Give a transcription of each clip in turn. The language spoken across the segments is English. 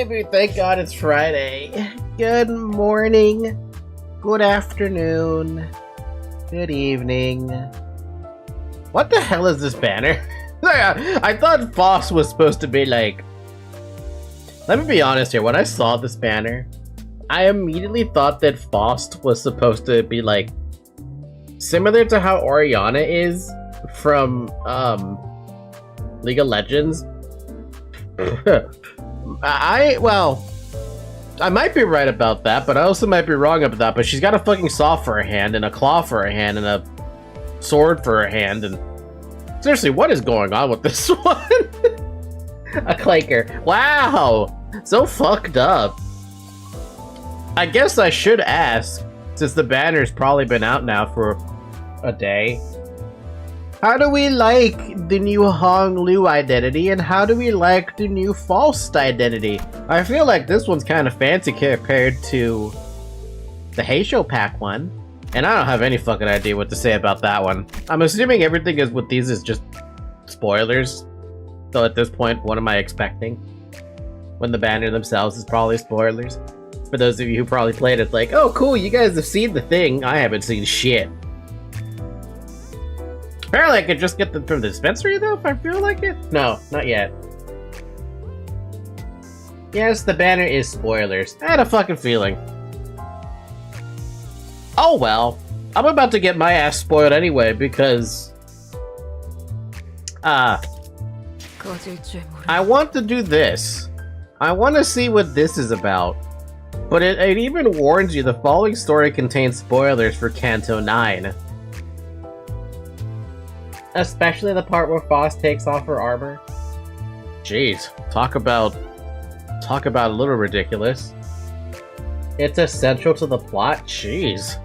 baby, thank God it's Friday. Good morning, good afternoon, good evening. What the hell is this banner? I thought Foss was supposed to be like... Let me be honest here, when I saw this banner, I immediately thought that Faust was supposed to be like... similar to how Oriana is from, League of Legends. I might be right about that, but I also might be wrong about that. But she's got a fucking saw for a hand, and a claw for a hand, and a sword for a hand, and seriously, what is going on with this one? A clanker. Wow! So fucked up. I guess I should ask, since the banner's probably been out now for a day. How do we like the new Hong Lu identity, and how do we like the new Faust identity? I feel like this one's kind of fancy compared to the Heisho Pack one, and I don't have any fucking idea what to say about that one. I'm assuming everything is with these is just spoilers, so at this point, what am I expecting? When the banner themselves is probably spoilers. For those of you who probably played it, it's like, oh cool, you guys have seen the thing, I haven't seen shit. Apparently I could just get them from the dispensary though, if I feel like it? No, not yet. Yes, the banner is spoilers. I had a fucking feeling. Oh well. I'm about to get my ass spoiled anyway, because... I want to do this. I want to see what this is about. But it even warns you the following story contains spoilers for Kanto 9. Especially the part where Foss takes off her armor. Jeez, talk about a little ridiculous. It's essential to the plot? Jeez.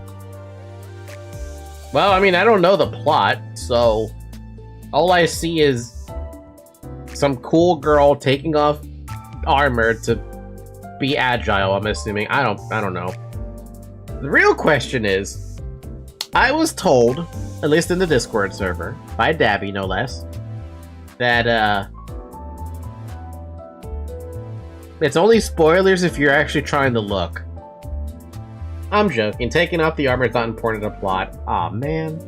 Well, I mean, I don't know the plot, so all I see is some cool girl taking off armor to be agile, I'm assuming. I don't know. The real question is, I was told, at least in the Discord server, by Dabby no less, that it's only spoilers if you're actually trying to look. I'm joking, taking off the armor is not important to the plot. Aw, man.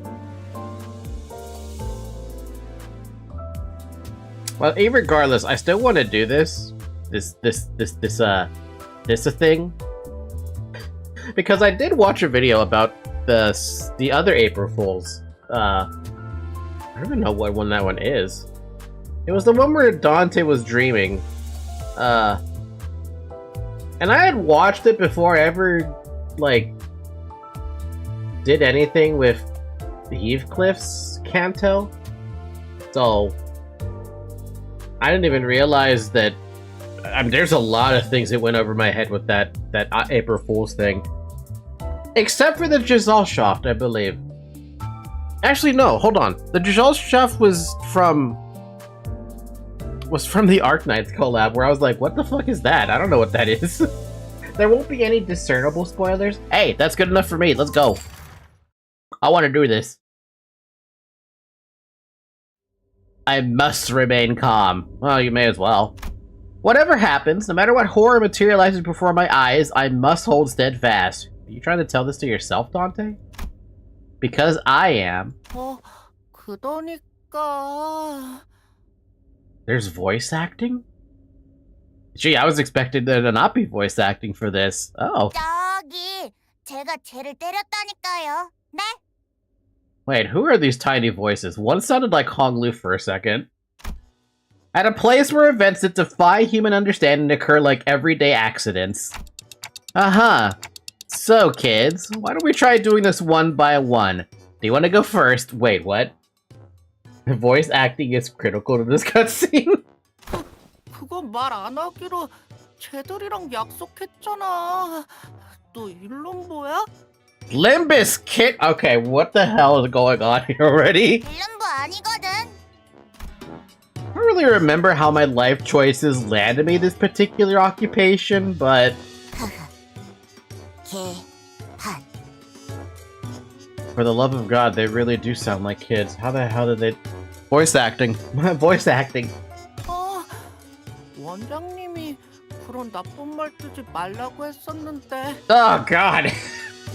Well, regardless, I still want to do this thing. Because I did watch a video about the other April Fools. I don't even know what one that one is. It was the one where Dante was dreaming. And I had watched it before I ever, like, did anything with Heathcliff's Kanto. So, I didn't even realize that. I mean, there's a lot of things that went over my head with that April Fool's thing. Except for the Gesellschaft, I believe. Actually, no, hold on. The Gesellschaft was from the Arknights collab, where I was like, what the fuck is that? I don't know what that is. There won't be any discernible spoilers. Hey, that's good enough for me. Let's go. I want to do this. I must remain calm. Well, you may as well. Whatever happens, no matter what horror materializes before my eyes, I must hold steadfast. Are you trying to tell this to yourself, Dante? Because I am. There's voice acting? Gee, I was expecting there to not be voice acting for this. Oh. Wait, who are these tiny voices? One sounded like Hong Lu for a second. At a place where events that defy human understanding occur like everyday accidents. Uh-huh. So, kids, why don't we try doing this one by one? Do you want to go first? Wait, what? Voice acting is critical to this cutscene? 그건 말 안 하기로 쟤들이랑 약속했잖아. 너 일론 뭐야? Limbus kit? Okay, what the hell is going on here already? 일론부 아니거든. I don't really remember how my life choices landed me this particular occupation, but... For the love of God, they really do sound like kids. How the hell did they... Voice acting. Voice acting. 원장님이 그런 나쁜 말 쓰지 말라고 했었는데. Oh god.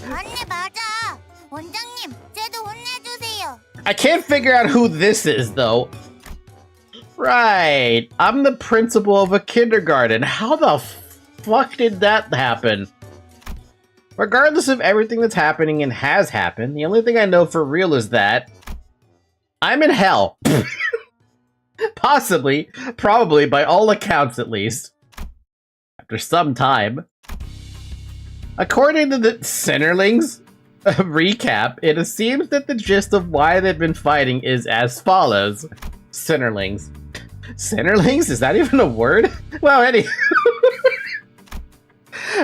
맞네, 맞아. 원장님, 쟤도 혼내주세요. I can't figure out who this is though. Right. I'm the principal of a kindergarten. How the fuck did that happen? Regardless of everything that's happening and has happened, the only thing I know for real is that I'm in hell. Possibly, probably, by all accounts at least. After some time. According to the Sinnerlings recap, it seems that the gist of why they've been fighting is as follows. Sinnerlings. Sinnerlings? Is that even a word? Well, anyway.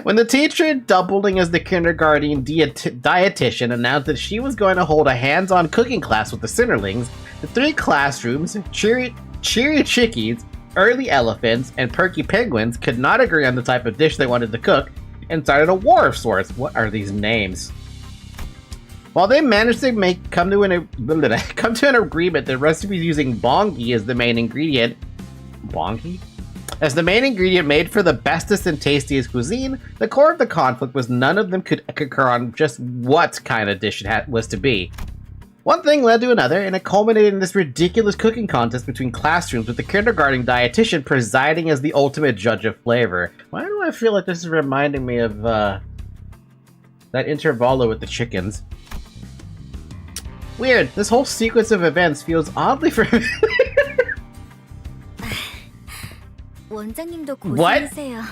When the teacher doubling as the kindergarten dietitian announced that she was going to hold a hands-on cooking class with the Sinnerlings, the three classrooms, cheery chickies, early elephants, and perky penguins could not agree on the type of dish they wanted to cook and started a war of sorts. What are these names? While they managed to come to an agreement that recipes using bongi as the main ingredient, bongi? As the main ingredient made for the bestest and tastiest cuisine, the core of the conflict was none of them could concur on just what kind of dish it was to be. One thing led to another, and it culminated in this ridiculous cooking contest between classrooms with the kindergarten dietitian presiding as the ultimate judge of flavor. Why do I feel like this is reminding me of that Intervallo with the chickens? Weird, this whole sequence of events feels oddly familiar. 원장님도 What? 고생하세요.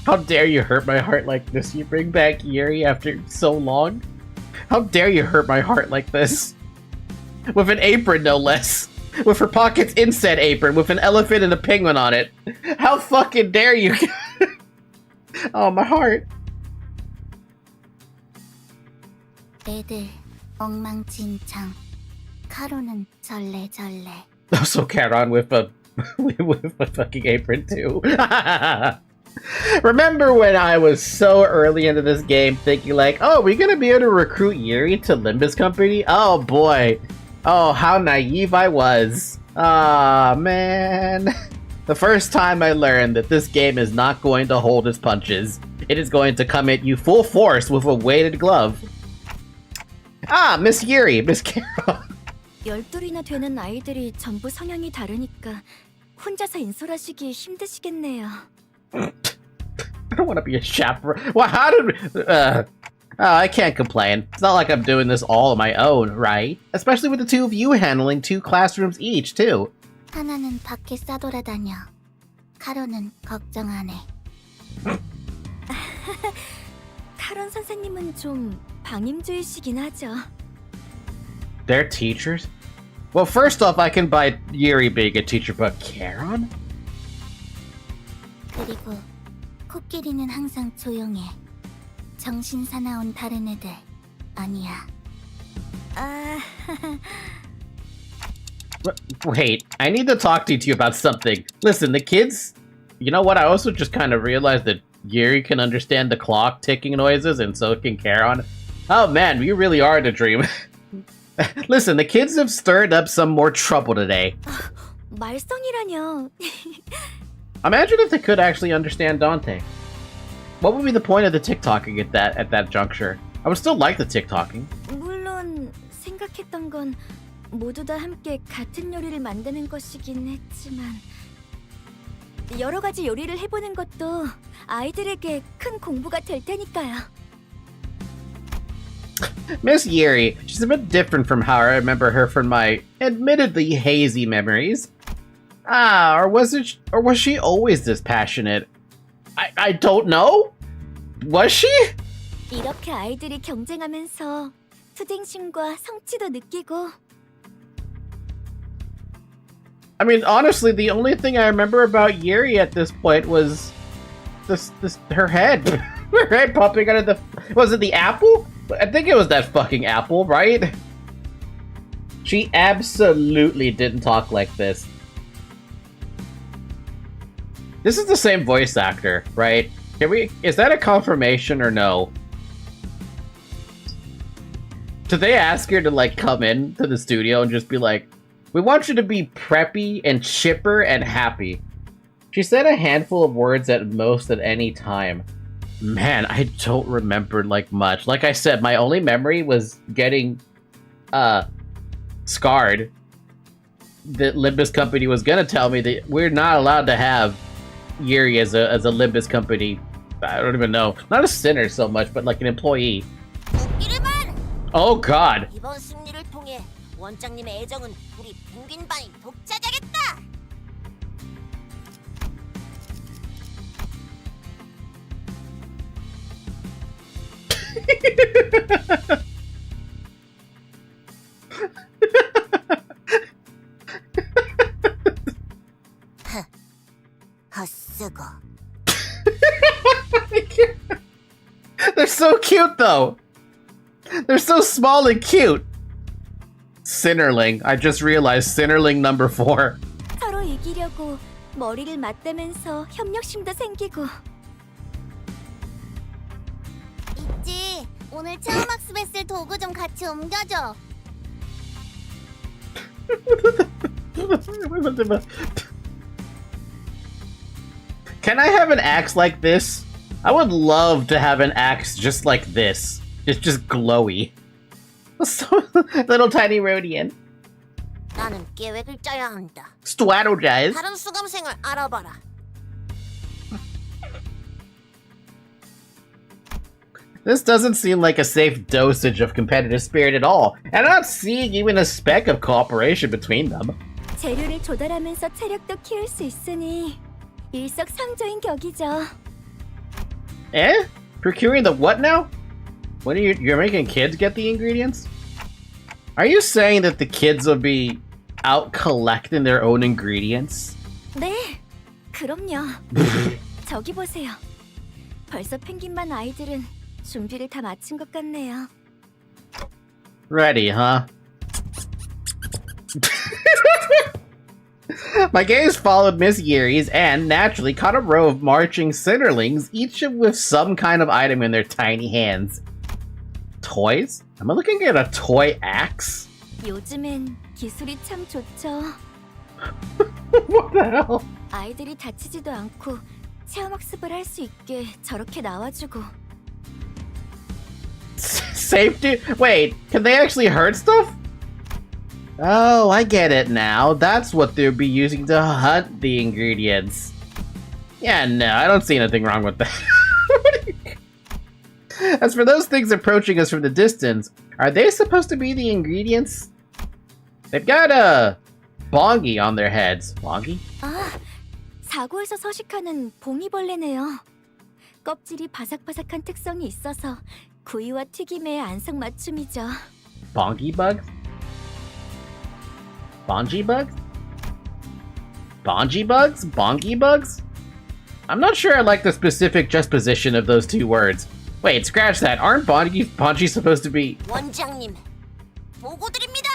How dare you hurt my heart like this? You bring back Yuri after so long? How dare you hurt my heart like this? With an apron, no less. With her pockets in said apron, with an elephant and a penguin on it. How fucking dare you? Oh, my heart. 애들 엉망진창. 카로는 절레절레. Also Charon with a with a fucking apron too. Remember when I was so early into this game thinking like, oh, we're gonna be able to recruit Yuri to Limbus Company? Oh boy. Oh, how naive I was. Ah, man. The first time I learned that this game is not going to hold its punches. It is going to come at you full force with a weighted glove. Ah, Miss Yuri, Miss Carol. 12이나 되는 아이들이 전부 성향이 다르니까 혼자서 인솔하시기 힘드시겠네요. I don't want to be a chaperone. Well, how did... I can't complain. It's not like I'm doing this all on my own, right? Especially with the two of you handling 2 classrooms each, too. 하나는 밖에 싸돌아다녀. 카로는 걱정 안 해. 카론 선생님은 좀 방임주의시긴 하죠. They're teachers? Well, first off, I can buy Yuri being a teacher, but Charon? 그리고 코끼리는 항상 조용해. 정신 사나운 다른 애들 아니야. Wait, I need to talk to you about something. Listen, the kids... You know what? I also just kind of realized that Yuri can understand the clock ticking noises, and so can Charon. Oh man, you really are in a dream. Listen, the kids have stirred up some more trouble today. 말썽이라뇨. Imagine if they could actually understand Dante. What would be the point of the TikToking at that juncture? I would still like the TikToking. 물론 생각했던 건 모두 다 함께 같은 요리를 만드는 것이긴 했지만 여러 가지 요리를 해보는 것도 아이들에게 큰 공부가 될 테니까요. Miss Yuri, she's a bit different from how I remember her from my admittedly hazy memories. Or was she always this passionate? I don't know? Was she? 이렇게 아이들이 경쟁하면서 투쟁심과 성취도 느끼고. I mean, honestly, the only thing I remember about Yuri at this point was her head. Her head popping out of the... Was it the apple? I think it was that fucking apple, right? She absolutely didn't talk like this. This is the same voice actor, right? Is that a confirmation or no? Did they ask her to like come in to the studio and just be like, We want you to be preppy and chipper and happy. She said a handful of words at most at any time. Man, I don't remember, like, much. Like I said, my only memory was getting, scarred. The Limbus company was gonna tell me that we're not allowed to have Yuri as a Limbus company. I don't even know. Not a sinner so much, but like an employee. Oh God. 이번 승리를 통해 원장님의 애정은 우리 펭귄반이 독차지하겠다. 헛쓰고. They're so cute though. They're so small and cute. Sinnerling. I just realized Sinnerling number 4. 서로 이기려고 머리를 맞대면서 협력심도 생기고. 있지. 오늘 체험학습했을 도구 좀 같이 옮겨줘. Can I have an axe like this? I would love to have an axe just like this. It's just glowy. So, little tiny Rhodian. 나는 계획을 짜야 한다. Strategize. 다른 수강생을 알아봐라. This doesn't seem like a safe dosage of competitive spirit at all, and I'm not seeing even a speck of cooperation between them. 재료를 조달하면서 체력도 키울 수 있으니 일석삼조인 격이죠. Eh? Procuring the what now? What are you're making kids get the ingredients? Are you saying that the kids will be out collecting their own ingredients? 네, 그럼요. 저기 보세요. 벌써 펭귄반 아이들은 준비를 다 마친 것 같네요. Ready, huh? My gaze followed Miss Yuri's and naturally caught a row of marching Sinnerlings, each with some kind of item in their tiny hands. Toys? Am I looking at a toy axe? 요즘엔 기술이 참 좋죠. What the hell? 아이들이 다치지도 않고 체험학습을 할 수 있게 저렇게 나와주고. Safety? Wait, can they actually hurt stuff? Oh, I get it now. That's what they'll be using to hunt the ingredients. Yeah, no, I don't see anything wrong with that. As for those things approaching us from the distance, are they supposed to be the ingredients? They've got a bongi on their heads. Bongi? 아, 사고에서 서식하는 봉이벌레네요. 껍질이 바삭바삭한 특성이 있어서 구이와 튀김의 안성맞춤이죠. Bongi bugs? Bongi bugs? Bongi bugs? Bongi bugs? I'm not sure I like the specific juxtaposition of those two words. Wait, scratch that. Aren't bongi supposed to be... 원장님, 보고 드립니다.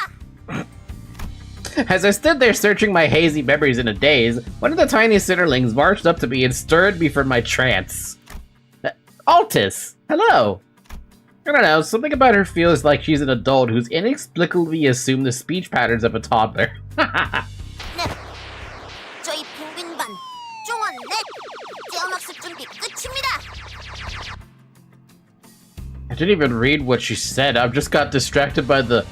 As I stood there searching my hazy memories in a daze, one of the tiny Sinnerlings marched up to me and stirred me from my trance. Altis! Hello! I don't know, something about her feels like she's an adult who's inexplicably assumed the speech patterns of a toddler. 네, 저희 펭귄반 종원 넷 체험학습 준비 끝입니다. I didn't even read what she said. I just got distracted by the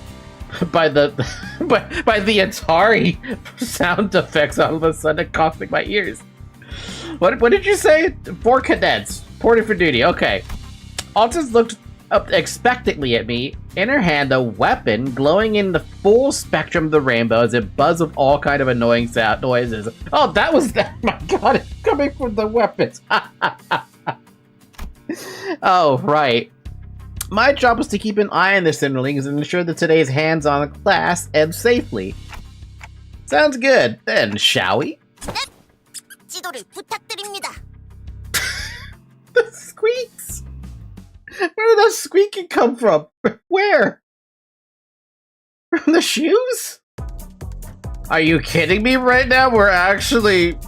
by the Atari sound effects all of a sudden costing my ears. What did you say? 4 cadets reported for duty. Okay. Altis looked up expectantly at me, in her hand a weapon glowing in the full spectrum of the rainbow as it buzzed with all kind of annoying sound noises. Oh, that was that. My God, it's coming from the weapons. Oh, right. My job was to keep an eye on the Sinnerlings and ensure that today's hands-on class ends safely. Sounds good. Then, shall we? 네, 지도를 부탁드립니다. The squeaks! Where did that squeaking come from? Where? From the shoes? Are you kidding me right now? We're actually...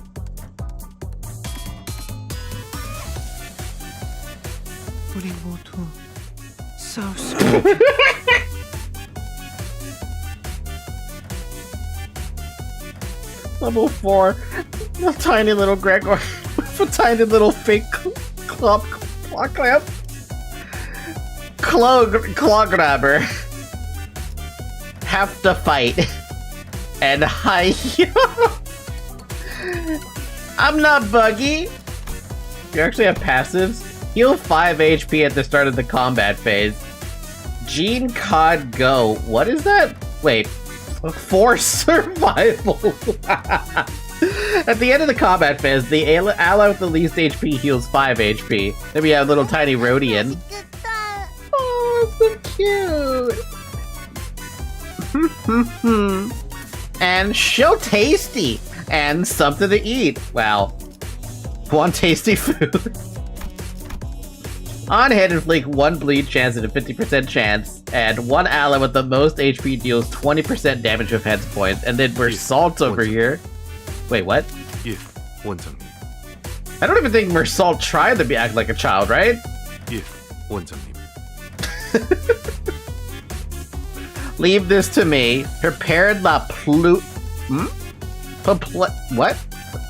우리 모두 싸울 수 Level 4. A tiny little Gregor with a tiny little fake claw clamp. Claw grabber. Have to fight. And hi. I'm not buggy. You actually have passives? Heal 5 HP at the start of the combat phase. Gene Cod Go. What is that? Wait. 4 survival. At the end of the combat phase, the ally with the least HP heals 5 HP. Then we have little tiny Rhodian. Oh, so cute. And so tasty. And something to eat. Wow. Want tasty food. On hit and fleek, 1 bleed chance and a 50% chance, and 1 ally with the most HP deals 20% damage with health points, and then Mersault over here. Wait, what? 예, 원장님. I don't even think Mersault tried to act like a child, right? 예, 원장님. Leave this to me. Prepare la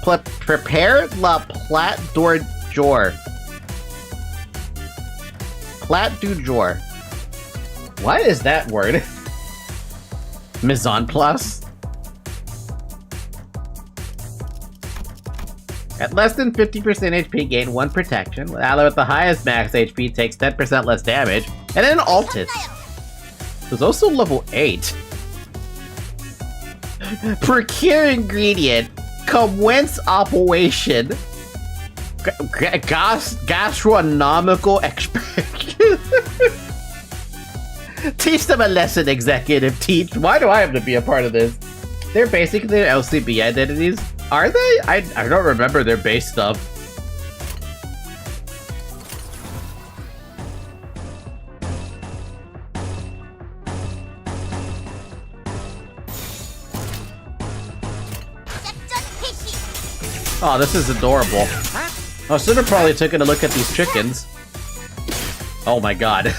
what? Prepare la plat d'or. Plat du jour. What is that word? Mise en place? At less than 50% HP, gain 1 protection. The ally with the highest max HP takes 10% less damage. And then Altis. There's also level 8. Procure ingredient. Commence operation. Gastronomical expert. Teach them a lesson, executive. Teach. Why do I have to be a part of this? They're basically their LCB identities. Are they? I don't remember their base stuff. Oh, this is adorable. Oh, should have probably taken a look at these chickens. Oh my god.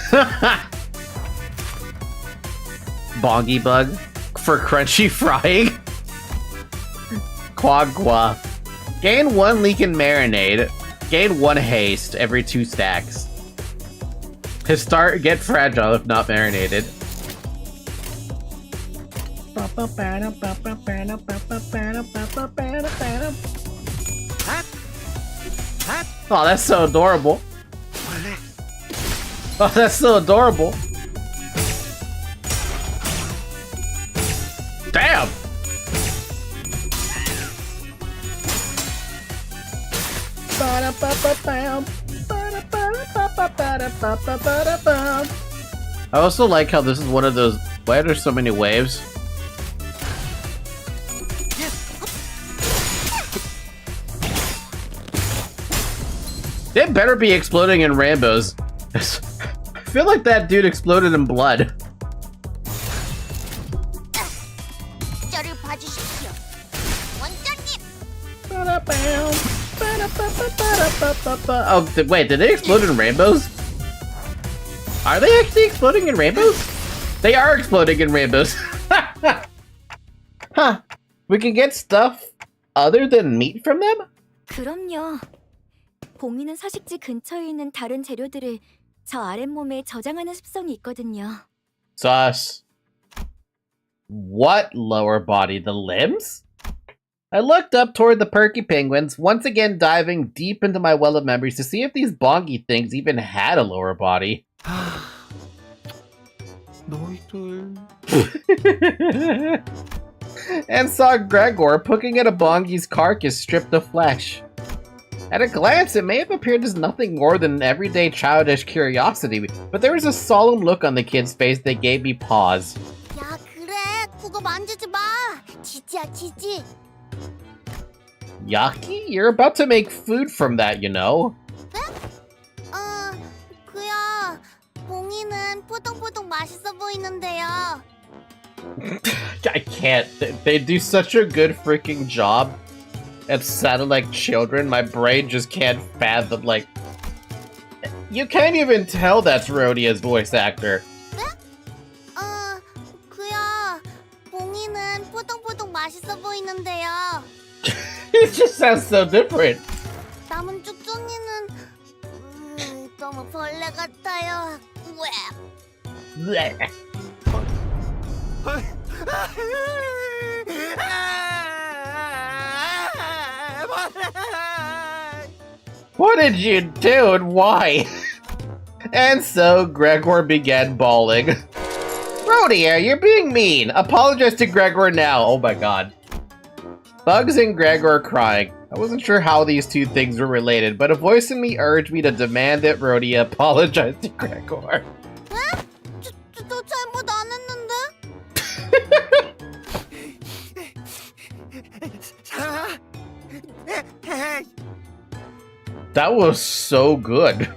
Bongy bug for crunchy frying. Quagua. Gain 1 leak and marinade. Gain 1 haste every 2 stacks. His start get fragile if not marinated. Oh, that's so adorable. Oh, that's so adorable. Damn! I also like how this is one of those. Why are there so many waves? They better be exploding in rainbows. I feel like that dude exploded in blood. 저를 봐주십시오. 원장님. Oh, wait, did they explode in rainbows? Are they actually exploding in rainbows? They are exploding in rainbows. Huh. We can get stuff other than meat from them? 그럼요. 봉이는 서식지 근처에 있는 다른 재료들을 저 아랫몸에 저장하는 습성이 있거든요. Sus. What lower body? The limbs? I looked up toward the perky penguins, once again diving deep into my well of memories to see if these bongy things even had a lower body. 너희들. And saw Gregor poking at a bongy's carcass stripped of flesh. At a glance, it may have appeared as nothing more than an everyday childish curiosity, but there was a solemn look on the kid's face that gave me pause. 야 그래 그거 만지지 마. 지지야 지지. Yaki? You're about to make food from that, you know. 그야. 봉이는 포동포동 맛있어 보이는데요. I can't. They do such a good freaking job at sounding like children. My brain just can't fathom, like... You can't even tell that's Rhodia's voice actor. 그야. 봉이는 포동포동 맛있어 보이는데요. It just sounds so different. 남은 쭉쭉이는 너무 벌레 같아요. 왜? Blech. What did you do and why? And so Gregor began bawling. Rhodia, you're being mean. Apologize to Gregor now. Oh my god. Bugs and Gregor are crying. I wasn't sure how these two things were related, but a voice in me urged me to demand that Rhodia apologize to Gregor. 너 잘못 안 했는데? That was so good.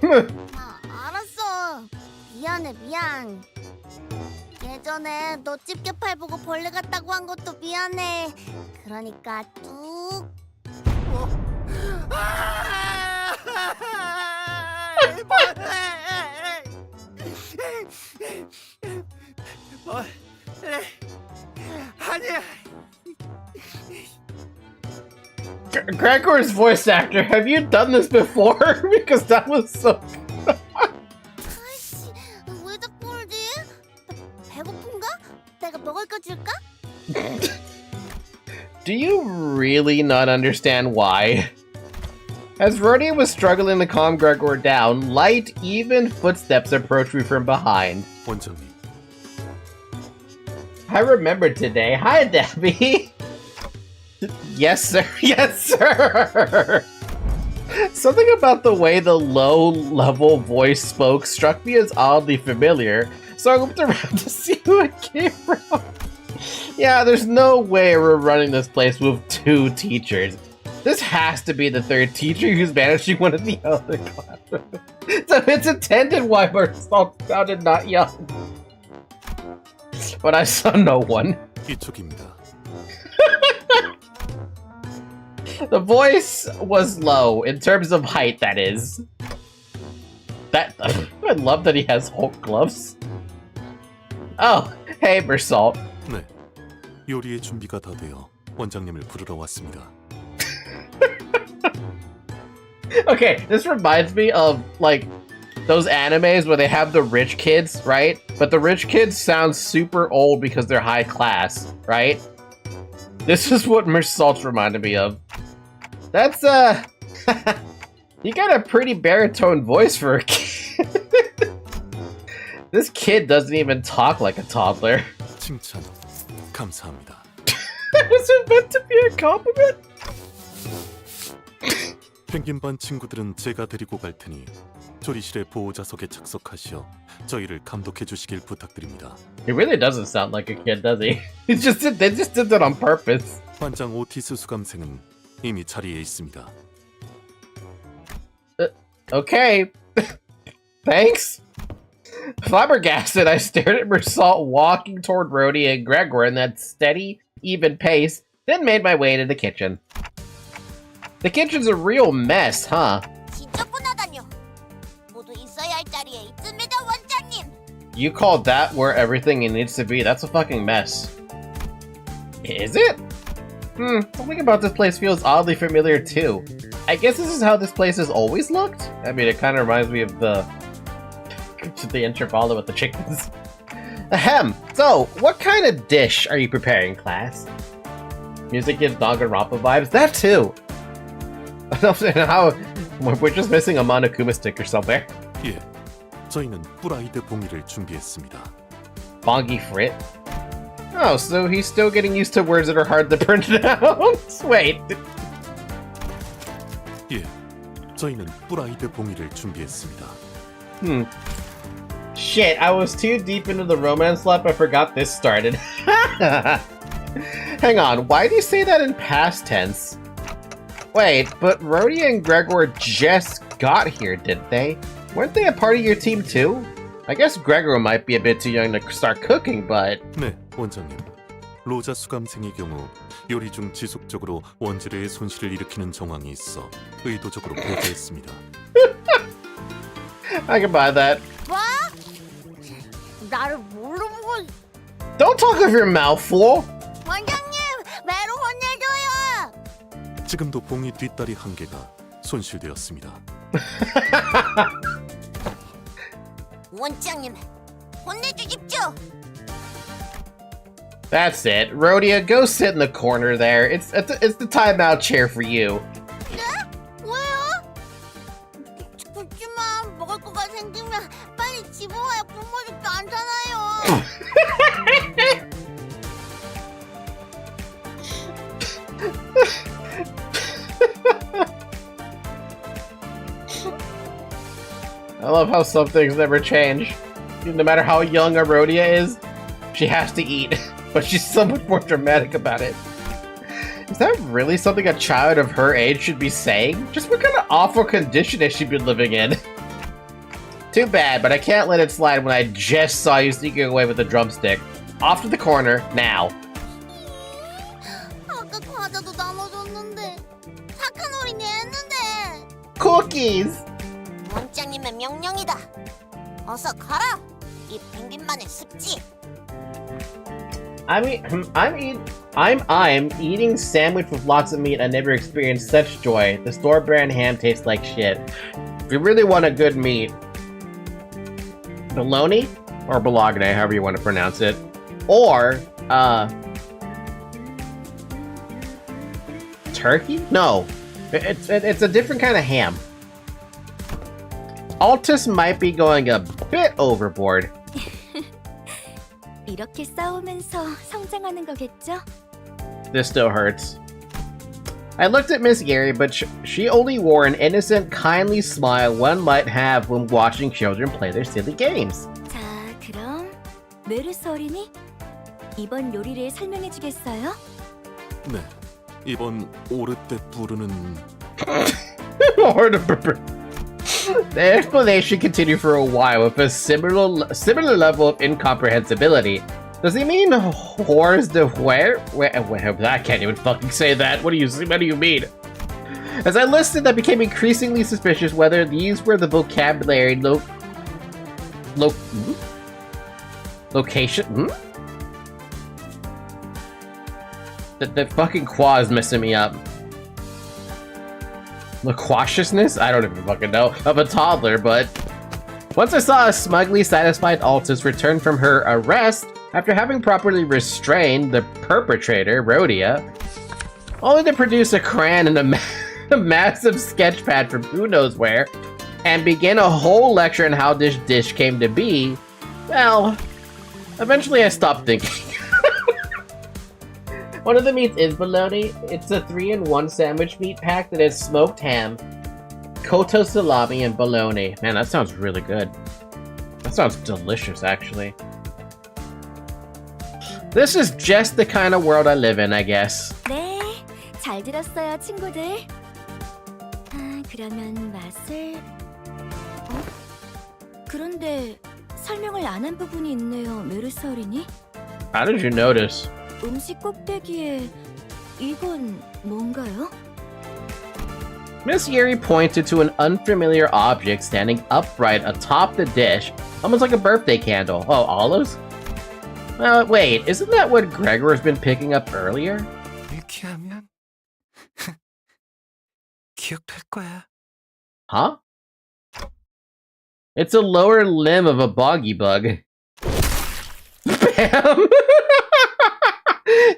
알았어. 미안해, 미안. 예전에 너 집게팔 보고 벌레 같다고 한 것도 미안해. 그러니까 뚝. 아니야. Gregor's voice actor, have you done this before? Because that was so 아이씨, 왜 자꾸 울지? 배고픈가? 내가 먹을 거 줄까? Do you really not understand why? As Rhodia was struggling to calm Gregor down, light, even footsteps approached me from behind. 원장님, I remembered today. Hi, Debbie! Yes, sir. Yes, sir! Something about the way the low-level voice spoke struck me as oddly familiar, so I looked around to see who it came from. Yeah, there's no way we're running this place with two teachers. This has to be the third teacher who's managing one of the other classes. So it's intended why Marcel sounded not young. But I saw no one. 이쪽입니다. The voice was low, in terms of height, that is. I love that he has Hulk gloves. Oh, hey, Marcel. 네, 요리의 준비가 다 되어 원장님을 부르러 왔습니다. Okay, this reminds me of, like, those animes where they have the rich kids, right? But the rich kids sound super old because they're high class, right? This is what Mersault reminded me of. That's, you got a pretty baritone voice for a kid. This kid doesn't even talk like a toddler. 칭찬 감사합니다. Was it meant to be a compliment? 펭귄반 친구들은 제가 데리고 갈 테니 조리실의 보호자석에 착석하시어 저희를 감독해 주시길 부탁드립니다. He really doesn't sound like a kid, does he? They just did that on purpose. 반장 오티스 수감생은 이미 자리에 있습니다. Okay. Thanks. Flabbergasted, I stared at Mersault walking toward Rhodia and Gregor in that steady, even pace, then made my way to the kitchen. The kitchen's a real mess, huh? 지저분하다뇨. 모두 있어야 할 자리에 있습니다, 원장님. You call that where everything needs to be? That's a fucking mess. Is it? Something about this place feels oddly familiar too. I guess this is how this place has always looked? I mean, it kind of reminds me of the Intervallo with the chickens. Ahem! So, what kind of dish are you preparing, class? Music gives Danganronpa vibes? That too! How we're just missing a Monokuma sticker somewhere. 예, 저희는 프라이드 봉이를 준비했습니다. Bongi frit? Oh, so he's still getting used to words that are hard to pronounce. Wait. 예, 저희는 프라이드 봉이를 준비했습니다. Shit, I was too deep into the romance lap, I forgot this started. Hang on, why do you say that in past tense? Wait, but Rhodia and Gregor just got here, didn't they? Weren't they a part of your team too? I guess Gregor might be a bit too young to start cooking, but... 네, 원장님. 로자 수감생의 경우 요리 중 지속적으로 원재료의 손실을 일으키는 정황이 있어 의도적으로 배제했습니다. I can buy that. 뭐? 나를 뭘로 보고... Don't talk with your mouth, fool! 원장님, 매로 혼내줘요! 지금도 봉이 뒷다리 한 개가 손실되었습니다. 원장님, 혼내주십시오. That's it. Rhodia, go sit in the corner there. It's the timeout chair for you. 네? 왜요? 그렇지만 먹을 거가 생기면 빨리 집어와야 부모님도 안잖아요. I love how some things never change. No matter how young a Rhodia is, she has to eat. But she's so much more dramatic about it. Is that really something a child of her age should be saying? Just what kind of awful condition has she been living in? Too bad, but I can't let it slide when I just saw you sneaking away with a drumstick. Off to the corner, now. 아까 과자도 나눠줬는데 착한 어린이 했는데. Cookies! 원장님의 명령이다. 어서 가라. 이 펭귄만의 습지. I'm eating sandwich with lots of meat. I never experienced such joy. The store brand ham tastes like shit. If you really want a good meat, bologna or bologna, however you want to pronounce it, or turkey? No, it's a different kind of ham. Altus might be going a bit overboard. 이렇게 싸우면서 성장하는 거겠죠? This still hurts. I looked at Miss Gary, but she only wore an innocent, kindly smile one might have when watching children play their silly games. 자, 그럼 메르스 어린이 이번 요리를 설명해 주겠어요? 네, 이번 오르 때 부르는 The explanation continued for a while with a similar level of incomprehensibility. Does he mean whores de where? I can't even fucking say that. What do you mean? As I listened, I became increasingly suspicious whether these were the vocabulary location. The fucking qua is messing me up. Loquaciousness? I don't even fucking know. Of a toddler, but... Once I saw a smugly satisfied Altus return from her arrest after having properly restrained the perpetrator, Rhodia, only to produce a crayon and a massive sketch pad from who knows where, and begin a whole lecture on how this dish came to be, well, eventually I stopped thinking. One of the meats is bologna. It's a 3-in-1 sandwich meat pack that has smoked ham, koto salami, and bologna. Man, that sounds really good. That sounds delicious, actually. This is just the kind of world I live in, I guess. 네, 잘 들었어요, 친구들. 그러면 맛을... 그런데 설명을 안 한 부분이 있네요, 메르스 어린이. How did you notice? 음식 꼭대기에 이건 뭔가요? Miss Yeri pointed to an unfamiliar object standing upright atop the dish, almost like a birthday candle. Oh, olives? Wait, isn't that what Gregor has been picking up earlier? 이렇게 하면 기억할 거야. Huh? It's a lower limb of a boggy bug. Bam!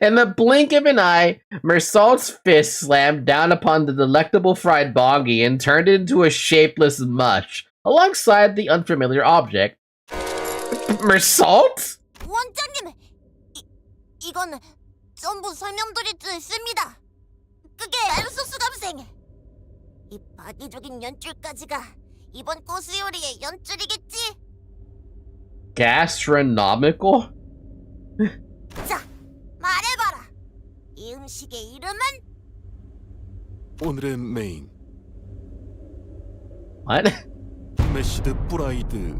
In the blink of an eye, Mersault's fist slammed down upon the delectable fried bongi and turned it into a shapeless mush, alongside the unfamiliar object. Mersault? 원장님, 이건 전부 설명드릴 수 있습니다. 그게 알소스 감생. 이 파괴적인 연출까지가 이번 코스 요리의 연출이겠지? Gastronomical? 자, 말해봐라. 이 음식의 이름은? 오늘의 메인 What? 메시드 프라이드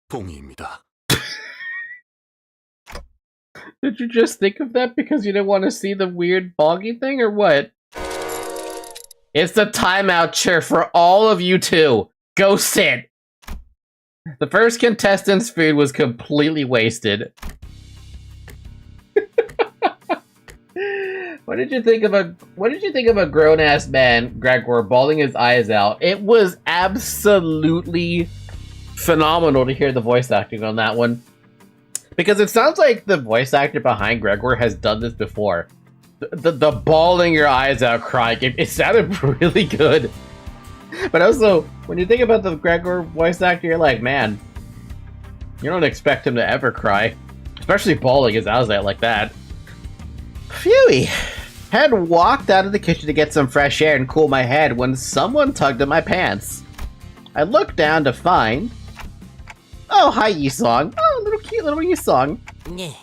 봉이입니다. Did you just think of that because you didn't want to see the weird boggy thing, or what? It's the timeout chair for all of you two. Go sit. The first contestant's food was completely wasted. What did you think of a grown-ass man, Gregor, bawling his eyes out? It was absolutely phenomenal to hear the voice acting on that one. Because it sounds like the voice actor behind Gregor has done this before. The bawling your eyes out crying, it sounded really good. But also, when you think about the Gregor voice actor, you're like, man, you don't expect him to ever cry. Especially bawling his eyes out like that. Phew! Had walked out of the kitchen to get some fresh air and cool my head when someone tugged at my pants. I looked down to find... Oh, hi, Yisong. Oh, little cute little Yisong. 네,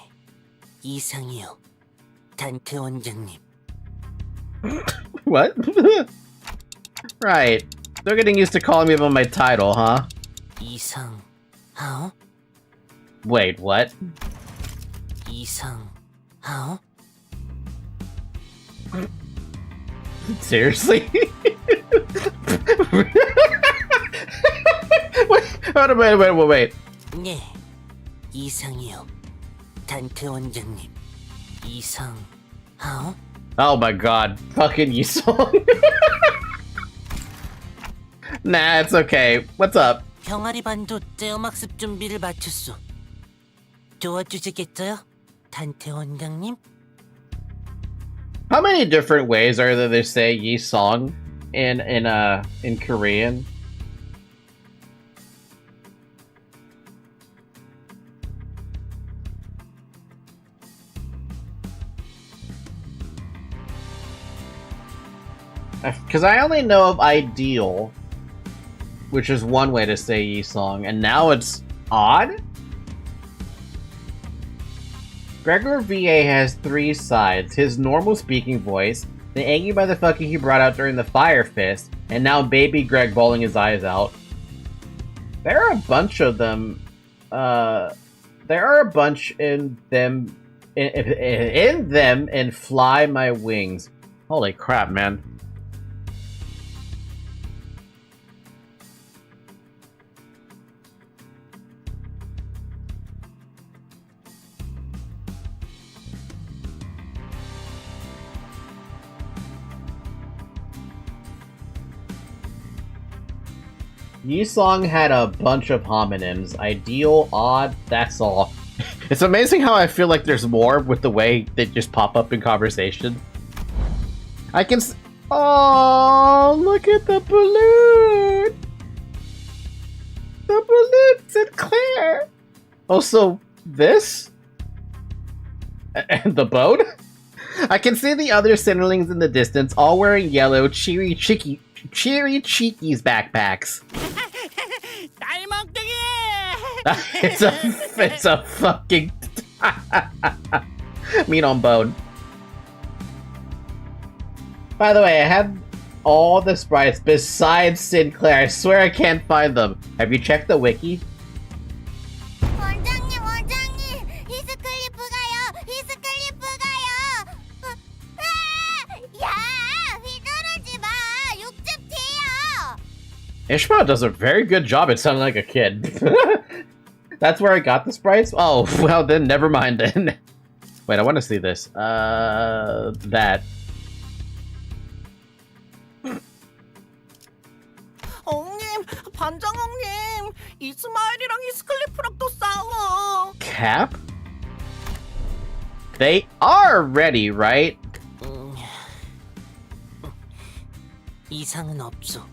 이상이요. 단테 원장님. What? Right. They're getting used to calling me by my title, huh? 이상, 하오? Wait, what? 이상, 하오? Seriously? wait. 네, 이상이요. 단테 원장님. 이상, 하오? Oh my god. Fucking Yisong. Nah, it's okay. What's up? 병아리 반도 떼어막습 준비를 마쳤소. 도와주시겠어요? 단테 원장님? How many different ways are there to say Yisong in Korean? Because I only know of ideal, which is one way to say Yisong, and now it's odd? Gregor VA has three sides: his normal speaking voice, the angry motherfucker he brought out during the Fire Fist, and now baby Greg bawling his eyes out. There are a bunch of them. There are a bunch in them in Fly My Wings. Holy crap, man. Yisong had a bunch of homonyms. Ideal, odd, that's all. It's amazing how I feel like there's more with the way they just pop up in conversation. I can oh, look at the balloon! The balloon Sinclair! Also, this? And the boat? I can see the other Cinderlings in the distance, all wearing yellow Cheery Cheekies backpacks. it's a fucking meat on bone. By the way, I have all the sprites besides Sinclair. I swear I can't find them. Have you checked the wiki? 원장님, 히스클리프 가요. 야, 휘두르지 마. 육즙 튀어. Ishmael does a very good job at sounding like a kid. That's where I got the sprites? Oh, well then, never mind then. Wait, I want to see this. That. 엉님, 반장 엉님. 이스마일이랑 히스클리프랑 또 싸워. Cap? They are ready, right? 이상은 없어.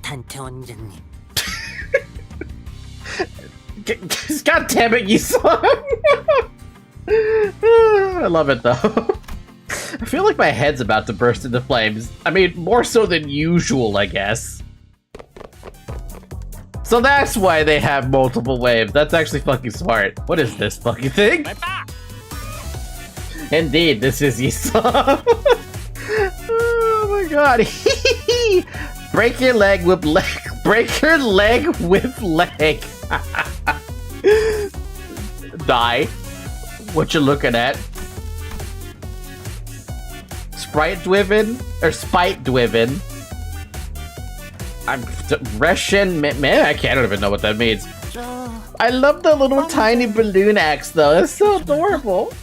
단테 원장님. God damn it, Yisong! I love it though. I feel like my head's about to burst into flames. I mean, more so than usual, I guess. So that's why they have multiple waves. That's actually fucking smart. What is this fucking thing? Indeed, this is Yisong. Oh my god. Break your leg with leg. Break your leg with leg. Die. What you looking at? Sprite driven or spite driven? I'm Russian man. I don't even know what that means. I love the little tiny balloon axe though. It's so adorable.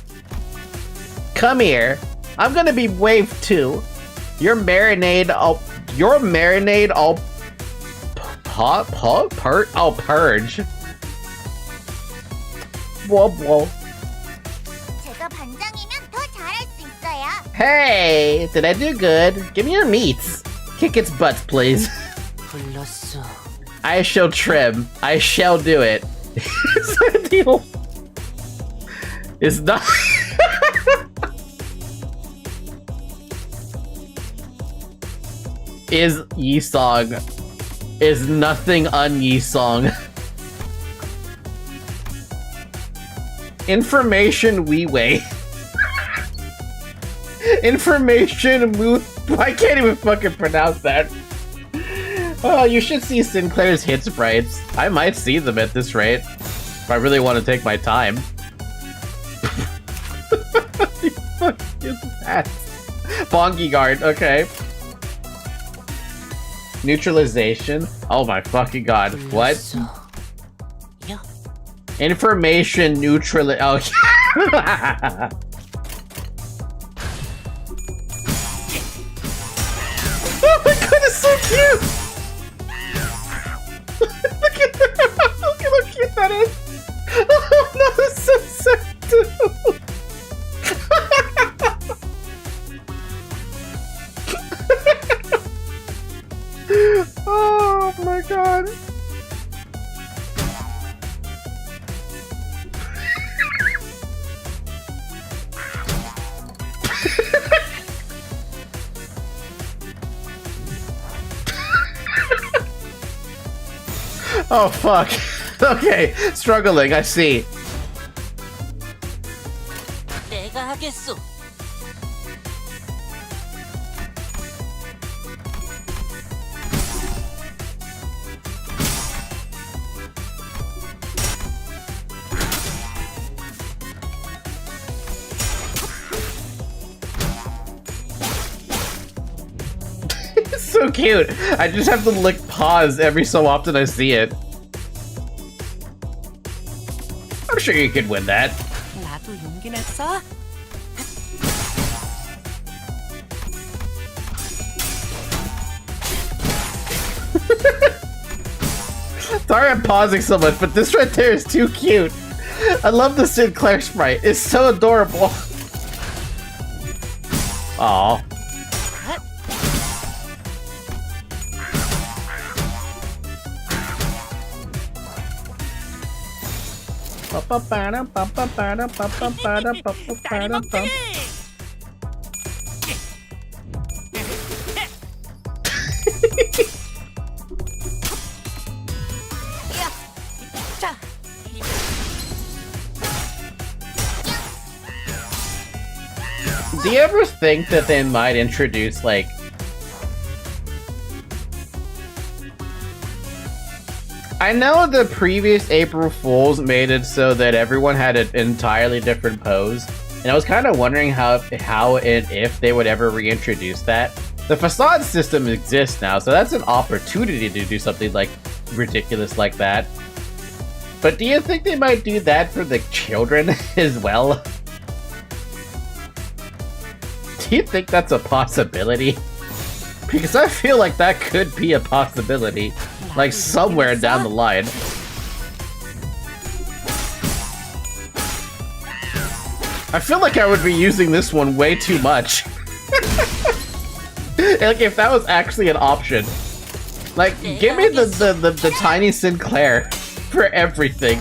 Come here. I'm gonna be wave 2. Your marinade, I'll purge. Whoa, whoa. 제가 반장이면 더 잘할 수 있어요. Hey, did I do good? Give me your meats. Kick its butts, please. 불렀어. I shall trim. I shall do it. It's not. Is Yisong. Is nothing un-Yisong. Information Wee-Wei. Information Moo. I can't even fucking pronounce that. Oh, you should see Sinclair's hit sprites. I might see them at this rate. If I really want to take my time. What the fuck is that? Bonky guard, okay. Neutralization? Oh my fucking god. What? 불렀어. 야, Information neutral. Oh, oh my god, it's so cute! Look at that! Look at how cute that is! Oh no, it's so sad too! Oh my god! Oh fuck. Okay, struggling, I see. 내가 하겠어. It's so cute. I just have to lick pause every so often I see it. I'm sure you could win that. 나도 용기 냈어. Sorry I'm pausing so much, but this right there is too cute. I love the Sinclair sprite. It's so adorable. Aw. 자, Do you ever think that they might introduce, like... I know the previous April Fools made it so that everyone had an entirely different pose, and I was kind of wondering how and if they would ever reintroduce that. The facade system exists now, so that's an opportunity to do something like ridiculous like that. But do you think they might do that for the children as well? Do you think that's a possibility? Because I feel like that could be a possibility, like somewhere down the line. I feel like I would be using this one way too much. Like if that was actually an option. Like, give me the tiny Sinclair for everything.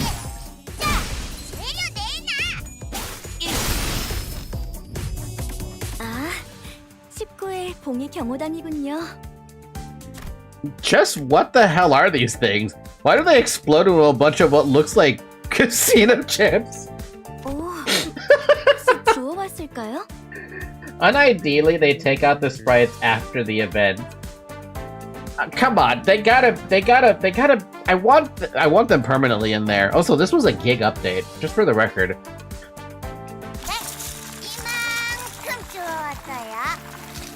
아, 19회 봉이 경호당이군요. Just what the hell are these things? Why do they explode into a bunch of what looks like casino chips? 오, 혹시 주워왔을까요? Unideally, they take out the sprites after the event. Come on, they gotta. I want them permanently in there. Also, this was a gig update, just for the record. 이만큼 주워왔어요.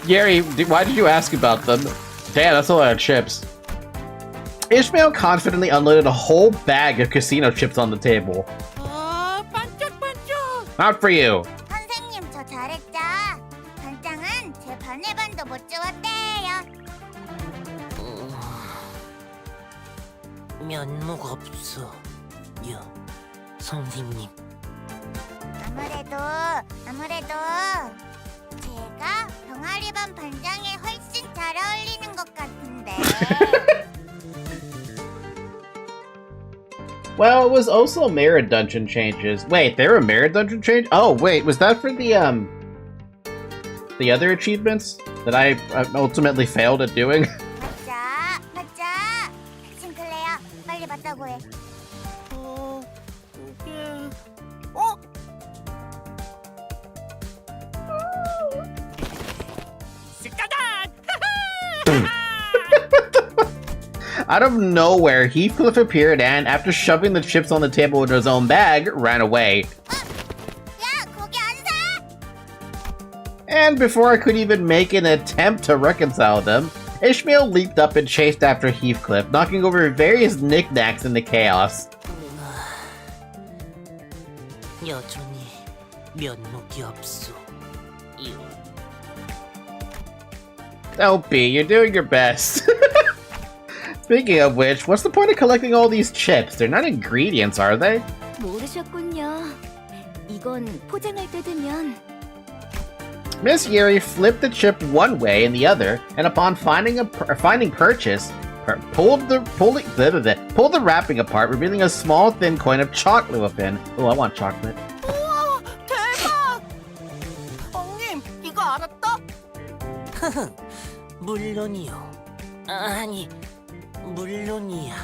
Gary, why did you ask about them? Damn, that's a lot of chips. Ishmael confidently unloaded a whole bag of casino chips on the table. 반짝반짝. Not for you. 선생님 저 잘했죠? 반에반도 못 주었대요. 면목 없어. 요, 선생님. 아무래도 제가 병아리반 반장에 훨씬 잘 어울리는 것 같은데. Well, it was also mirror dungeon changes. Wait, there were mirror dungeon changes? Oh, wait, was that for the other achievements that I ultimately failed at doing? 맞아. 싱클레야, 빨리 맞다고 해. 그게... Out of nowhere, Heathcliff appeared and, after shoving the chips on the table in his own bag, ran away. 야, 거기 안 사! And before I could even make an attempt to reconcile them, Ishmael leaped up and chased after Heathcliff, knocking over various knickknacks in the chaos. 여전히 면목이 없어. 요. Don't be, you're doing your best. Speaking of which, what's the point of collecting all these chips? They're not ingredients, are they? 모르셨군요. 이건 포장을 뜯으면 Miss Yuri flipped the chip one way and the other, and upon finding purchase, pulled the wrapping apart, revealing a small thin coin of chocolate within. Oh, I want chocolate. 우와, 대박! 엉님, 이거 알았다? 물론이요. 아니, 물론이야.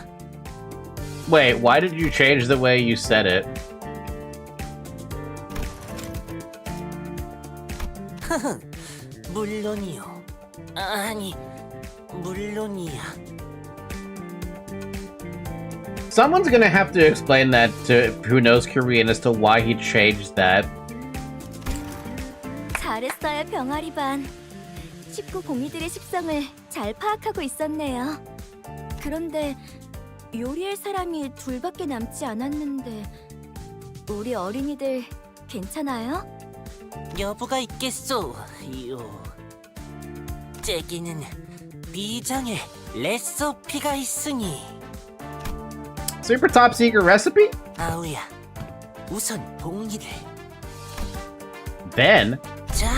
Wait, why did you change the way you said it? 물론이요. 아니, 물론이야. Someone's gonna have to explain that to who knows Korean as to why he changed that. 잘했어요, 병아리 반. 식구 공이들의 식성을 잘 파악하고 있었네요. 그런데 요리할 사람이 둘밖에 남지 않았는데 우리 어린이들 괜찮아요? 여부가 있겠소. 요. 째기는 비장의 레시피가 있으니. Super top secret recipe? 아우야, 우선 봉이를. Then, 자,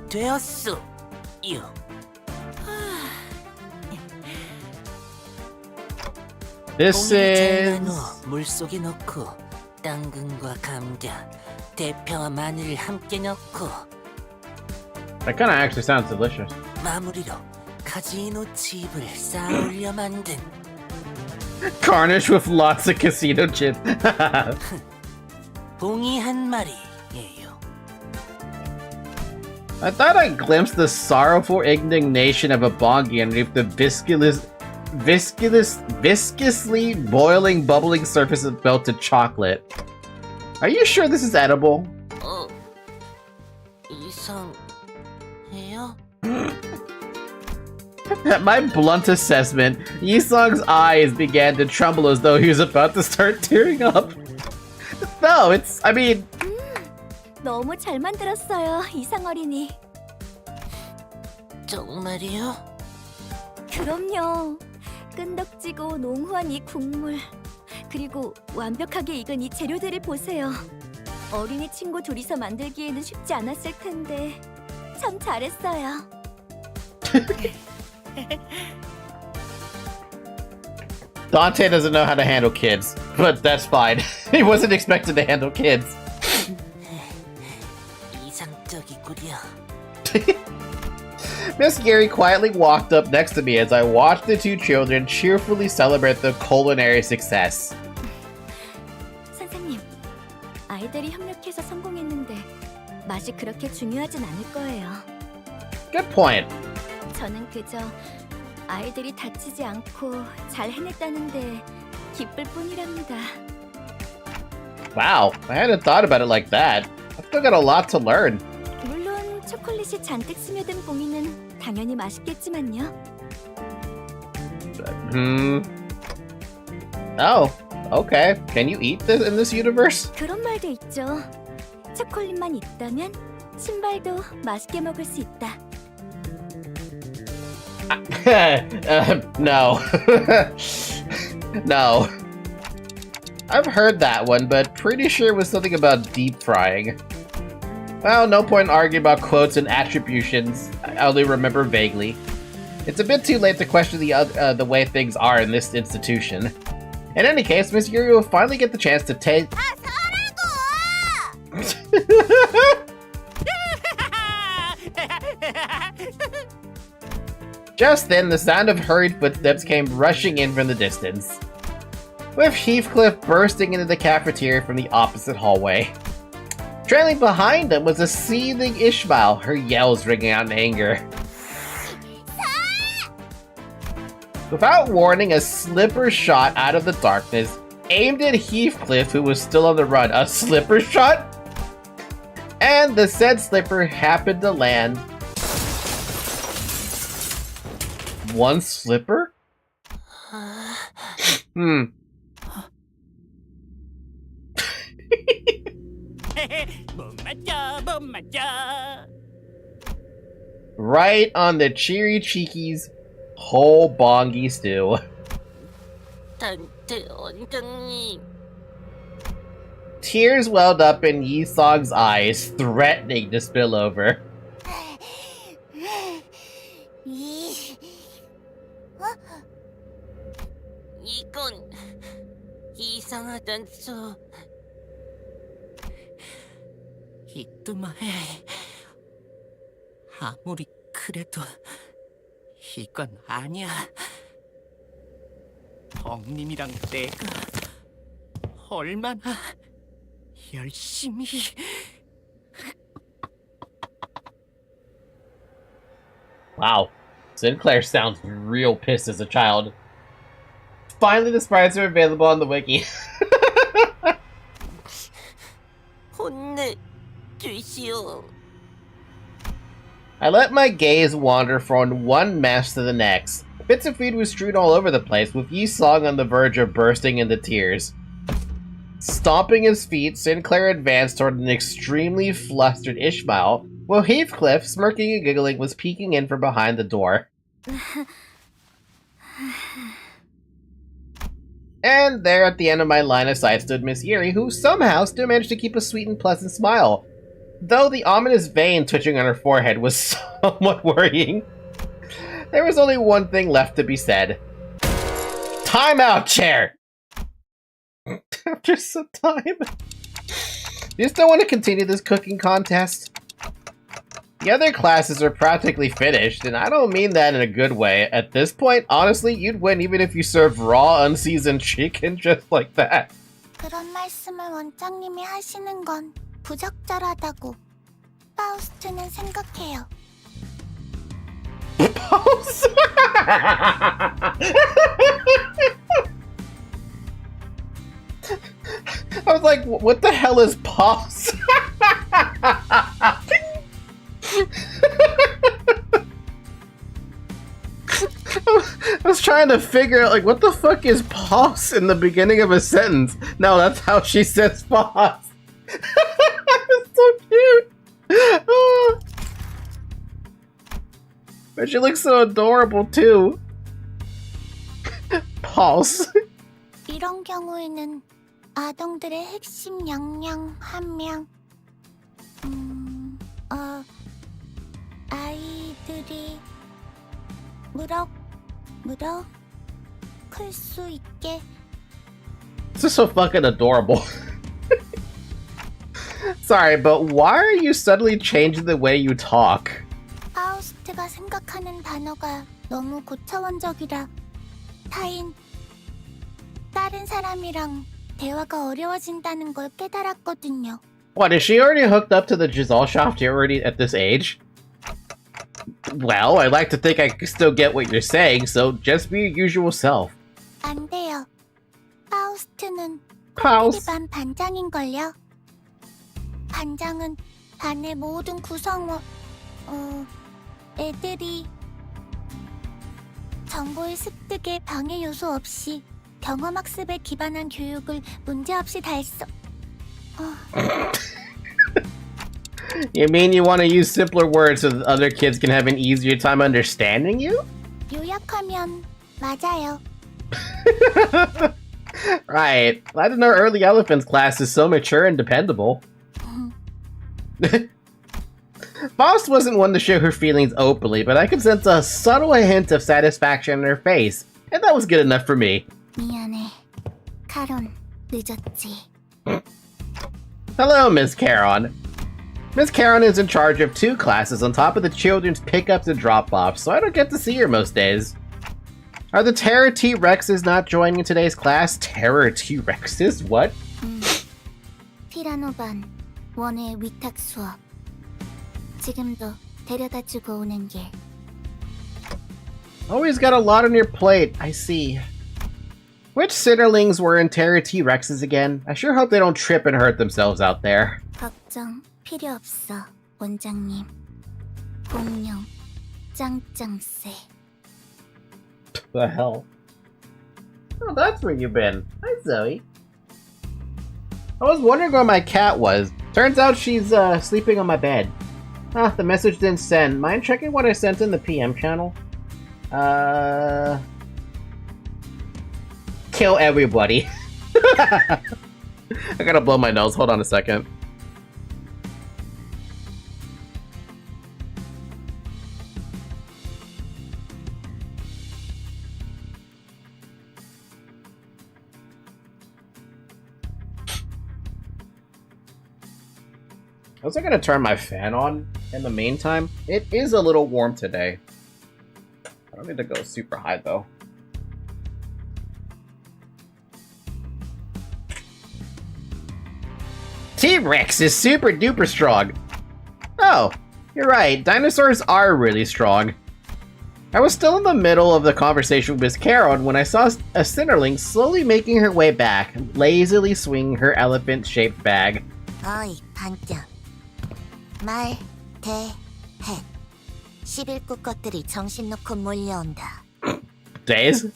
되었소. 요. this 봉이를 is... 잘라놓 물속에 넣고 당근과 감자, 대파와 마늘을 함께 넣고 That kinda actually sounds delicious. 마무리로 카지노 칩을 쌓아올려 만든 Garnish with lots of casino chips. 봉이 한 마리예요. I thought I glimpsed the sorrowful indignation of a bongi underneath the viscously boiling, bubbling surface of melted chocolate. Are you sure this is edible? 이상해요? At my blunt assessment, Yisong's eyes began to tremble as though he was about to start tearing up. No, I mean... 너무 잘 만들었어요, 이상 어린이. 정말이요? 그럼요. 끈덕지고 농후한 이 국물, 그리고 완벽하게 익은 이 재료들을 보세요. 어린이 친구 둘이서 만들기에는 쉽지 않았을 텐데 참 잘했어요. Dante doesn't know how to handle kids, but that's fine. He wasn't expected to handle kids. 이상적이구려. Miss Gary quietly walked up next to me as I watched the two children cheerfully celebrate their culinary success. 선생님, 아이들이 협력해서 성공했는데 맛이 그렇게 중요하진 않을 거예요. Good point. 저는 그저 아이들이 다치지 않고 잘 해냈다는데 기쁠 뿐이랍니다. Wow, I hadn't thought about it like that. I've still got a lot to learn. 물론 초콜릿이 잔뜩 스며든 봉이는 당연히 맛있겠지만요. Oh, okay. Can you eat this in this universe? 그런 말도 있죠. 초콜릿만 있다면 신발도 맛있게 먹을 수 있다. No. No. I've heard that one, but pretty sure it was something about deep frying. Well, no point in arguing about quotes and attributions. I only remember vaguely. It's a bit too late to question the way things are in this institution. In any case, Miss Yuri will finally get the chance to take. Just then, the sound of hurried footsteps came rushing in from the distance, with Heathcliff bursting into the cafeteria from the opposite hallway. Trailing behind them was a seething Ishmael, her yells ringing out in anger. Without warning, a slipper shot out of the darkness aimed at Heathcliff, who was still on the run. A slipper shot? And the said slipper happened to land. One slipper? Right on the cheery cheekies. Whole bongy stew. 단테 원장님. Tears welled up in Yi-song's eyes, threatening to spill over. 이건 이상하단소. 이뚜마해. 아무리 그래도 이건 아니야. 엉님이랑 내가 얼마나 열심히. Wow, Sinclair sounds real pissed as a child. Finally, the sprites are available on the wiki. 혼내주시오. I let my gaze wander from one mess to the next. Bits of food was strewn all over the place, with Yi-song on the verge of bursting into tears. Stomping his feet, Sinclair advanced toward an extremely flustered Ishmael, while Heathcliff, smirking and giggling, was peeking in from behind the door. And there at the end of my line of sight stood Miss Yuri, who somehow still managed to keep a sweet and pleasant smile, though the ominous vein twitching on her forehead was somewhat worrying. There was only one thing left to be said. Time out, chair! After some time. You still want to continue this cooking contest? The other classes are practically finished, and I don't mean that in a good way. At this point, honestly, you'd win even if you served raw, unseasoned chicken just like that. 그런 말씀을 원장님이 하시는 건 부적절하다고 파우스트는 생각해요. Pause? I was like, what the hell is pause? I was trying to figure out, like, what the fuck is pause in the beginning of a sentence? No, that's how she says pause. It's so cute. Oh. But she looks so adorable, too. Pause. 이런 경우에는 아동들의 핵심 역량 한 명, 아이들이 무럭 클 수 있게. This is so fucking adorable. Sorry, but why are you suddenly changing the way you talk? 파우스트가 생각하는 단어가 너무 고차원적이라 다른 사람이랑 대화가 어려워진다는 걸 깨달았거든요. What, is she already hooked up to the Giselle already at this age? Well, I like to think I can still get what you're saying, so just be your usual self. 안 돼요. 파우스트는 Pause. 반 반장인걸요. 반장은 반의 모든 구성원, 애들이 정보의 습득에 방해 요소 없이 경험학습에 기반한 교육을 문제없이 달성. You mean you want to use simpler words so that other kids can have an easier time understanding you? 요약하면 맞아요. Right. I didn't know Early Elephant's class is so mature and dependable. Faust wasn't one to show her feelings openly, but I could sense a subtle hint of satisfaction in her face, and that was good enough for me. 미안해. 카론, 늦었지. Hello, Miss Caron. Miss Caron is in charge of 2 classes on top of the children's pickups and drop-offs, so I don't get to see her most days. Are the Terror T-Rexes not joining today's class? Terror T-Rexes? What? 티라노반, 원의 위탁 수업. 지금도 데려다주고 오는 길. Always got a lot on your plate, I see. Which Sinnerlings were in Terror T-Rexes again? I sure hope they don't trip and hurt themselves out there. 걱정 필요 없어, 원장님. 공룡, 짱짱새. The hell? Oh, that's where you've been. Hi, Zoe. I was wondering where my cat was. Turns out she's sleeping on my bed. Ah, the message didn't send. Mind checking what I sent in the PM channel? Kill everybody. I gotta blow my nose. Hold on a second. I was gonna turn my fan on in the meantime. It is a little warm today. I don't need to go super high though. T-Rex is super duper strong. Oh, you're right. Dinosaurs are really strong. I was still in the middle of the conversation with Miss Caron when I saw a Sinnerling slowly making her way back, lazily swinging her elephant-shaped bag. 어이, 반장. 말, 대, 해. 11구 것들이 정신 놓고 몰려온다. Days?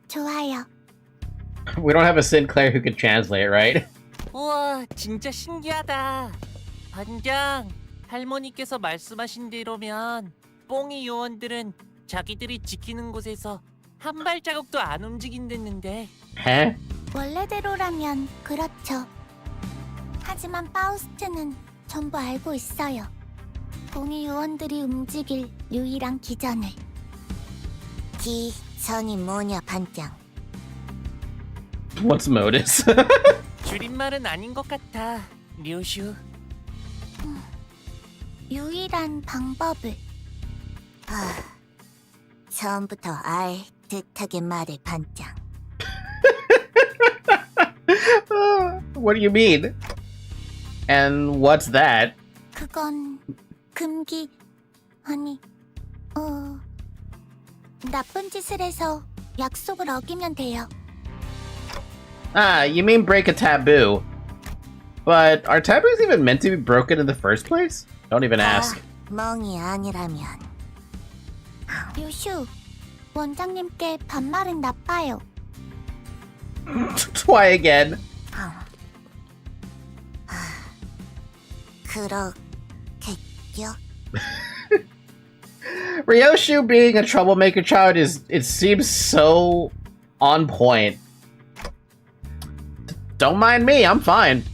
좋아요. We don't have a Sinclair who can translate, right? 우와, 진짜 신기하다. 반장, 할머니께서 말씀하신 대로면 뽕이 요원들은 자기들이 지키는 곳에서 한 발자국도 안 움직인댔는데. Huh? 원래대로라면 그렇죠. 하지만 파우스트는 전부 알고 있어요. 봉이 요원들이 움직일 유일한 기전을. 기전이 뭐냐, 반장? What's Modus? 줄임말은 아닌 것 같아, 류슈. 유일한 방법을. 처음부터 알 듯하게 말해, 반장. What do you mean? And what's that? 그건 금기 아니 나쁜 짓을 해서 약속을 어기면 돼요. Ah, you mean break a taboo. But are taboos even meant to be broken in the first place? Don't even ask. 멍이 아니라면. 유슈, 원장님께 반말은 나빠요. Why again? 그렇겠죠? Ryoshu being a troublemaker child it seems so on point. Don't mind me, I'm fine.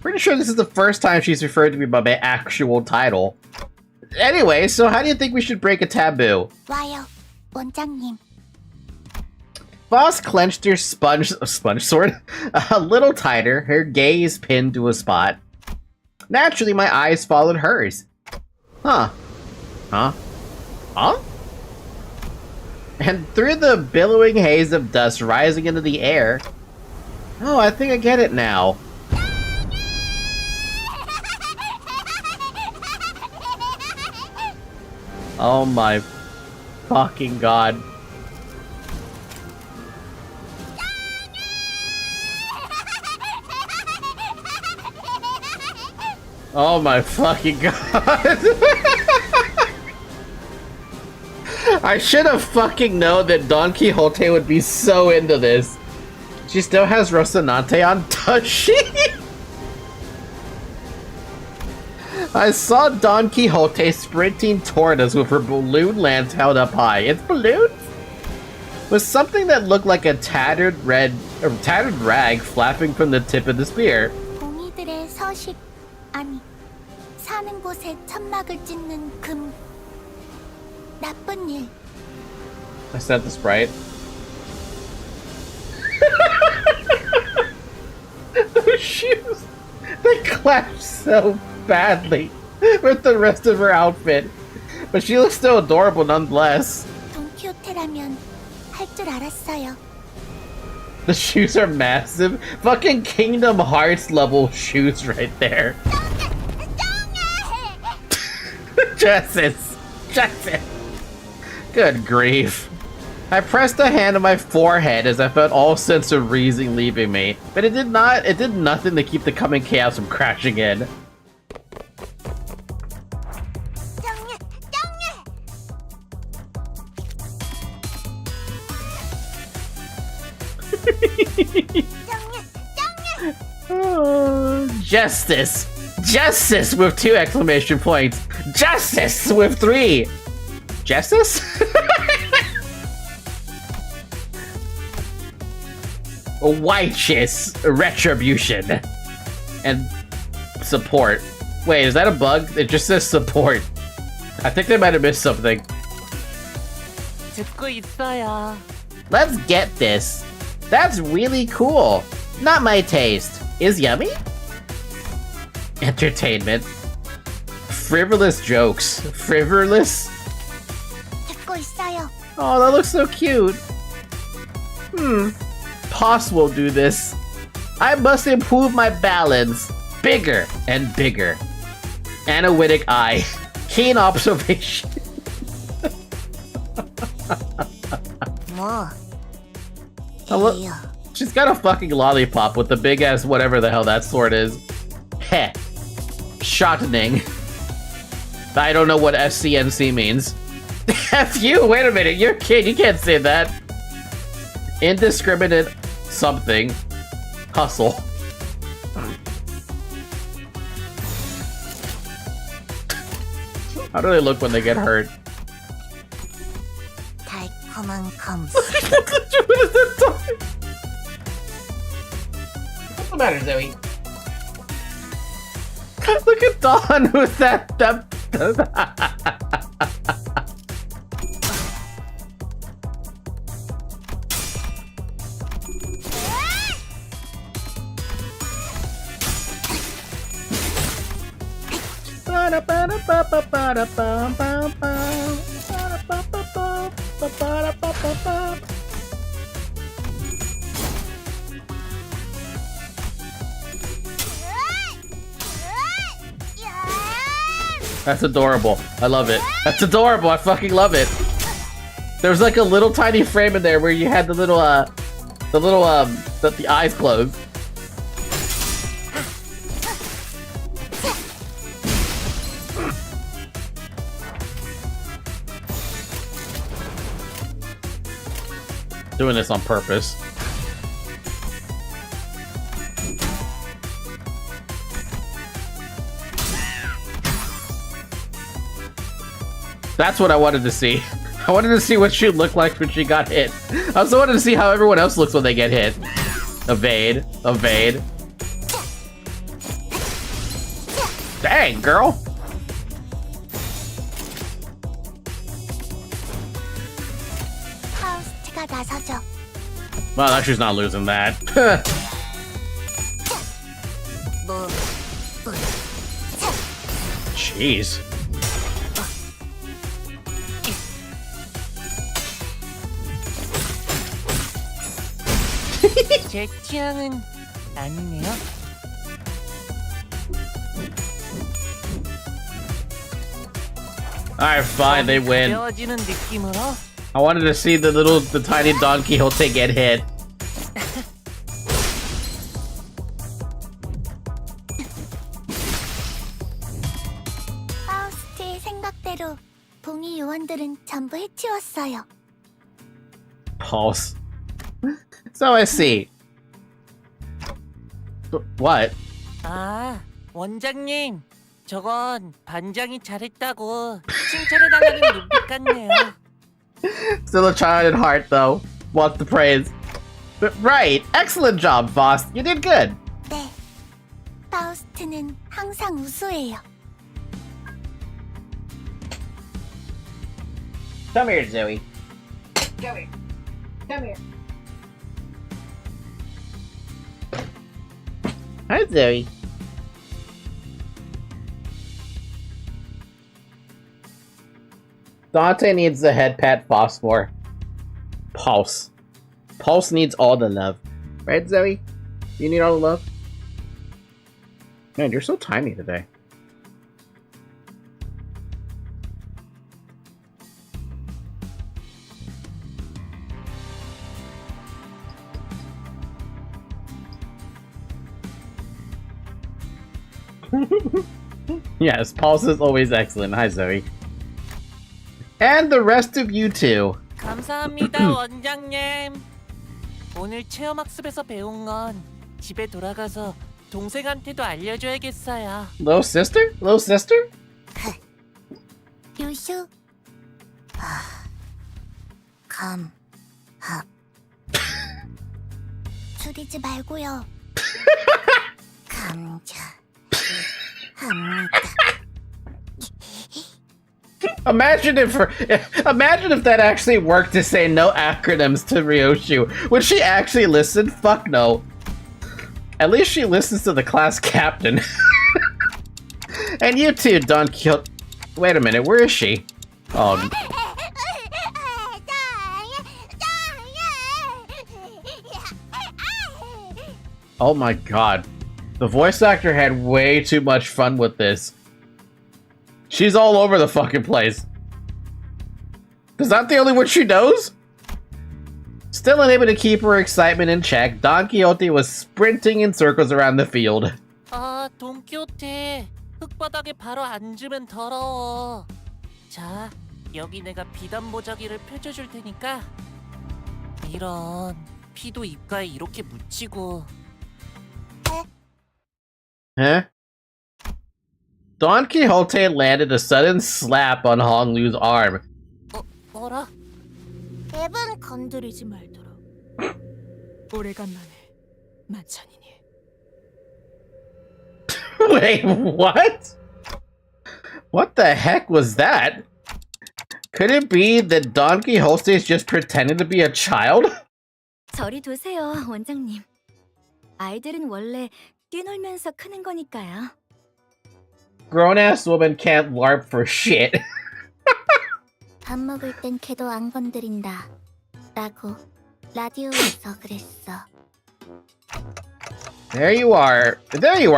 Pretty sure this is the first time she's referred to me by my actual title. Anyway, so how do you think we should break a taboo? 와요, 원장님. Voss clenched her sponge sword a little tighter, her gaze pinned to a spot. Naturally, my eyes followed hers. Huh? And through the billowing haze of dust rising into the air... Oh, I think I get it now. Oh my fucking god. Oh my fucking god. I should have fucking known that Don Quixote would be so into this. She still has Rocinante on, does she? I saw Don Quixote sprinting toward us with her balloon lance held up high. It's balloons? With something that looked like a tattered rag flapping from the tip of the spear. 봉이들의 서식 아니 사는 곳에 천막을 찢는 금 나쁜 일. I sent the sprite. Those shoes, they clash so badly with the rest of her outfit, but she looks still adorable nonetheless. 돈키호테라면 할 줄 알았어요. The shoes are massive, fucking Kingdom Hearts level shoes right there. Justice, good grief. I pressed a hand on my forehead as I felt all sense of reason leaving me, but it did nothing to keep the coming chaos from crashing in. Justice! Justice with 2 exclamation points! Justice with 3! Justice? Righteous retribution and support. Wait, is that a bug? It just says support. I think they might have missed something. 듣고 있어요. Let's get this. That's really cool. Not my taste. Is yummy? Entertainment. Frivolous jokes. Frivolous? 듣고 있어요. Oh, that looks so cute. Poss will do this. I must improve my balance. Bigger and bigger. Analytic eye. Keen observation. 뭐? Hello? She's got a fucking lollipop with the big ass whatever the hell that sword is. Heh. Shottening. I don't know what SCNC means. F you! Wait a minute, you're a kid, you can't say that. Indiscriminate something. Hustle. How do they look when they get hurt? 달콤한 검. What is that talking? What's the matter, Zoe? Look at Dawn with that. That's adorable. I love it. That's adorable. I fucking love it. There's like a little tiny frame in there where you had the eyes closed. Doing this on purpose. That's what I wanted to see. I wanted to see what she'd look like when she got hit. I also wanted to see how everyone else looks when they get hit. Evade. Evade. Dang, girl. 파우스트가 나서죠. Well, now she's not losing that. 뭐? Jeez. 제 취향은 아니네요. Alright, fine, they win. 가벼워지는 느낌으로 I wanted to see the tiny Don Quixote get hit. 파우스트의 생각대로 봉이 요원들은 전부 해치웠어요. Pulse. So I see. What? 아, 원장님. 저건 반장이 잘했다고 칭찬해달라는 눈빛 같네요. Still a child at heart, though. Wants the praise. But right, excellent job, Faust. You did good. 네, 파우스트는 항상 우수해요. Come here, Zoe. Come here. Come here. Hi, Zoe. Dante needs the head pat Faust more. Pulse. Pulse needs all the love. Right, Zoe? You need all the love? Man, you're so tiny today. Yes, Pulse is always excellent. Hi, Zoe. And the rest of you too. 감사합니다, 원장님. 오늘 체험학습에서 배운 건 집에 돌아가서 동생한테도 알려줘야겠어요. Little sister? Little sister? 요슈. 감. 합. 줄이지 말고요. 감자. 합니다. Imagine if that actually worked to say no acronyms to Ryoshu. Would she actually listen? Fuck no. At least she listens to the class captain. And you too, Don Quixote. Wait a minute, where is she? Oh. Oh my god. The voice actor had way too much fun with this. She's all over the fucking place. Is that the only word she knows? Still unable to keep her excitement in check, Don Quixote was sprinting in circles around the field. 아, 돈키호테. 흙바닥에 바로 앉으면 더러워. 자, 여기 내가 비단 보자기를 펼쳐줄 테니까. 이런, 피도 입가에 이렇게 묻히고. Huh? Don Quixote landed a sudden slap on Honglu's arm. 뭐라? 앱은 건드리지 말도록. 오래간만에 만찬이니. Wait, what? What the heck was that? Could it be that Don Quixote is just pretending to be a child? 저리 두세요, 원장님. 아이들은 원래 뛰놀면서 크는 거니까요. Grown-ass woman can't LARP for shit. 밥 먹을 땐 걔도 안 건드린다. 라고 라디오에서 그랬어. There you are,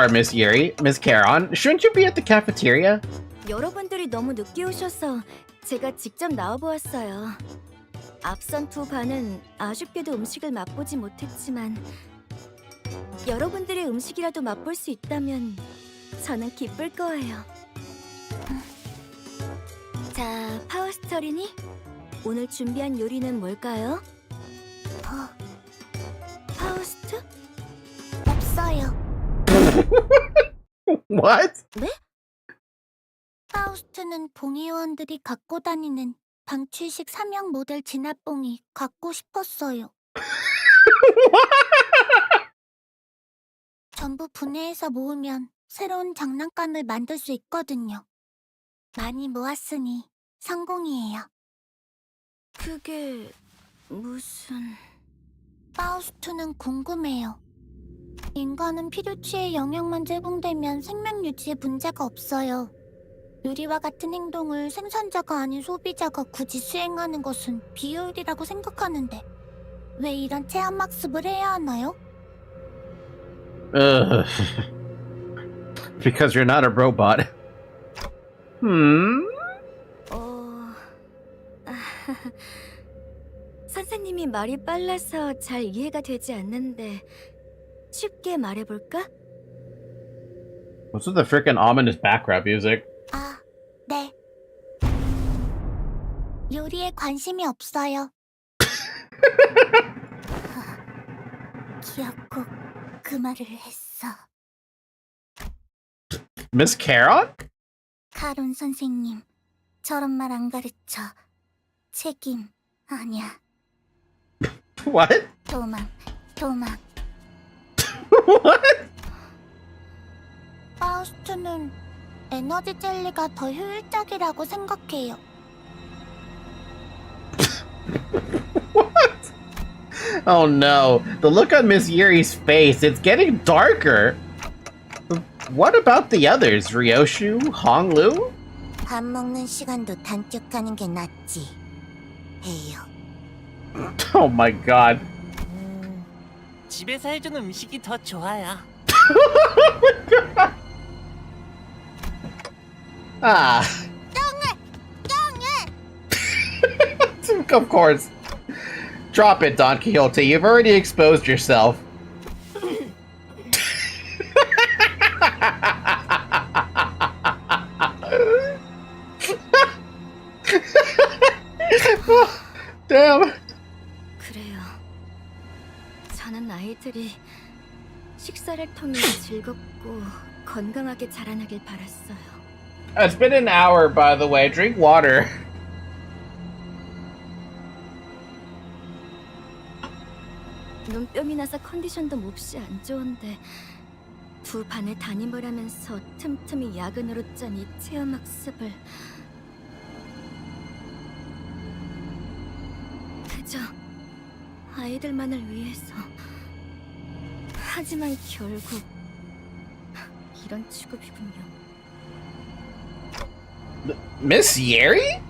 Miss Yuri, Miss Charon. Shouldn't you be at the cafeteria? 여러분들이 너무 늦게 오셔서 제가 직접 나와보았어요. 앞선 두 반은 아쉽게도 음식을 맛보지 못했지만 여러분들의 음식이라도 맛볼 수 있다면 저는 기쁠 거예요. 자, 파우스터리니? 오늘 준비한 요리는 뭘까요? 파우스트? 없어요. What? 네? 파우스트는 봉의원들이 갖고 다니는 방출식 삼형 모델 진압봉이 갖고 싶었어요. 전부 분해해서 모으면 새로운 장난감을 만들 수 있거든요. 많이 모았으니 성공이에요. 그게 무슨... 파우스트는 궁금해요. 인간은 필요치의 영역만 제공되면 생명 유지에 문제가 없어요. 유리와 같은 행동을 생산자가 아닌 소비자가 굳이 수행하는 것은 비효율이라고 생각하는데 왜 이런 체험학습을 해야 하나요? Because you're not a robot. 선생님이 말이 빨라서 잘 이해가 되지 않는데 쉽게 말해볼까? What's with the freaking ominous background music? 아, 네. 요리에 관심이 없어요. 기억꼭 그 말을 했어. Miss Charon? 카론 선생님, 저런 말 안 가르쳐. 책임 아니야. What? 도망. What? 파우스트는 에너지 젤리가 더 효율적이라고 생각해요. What? Oh no. The look on Miss Yuri's face, it's getting darker. What about the others? Ryoshu? Honglu? 밥 먹는 시간도 단축하는 게 낫지. 해요. Oh my god. 집에서 해준 음식이 더 좋아요. Ah. Of course. Drop it, Don Quixote. You've already exposed yourself. Damn. 그래요. 저는 아이들이 식사를 통해 즐겁고 건강하게 자라나길 바랐어요. It's been an hour, by the way. Drink water. 눈뼘이 나서 컨디션도 몹시 안 좋은데 두 반을 담임을 하면서 틈틈이 야근으로 짠 이 체험학습을 그저 아이들만을 위해서. 하지만 결국 이런 취급이군요. Miss Yeri?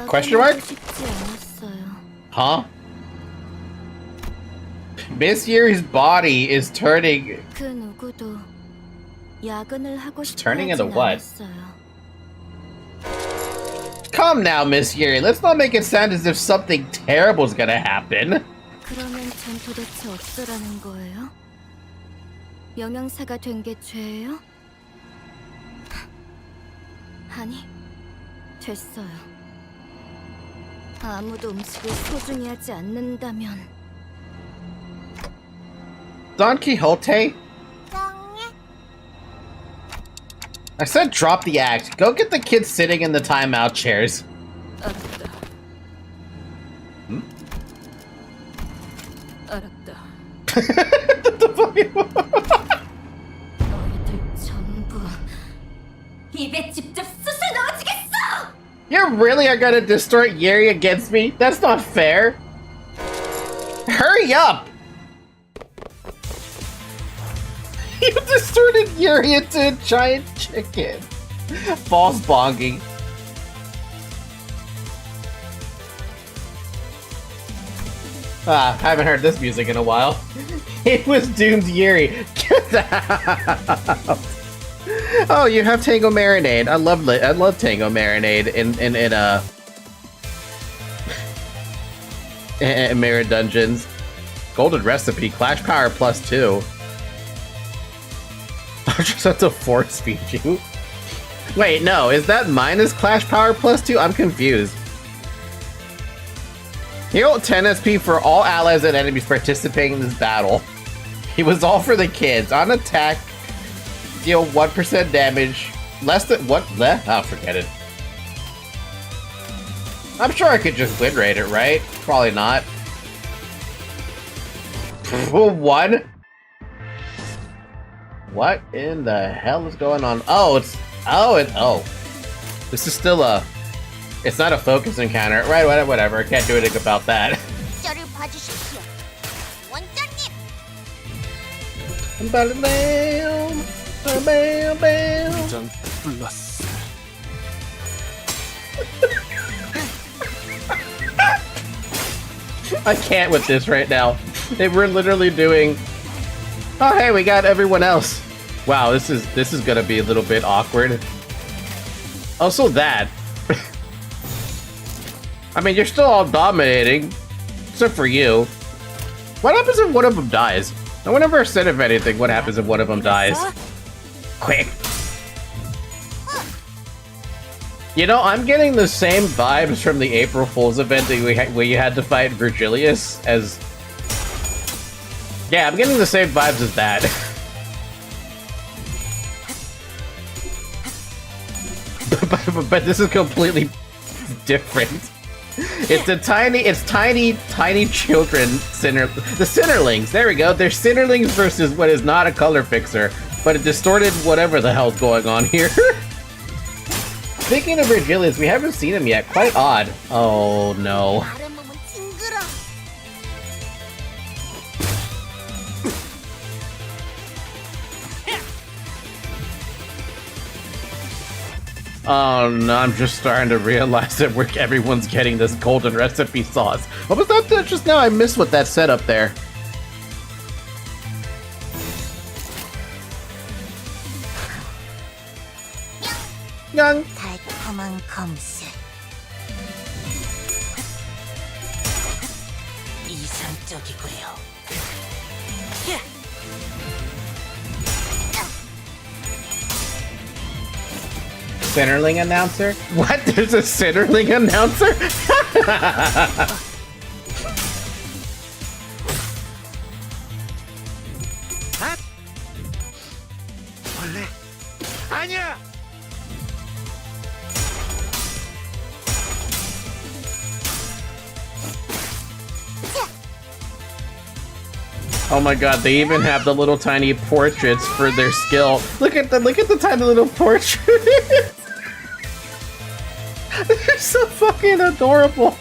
Question mark? 쉽지 않았어요. Huh? Miss Yuri's body is turning. 그 누구도 야근을 하고 싶어 turning into 하진 what? 않았어요. Come now, Miss Yuri. Let's not make it sound as if something terrible is gonna happen. 그러면 전 도대체 어쩌라는 거예요? 영양사가 된 게 죄예요? 아니, 됐어요. 아무도 음식을 소중히 하지 않는다면 Don Quixote? I said drop the act. Go get the kids sitting in the timeout chairs. 알았다. Hmm? 알았다. What the fuck? 너희들 전부 입에 직접 쑤셔 넣어주겠어! You really are gonna distort Yuri against me? That's not fair. Hurry up! You distorted Yuri into a giant chicken. False bonging. Ah, haven't heard this music in a while. It was doomed Yuri. Get out! Oh, you have Tango Marinade. I love Tango Marinade in Mirror Dungeons. Golden Recipe, Clash Power +2. I just have to force feed you. Wait, no, is that minus Clash Power +2? I'm confused. Heal 10 SP for all allies and enemies participating in this battle. It was all for the kids. On attack, deal 1% damage. Less than what? Oh, forget it. I'm sure I could just win rate it, right? Probably not. One? What in the hell is going on? Oh, this is still it's not a focus encounter. Right, whatever. I can't do anything about that. 저를 봐주십시오. 원장님. 장 플러스. I can't with this right now. We're literally doing. Oh, hey, we got everyone else. Wow, this is gonna be a little bit awkward. Also, that. I mean, you're still all dominating, except for you. What happens if one of them dies? No one ever said, if anything, what happens if one of them dies. Quick. You know, I'm getting the same vibes from the April Fool's event that where you had to fight Virgilius as... Yeah, I'm getting the same vibes as that. but this is completely different. It's tiny children the Sinnerlings. There we go. They're Sinnerlings versus what is not a color fixer, but a distorted whatever the hell's going on here. Speaking of Virgilius, we haven't seen him yet. Quite odd. Oh no. 다른 몸은 징그러. Oh no, I'm just starting to realize that everyone's getting this golden recipe sauce. What was that just now? I missed what that said up there. Young. 달콤한 검색. 이상적이고요. Centerling announcer? What? There's a Centerling announcer? 원래 아니야. Oh my god, they even have the little tiny portraits for their skill. Look at the tiny little portraits. They're so fucking adorable.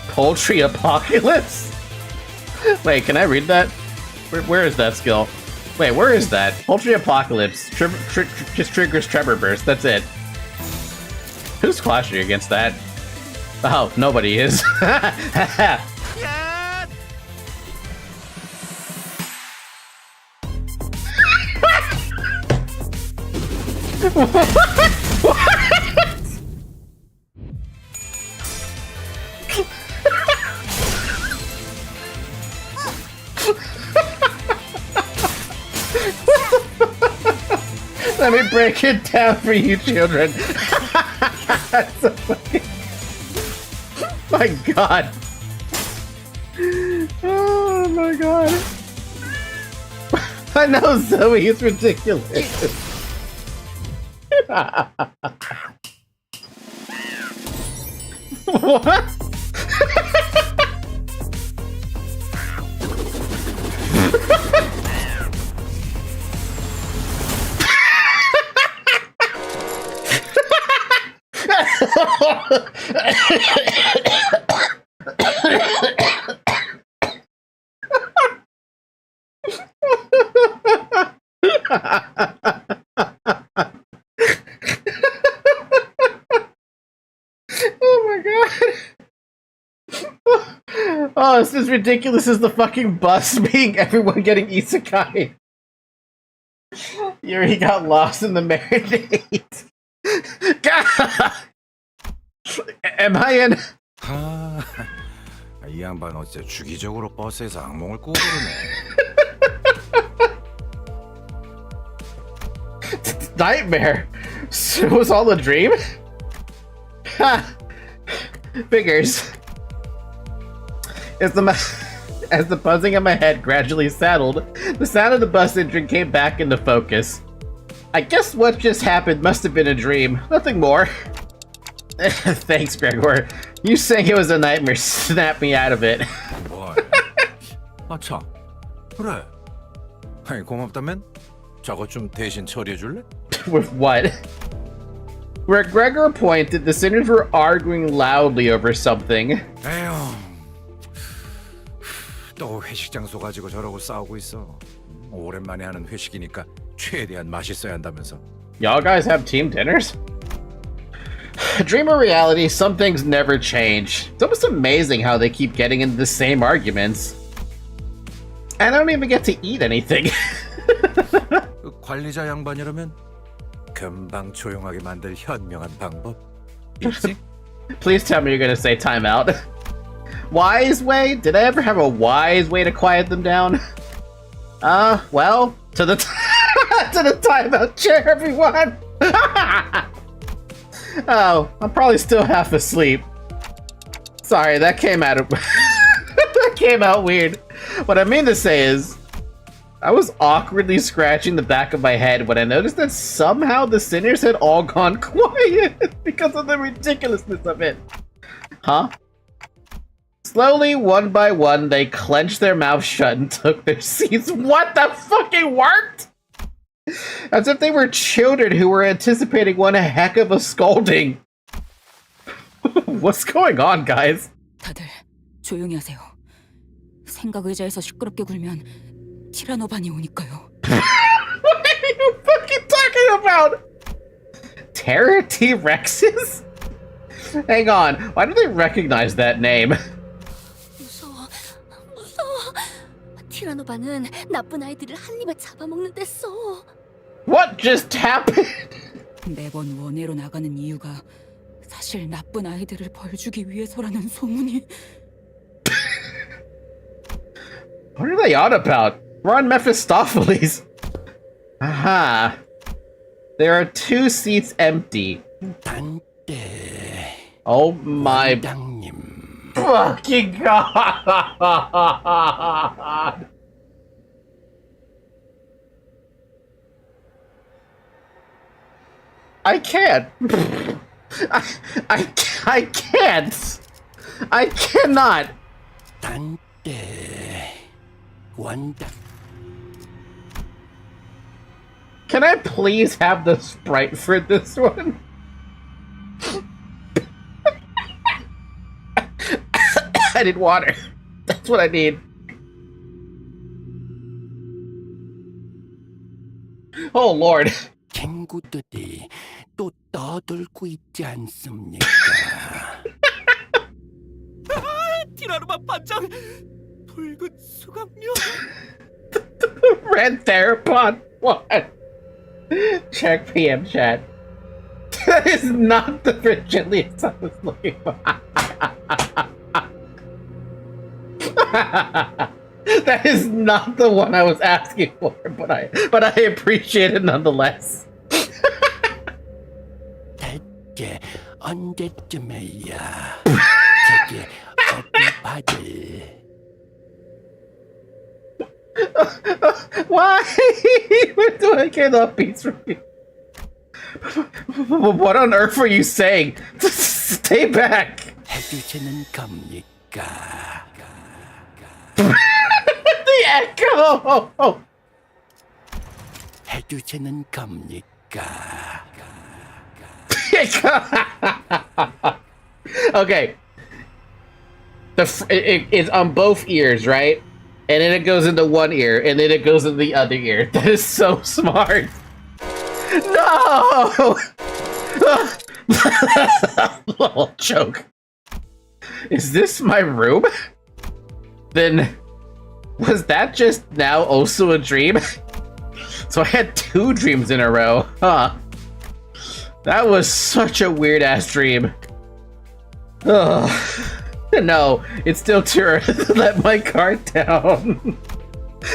Poultry apocalypse? Wait, can I read that? Where is that skill? Wait, where is that? Poultry apocalypse. Just triggers Tremor Burst. That's it. Who's clashing against that? Oh, nobody is. Let me break it down for you children. That's so fucking... My god. Oh my god. I know, Zoe, it's ridiculous. What? Oh my god. Oh, this is ridiculous as the fucking bus being everyone getting isekai. Yuri got lost in the marinade. God! Am I in? 이 양반 어째 주기적으로 버스에서 악몽을 꾸고 그러네. Nightmare. So it was all a dream? Ha! Figures. As the buzzing in my head gradually settled, the sound of the bus engine came back into focus. I guess what just happened must have been a dream. Nothing more. Thanks, Gregor. You saying it was a nightmare snapped me out of it. 뭘? 아 참. 그래. 아니 고맙다면 저것 좀 대신 처리해 줄래? With what? Where Gregor pointed, the sinners were arguing loudly over something. 에휴. 또 회식 장소 가지고 저러고 싸우고 있어. 오랜만에 하는 회식이니까 최대한 맛있어야 한다면서. Y'all guys have team dinners? Dream or reality, some things never change. It's almost amazing how they keep getting into the same arguments. And I don't even get to eat anything. 그 관리자 양반이라면 금방 조용하게 만들 현명한 방법 있지? Please tell me you're gonna say time out. Wise way? Did I ever have a wise way to quiet them down? Well, to the to the timeout chair, everyone. Oh, I'm probably still half asleep. Sorry, that came out that came out weird. What I mean to say is, I was awkwardly scratching the back of my head when I noticed that somehow the sinners had all gone quiet because of the ridiculousness of it. Huh? Slowly, one by one, they clenched their mouths shut and took their seats. What the fucking worked? As if they were children who were anticipating one heck of a scolding. What's going on, guys? 다들 조용히 하세요. 생각 의자에서 시끄럽게 굴면 티라노반이 오니까요. What are you fucking talking about? Terror T-Rexes? Hang on, why do they recognize that name? 무서워. 티라노반은 나쁜 아이들을 한 입에 잡아먹는데 써. What just happened? 매번 원회로 나가는 이유가 사실 나쁜 아이들을 벌주기 위해서라는 소문이. What are they on about? We're on Mephistopheles. Aha. There are 2 seats empty. 단대 Oh my 당님. fucking god! I can't. I can't. I cannot. 단대 원당. Can I please have the sprite for this one? I need water. That's what I need. Oh lord. 친구들이 또 떠들고 있지 않습니까? 티라노반 반장 붉은 수감료. Red Therapon. What? Check PM chat. That is not the frigidliest I was looking for. That is not the one I was asking for, but I appreciate it nonetheless. 대체 언제쯤에야 제게 어디 받을. Why? Where do I get upbeats from you? What on earth are you saying? Stay back. 해주시는 겁니까? The echo. 해주시는 겁니까? Okay. It's on both ears, right? And then it goes into one ear, and then it goes into the other ear. That is so smart. No! Little joke. Is this my room? Then was that just now also a dream? So I had 2 dreams in a row, huh? That was such a weird ass dream. Ugh. No, it's still too early to let my guard down.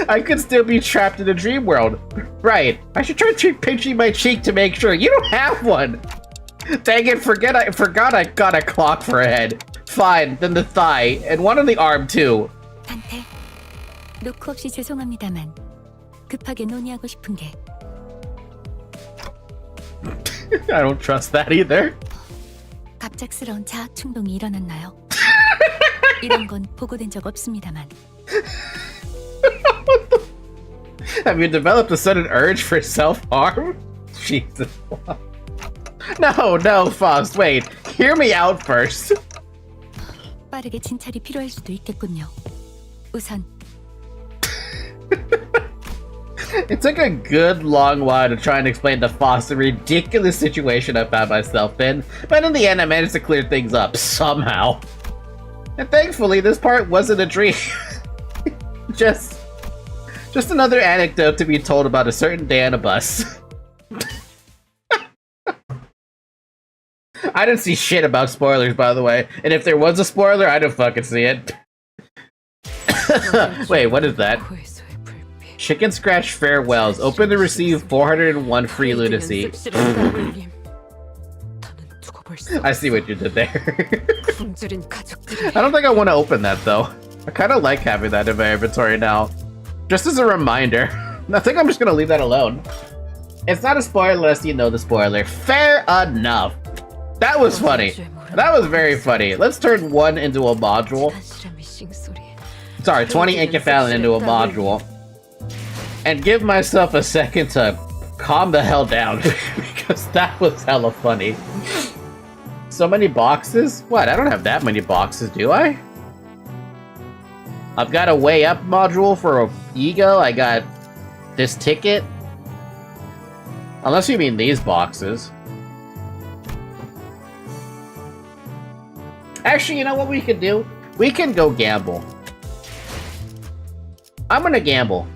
I could still be trapped in a dream world. Right, I should try pinching my cheek to make sure. You don't have one! Dang it, I forgot I got a clock for a head. Fine, then the thigh, and one on the arm too. 단테, 노크 없이 죄송합니다만 급하게 논의하고 싶은 게. I don't trust that either. 갑작스러운 자아 충동이 일어났나요? 이런 건 보고된 적 없습니다만. Have you developed a sudden urge for self-harm? Jesus. No, Faust, wait. Hear me out first. 빠르게 진찰이 필요할 수도 있겠군요. 우선 It took a good long while to try and explain to Faust the ridiculous situation I found myself in, but in the end I managed to clear things up, somehow. And thankfully, this part wasn't a dream. Just another anecdote to be told about a certain day on a bus. I didn't see shit about spoilers, by the way. And if there was a spoiler, I didn't fucking see it. Wait, what is that? Chicken Scratch Farewells. Open to receive 401 free lunacy. I see what you did there. I don't think I want to open that, though. I kind of like having that in my inventory now. Just as a reminder. I think I'm just going to leave that alone. It's not a spoiler unless you know the spoiler. Fair enough. That was funny. That was very funny. Let's turn one into a module. Sorry, 20 Inkyphalin into a module. And give myself a second to calm the hell down. Because that was hella funny. So many boxes? What? I don't have that many boxes, do I? I've got a way up module for a ego. I got this ticket. Unless you mean these boxes. Actually, you know what we could do? We can go gamble. I'm gonna gamble.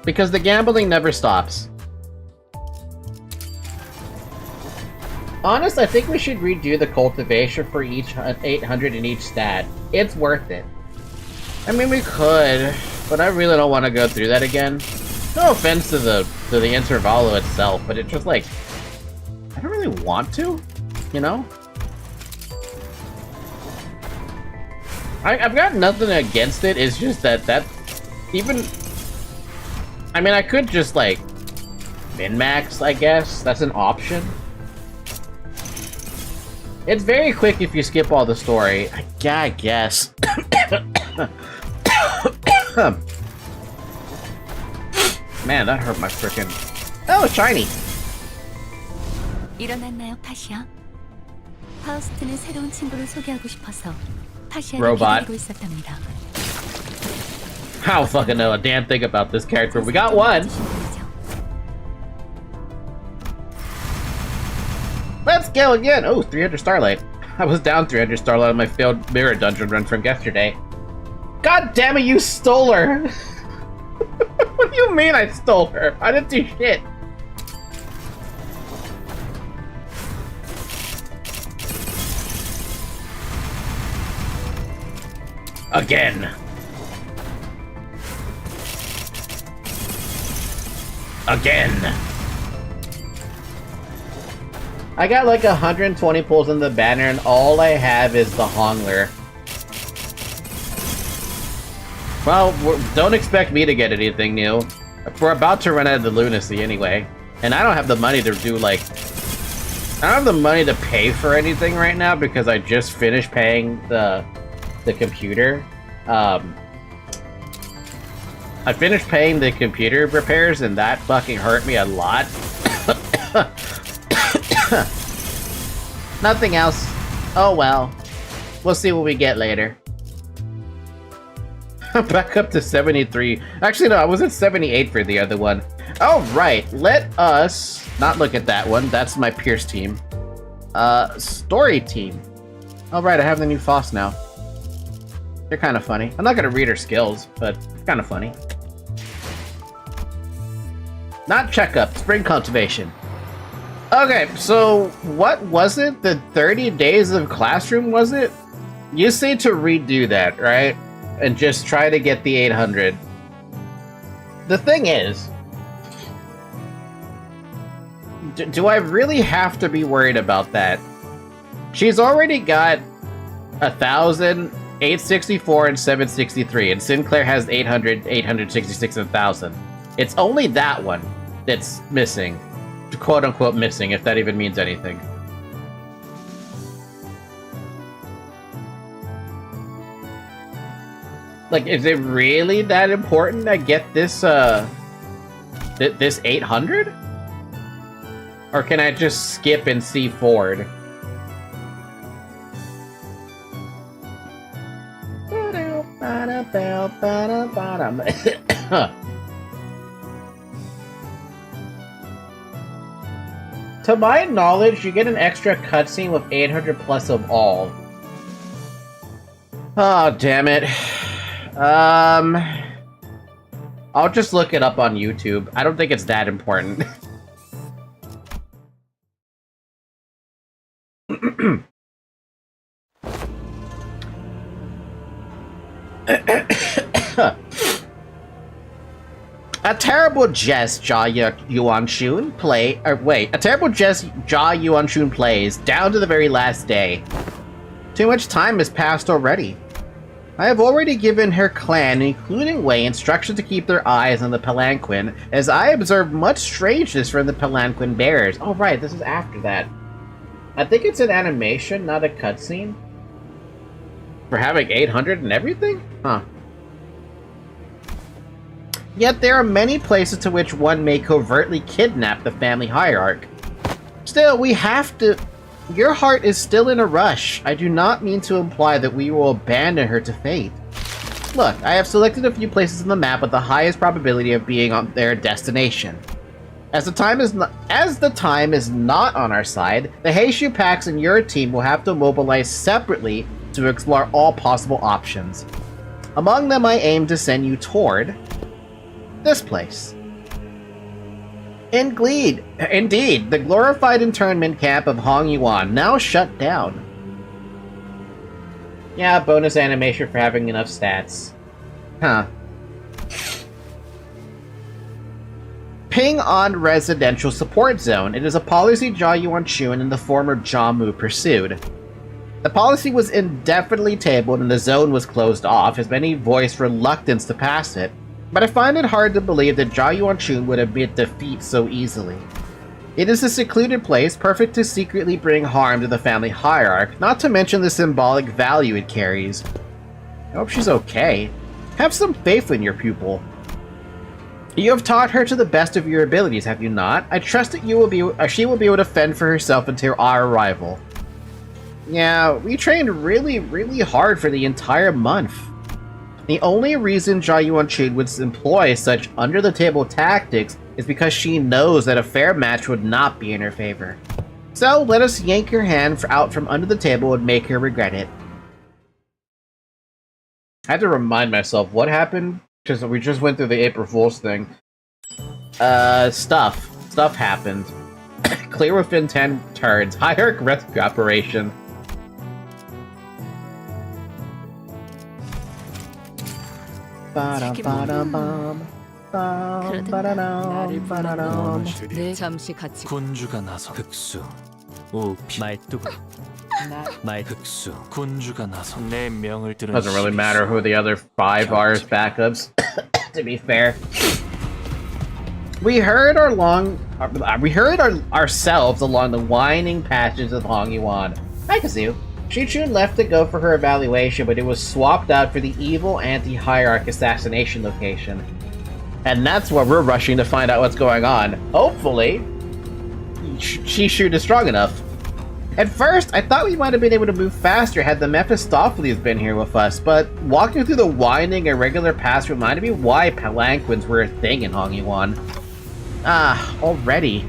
Because the gambling never stops. Honest, I think we should redo the cultivation for each 800 in each stat. It's worth it. I mean, we could, but I really don't want to go through that again. No offense to the Intervallo itself, but it's just like, I don't really want to, you know? I've got nothing against it, it's just that even... I mean, I could just, like, min-max, I guess. That's an option. It's very quick if you skip all the story. I guess. Man, that hurt my frickin'... Oh, shiny! 일어났나요, 파시아? 파우스트는 새로운 친구를 소개하고 싶어서 파시아를 Robot. 기다리고 있었답니다. I don't fucking know a damn thing about this character. We got one! Let's go again! Oh, 300 Starlight. I was down 300 Starlight on my failed mirror dungeon run from yesterday. God damn it, you stole her! What do you mean I stole her? I didn't do shit. Again. Again. I got like 120 pulls in the banner and all I have is the Hongler. Well, don't expect me to get anything new. We're about to run out of the lunacy anyway. And I don't have the money to do like... I don't have the money to pay for anything right now because I just finished paying the computer. I finished paying the computer repairs and that fucking hurt me a lot. Nothing else. Oh well. We'll see what we get later. I'm back up to 73. Actually, no, I was at 78 for the other one. All right, let us not look at that one. That's my Pierce team. Story team. All right, I have the new Foss now. They're kind of funny. I'm not gonna read her skills, but it's kind of funny. Not checkup, spring cultivation. Okay, so what was it? The 30 days of classroom, was it? You say to redo that, right? And just try to get the 800. The thing is, do I really have to be worried about that? She's already got 1,000, 864, and 763, and Sinclair has 800, 866, and 1,000. It's only that one that's missing. Quote-unquote missing, if that even means anything. Like, is it really that important to get this, this 800? Or can I just skip and see Ford? To my knowledge, you get an extra cutscene with 800 plus of all. Oh, damn it. I'll just look it up on YouTube. I don't think it's that important. A terrible jest Yuan-shun plays down to the very last day. Too much time has passed already. I have already given her clan, including Wei, instruction to keep their eyes on the palanquin, as I observed much strangeness from the palanquin bearers. Oh right, this is after that. I think it's an animation, not a cutscene. For having 800 and everything? Huh. Yet there are many places to which one may covertly kidnap the family hierarch. Still, we have to... Your heart is still in a rush. I do not mean to imply that we will abandon her to fate. Look, I have selected a few places on the map with the highest probability of being on their destination. As the time is not on our side, the Heishu packs and your team will have to mobilize separately to explore all possible options. Among them, I aim to send you toward this place. Indeed, the glorified internment camp of Hong Yuan, now shut down. Yeah, bonus animation for having enough stats. Huh. Ping on residential support zone. It is a policy Jia Yuan-shun and the former Jia Mu pursued. The policy was indefinitely tabled and the zone was closed off, as many voiced reluctance to pass it. But I find it hard to believe that Jia Yuan-shun would admit defeat so easily. It is a secluded place, perfect to secretly bring harm to the family hierarch, not to mention the symbolic value it carries. I hope she's okay. Have some faith in your pupil. You have taught her to the best of your abilities, have you not? I trust that she will be able to fend for herself until our arrival. Yeah, we trained really, really hard for the entire month. The only reason Jia Yuan-shun would employ such under-the-table tactics is because she knows that a fair match would not be in her favor. So, let us yank her hand out from under the table and make her regret it. I had to remind myself what happened, because we just went through the April Fool's thing. Stuff happened. Clear within 10 turns. Hierarch rescue operation. 네, 잠시 같이 군주가 나서 흑수 오피 말뚝 흑수 군주가 나서 내 명을 들은 Doesn't really matter who the other 5 are as backups, to be fair. We heard ourselves along the winding passages of Hong Yuan. Akazu. Shi-chun left to go for her evaluation, but it was swapped out for the evil anti-hierarch assassination location. And that's where we're rushing to find out what's going on. Hopefully, Shi-chun is strong enough. At first, I thought we might have been able to move faster had the Mephistopheles been here with us, but walking through the winding, irregular paths reminded me why palanquins were a thing in Hong Yuan. Ah, already.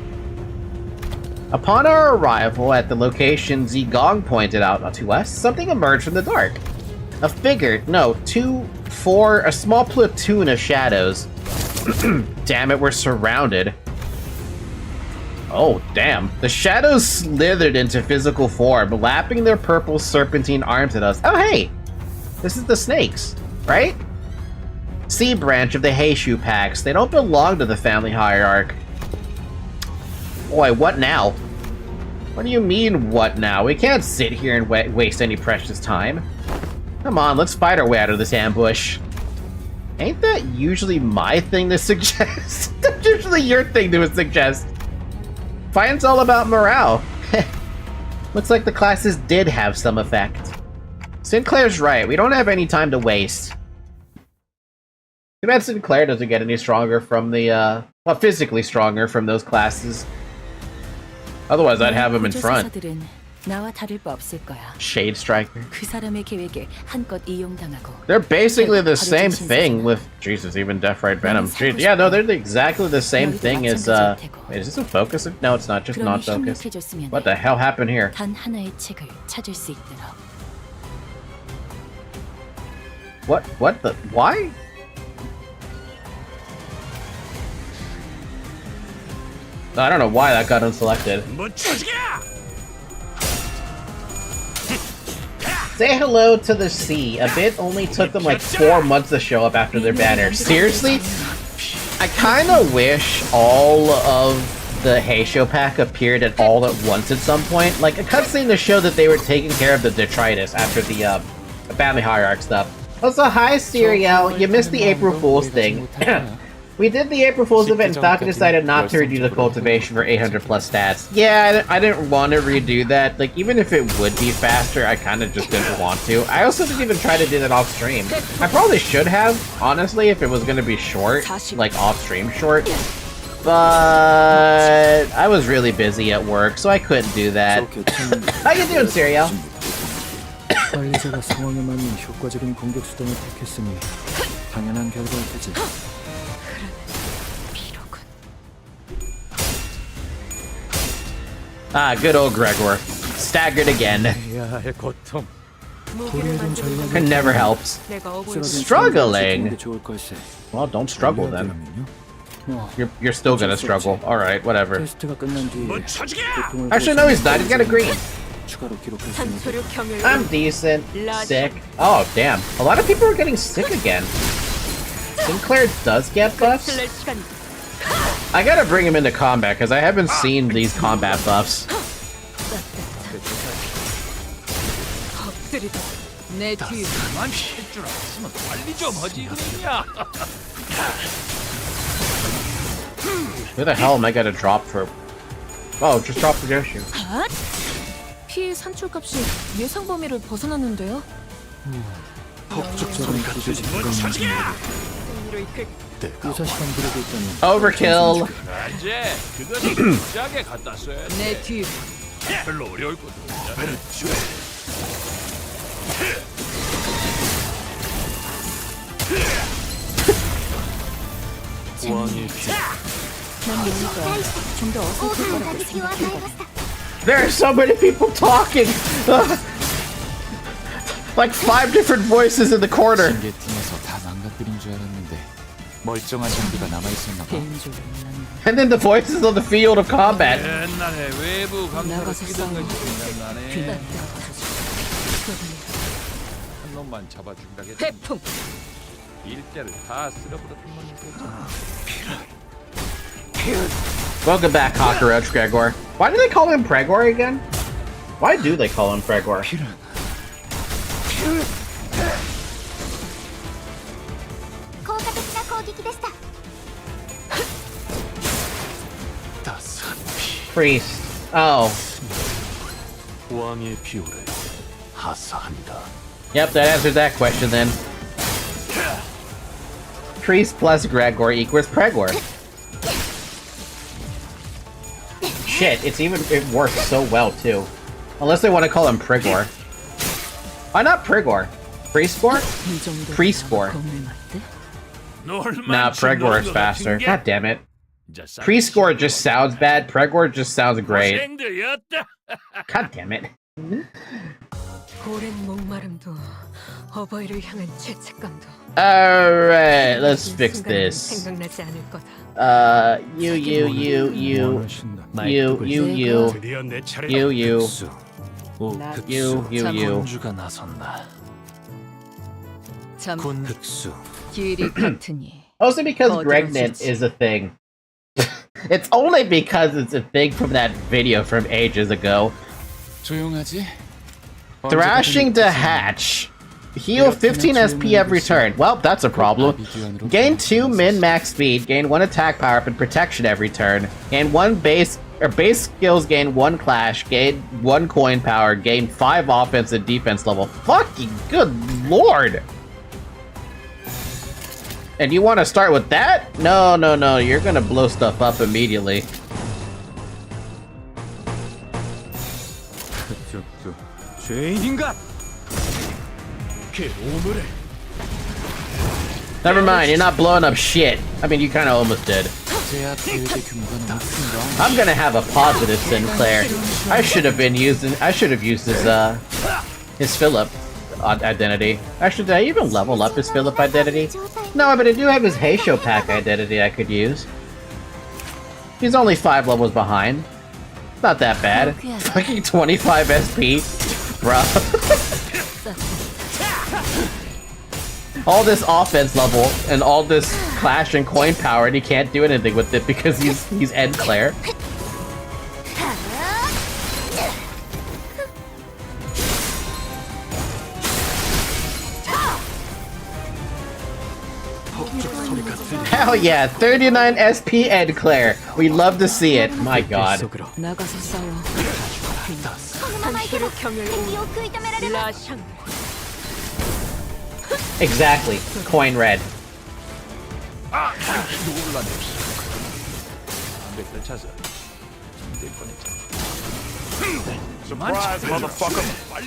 Upon our arrival at the location Zigong pointed out to us, something emerged from the dark. A figure, no, a small platoon of shadows. Damn it, we're surrounded. Oh, damn. The shadows slithered into physical form, lapping their purple serpentine arms at us. Oh, hey! This is the snakes, right? C branch of the Heishu packs. They don't belong to the family hierarch. Boy, what now? What do you mean, what now? We can't sit here and waste any precious time. Come on, let's fight our way out of this ambush. Ain't that usually my thing to suggest? That's usually your thing to suggest. Fighting's all about morale. Looks like the classes did have some effect. Sinclair's right, we don't have any time to waste. Too bad Sinclair doesn't get any stronger from the, well, physically stronger from those classes. Otherwise, I'd have him in front. 나와 다를 바 없을 거야. Shade Striker. 그 사람의 계획에 한껏 이용당하고. They're basically the same thing with Jesus, even Death Right Venom. Jeez, yeah, no, they're exactly the same thing as wait, is this a focus? No, it's not, just not focus. What the hell happened here? 단 하나의 책을 찾을 수 있도록. What the why? I don't know why that got unselected. Say hello to the sea. A bit only took them like 4 months to show up after their banner. Seriously? I kind of wish all of the Heisho pack appeared at all at once at some point. Like a cutscene to show that they were taking care of the detritus after the family hierarch stuff. Also, hi Serial, you missed the April Fool's thing. We did the April Fool's event and Falcon decided not to redo the cultivation for 800 plus stats. Yeah, I didn't want to redo that. Like, even if it would be faster, I kind of just didn't want to. I also didn't even try to do that off stream. I probably should have, honestly, if it was going to be short, like off stream short. But I was really busy at work, so I couldn't do that. How you doing, Serial? 관리자가 상황에 맞는 효과적인 공격 수단을 택했으니 당연한 결과일 테지. Ah, good old Gregor. Staggered again. 야의 고통. It never helps. Struggling? Well, don't struggle then. You're still gonna struggle. Alright, whatever. 테스트가 끝난 뒤 Actually, no, he's not. He's got a green. 추가로 기록했으니 I'm decent. Sick. Oh, damn. A lot of people are getting sick again. Sinclair does get buffs? I gotta bring him into combat, because I haven't seen these combat buffs. Who the hell am I gonna drop for? Oh, just drop the Joshu. 피해 산출값이 예상 범위를 벗어났는데요. 법적적인 기준이 유사시간 부르고 있다면 Overkill. 내 뒤. 왕의 피. 난 뭔가 좀더 어설플 거라고 생각했거든. There are so many people talking. Like 5 different voices in the corner. 팀에서 다 망가뜨린 줄 알았는데 멀쩡한 장비가 남아 있었나 봐. And then the voices on the field of combat. 옛날에 외부 강타로 뛰던 것이 생각나네. 한 놈만 잡아준다겠지. 태풍. 일대를 다 쓸어버렸던 놈이었잖아. Welcome back, Cockroach Gregor. Why do they call him Pregor again? Why do they call him Pregor? Priest. Oh. 왕의 피오를 하사한다. Yep, that answers that question then. Priest plus Gregor equals Pregor. Shit, it works so well too. Unless they want to call him Prigor. Why not Prigor? Priestgor? Priestgor. Nah, Pregor is faster. God damn it. Priestgor just sounds bad. Pregor just sounds great. God damn it. Alright, let's fix this. 군주가 나선다. 길이 같으니. Also because Gregnant is a thing. It's only because it's a thing from that video from ages ago. 조용하지? Thrashing to Hatch. Heal 15 SP every turn. Well, that's a problem. Gain 2 min-max speed, gain 1 attack power up and protection every turn. Gain 1 base skills, gain 1 clash, gain 1 coin power, gain 5 offense and defense level. Fucking good lord! And you want to start with that? No, no, no, you're gonna blow stuff up immediately. Never mind, you're not blowing up shit. I mean, you kind of almost did. I'm gonna have a positive Sinclair. I should have used his Philip identity. Actually, did I even level up his Philip identity? No, but I do have his Heisho pack identity I could use. He's only 5 levels behind. Not that bad. Fucking 25 SP. Bruh. All this offense level and all this clash in coin power and he can't do anything with it because he's Ed Claire. Hell yeah, 39 SP Ed Claire. We love to see it. My god. 나가서 싸워. Exactly. Coin red.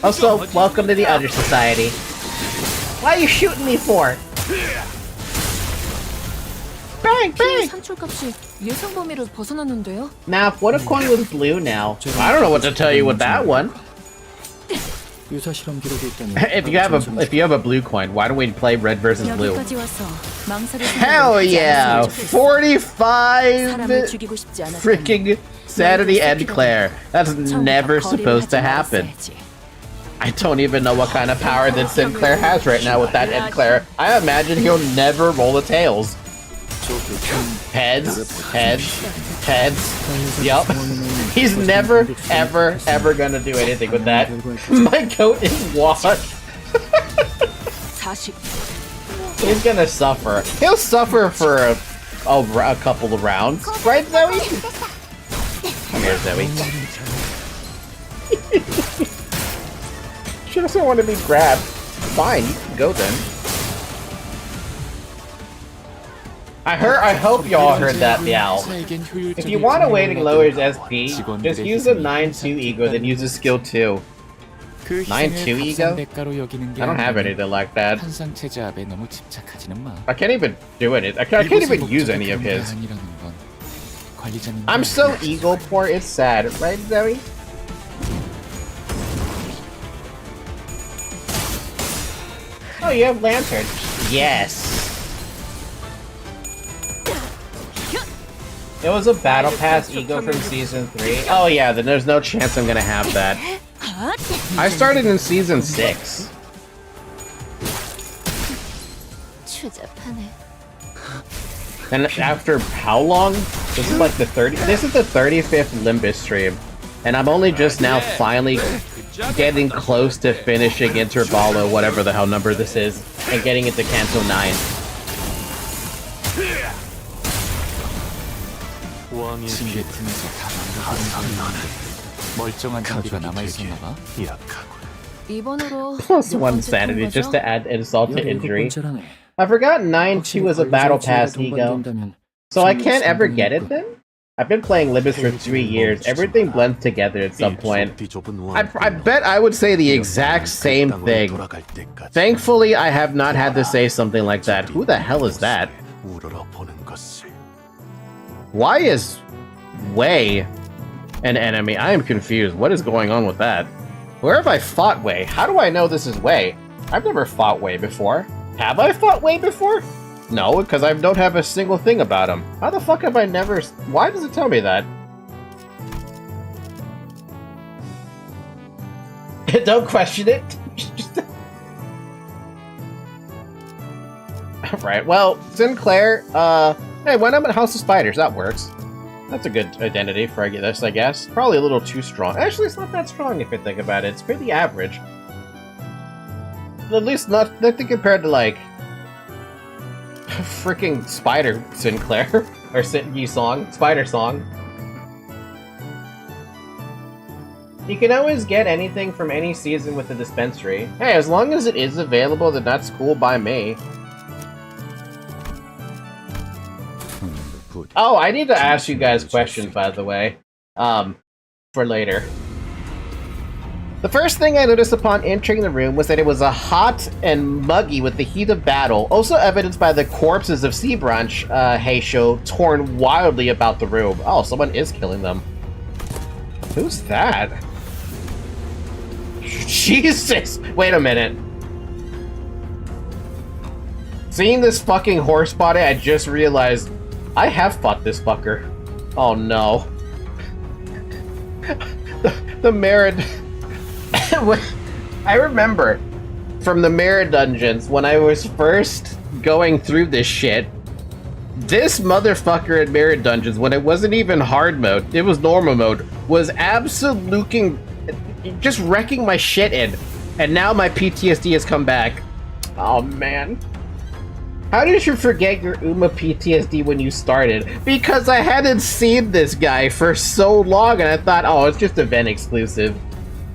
Also, welcome to the Other Society. Why are you shooting me for? Bang, bang! 산출값이 예상 범위를 벗어났는데요? Now, what if coin was blue now? I don't know what to tell you with that one. 유사 실험 기록이 있다니. If you have a blue coin, why don't we play red versus blue? 여기까지 와서 망설일 Hell 생각을 yeah! 하지 않았으면 좋겠어. 45 사람을 죽이고 싶지 않았다면 freaking Sanity Ed Claire. That's never 처음부터 supposed to 거리를 하지 happen. 말았어야지. I don't even know what kind of power that Sinclair has right now with that Ed Claire. I imagine he'll never roll the tails. Heads, heads, heads. Yup. He's never, ever gonna do anything with that. My goat is washed. 40. He's gonna suffer. He'll suffer for a couple of rounds. Right, Zoe? Come here, Zoe. She doesn't want to be grabbed. Fine, you can go then. I hope y'all heard that meow. If you want a way to lower his SP, just use a 9-2 ego, then use a skill 2. 9-2 ego? I don't have anything like that. I can't even do it. I can't even use any of his. I'm so ego poor, it's sad. Right, Zoe? Oh, you have Lantern. Yes. It was a Battle Pass ego from Season 3. Oh yeah, then there's no chance I'm gonna have that. I started in Season 6. And after how long? This is like the 35th Limbus stream. And I'm only just now finally getting close to finishing Intervallo, whatever the hell number this is, and getting into Canto 9. Plus 1 sanity just to add insult to injury. I forgot 9-2 was a battle pass ego. So I can't ever get it then? I've been playing Limbus for 3 years. Everything blends together at some point. I bet I would say the exact same thing. Thankfully, I have not had to say something like that. Who the hell is that? Why is Wei an enemy? I am confused. What is going on with that? Where have I fought Wei? How do I know this is Wei? I've never fought Wei before. Have I fought Wei before? No, because I don't have a single thing about him. How the fuck have I never... Why does it tell me that? Don't question it. Alright, well, Sinclair, hey, when I'm at House of Spiders, that works. That's a good identity for this, I guess. Probably a little too strong. Actually, it's not that strong if you think about it. It's pretty average. At least nothing compared to, like, freaking Spider Sinclair. Or Song. Spider Song. You can always get anything from any season with the dispensary. Hey, as long as it is available, then that's cool by me. Oh, I need to ask you guys questions, by the way. For later. The first thing I noticed upon entering the room was that it was hot and muggy with the heat of battle, also evidenced by the corpses of Sea Brunch, Heisho, torn wildly about the room. Oh, someone is killing them. Who's that? Jesus! Wait a minute. Seeing this fucking horse body, I just realized I have fought this fucker. Oh no. The Merid... I remember from the Merid dungeons when I was first going through this shit, This motherfucker in Mirror Dungeons, when it wasn't even hard mode, it was normal mode, was absolutely just wrecking my shit in. And now my PTSD has come back. Oh man. How did you forget your Uma PTSD when you started? Because I hadn't seen this guy for so long and I thought, oh, it's just event exclusive.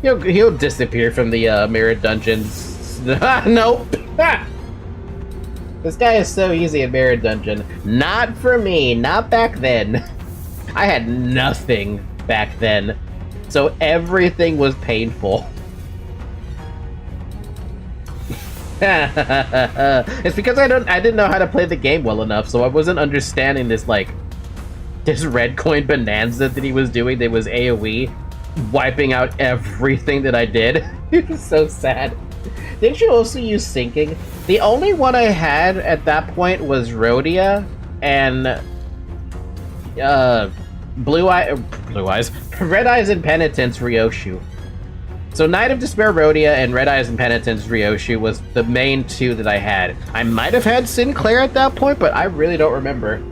He'll disappear from the Mirror Dungeons. Nope. This guy is so easy in Mirror Dungeon. Not for me, not back then. I had nothing back then. So everything was painful. It's because I didn't know how to play the game well enough, so I wasn't understanding this red coin bonanza that he was doing that was AoE, wiping out everything that I did. It was so sad. Didn't you also use syncing? The only one I had at that point was Rhodia and Red Eyes and Penitence Ryoshu. So Night of Despair Rhodia and Red Eyes and Penitence Ryoshu was the main two that I had. I might have had Sinclair at that point, but I really don't remember.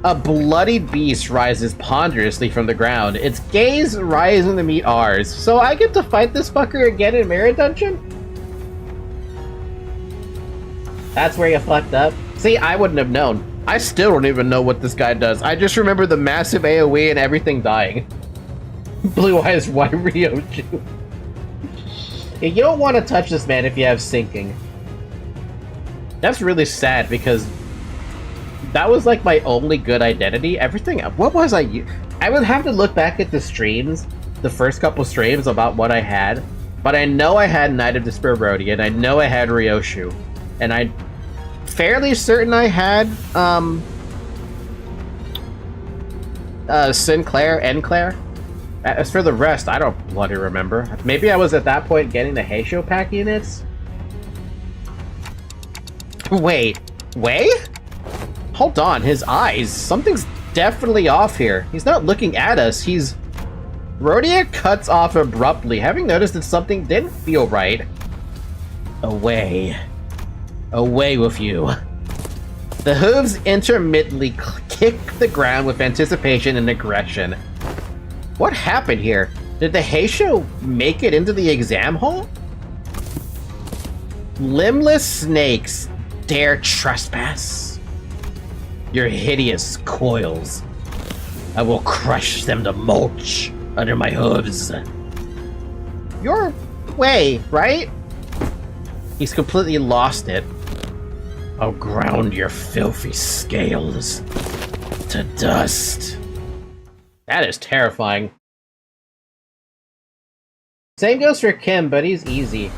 A bloodied beast rises ponderously from the ground, its gaze rising to meet ours. So I get to fight this fucker again in Mirror Dungeon? That's where you fucked up? See, I wouldn't have known. I still don't even know what this guy does. I just remember the massive AoE and everything dying. Blue Eyes White Ryoju. Yeah, you don't want to touch this man if you have syncing. That's really sad because that was like my only good identity. Everything, what was I would have to look back at the streams, the first couple streams about what I had, but I know I had Night of Despair Rhodia, and I know I had Ryoshu, and I'm fairly certain I had Sinclair, Enclair. As for the rest, I don't bloody remember. Maybe I was at that point getting the Heisho pack units? Wait. Hold on, his eyes. Something's definitely off here. He's not looking at us, Rhodia cuts off abruptly, having noticed that something didn't feel right. Away. Away with you. The hooves intermittently kick the ground with anticipation and aggression. What happened here? Did the Heisho make it into the exam hall? Limbless snakes dare trespass? Your hideous coils. I will crush them to mulch under my hooves. Your way, right? He's completely lost it. I'll ground your filthy scales to dust. That is terrifying. Same goes for Kim, but he's easy.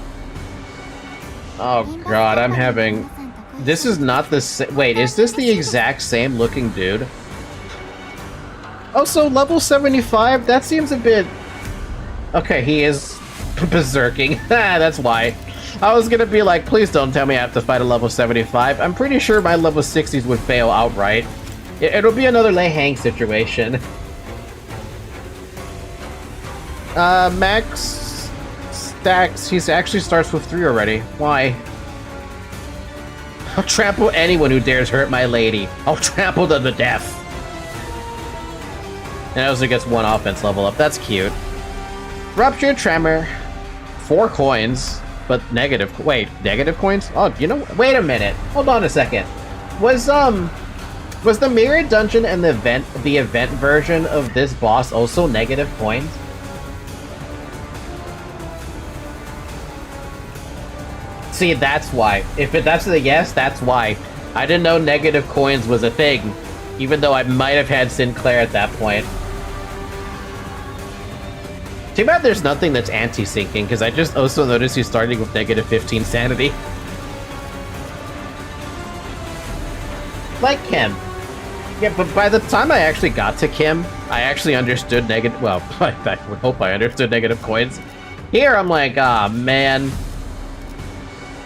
Oh god, I'm having... This is not the same... Wait, is this the exact same looking dude? Oh, so level 75? That seems a bit... Okay, he is berserking. That's why. I was gonna be like, please don't tell me I have to fight a level 75. I'm pretty sure my level 60s would fail outright. It'll be another Lei Hang situation. Max stacks. He actually starts with 3 already. Why? I'll trample anyone who dares hurt my lady. I'll trample them to death. And it also gets 1 offense level up. That's cute. Rupture Tremor. 4 coins, but negative. Wait, negative coins? Oh, you know. Wait a minute. Hold on a second. Was the Mirror Dungeon and the event version of this boss also negative coins? See, that's why. If that's the yes, that's why. I didn't know negative coins was a thing, even though I might have had Sinclair at that point. Too bad there's nothing that's anti-syncing, because I just also noticed he's starting with negative 15 sanity. Like Kim. Yeah, but by the time I actually got to Kim, I actually understood negative... Well, I would hope I understood negative coins. Here, I'm like, ah, man.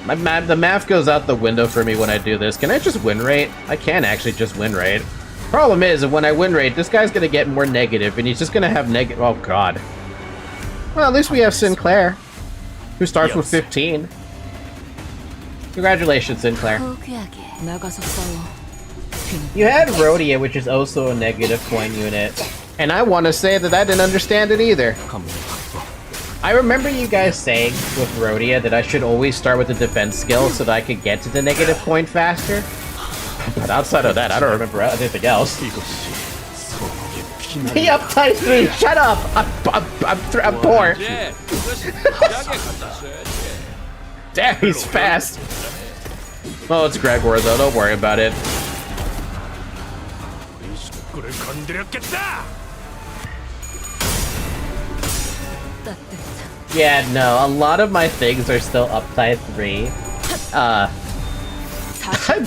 The math goes out the window for me when I do this. Can I just win rate? I can actually just win rate. Problem is, when I win rate, this guy's gonna get more negative, and he's just gonna have negative... Oh, God. Well, at least we have Sinclair, who starts with 15. Congratulations, Sinclair. 포기하게 나가서 싸워. You had Rhodia, which is also a negative point unit. And I want to say that I didn't understand it either. I remember you guys saying with Rhodia that I should always start with the defense skill so that I could get to the negative point faster. But outside of that, I don't remember anything else. He uptight me! Shut up! I'm poor. 이제 이것을 진지하게 갖다 써야지. Damn, he's fast. Oh, it's Gregor though. Don't worry about it. 꿀을 건드렸겠다. Yeah, no, a lot of my things are still uptight 3. I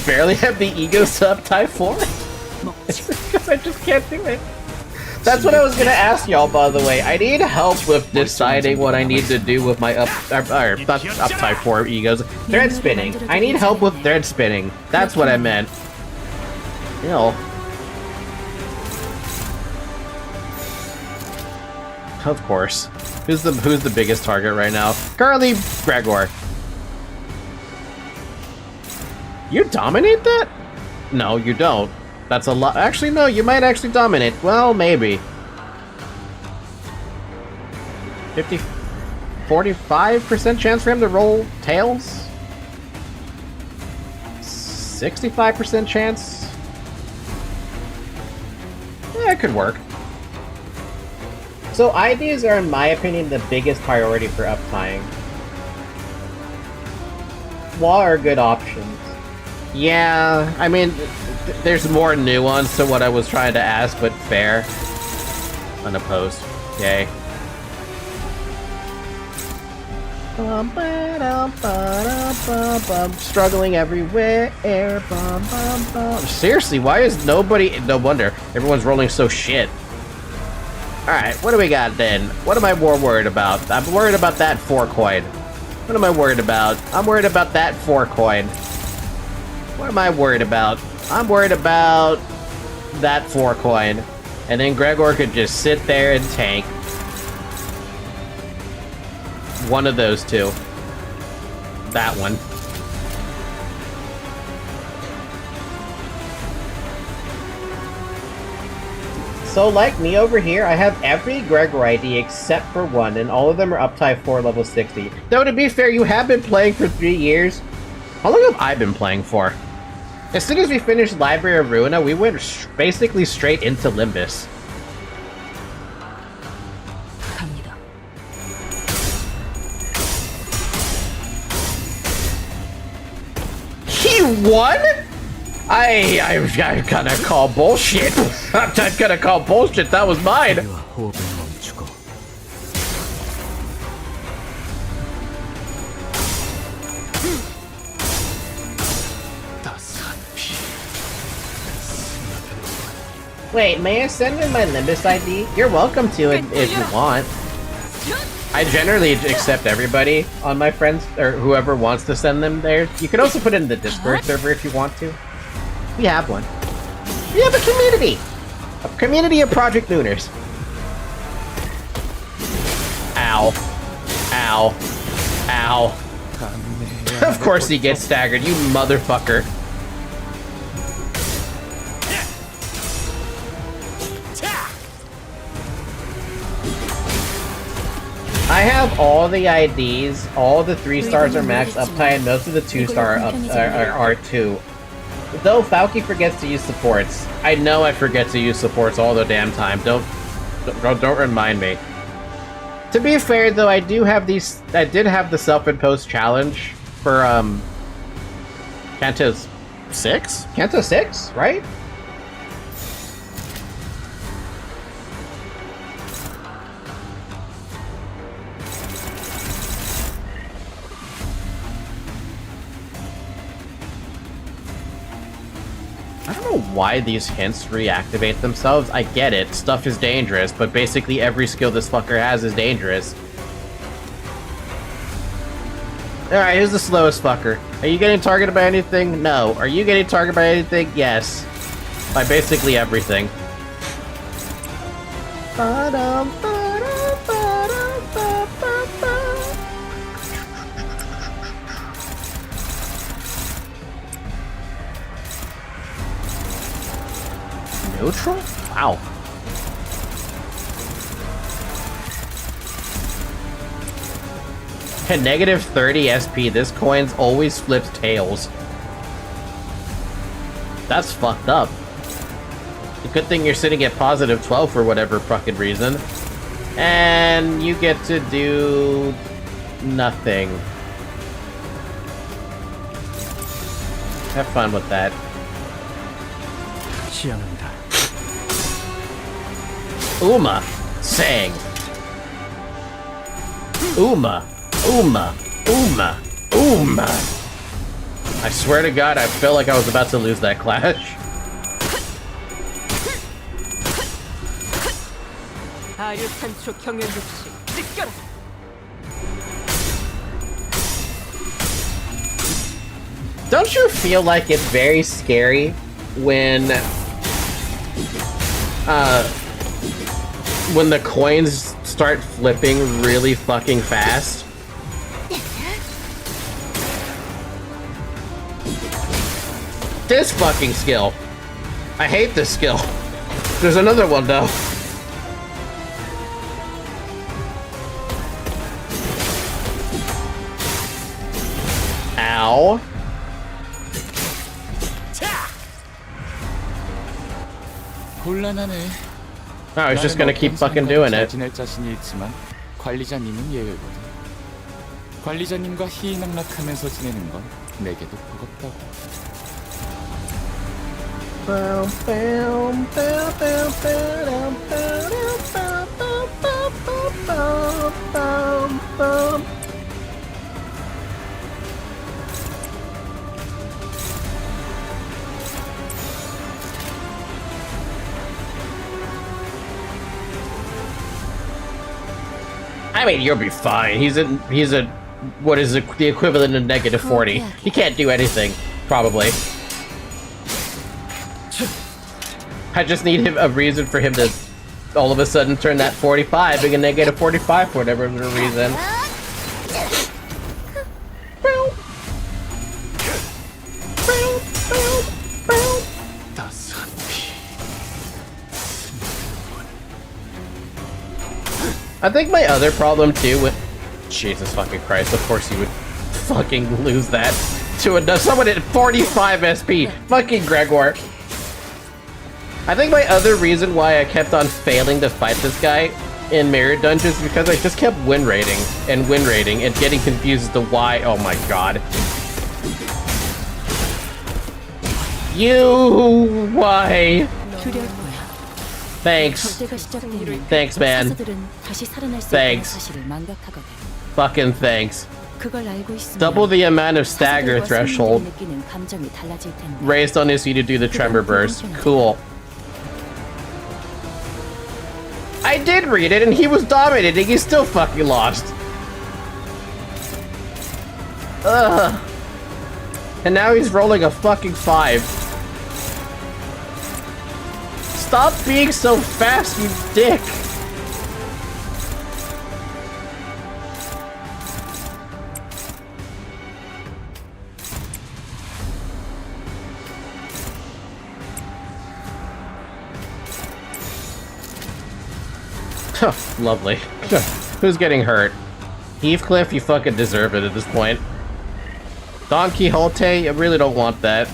barely have the egos to uptight 4. It's because I just can't do it. That's what I was gonna ask y'all, by the way. I need help with deciding what I need to do with my not uptight 4 egos. Thread spinning. I need help with thread spinning. That's what I meant. Ew. Of course. Who's the biggest target right now? Currently, Gregor. You dominate that? No, you don't. That's a lot. Actually, no, you might actually dominate. Well, maybe. 45% chance for him to roll tails? 65% chance? Yeah, it could work. So IDs are, in my opinion, the biggest priority for uptying. Wall are good options. Yeah, I mean, there's more nuance to what I was trying to ask, but fair. Unopposed. Yay. Struggling everywhere. Seriously, why is nobody... No wonder. Everyone's rolling so shit. Alright, what do we got then? What am I more worried about? I'm worried about that 4 coin. What am I worried about? I'm worried about that 4 coin. What am I worried about? I'm worried about that 4 coin. And then Gregor could just sit there and tank. One of those two. That one. So like me over here, I have every Gregor ID except for one, and all of them are uptype 4 level 60. Though to be fair, you have been playing for 3 years. How long have I been playing for? As soon as we finished Library of Ruina, we went basically straight into Limbus. 갑니다. He won? I'm gonna call bullshit. I'm not gonna call bullshit. That was mine. 호흡을 멈추고 Wait, may I send in my Limbus ID? You're welcome to it if you want. I generally accept everybody on my friends, or whoever wants to send them there. You can also put it in the Discord server if you want to. We have one. We have a community! A community of Project Nooners. Ow. Ow. Ow. Of course he gets staggered, you motherfucker. I have all the IDs, all the 3 stars are max uptime, and most of the 2-star are 2. Though Falky forgets to use supports. I know I forget to use supports all the damn time. Don't remind me. To be fair though, I did have the self-imposed challenge for Kanto 6? Kanto 6, right? I don't know why these hints reactivate themselves. I get it, stuff is dangerous, but basically every skill this fucker has is dangerous. Alright, who's the slowest fucker? Are you getting targeted by anything? No. Are you getting targeted by anything? Yes. By basically everything. Neutral? Wow. At negative 30 SP, this coin's always flips tails. That's fucked up. The good thing you're sitting at positive 12 for whatever fucking reason. And you get to do nothing. Have fun with that. Uma sang. Uma. I swear to God, I felt like I was about to lose that clash. Don't you feel like it's very scary when the coins start flipping really fucking fast? This fucking skill. I hate this skill. There's another one though. Ow. 곤란하네. Oh, he's just gonna keep fucking doing it. 지낼 자신이 있지만 관리자님은 예외거든. 관리자님과 희희낙락하면서 지내는 건 내게도 버겁다고. I mean, you'll be fine. He's a what is the equivalent of negative 40. He can't do anything, probably. I just need a reason for him to all of a sudden turn that 45 being a negative 45 for whatever reason. I think my other problem too with Jesus fucking Christ, of course you would fucking lose that to someone at 45 SP. Fucking Gregor. I think my other reason why I kept on failing to fight this guy in mirror dungeons is because I just kept win rating and getting confused as to why. Oh my god. Why? Thanks. Thanks, man. Thanks. Fucking thanks. Double the amount of stagger threshold raised on this you to do the tremor burst. Cool. I did read it and he was dominating. He still fucking lost. Ugh. And now he's rolling a fucking 5. Stop being so fast, you dick! Lovely. Who's getting hurt? Heathcliff, you fucking deserve it at this point. Don Quixote, I really don't want that.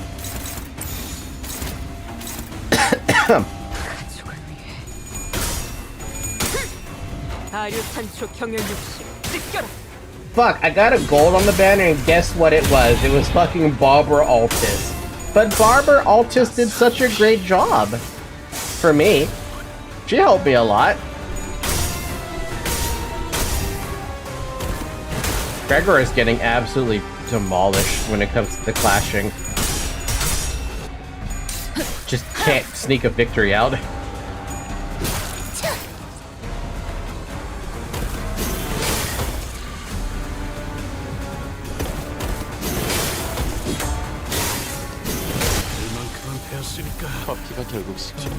Fuck, I got a gold on the banner and guess what it was? It was fucking Barbara Altus. But Barbara Altus did such a great job. For me. She helped me a lot. Gregor is getting absolutely demolished when it comes to the clashing. Just can't sneak a victory out. 커피가 결국 식죠.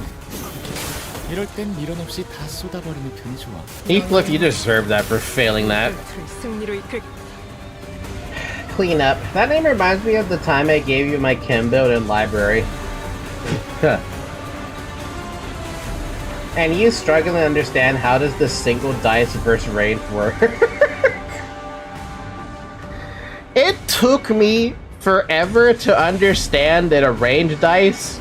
이럴 땐 미련 없이 다 쏟아버리는 편이 좋아. Heathcliff, you deserve that for failing that. Clean up. That name reminds me of the time I gave you my chem build in library. And you struggling to understand how does the single dice versus range work? It took me forever to understand that a range dice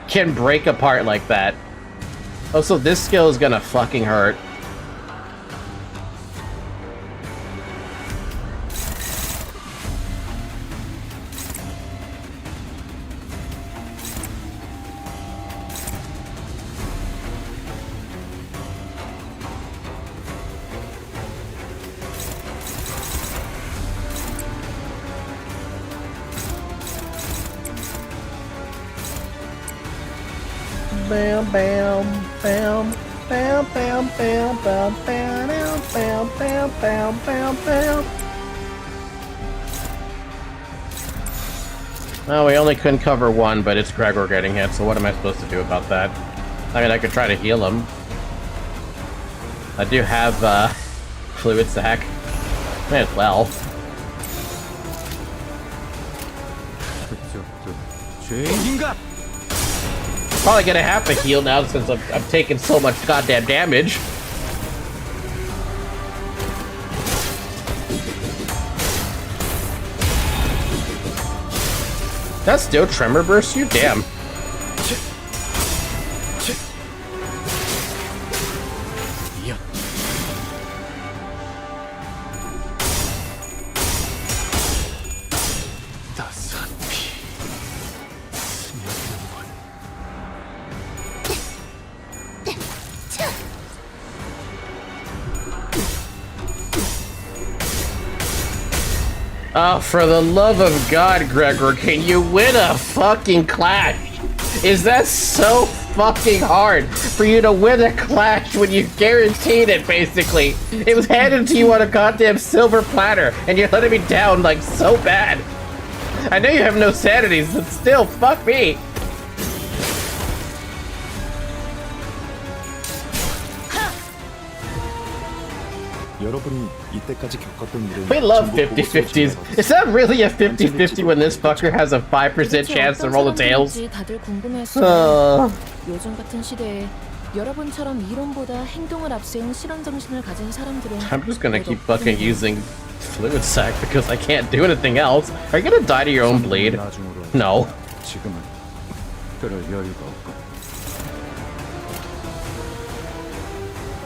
can break apart like that. Also, this skill is gonna fucking hurt. Bam, bam, bam, bam, bam, bam, bam, bam, bam, bam, bam, bam, bam. Oh, we only couldn't cover one, but it's Gregor getting hit, so what am I supposed to do about that? I mean, I could try to heal him. I do have, fluid sac. May as well. Probably gonna have to heal now since I'm taking so much goddamn damage. That's still Tremor Burst, you damn. Oh, for the love of God, Gregor, can you win a fucking clash? Is that so fucking hard for you to win a clash when you guaranteed it, basically? It was handed to you on a goddamn silver platter, and you're letting me down, like, so bad. I know you have no sanities, but still, fuck me. We love 50-50s. Is that really a 50-50 when this fucker has a 5% chance to roll the tails? 요즘 같은 시대에 여러분처럼 이론보다 행동을 앞세운 실험 정신을 가진 사람들은 I'm just gonna keep fucking using fluid sac because I can't do anything else. Are you gonna die to your own bleed? No.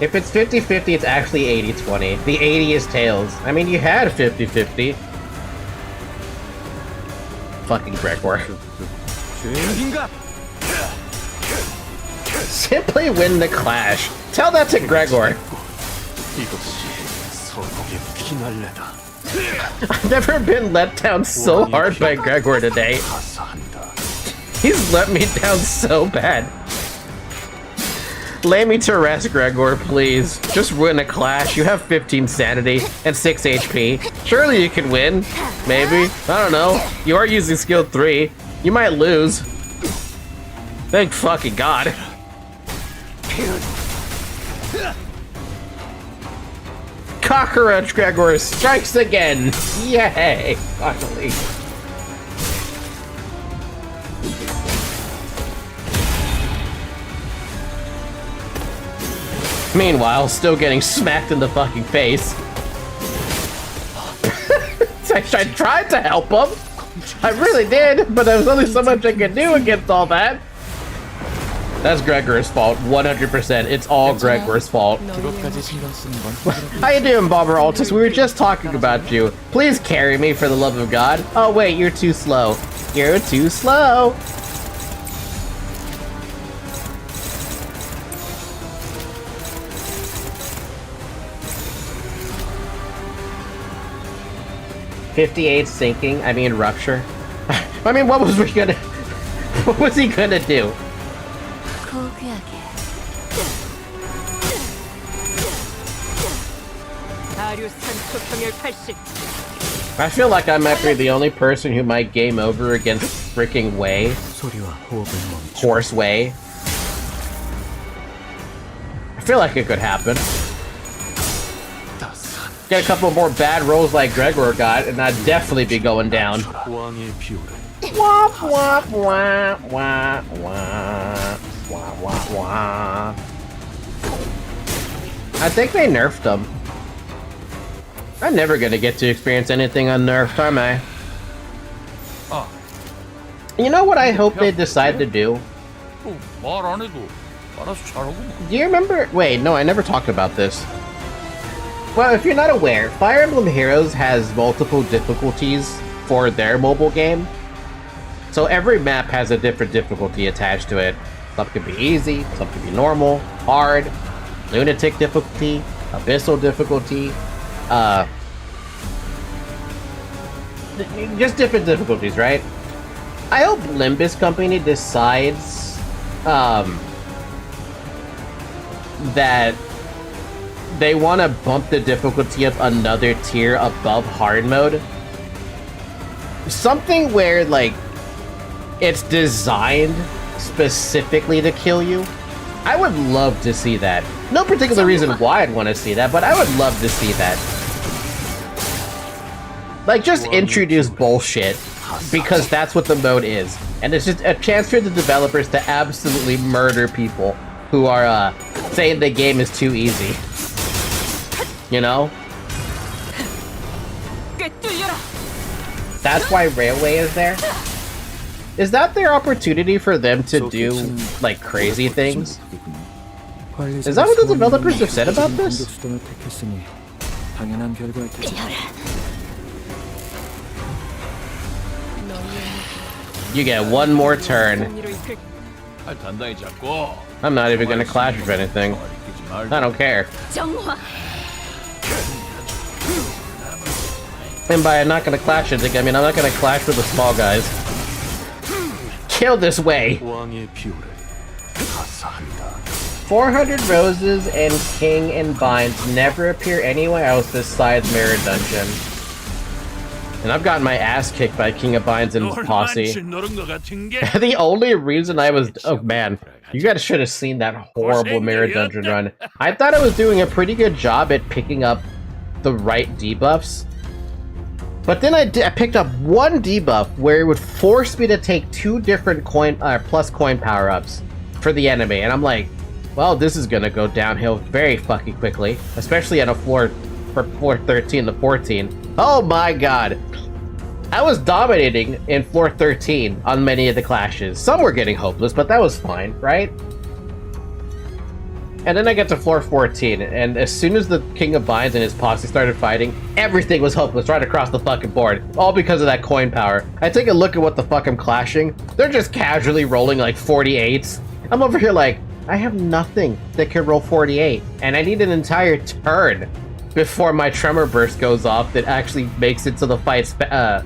If it's 50-50, it's actually 80-20. The 80 is tails. I mean, you had 50-50. Fucking Gregor. Simply win the clash. Tell that to Gregor. I've never been let down so hard by Gregor today. He's let me down so bad. Lay me to rest, Gregor, please. Just win a clash. You have 15 sanity and 6 HP. Surely you can win. Maybe. I don't know. You are using skill 3. You might lose. Thank fucking God. Cockroach Gregor strikes again. Yay. Finally. Meanwhile, still getting smacked in the fucking face. I tried to help him. I really did, but there was only so much I could do against all that. That's Gregor's fault, 100%. It's all Gregor's fault. How you doing, Bobber Altus? We were just talking about you. Please carry me for the love of God. Oh wait, you're too slow. You're too slow. $58 sinking, I mean rupture. I mean, what was he gonna do? I feel like I might be the only person who might game over against freaking Way. Horse Way. I feel like it could happen. Get a couple more bad rolls like Gregor got, and I'd definitely be going down. Wah, wah, wah, wah, wah, wah, wah. I think they nerfed them. I'm never gonna get to experience anything unnerfed, am I? 아, You know what I hope they decide to do? 말 안 해도 알아서 잘하구만. Do you remember? Wait, no, I never talked about this. Well, if you're not aware, Fire Emblem Heroes has multiple difficulties for their mobile game. So every map has a different difficulty attached to it. Some could be easy, some could be normal, hard, lunatic difficulty, abyssal difficulty, just different difficulties, right? I hope Limbus Company decides that they want to bump the difficulty up another tier above hard mode. Something where, like, it's designed specifically to kill you. I would love to see that. No particular reason why I'd want to see that, but I would love to see that. Like, just introduce bullshit, because that's what the mode is. And it's just a chance for the developers to absolutely murder people who are saying the game is too easy. You know? That's why Railway is there? Is that their opportunity for them to do, like, crazy things? Is that what the developers have said about this? You get one more turn. 단단히 잡고. I'm not even gonna clash with anything. I don't care. And by I'm not gonna clash it, I mean I'm not gonna clash with the small guys. Kill this way! 400 roses and king and binds never appear anywhere else besides Mirror Dungeon. And I've gotten my ass kicked by King of Binds and his posse. The only reason I was... Oh man, you guys should have seen that horrible Mirror Dungeon run. I thought I was doing a pretty good job at picking up the right debuffs. But then I picked up one debuff where it would force me to take 2 different plus coin power-ups for the enemy. And I'm like, well, this is gonna go downhill very fucking quickly. Especially at a floor 13 to 14. Oh my god. I was dominating in floor 13 on many of the clashes. Some were getting hopeless, but that was fine, right? And then I get to floor 14, and as soon as the King of Binds and his posse started fighting, everything was hopeless right across the fucking board. All because of that coin power. I take a look at what the fuck I'm clashing. They're just casually rolling like 48s. I'm over here like, I have nothing that can roll 48, and I need an entire turn before my Tremor Burst goes off that actually makes it so the fight's a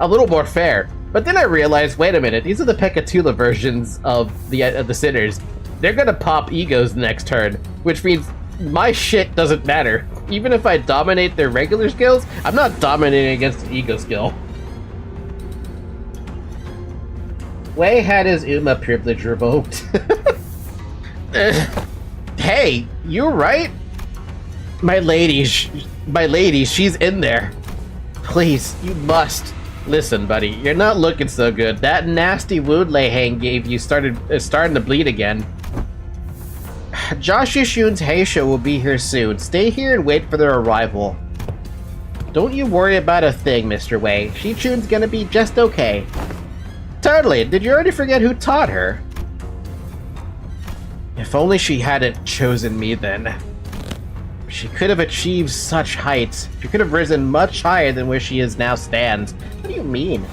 little more fair. But then I realized, wait a minute, these are the Pekatula versions of the Sinners. They're gonna pop egos next turn, which means my shit doesn't matter. Even if I dominate their regular skills, I'm not dominating against an ego skill. Wei had his Uma privilege revoked. Hey, you're right. My lady, she's in there. Please, you must. Listen, buddy, you're not looking so good. That nasty wound Lei Hang gave you is starting to bleed again. Josh Yishun's Heisha will be here soon. Stay here and wait for their arrival. Don't you worry about a thing, Mr. Wei. Shichun's gonna be just okay. Totally. Did you already forget who taught her? If only she hadn't chosen me then. She could have achieved such heights. She could have risen much higher than where she is now stands. What do you mean?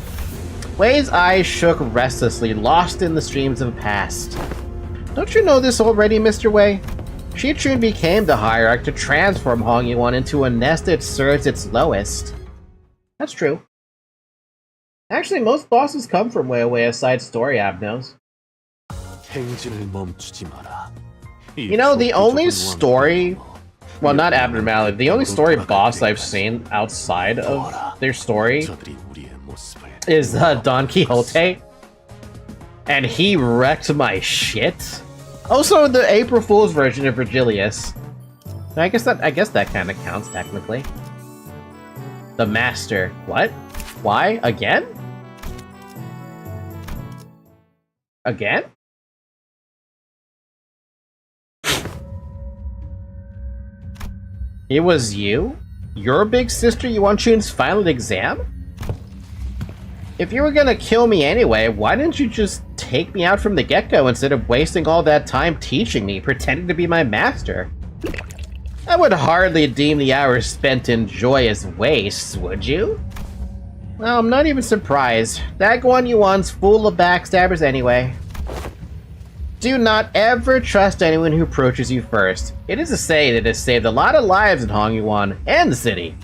Wei's eyes shook restlessly, lost in the streams of the past. Don't you know this already, Mr. Wei? Shichun became the hierarch to transform Hong Yuan into a nest that serves its lowest. That's true. Actually, most bosses come from Wei aside Story Abnos. You know, the only story... Well, not abnormality. The only story boss I've seen outside of their story is Don Quixote. And he wrecked my shit. Also, the April Fool's version of Virgilius. I guess that kind of counts, technically. The Master. What? Why? Again? Again? It was you? Your big sister Yuan-Chun's final exam? If you were gonna kill me anyway, why didn't you just take me out from the get-go instead of wasting all that time teaching me, pretending to be my master? I would hardly deem the hours spent in joyous wastes, would you? Well, I'm not even surprised. That Guan Yuan's full of backstabbers anyway. Do not ever trust anyone who approaches you first. It is a say that has saved a lot of lives in Hong Yuan and the city.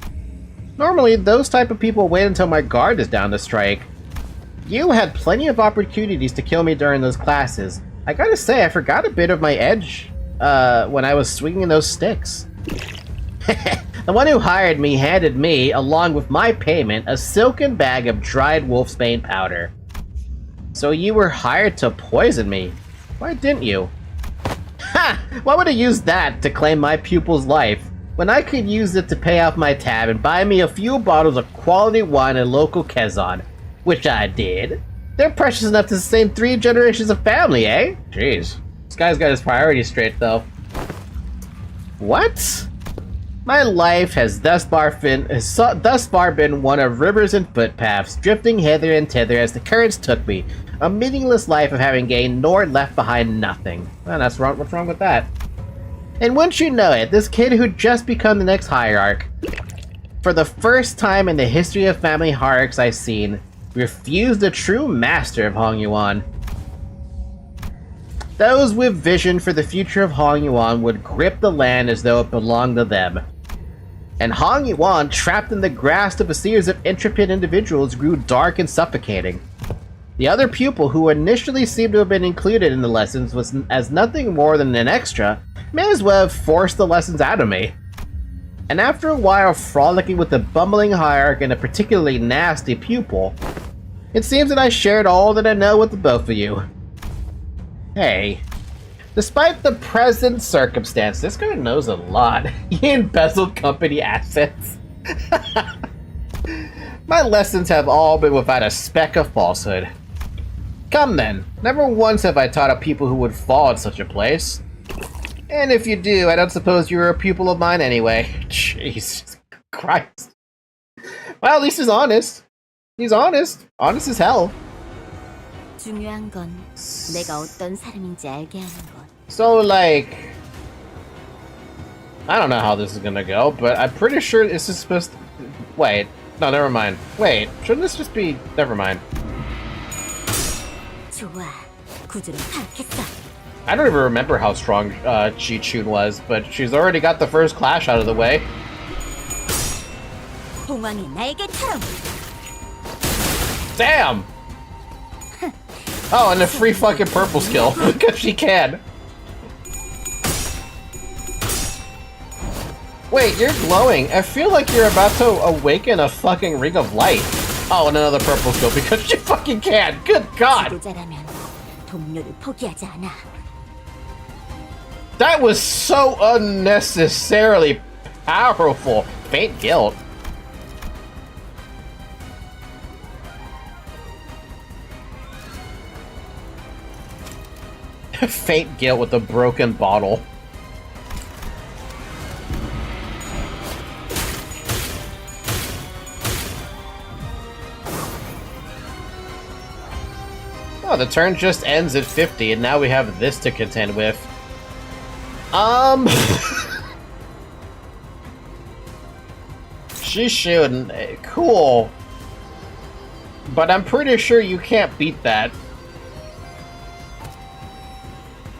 Normally, those type of people wait until my guard is down to strike. You had plenty of opportunities to kill me during those classes. I gotta say, I forgot a bit of my edge when I was swinging those sticks. The one who hired me handed me, along with my payment, a silken bag of dried wolfsbane powder. So you were hired to poison me. Why didn't you? Ha! Why would I use that to claim my pupil's life, when I could use it to pay off my tab and buy me a few bottles of quality wine and local Quezon? Which I did. They're precious enough to sustain 3 generations of family, eh? Jeez. This guy's got his priorities straight, though. What? My life has thus far been one of rivers and footpaths, drifting hither and thither as the currents took me. A meaningless life of having gained nor left behind nothing. Well, that's wrong. What's wrong with that? And wouldn't you know it, this kid who'd just become the next hierarch, for the first time in the history of family hierarchs I've seen, refused the true master of Hong Yuan. Those with vision for the future of Hong Yuan would grip the land as though it belonged to them. And Hong Yuan, trapped in the grasp of a series of intrepid individuals, grew dark and suffocating. The other pupil, who initially seemed to have been included in the lessons was as nothing more than an extra, may as well have forced the lessons out of me. And after a while frolicking with a bumbling hierarch and a particularly nasty pupil, it seems that I shared all that I know with the both of you. Hey, despite the present circumstance, this guy knows a lot. He embezzled company assets. My lessons have all been without a speck of falsehood. Come then, never once have I taught a pupil who would fall at such a place. And if you do, I don't suppose you're a pupil of mine anyway. Jesus Christ. Well, at least he's honest. He's honest. Honest as hell. 중요한 건 내가 어떤 사람인지 알게 하는 것. So, like, I don't know how this is gonna go, but I'm pretty sure this is supposed to... Wait. No, never mind. Wait, shouldn't this just be... Never mind. 좋아, 구조를 파악했어. I don't even remember how strong Chi-Chun was, but she's already got the first clash out of the way. 봉황이 날개처럼. Damn! Oh, and a free fucking purple skill, because she can. Wait, you're glowing. I feel like you're about to awaken a fucking ring of light. Oh, and another purple skill, because she fucking can. Good God! 지도자라면 동료를 포기하지 않아. That was so unnecessarily powerful. Faint guilt. Faint guilt with a broken bottle. Oh, the turn just ends at 50, and now we have this to contend with. She shouldn't. Cool. But I'm pretty sure you can't beat that.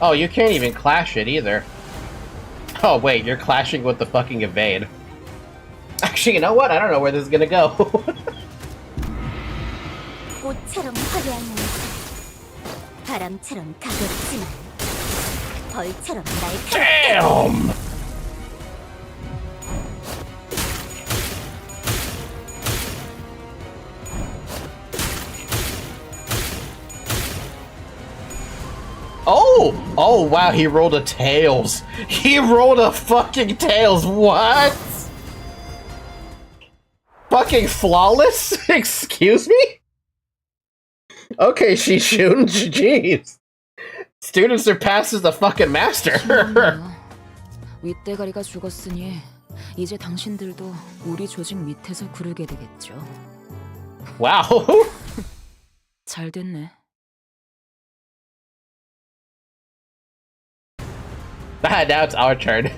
Oh, you can't even clash it either. Oh, wait, you're clashing with the fucking evade. Actually, you know what? I don't know where this is gonna go. 꽃처럼 화려한 바람처럼 가볍지만 벌처럼 날카롭다. Damn! Oh! Oh, wow, he rolled a tails. He rolled a fucking tails. What? Fucking flawless? Excuse me? Okay, Shishun, jeez. Student surpasses the fucking master. 윗대가리가 죽었으니 이제 당신들도 우리 조직 밑에서 구르게 되겠죠. Wow. 잘 됐네. Now it's our turn.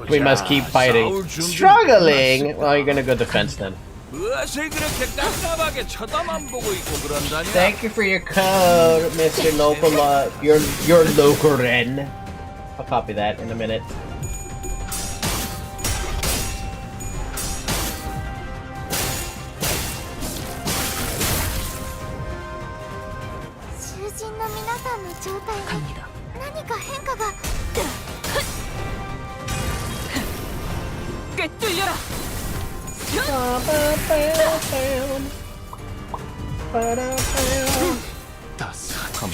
We must keep fighting. Struggling. Well, you're gonna go defense then. 무엇을 그렇게 깜깜하게 쳐다만 보고 있고 그런다냐? Thank you for your code, Mr. Local. Your local Ren. I'll copy that in a minute. 갑니다. 꿰뚫려라. 따스함.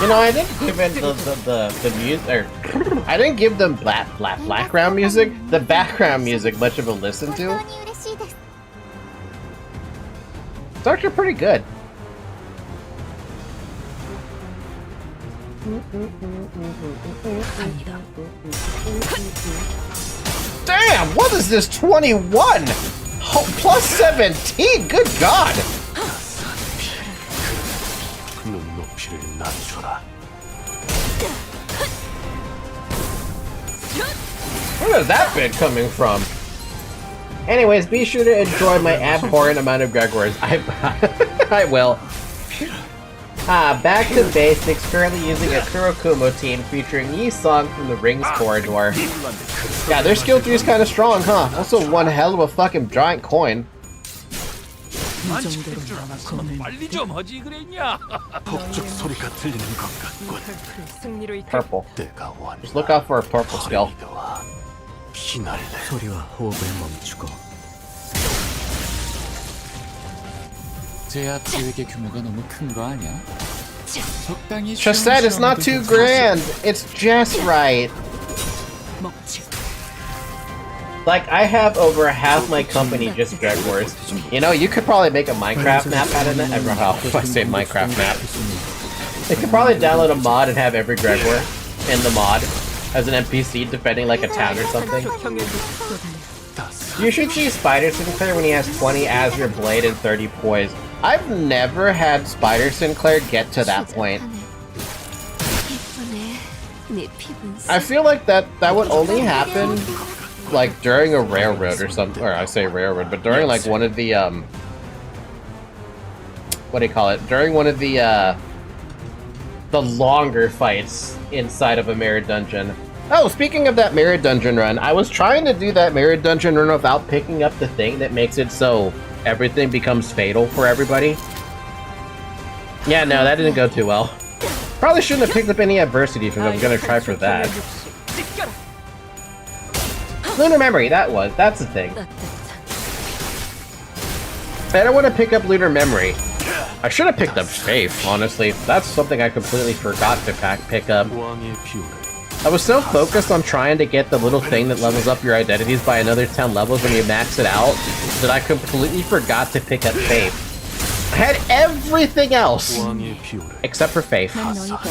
You know, I didn't give it the music, or I didn't give them background music, the background music, much of a listen to. It's actually pretty good. 갑니다. Damn, what is this 21? Oh, plus 17, good god! 눈높이를 낮춰라. Where is that bit coming from? Anyways, be sure to enjoy my abhorrent amount of Gregors. I will. Back to basics, currently using a Kurokumo team featuring Yi Song from the Rings Corridor. Yeah, their skill 3 is kinda strong, huh? Also one hell of a fucking giant coin. 이 정도로 나와 검을 빨리 좀 하지 그랬냐? 폭죽 소리가 들리는 것 같군. 승리로 이끌. Purple. 때가 왔. Just look out for a purple skill. 피날래. 소리와 호흡을 멈추고 제압 계획의 규모가 너무 큰 거 아니야? 적당히 Just said it's not too grand. It's just right. 먹지. Like, I have over half my company just Gregors. You know, you could probably make a Minecraft map out of that. I don't know how if I say Minecraft map. You could probably download a mod and have every Gregor in the mod as an NPC defending like a town or something. You should see Spider Sinclair when he has 20 Azure Blade and 30 Poise. I've never had Spider Sinclair get to that point. I feel like that would only happen like during a railroad or something, or I say railroad, but during like one of the what do you call it? During one of the longer fights inside of a mirror dungeon. Oh, speaking of that mirror dungeon run, I was trying to do that mirror dungeon run without picking up the thing that makes it so everything becomes fatal for everybody. Yeah, no, that didn't go too well. Probably shouldn't have picked up any adversity if I'm gonna try for that. Lunar Memory, that's the thing. I don't want to pick up Lunar Memory. I should have picked up Faith, honestly. That's something I completely forgot to pick up. I was so focused on trying to get the little thing that levels up your identities by another 10 levels when you max it out, that I completely forgot to pick up Faith. I had everything else, except for Faith. 난 너희가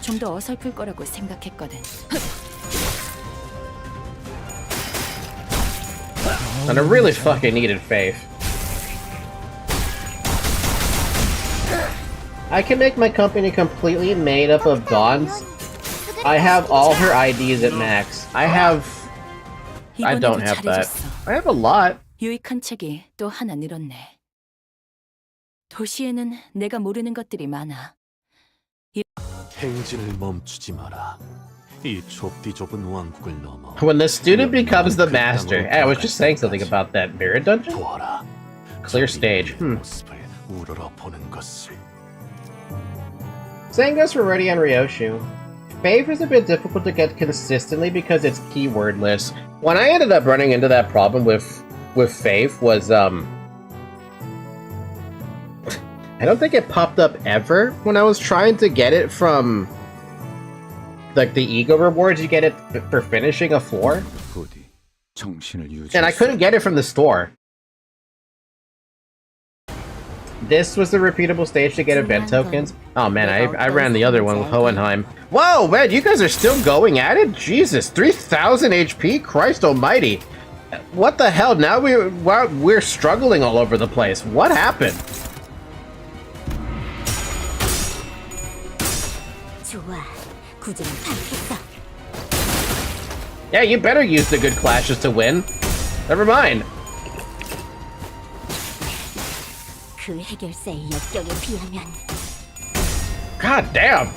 좀 더 어설플 거라고 생각했거든. And I really fucking needed Faith. I can make my company completely made up of Dawns. I have all her IDs at max. I don't have that. I have a lot. 유익한 책이 또 하나 늘었네. 도시에는 내가 모르는 것들이 많아. 행진을 멈추지 마라. 이 좁디 좁은 왕국을 넘어. When the student becomes the master. I was just saying something about that mirror dungeon. 보아라. Clear stage. 모습을 우러러보는 것을. Same goes for Ready on Ryoshu. Faith is a bit difficult to get consistently because it's keywordless. When I ended up running into that problem with Faith was I don't think it popped up ever when I was trying to get it from like the ego rewards you get it for finishing a floor. 부디 정신을 유지. And I couldn't get it from the store. this was the repeatable stage to get event tokens? Oh man, I ran the other one with Hohenheim. Whoa, man, you guys are still going at it? Jesus, 3,000 HP? Christ almighty. What the hell? Now we're struggling all over the place. What happened? 좋아, 구제는 받겠어. Yeah, you better use the good clashes to win. Never mind. 그 해결사의 역경에 비하면 God damn.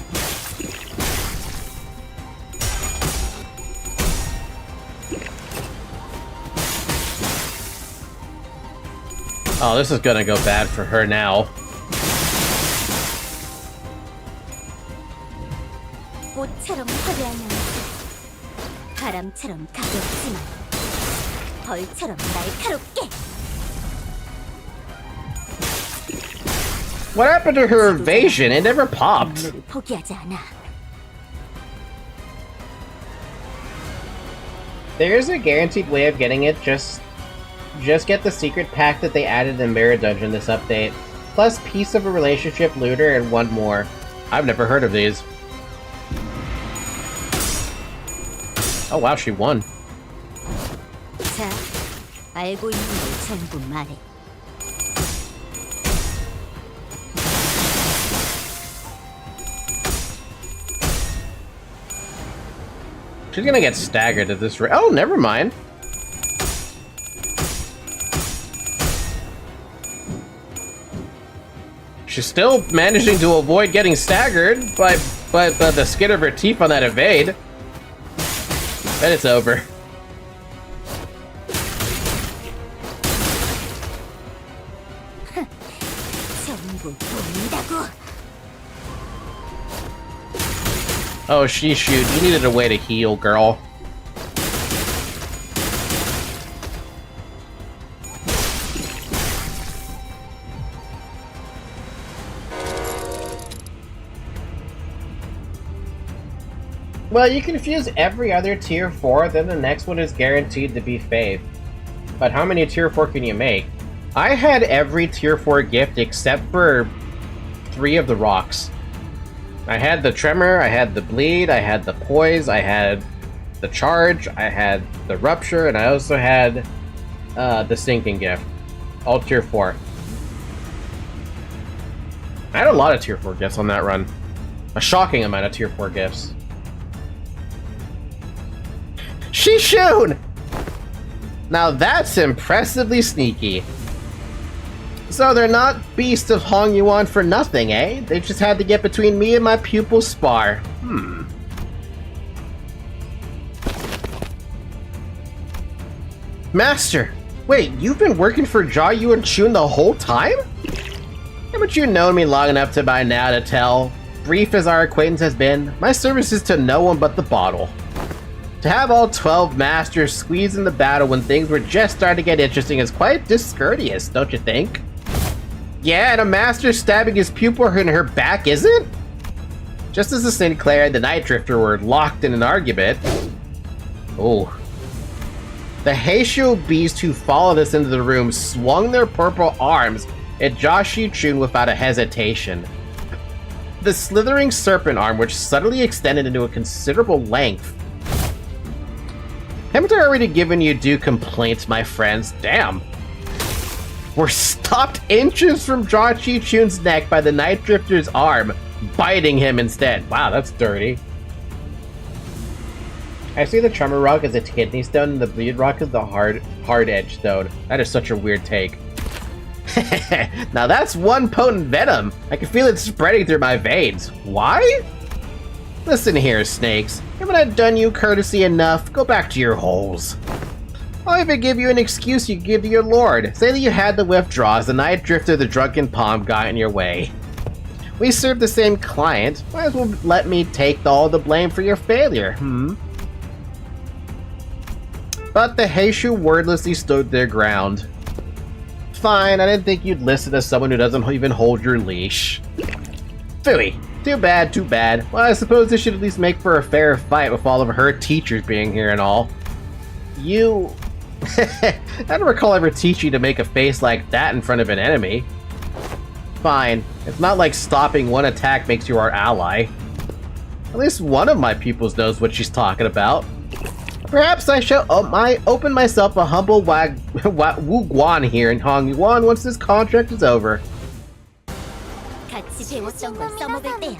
Oh, this is gonna go bad for her now. 꽃처럼 화려하면 바람처럼 가볍지만 벌처럼 날카롭게. What happened to her evasion? It never popped. 눈을 포기하지 않아. There's a guaranteed way of getting it. Just get the secret pack that they added in Mirror Dungeon this update. Plus Piece of a Relationship Looter and one more. I've never heard of these. Oh wow, she won. 자, 알고 있는 걸 전부 말해. She's gonna get staggered at this rate. Oh, never mind. She's still managing to avoid getting staggered by the skin of her teeth on that evade. Then it's over. 전부 보인다고. Oh, she shoot. You needed a way to heal, girl. Well, you can fuse every other tier 4, then the next one is guaranteed to be Fave. But how many tier 4 can you make? I had every tier 4 gift except for 3 of the rocks. I had the Tremor, I had the Bleed, I had the Poise, I had the Charge, I had the Rupture, and I also had the Sinking gift. All tier 4. I had a lot of tier 4 gifts on that run. A shocking amount of tier 4 gifts. Shishun! Now that's impressively sneaky. So they're not beasts of Hong Yuan for nothing, eh? They just had to get between me and my pupil's spar. Master! Wait, you've been working for Jia Yuan Chun the whole time? Haven't you known me long enough to by now to tell? Brief as our acquaintance has been, my service is to no one but the bottle. To have all 12 masters squeeze in the battle when things were just starting to get interesting is quite discourteous, don't you think? Yeah, and a master stabbing his pupil in her back isn't? Just as the Sinclair and the Night Drifter were locked in an argument. Oh. The Heishu beast who followed us into the room swung their purple arms at Jia Chun without a hesitation. The slithering serpent arm, which suddenly extended into a considerable length. Haven't I already given you due complaints, my friends? Damn. We're stopped inches from Jia Chun's neck by the Night Drifter's arm, biting him instead. Wow, that's dirty. I see the Tremor Rock as a kidney stone and the Bleed Rock as the hard edge stone. That is such a weird take. Now that's one potent venom. I can feel it spreading through my veins. Why? Listen here, snakes. Haven't I done you courtesy enough? Go back to your holes. I'll even give you an excuse you give to your lord. Say that you had to withdraw as the Night Drifter the Drunken Palm got in your way. We serve the same client. Might as well let me take all the blame for your failure, But the Heishu wordlessly stood their ground. Fine, I didn't think you'd listen to someone who doesn't even hold your leash. Phooey. Too bad, too bad. Well, I suppose this should at least make for a fair fight with all of her teachers being here and all. You... I don't recall ever teaching you to make a face like that in front of an enemy. fine. It's not like stopping one attack makes you our ally. At least one of my pupils knows what she's talking about. Perhaps I shall open myself a humble wugwan here in Hongguan once this contract is over. 같이 배웠던 걸 써먹을 때야.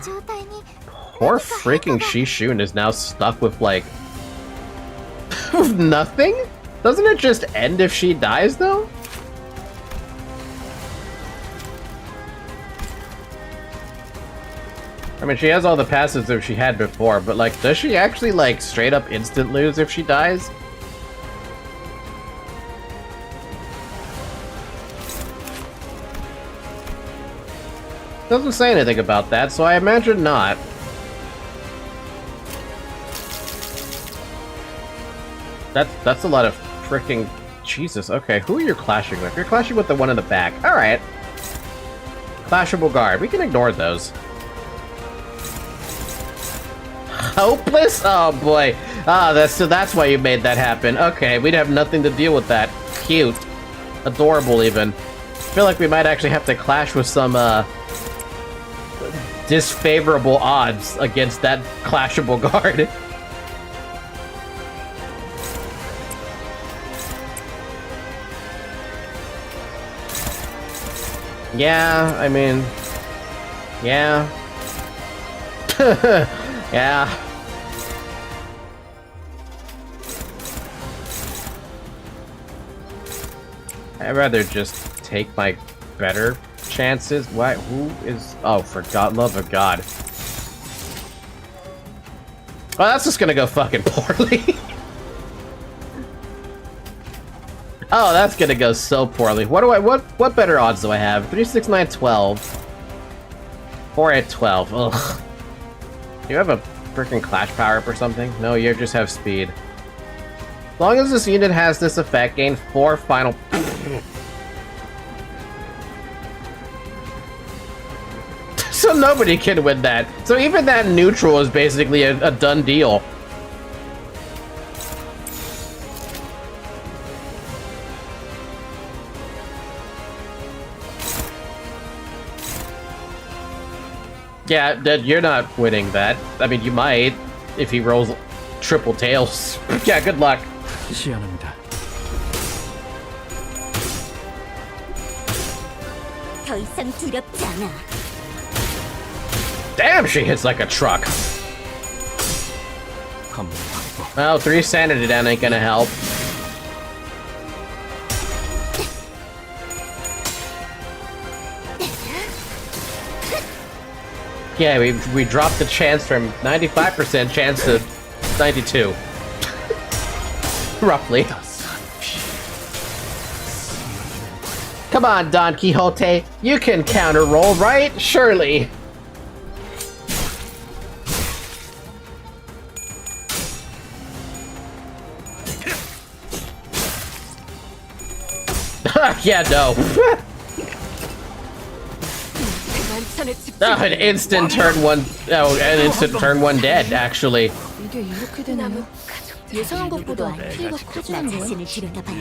Poor freaking Shishun is now stuck with, like, nothing? Doesn't it just end if she dies, though? I mean, she has all the passives that she had before, but, like, does she actually, like, straight up instant lose if she dies? Doesn't say anything about that, so I imagine not. That's a lot of freaking... Jesus, okay, who are you clashing with? You're clashing with the one in the back. Alright. Clashable guard. We can ignore those. Hopeless? Oh boy. Ah, that's why you made that happen. Okay, we'd have nothing to deal with that. Cute. Adorable, even. I feel like we might actually have to clash with some, disfavorable odds against that clashable guard. Yeah, I mean... Yeah. Yeah. I'd rather just take my better chances. Why? Who is... Oh, for God, love of God. Oh, that's just gonna go fucking poorly. Oh, that's gonna go so poorly. What better odds do I have? 3, 6, 9, 12. 4, 8, 12. Ugh. Do you have a freaking clash power up or something? No, you just have speed. As long as this unit has this effect, gain 4 final... So nobody can win that. So even that neutral is basically a done deal. Yeah, you're not winning that. I mean, you might, if he rolls triple tails. Yeah, good luck. 더 이상 두렵지 않아. Damn, she hits like a truck. Well, 3 sanity down ain't gonna help. Yeah, we dropped the chance from 95% chance to 92. Roughly. Come on, Don Quixote. You can counter roll, right? Surely. Yeah, no. Oh, an instant turn 1. Oh, an instant turn 1 dead, actually. 이게 이렇게 되나요? 예상한 것보다 피해가 커지는 거야?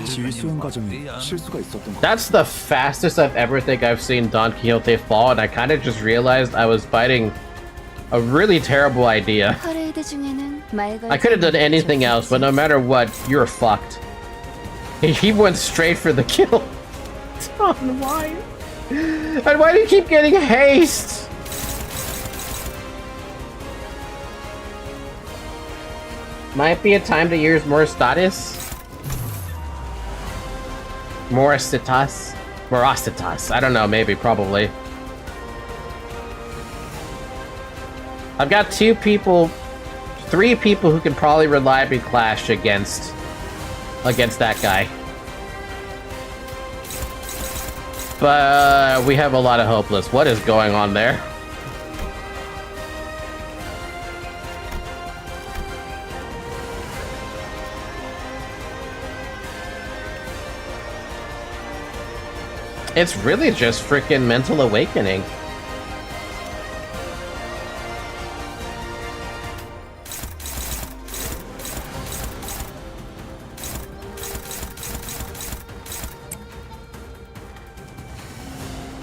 지휘수행 과정에 실수가 있었던 거. That's the fastest I've seen Don Quixote fall, and I kind of just realized I was fighting a really terrible idea. I could have done anything else, but no matter what, you're fucked. He went straight for the kill. Don, why? And why do you keep getting haste? Might be a time to use more status. More status? Morostatus. I don't know, maybe, probably. I've got 3 people who can probably reliably clash against that guy. But we have a lot of hopeless. What is going on there? It's really just freaking mental awakening.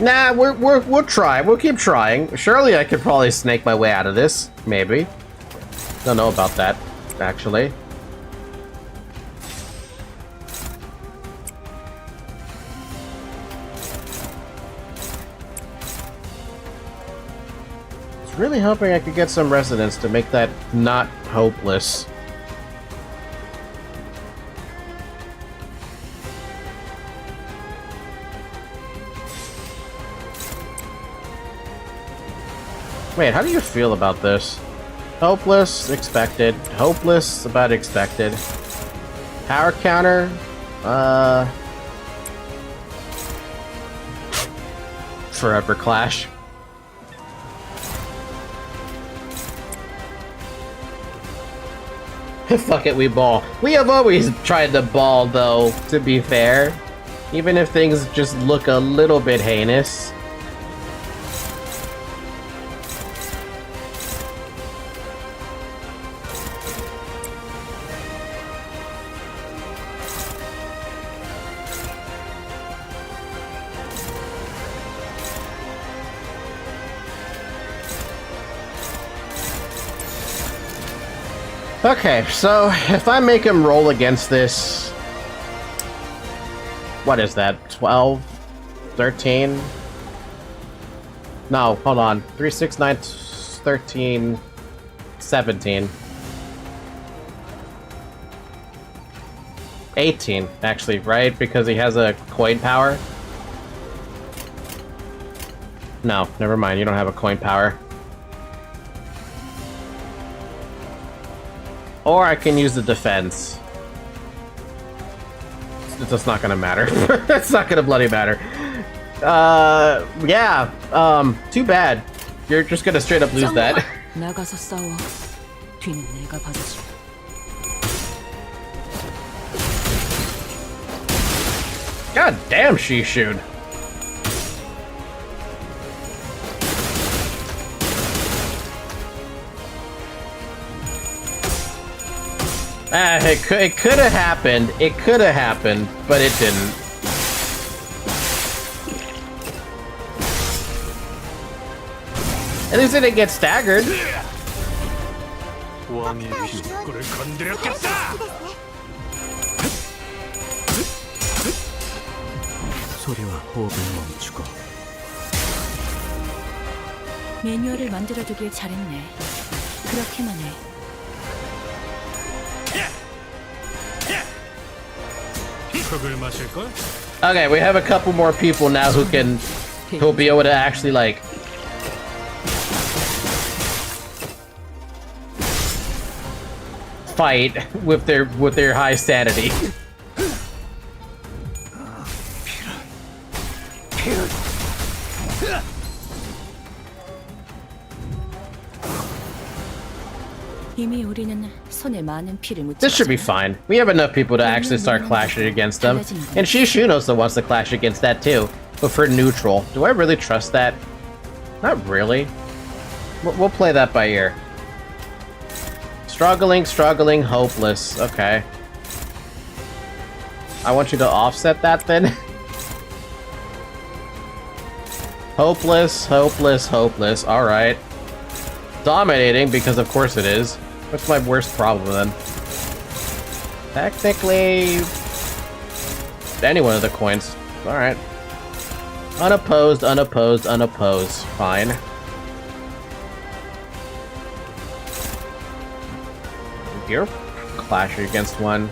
Nah, we'll try. We'll keep trying. Surely I could probably snake my way out of this. Maybe. Don't know about that, actually. I was really hoping I could get some residents to make that not hopeless. Wait, how do you feel about this? Hopeless, expected. Hopeless, about expected. Power counter, forever clash. Fuck it, we ball. We have always tried to ball, though, to be fair. Even if things just look a little bit heinous. Okay, so if I make him roll against this... What is that? 12? 13? No, hold on. 3, 6, 9, 13... 17. 18, actually, right? Because he has a coin power? No, never mind. You don't have a coin power. Or I can use the defense. It's not gonna matter. It's not gonna bloody matter. Yeah. Too bad. You're just gonna straight up lose that. 나가서 싸워. 뒤는 내가 받아줄. God damn, she shoot. It could have happened. It could have happened, but it didn't. At least it didn't get staggered. 왕의 피. 소리와 호흡을 멈추고 매뉴얼을 만들어두길 잘했네. 그렇게만 해. Okay, we have a couple more people now who'll be able to actually like fight with their high sanity. 이미 우리는 손에 많은 피를 This should be 묻혔잖아. fine. We have enough people to actually start clashing against them. And Shishuno's the ones that clash against that too. But for neutral. Do I really trust that? Not really. We'll play that by ear. Struggling, struggling, hopeless. Okay. I want you to offset that then. Hopeless, hopeless, hopeless. Alright. Dominating, because of course it is. What's my worst problem then? Technically... any one of the coins. Alright. Unopposed, unopposed, unopposed. Fine. Here? Clash against one.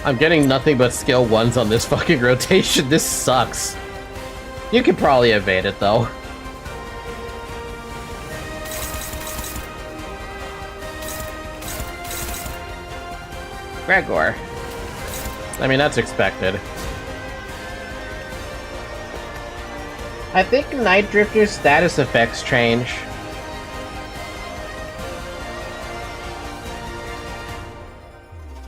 I'm getting nothing but skill 1s on this fucking rotation. This sucks. You can probably evade it though. Gregor. I mean, that's expected. I think Night Drifter's status effects change.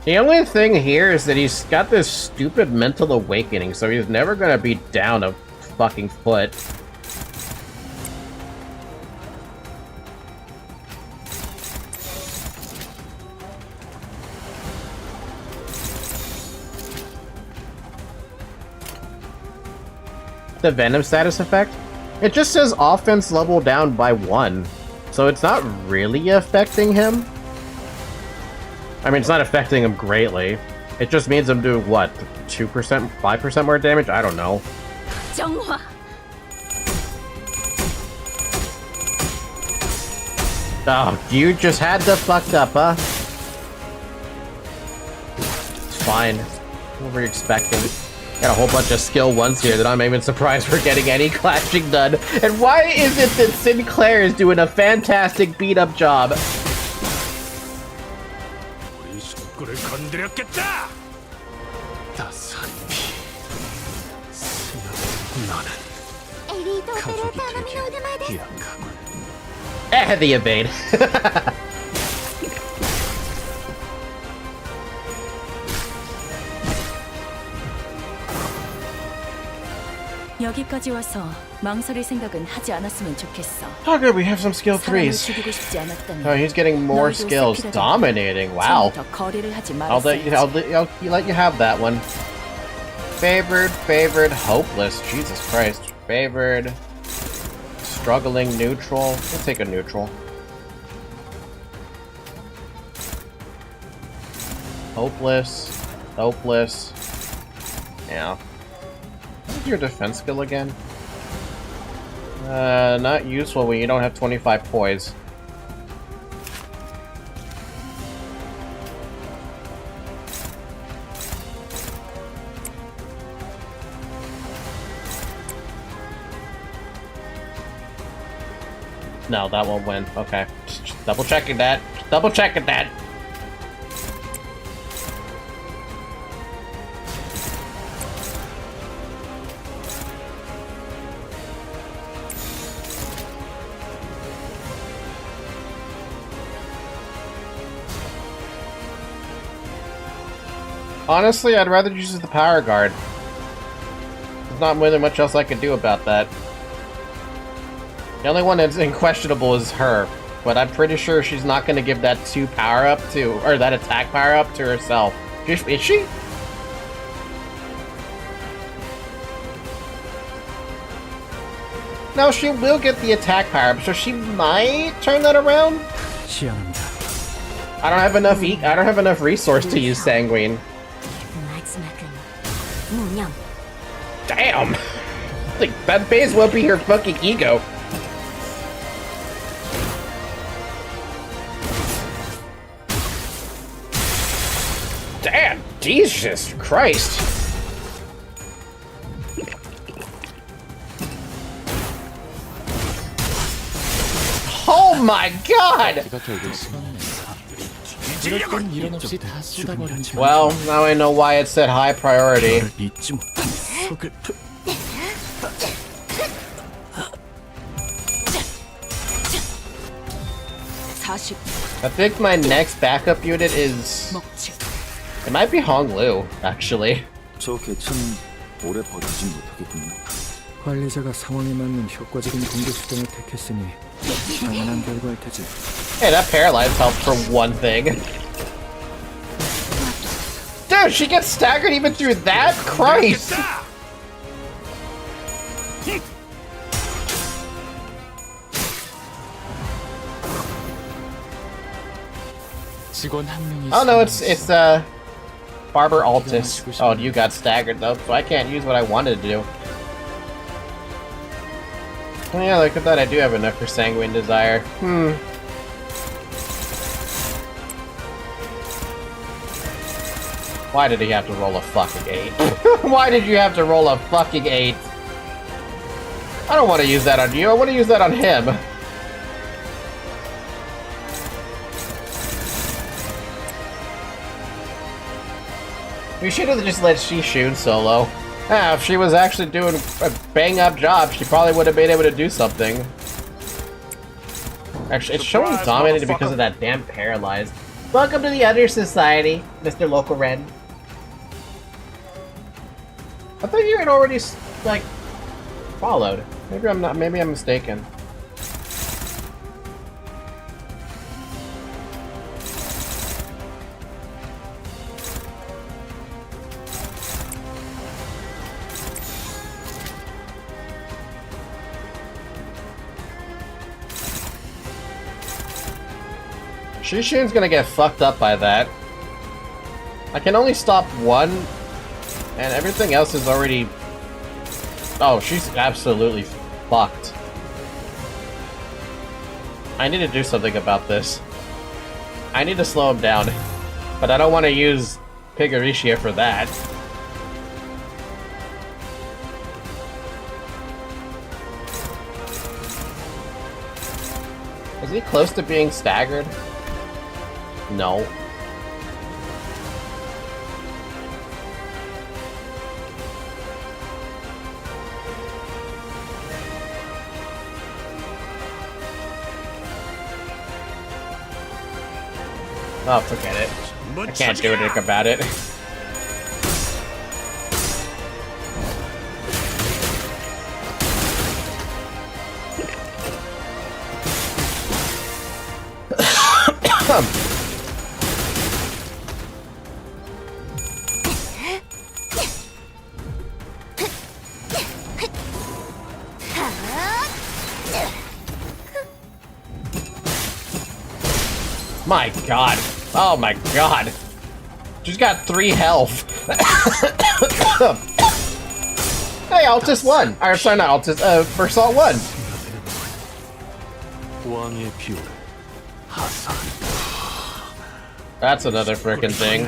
The only thing here is that he's got this stupid mental awakening, so he's never gonna be down a fucking foot. the Venom status effect? It just says offense level down by 1. So it's not really affecting him. I mean, it's not affecting him greatly. It just means I'm doing, what, 2%, 5% more damage? I don't know. 정화. Oh, you just had the fucked up, huh? It's fine. What were you expecting? Got a whole bunch of skill ones here that I'm even surprised we're getting any clashing done. And why is it that Sinclair is doing a fantastic beat-up job? The evade. 여기까지 와서 망설일 생각은 하지 않았으면 좋겠어. Oh good, we have some skill 사람을 3s. 죽이고 싶지 않았다면 Oh, he's getting more 너희도 skills. 세피라도 Dominating, wow. 처음부터 거리를 하지 I'll 말았어야지. let you have that one. Favored, hopeless. Jesus Christ. Favored, struggling, neutral. We'll take a neutral. Hopeless. Yeah. What's your defense skill again? Not useful when you don't have 25 poise. No, that won't win. Okay. Just double checking that. Double checking that. Honestly, I'd rather use the power guard. There's not really much else I can do about that. The only one that's questionable is her, but I'm pretty sure she's not going to give that that attack power up to herself. Is she? No, she will get the attack power up, so she might turn that around. I don't have enough resource to use Sanguine. Damn! Like, that base will be her fucking ego. Damn! Jesus Christ! Oh my god! Well, now I know why it said high priority. I think my next backup unit is... It might be Honglu, actually. 저 개체는 오래 버티진 못하겠군요. 관리자가 상황에 맞는 효과적인 공격 수단을 택했으니 당연한 결과일 테지. Hey, that paralyze helped for one thing. Dude, she gets staggered even through that? Christ! Oh no, it's Barber Altus. Oh, you got staggered though, so I can't use what I wanted to do. Oh yeah, look at that, I do have enough for Sanguine Desire. Why did he have to roll a fucking 8? Why did you have to roll a fucking 8? I don't want to use that on you, I want to use that on him. We should have just let she shoot solo. Ah, if she was actually doing a bang-up job, she probably would have been able to do something. Actually, it's showing dominated because of that damn paralyzed. Welcome to the Other Society, Mr. Local Red. I thought you had already, like, followed. Maybe I'm not, maybe I'm mistaken. Shishun's gonna get fucked up by that. I can only stop one, and everything else is already... Oh, she's absolutely fucked. I need to do something about this. I need to slow him down, but I don't want to use Apegrixs for that. Is he close to being staggered? No. Oh, forget it. I can't do anything about it. My god. Oh my god. Just got 3 health. Hey, Altus won. Or sorry, not Altus, Versalt won. That's another frickin' thing.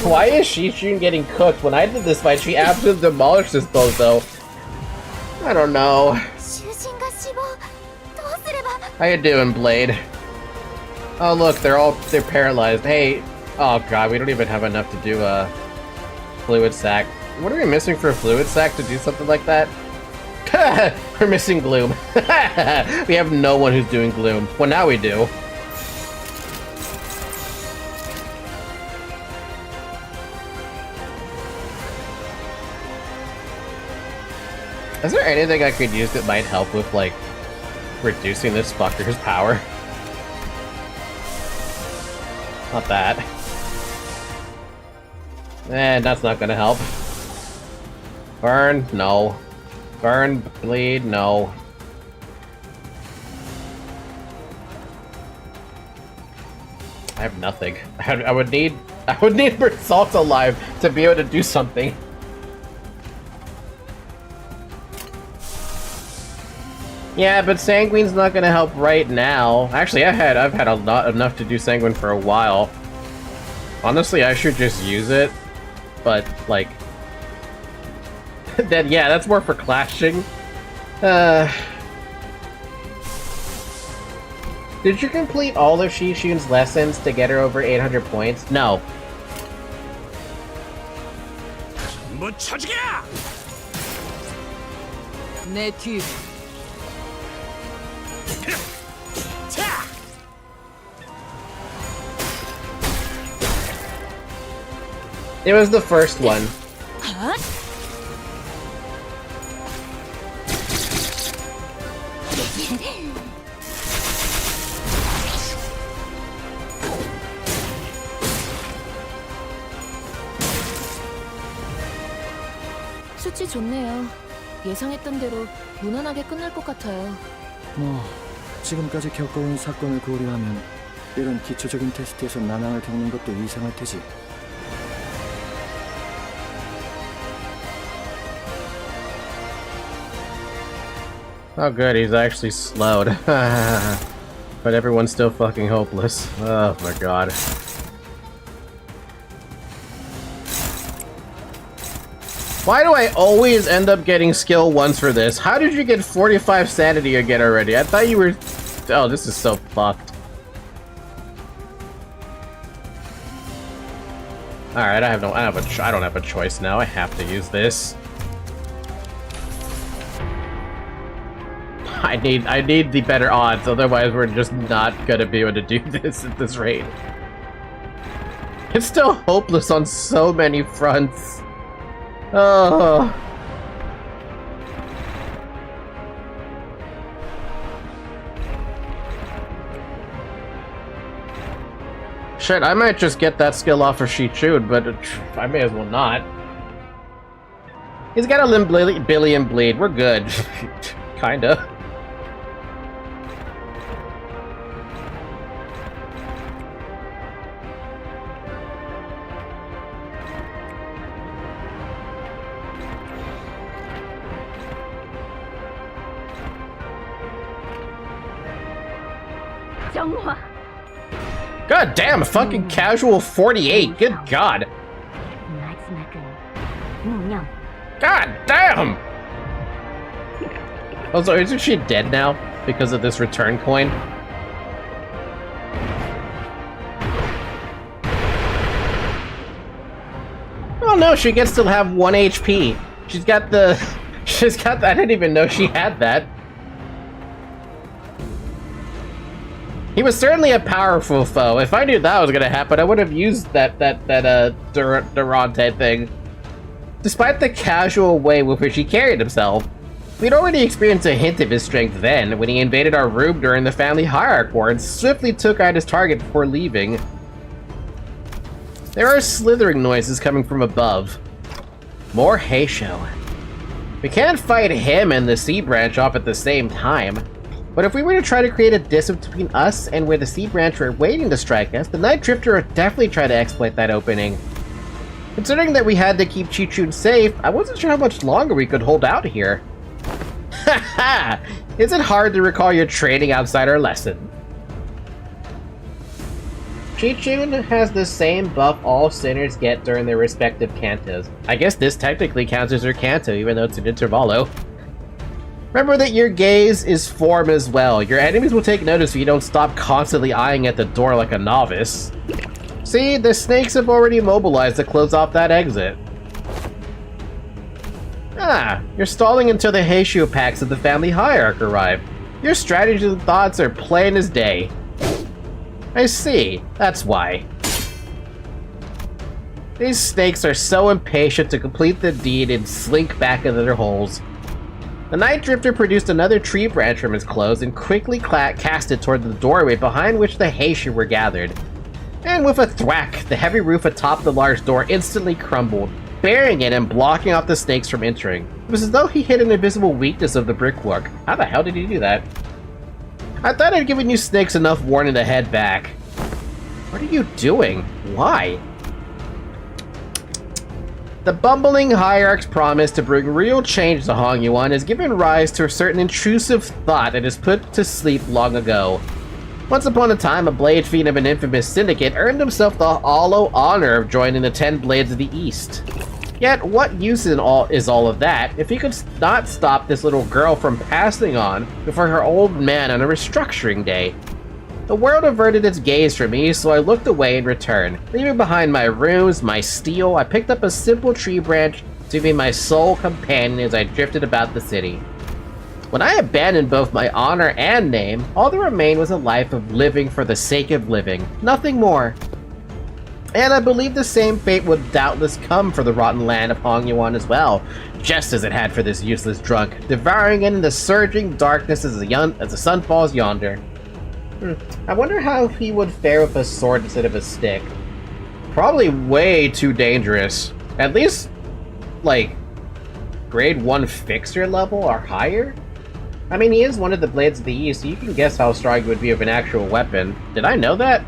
Why is Shishun getting cooked? When I did this fight, she absolutely demolished this bozo. I don't know. How you doing, Blade? Oh look, they're paralyzed. Hey, oh god, we don't even have enough to do a fluid sac. What are we missing for a fluid sac to do something like that? We're missing Gloom. We have no one who's doing Gloom. Well, now we do. Is there anything I could use that might help with, like, reducing this fucker's power? Not that. That's not gonna help. Burn? No. Burn, bleed? No. I have nothing. I would need Versalt alive to be able to do something. Yeah, but Sanguine's not gonna help right now. Actually, I've had enough to do Sanguine for a while. Honestly, I should just use it, but like, then yeah, that's more for clashing. Did you complete all of Shishun's lessons to get her over 800 points? No. It was the first one. Huh? 수치 좋네요. 예상했던 대로 무난하게 끝날 것 같아요. 뭐 지금까지 겪어온 사건을 고려하면 이런 기초적인 테스트에서 난항을 겪는 것도 이상할 테지. Oh good, he's actually slowed. But everyone's still fucking hopeless. Oh my god. Why do I always end up getting skill 1s for this? How did you get 45 sanity again already? I thought you were... Oh, this is so fucked. Alright, I don't have a choice now. I have to use this. I need the better odds, otherwise we're just not gonna be able to do this at this rate. It's still hopeless on so many fronts. Oh. Shit, I might just get that skill off of Shichud, but I may as well not. He's got a billion bleed. We're good. Kinda. God damn, a fucking casual 48. Good God. God damn! Also, isn't she dead now because of this return coin? Oh no, she gets to have 1 HP. She's got the... I didn't even know she had that. He was certainly a powerful foe. If I knew that was gonna happen, I would have used that Durante thing. Despite the casual way with which he carried himself, we'd already experienced a hint of his strength then, when he invaded our room during the family hierarchy war and swiftly took out his target before leaving. There are slithering noises coming from above. More Heisho. We can't fight him and the Sea Branch off at the same time. But if we were to try to create a distance between us and where the Sea Branch were waiting to strike us, the Night Drifter would definitely try to exploit that opening. Considering that we had to keep Chichun safe, I wasn't sure how much longer we could hold out here. Haha! Is it hard to recall your training outside our lesson? Chichun has the same buff all sinners get during their respective cantos. I guess this technically counts as her canto, even though it's an intervallo. Remember that your gaze is form as well. Your enemies will take notice if you don't stop constantly eyeing at the door like a novice. See, the snakes have already mobilized to close off that exit. Ah, you're stalling until the Heishu packs of the family hierarchy arrive. Your strategies and thoughts are plain as day. I see, that's why. These snakes are so impatient to complete the deed and slink back into their holes. The Night Drifter produced another tree branch from his clothes and quickly cast it toward the doorway behind which the Heishu were gathered. And with a thwack, the heavy roof atop the large door instantly crumbled, burying it and blocking off the snakes from entering. It was as though he hit an invisible weakness of the brickwork. How the hell did he do that? I thought I'd given you snakes enough warning to head back. What are you doing? Why? The bumbling hierarch's promise to bring real change to Hongyuan has given rise to a certain intrusive thought that is put to sleep long ago. Once upon a time, a blade fiend of an infamous syndicate earned himself the hollow honor of joining the 10 Blades of the East. Yet, what use is all of that if he could not stop this little girl from passing on before her old man on a restructuring day? The world averted its gaze from me, so I looked away in return. Leaving behind my runes, my steel, I picked up a simple tree branch to be my sole companion as I drifted about the city. When I abandoned both my honor and name, all that remained was a life of living for the sake of living, nothing more. And I believe the same fate would doubtless come for the rotten land of Hongyuan as well, just as it had for this useless drunk, devouring it in the surging darkness as the sun falls yonder. I wonder how he would fare with a sword instead of a stick. Probably way too dangerous. At least, like, grade 1 fixer level or higher? I mean, he is one of the Blades of the East, so you can guess how strong he would be with an actual weapon. Did I know that?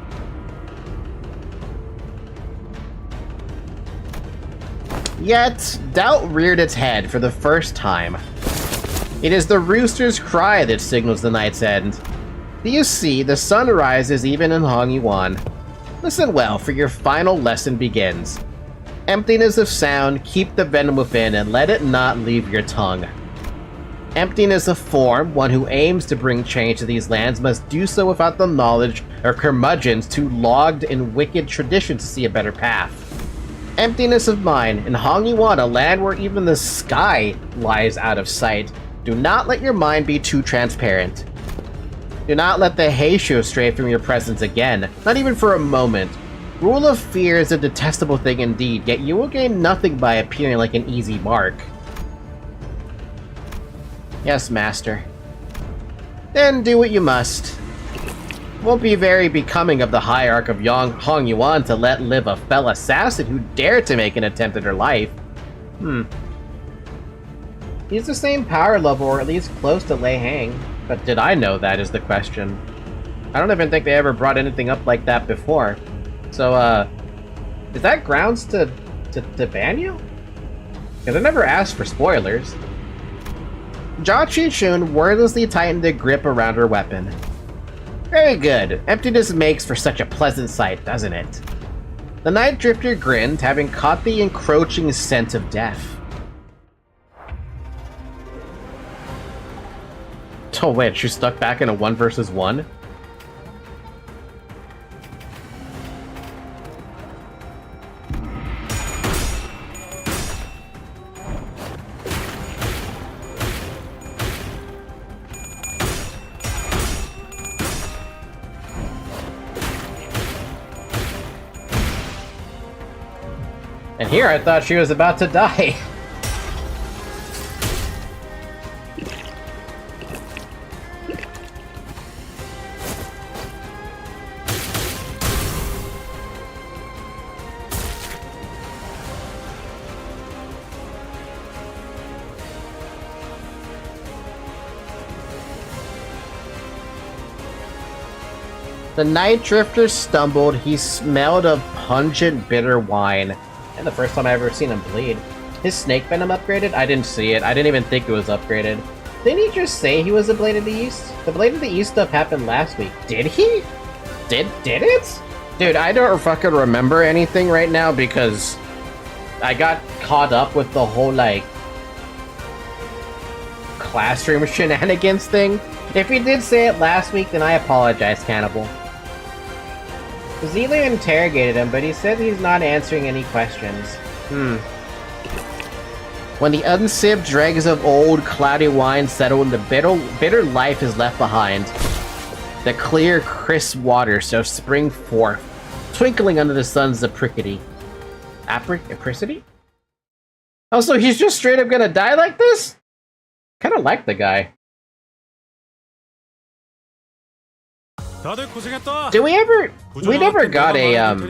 Yet, doubt reared its head for the first time. It is the rooster's cry that signals the night's end. Do you see, the sun rises even in Hongyuan. Listen well, for your final lesson begins. Emptiness of sound, keep the venom within, and let it not leave your tongue. Emptiness of form, one who aims to bring change to these lands must do so without the knowledge or curmudgeons too logged in wicked traditions to see a better path. Emptiness of mind, in Hongyuan, a land where even the sky lies out of sight. Do not let your mind be too transparent. Do not let the Heishu stray from your presence again, not even for a moment. Rule of fear is a detestable thing indeed, yet you will gain nothing by appearing like an easy mark. Yes, master. Then do what you must. Won't be very becoming of the hierarch of Hong Yuan to let live a fell assassin who dared to make an attempt at her life. He's the same power level, or at least close to Lei Hang. But did I know that is the question. I don't even think they ever brought anything up like that before. So, is that grounds to ban you? Because I never asked for spoilers. Jia Qichun wordlessly tightened the grip around her weapon. Very good. Emptiness makes for such a pleasant sight, doesn't it? The Night Drifter grinned, having caught the encroaching scent of death. Oh wait, she's stuck back in a 1 versus 1? And here I thought she was about to die. The Night Drifter stumbled. He smelled of pungent, bitter wine. And the first time I ever seen him bleed. His snake venom upgraded? I didn't see it. I didn't even think it was upgraded. Didn't he just say he was a Blade of the East? The Blade of the East stuff happened last week. Did he? Did it? Dude, I don't fucking remember anything right now because I got caught up with the whole, like, classroom shenanigans thing. If he did say it last week, then I apologize, Cannibal. Zealy interrogated him, but he said he's not answering any questions. When the unsipped dregs of old, cloudy wine settle and the bitter life is left behind, the clear, crisp water shall spring forth, twinkling under the sun's apricity. Apricity? Also, he's just straight up gonna die like this? Kinda like the guy. We never got a,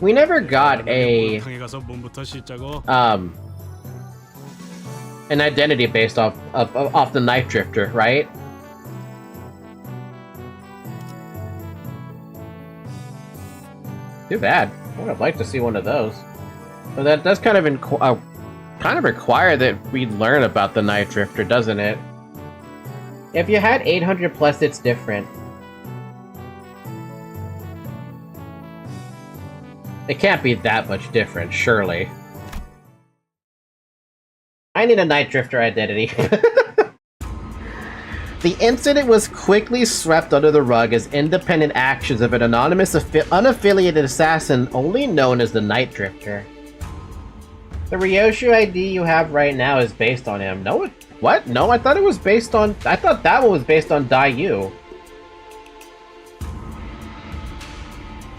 we never got a, an identity based off the Night Drifter, right? Too bad. I would have liked to see one of those. But that does kind of require that we learn about the Night Drifter, doesn't it? If you had 800 plus, it's different. It can't be that much different, surely. I need a Night Drifter identity. The incident was quickly swept under the rug as independent actions of an anonymous unaffiliated assassin only known as the Night Drifter. The Ryoshu ID you have right now is based on him. No, what? No, I thought it was based on... I thought that one was based on Daiyu.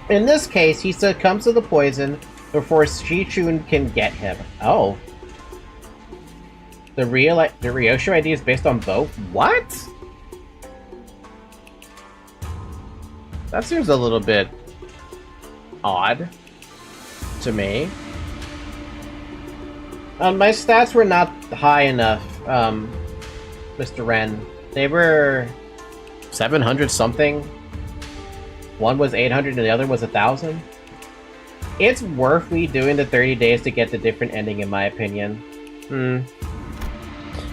In this case, he succumbs to the poison before Qichun can get him. Oh. The Ryoshu ID is based on both? What? That seems a little bit odd to me. My stats were not high enough, Mr. Ren. They were 700 something. One was 800 and the other was 1,000. It's worth redoing the 30 days to get the different ending, in my opinion.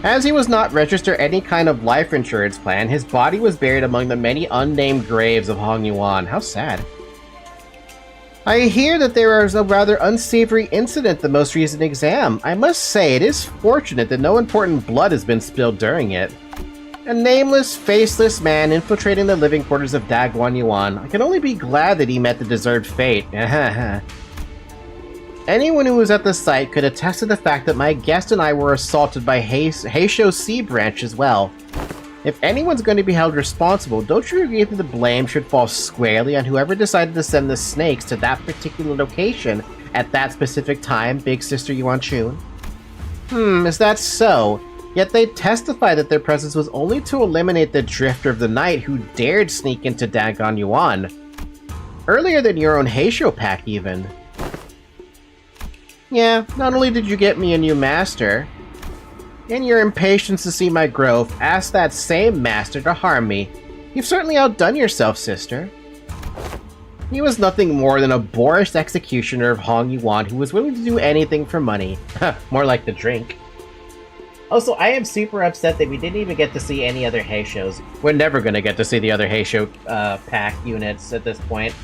As he was not registered any kind of life insurance plan, his body was buried among the many unnamed graves of Hong Yuan. How sad. I hear that there was a rather unsavory incident the most recent exam. I must say, it is fortunate that no important blood has been spilled during it. A nameless, faceless man infiltrating the living quarters of Dagwan Yuan. I can only be glad that he met the deserved fate. Anyone who was at the site could attest to the fact that my guest and I were assaulted by Heisho C branch as well. If anyone's going to be held responsible, don't you agree that the blame should fall squarely on whoever decided to send the snakes to that particular location at that specific time, Big Sister Yuan Chun? Is that so? Yet they testify that their presence was only to eliminate the Drifter of the Night who dared sneak into Dagon Yuan. Earlier than your own Heisho pack, even. Yeah, not only did you get me a new master, in your impatience to see my growth, ask that same master to harm me. You've certainly outdone yourself, sister. He was nothing more than a boorish executioner of Hong Yuan who was willing to do anything for money. More like the drink. Also, I am super upset that we didn't even get to see any other Heishos. We're never gonna get to see the other Heisho pack units at this point.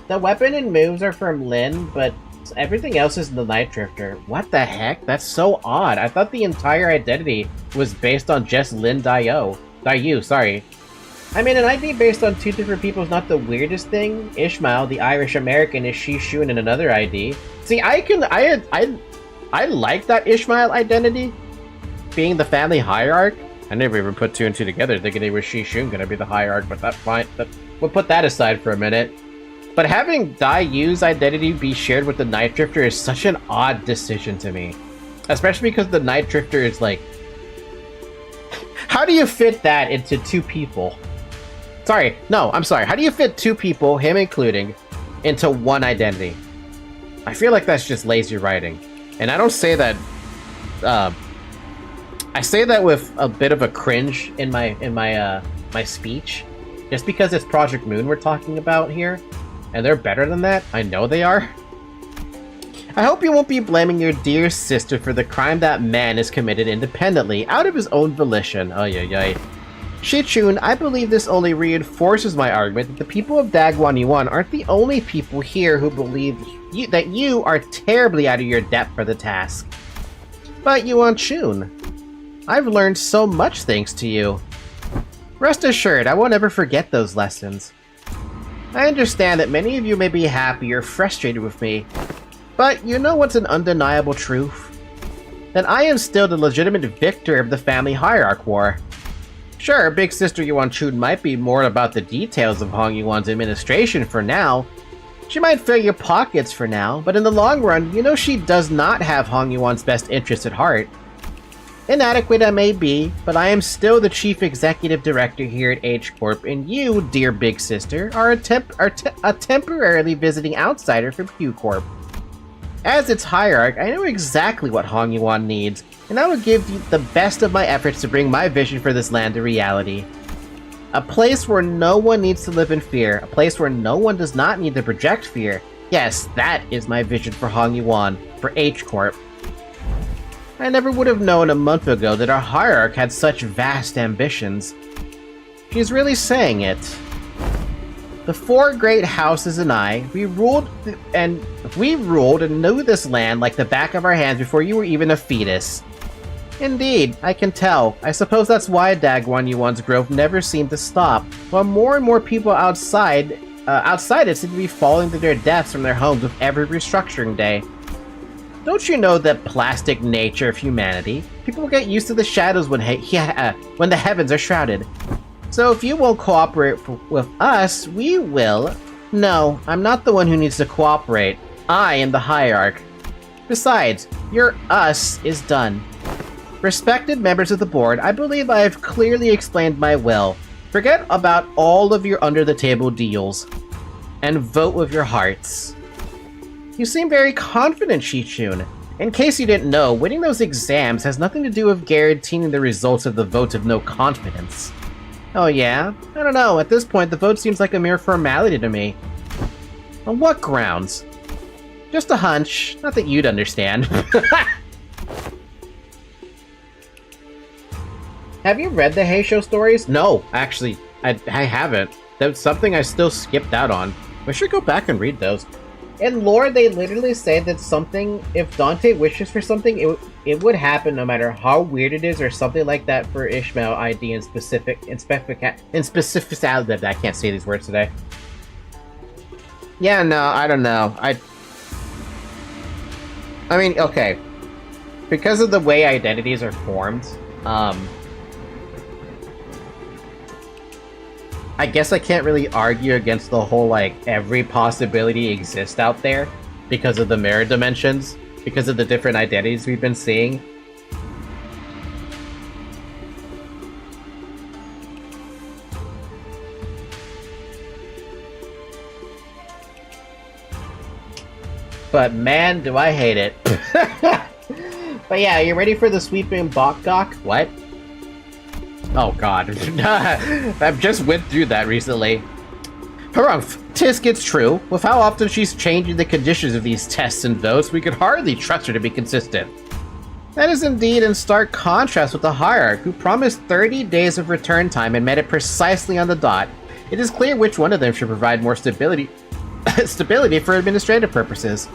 The weapon and moves are from Lin, but everything else is the Night Drifter. What the heck? That's so odd. I thought the entire identity was based on just Lin Dayu, sorry. I mean, an ID based on two different people is not the weirdest thing. Ishmael, the Irish American, is Shishun in another ID. See, I like that Ishmael identity being the family hierarch. I never even put two and two together thinking it was Shishun gonna be the hierarch, but that's fine. We'll put that aside for a minute. But having Dayu's identity be shared with the Night Drifter is such an odd decision to me. Especially because the Night Drifter is like... How do you fit that into two people? Sorry, no, I'm sorry. How do you fit two people, him including, into one identity? I feel like that's just lazy writing. And I don't say that... I say that with a bit of a cringe in my speech. Just because it's Project Moon we're talking about here. And they're better than that. I know they are. I hope you won't be blaming your dear sister for the crime that man has committed independently, out of his own volition. Ay. Shichun, I believe this only reinforces my argument that the people of Dagwan Yuan aren't the only people here who believe that you are terribly out of your depth for the task. But Yuan Chun, I've learned so much thanks to you. Rest assured, I won't ever forget those lessons. I understand that many of you may be happy or frustrated with me, but you know what's an undeniable truth? That I am still the legitimate victor of the family hierarch war. Sure, Big Sister Yuan Chun might be more about the details of Hong Yuan's administration for now. She might fill your pockets for now, but in the long run, you know she does not have Hong Yuan's best interests at heart. Inadequate I may be, but I am still the chief executive director here at H Corp, and you, dear Big Sister, are a temporarily visiting outsider from Q Corp. As its hierarch, I know exactly what Hong Yuan needs, and I will give you the best of my efforts to bring my vision for this land to reality. A place where no one needs to live in fear, a place where no one does not need to project fear. Yes, that is my vision for Hong Yuan, for H Corp. I never would have known a month ago that our hierarch had such vast ambitions. She's really saying it. The four great houses and I, we ruled and knew this land like the back of our hands before you were even a fetus. Indeed, I can tell. I suppose that's why Dagwan Yuan's growth never seemed to stop, while more and more people outside it seem to be falling to their deaths from their homes with every restructuring day. Don't you know the plastic nature of humanity? People will get used to the shadows when the heavens are shrouded. So if you won't cooperate with us, we will. No, I'm not the one who needs to cooperate. I am the hierarch. Besides, your us is done. Respected members of the board, I believe I have clearly explained my will. Forget about all of your under-the-table deals, and vote with your hearts. You seem very confident, Shichun. In case you didn't know, winning those exams has nothing to do with guaranteeing the results of the vote of no confidence. Oh yeah? I don't know, at this point the vote seems like a mere formality to me. On what grounds? Just a hunch, not that you'd understand. Have you read the Heisho stories? No, actually, I haven't. That's something I still skipped out on. I should go back and read those. In lore, they literally say that something, if Dante wishes for something, it would happen no matter how weird it is or something like that for Ishmael ID in specificality. I can't say these words today. Yeah, no, I don't know. I mean, okay. Because of the way identities are formed, I guess I can't really argue against the whole, like, every possibility exists out there because of the mirror dimensions, because of the different identities we've been seeing. but man, do I hate it. But yeah, you ready for the sweeping Bokgok? What? Oh god. I've just went through that recently. Harumph, tisk, it's true. With how often she's changing the conditions of these tests and votes, we could hardly trust her to be consistent. That is indeed in stark contrast with the Hierarch, who promised 30 days of return time and met it precisely on the dot. It is clear which one of them should provide more stability for administrative purposes.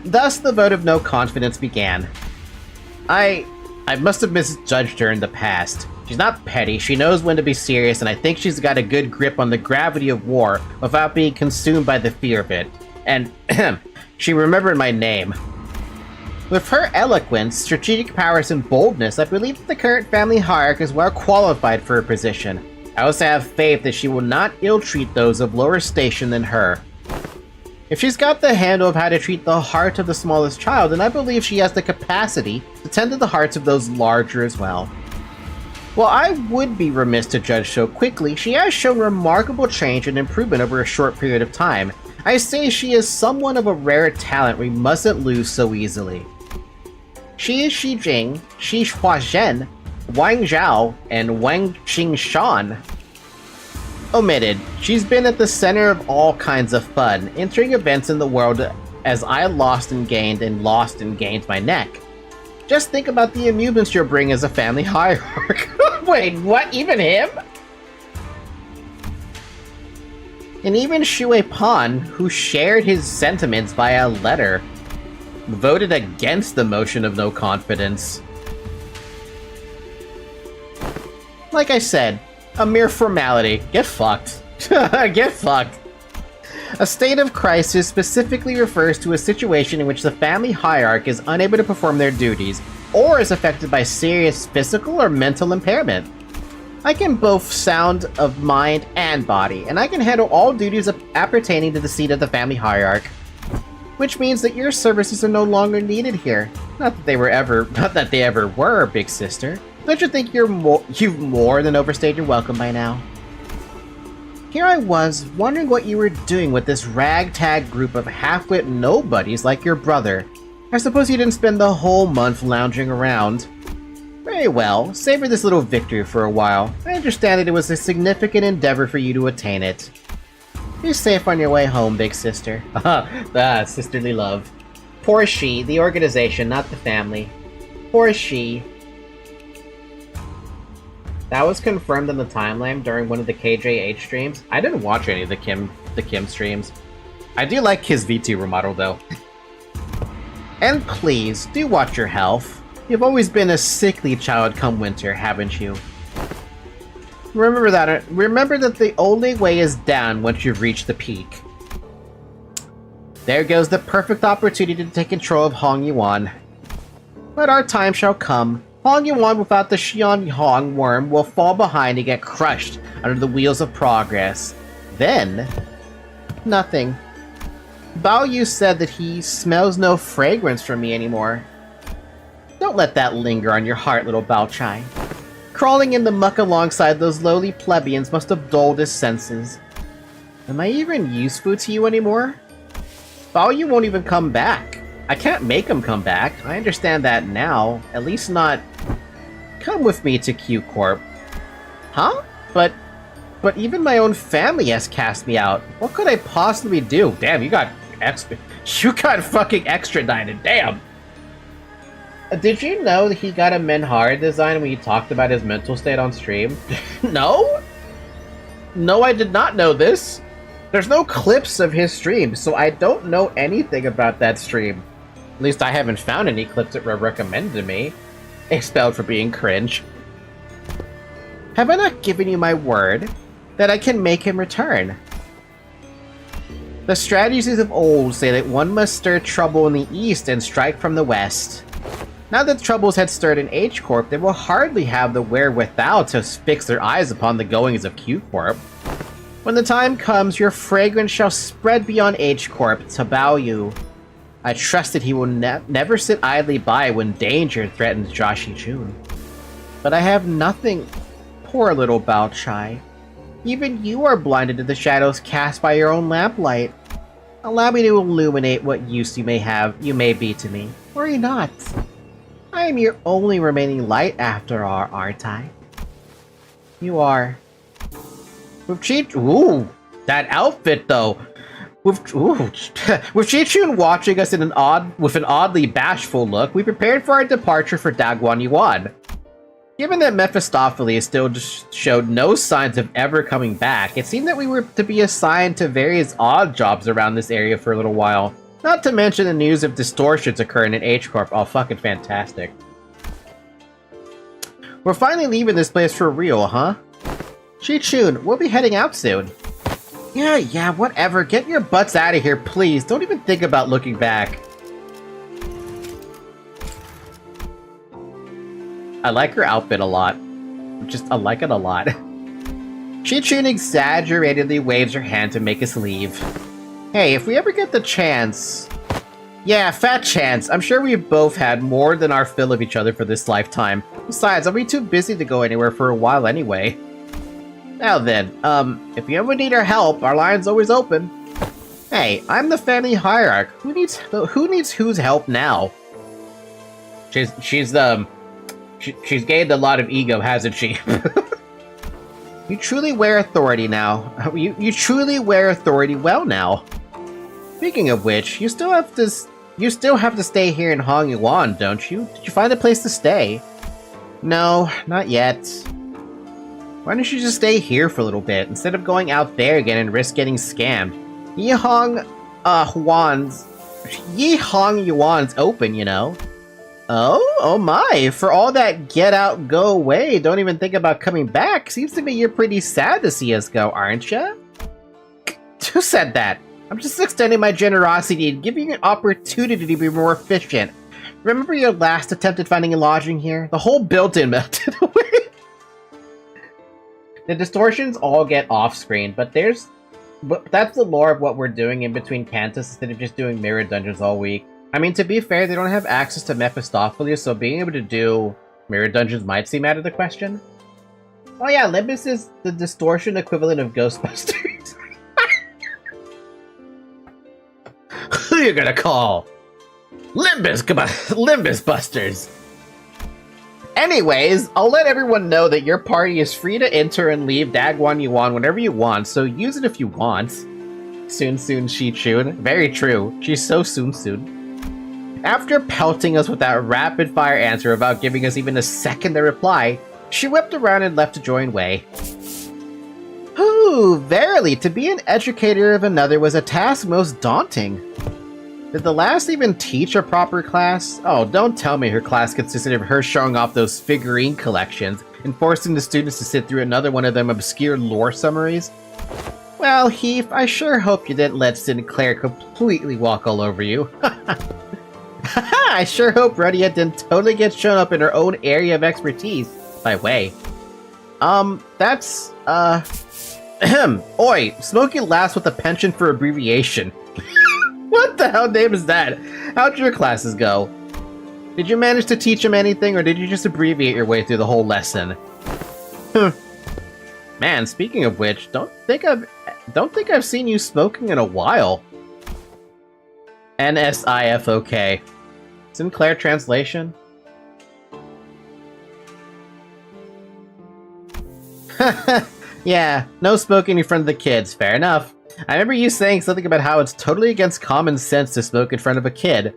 Thus, the vote of no confidence began. I must have misjudged her in the past. She's not petty, she knows when to be serious, and I think she's got a good grip on the gravity of war without being consumed by the fear of it. And, she remembered my name. With her eloquence, strategic powers, and boldness, I believe that the current family hierarch is well qualified for her position. I also have faith that she will not ill-treat those of lower station than her. If she's got the handle of how to treat the heart of the smallest child, then I believe she has the capacity to tend to the hearts of those larger as well. While I would be remiss to judge so quickly, she has shown remarkable change and improvement over a short period of time. I say she is somewhat of a rare talent we mustn't lose so easily. She is Xi Jing, Xi Huazhen, Wang Zhao, and Wang Qingshan. Omitted, she's been at the center of all kinds of fun, entering events in the world as I lost and gained my neck. Just think about the amusements you'll bring as a family hierarch. Wait, what? Even him? And even Shui Pan, who shared his sentiments via letter, voted against the motion of no confidence. Like I said, a mere formality. Get fucked. Get fucked. A state of crisis specifically refers to a situation in which the family hierarch is unable to perform their duties, or is affected by serious physical or mental impairment. I can both sound of mind and body, and I can handle all duties appertaining to the seat of the family hierarch. Which means that your services are no longer needed here. Not that they ever were, big sister. Don't you think you've more than overstayed your welcome by now? Here I was, wondering what you were doing with this ragtag group of half-wit nobodies like your brother. I suppose you didn't spend the whole month lounging around. Very well, savor this little victory for a while. I understand that it was a significant endeavor for you to attain it. Be safe on your way home, big sister. Sisterly love. Poor she, the organization, not the family. Poor she. That was confirmed in the timeline during one of the KJH streams. I didn't watch any of the Kim streams. I do like his VTuber model though. And please, do watch your health. You've always been a sickly child come winter, haven't you? Remember that the only way is down once you've reached the peak. There goes the perfect opportunity to take control of Hong Yuan. But our time shall come. Hong Yuan without the Xian Hong worm will fall behind and get crushed under the wheels of progress. Then, nothing. Bao Yu said that he smells no fragrance from me anymore. Don't let that linger on your heart, little Bao Chai. Crawling in the muck alongside those lowly plebeians must have dulled his senses. Am I even useful to you anymore? Bao Yu won't even come back. I can't make him come back. I understand that now. At least not... Come with me to Q Corp. Huh? But even my own family has cast me out. What could I possibly do? Damn, you got fucking extradited. Damn! Did you know that he got a Menhar design when you talked about his mental state on stream? No? No, I did not know this. There's no clips of his stream, so I don't know anything about that stream. At least I haven't found any clips that were recommended to me. Expelled for being cringe. Have I not given you my word that I can make him return? The strategies of old say that one must stir trouble in the east and strike from the west. Now that troubles had stirred in H Corp, they will hardly have the wherewithal to fix their eyes upon the goings of Q Corp. When the time comes, your fragrance shall spread beyond H Corp to Bao Yu. I trust that he will never sit idly by when danger threatens Joshi Jun. But I have nothing. Poor little Bao Chai. Even you are blinded to the shadows cast by your own lamplight. Allow me to illuminate what use you may be to me. Worry not. I am your only remaining light after all, aren't I? You are. With ooh, that outfit though. With Chi-Chun watching us with an oddly bashful look, we prepared for our departure for Dagwon Yuan. Given that Mephistopheles still just showed no signs of ever coming back, it seemed that we were to be assigned to various odd jobs around this area for a little while. Not to mention the news of distortions occurring in H-Corp. Oh, fucking fantastic. We're finally leaving this place for real, huh? Chi-Chun, we'll be heading out soon. Yeah, whatever. Get your butts out of here, please. Don't even think about looking back. I like her outfit a lot. I like it a lot. Chi-Chun exaggeratedly waves her hand to make us leave. Hey, if we ever get the chance... Yeah, fat chance. I'm sure we've both had more than our fill of each other for this lifetime. Besides, I'll be too busy to go anywhere for a while anyway. Now then, if you ever need our help, our line's always open. Hey, I'm the family hierarch. Who needs whose help now? She's gained a lot of ego, hasn't she? You truly wear authority now. You truly wear authority well now. Speaking of which, you still have to stay here in Hongyuan, don't you? Did you find a place to stay? No, not yet. Why don't you just stay here for a little bit, instead of going out there again and risk getting scammed? Yihong Yuan's open, you know. Oh my, for all that get out, go away, don't even think about coming back, seems to me you're pretty sad to see us go, aren't ya? Who said that? I'm just extending my generosity and giving you an opportunity to be more efficient. Remember your last attempt at finding a lodging here? The whole building melted away. The distortions all get off-screen, but that's the lore of what we're doing in between Cantus instead of just doing mirror dungeons all week. I mean, to be fair, they don't have access to Mephistopheles, so being able to do mirror dungeons might seem out of the question. Oh yeah, Limbus is the distortion equivalent of Ghostbusters. Who you gonna call? Limbus, come on, Limbus Busters! Anyways, I'll let everyone know that your party is free to enter and leave Dagwon Yuan whenever you want, so use it if you want. Soon Chi-Chun. Very true. She's so soon. After pelting us with that rapid-fire answer without giving us even a second to reply, she whipped around and left to join Wei. Ooh, verily, to be an educator of another was a task most daunting. Did the last even teach a proper class? Oh, don't tell me her class consisted of her showing off those figurine collections and forcing the students to sit through another one of them obscure lore summaries. Well, Heath, I sure hope you didn't let Sinclair completely walk all over you. I sure hope Rudia didn't totally get shown up in her own area of expertise. By way. That's, Oi, smoking laughs with a penchant for abbreviation. What the hell name is that? How'd your classes go? Did you manage to teach them anything, or did you just abbreviate your way through the whole lesson? Man, speaking of which, don't think I've seen you smoking in a while. NSIFOK. Sinclair translation? Yeah, no smoking in front of the kids, fair enough. I remember you saying something about how it's totally against common sense to smoke in front of a kid.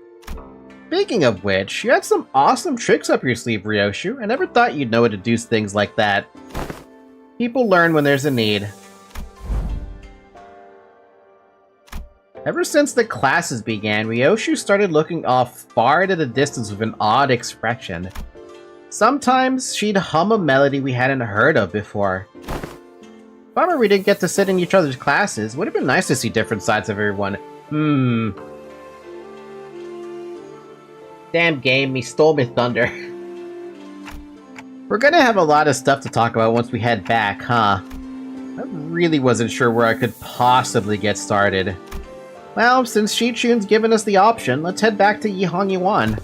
Speaking of which, you had some awesome tricks up your sleeve, Ryoshu. I never thought you'd know how to do things like that. People learn when there's a need. Ever since the classes began, Ryoshu started looking off far into the distance with an odd expression. Sometimes she'd hum a melody we hadn't heard of before. Bummer we didn't get to sit in each other's classes. Would have been nice to see different sides of everyone. Damn game, me stole me thunder. We're gonna have a lot of stuff to talk about once we head back, huh? I really wasn't sure where I could possibly get started. Well, since Chi-Chun's given us the option, let's head back to Yihong Yuan.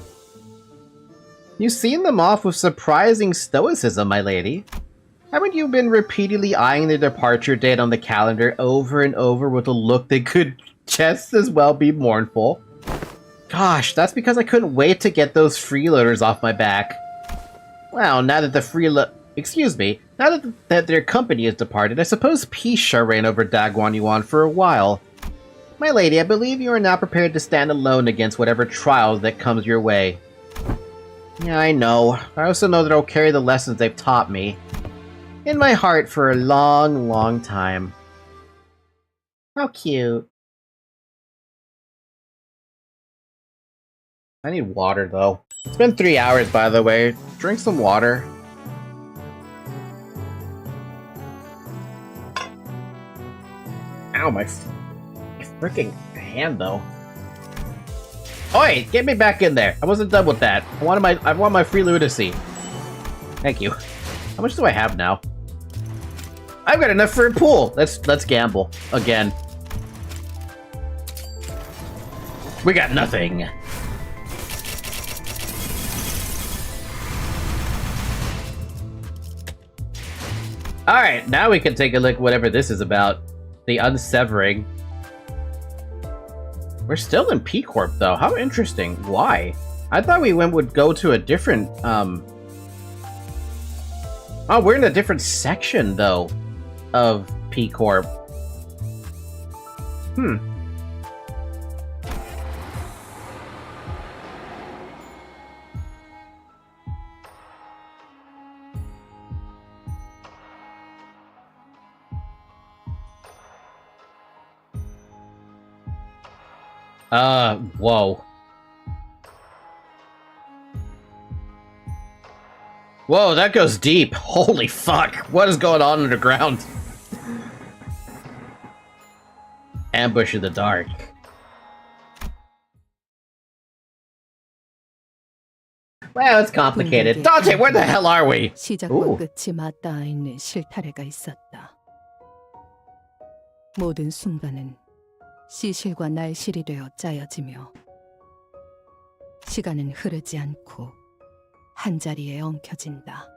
You've seen them off with surprising stoicism, my lady. Haven't you been repeatedly eyeing the departure date on the calendar over and over with a look that could just as well be mournful? Gosh, that's because I couldn't wait to get those freeloaders off my back. Well, now that the now that their company has departed, I suppose peace shall reign over Dagwan Yuan for a while. My lady, I believe you are now prepared to stand alone against whatever trials that comes your way. Yeah, I know. I also know that I'll carry the lessons they've taught me in my heart for a long, long time. How cute. I need water, though. It's been 3 hours, by the way. Drink some water. Ow, my freaking hand, though. Oi! Get me back in there! I wasn't done with that. I want my free lunacy. Thank you. How much do I have now? I've got enough for a pool! Let's gamble. Again. We got nothing. Alright, now we can take a look at whatever this is about. The unsevering. We're still in P Corp though. How interesting. Why? I thought we would go to a different, Oh, we're in a different section though of P Corp. Whoa. Whoa, that goes deep. Holy fuck. What is going on underground? Ambush in the dark. Well, it's complicated. Dante, where the hell are we? 시작과 끝이 맞닿아 있는 실타래가 있었다. 모든 순간은 시실과 날실이 되어 짜여지며 시간은 흐르지 않고 한자리에 엉켜진다.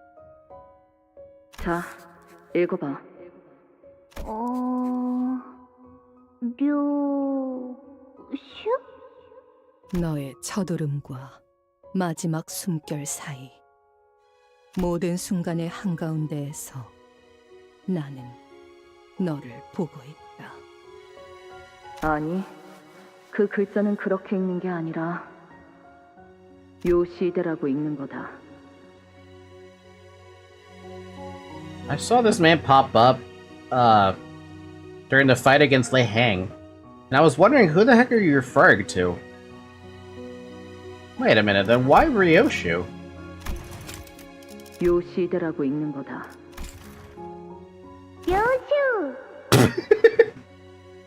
자, 읽어봐. 너의 첫울음과 마지막 숨결 사이 모든 순간의 한가운데에서 나는 너를 보고 있다. 아니, 그 글자는 그렇게 읽는 게 아니라 요시대라고 읽는 거다. I saw this man pop up during the fight against Lei Hang, and I was wondering who the heck are you referring to? Wait a minute, then why Ryoshu? 요시대라고 읽는 거다. 요슈!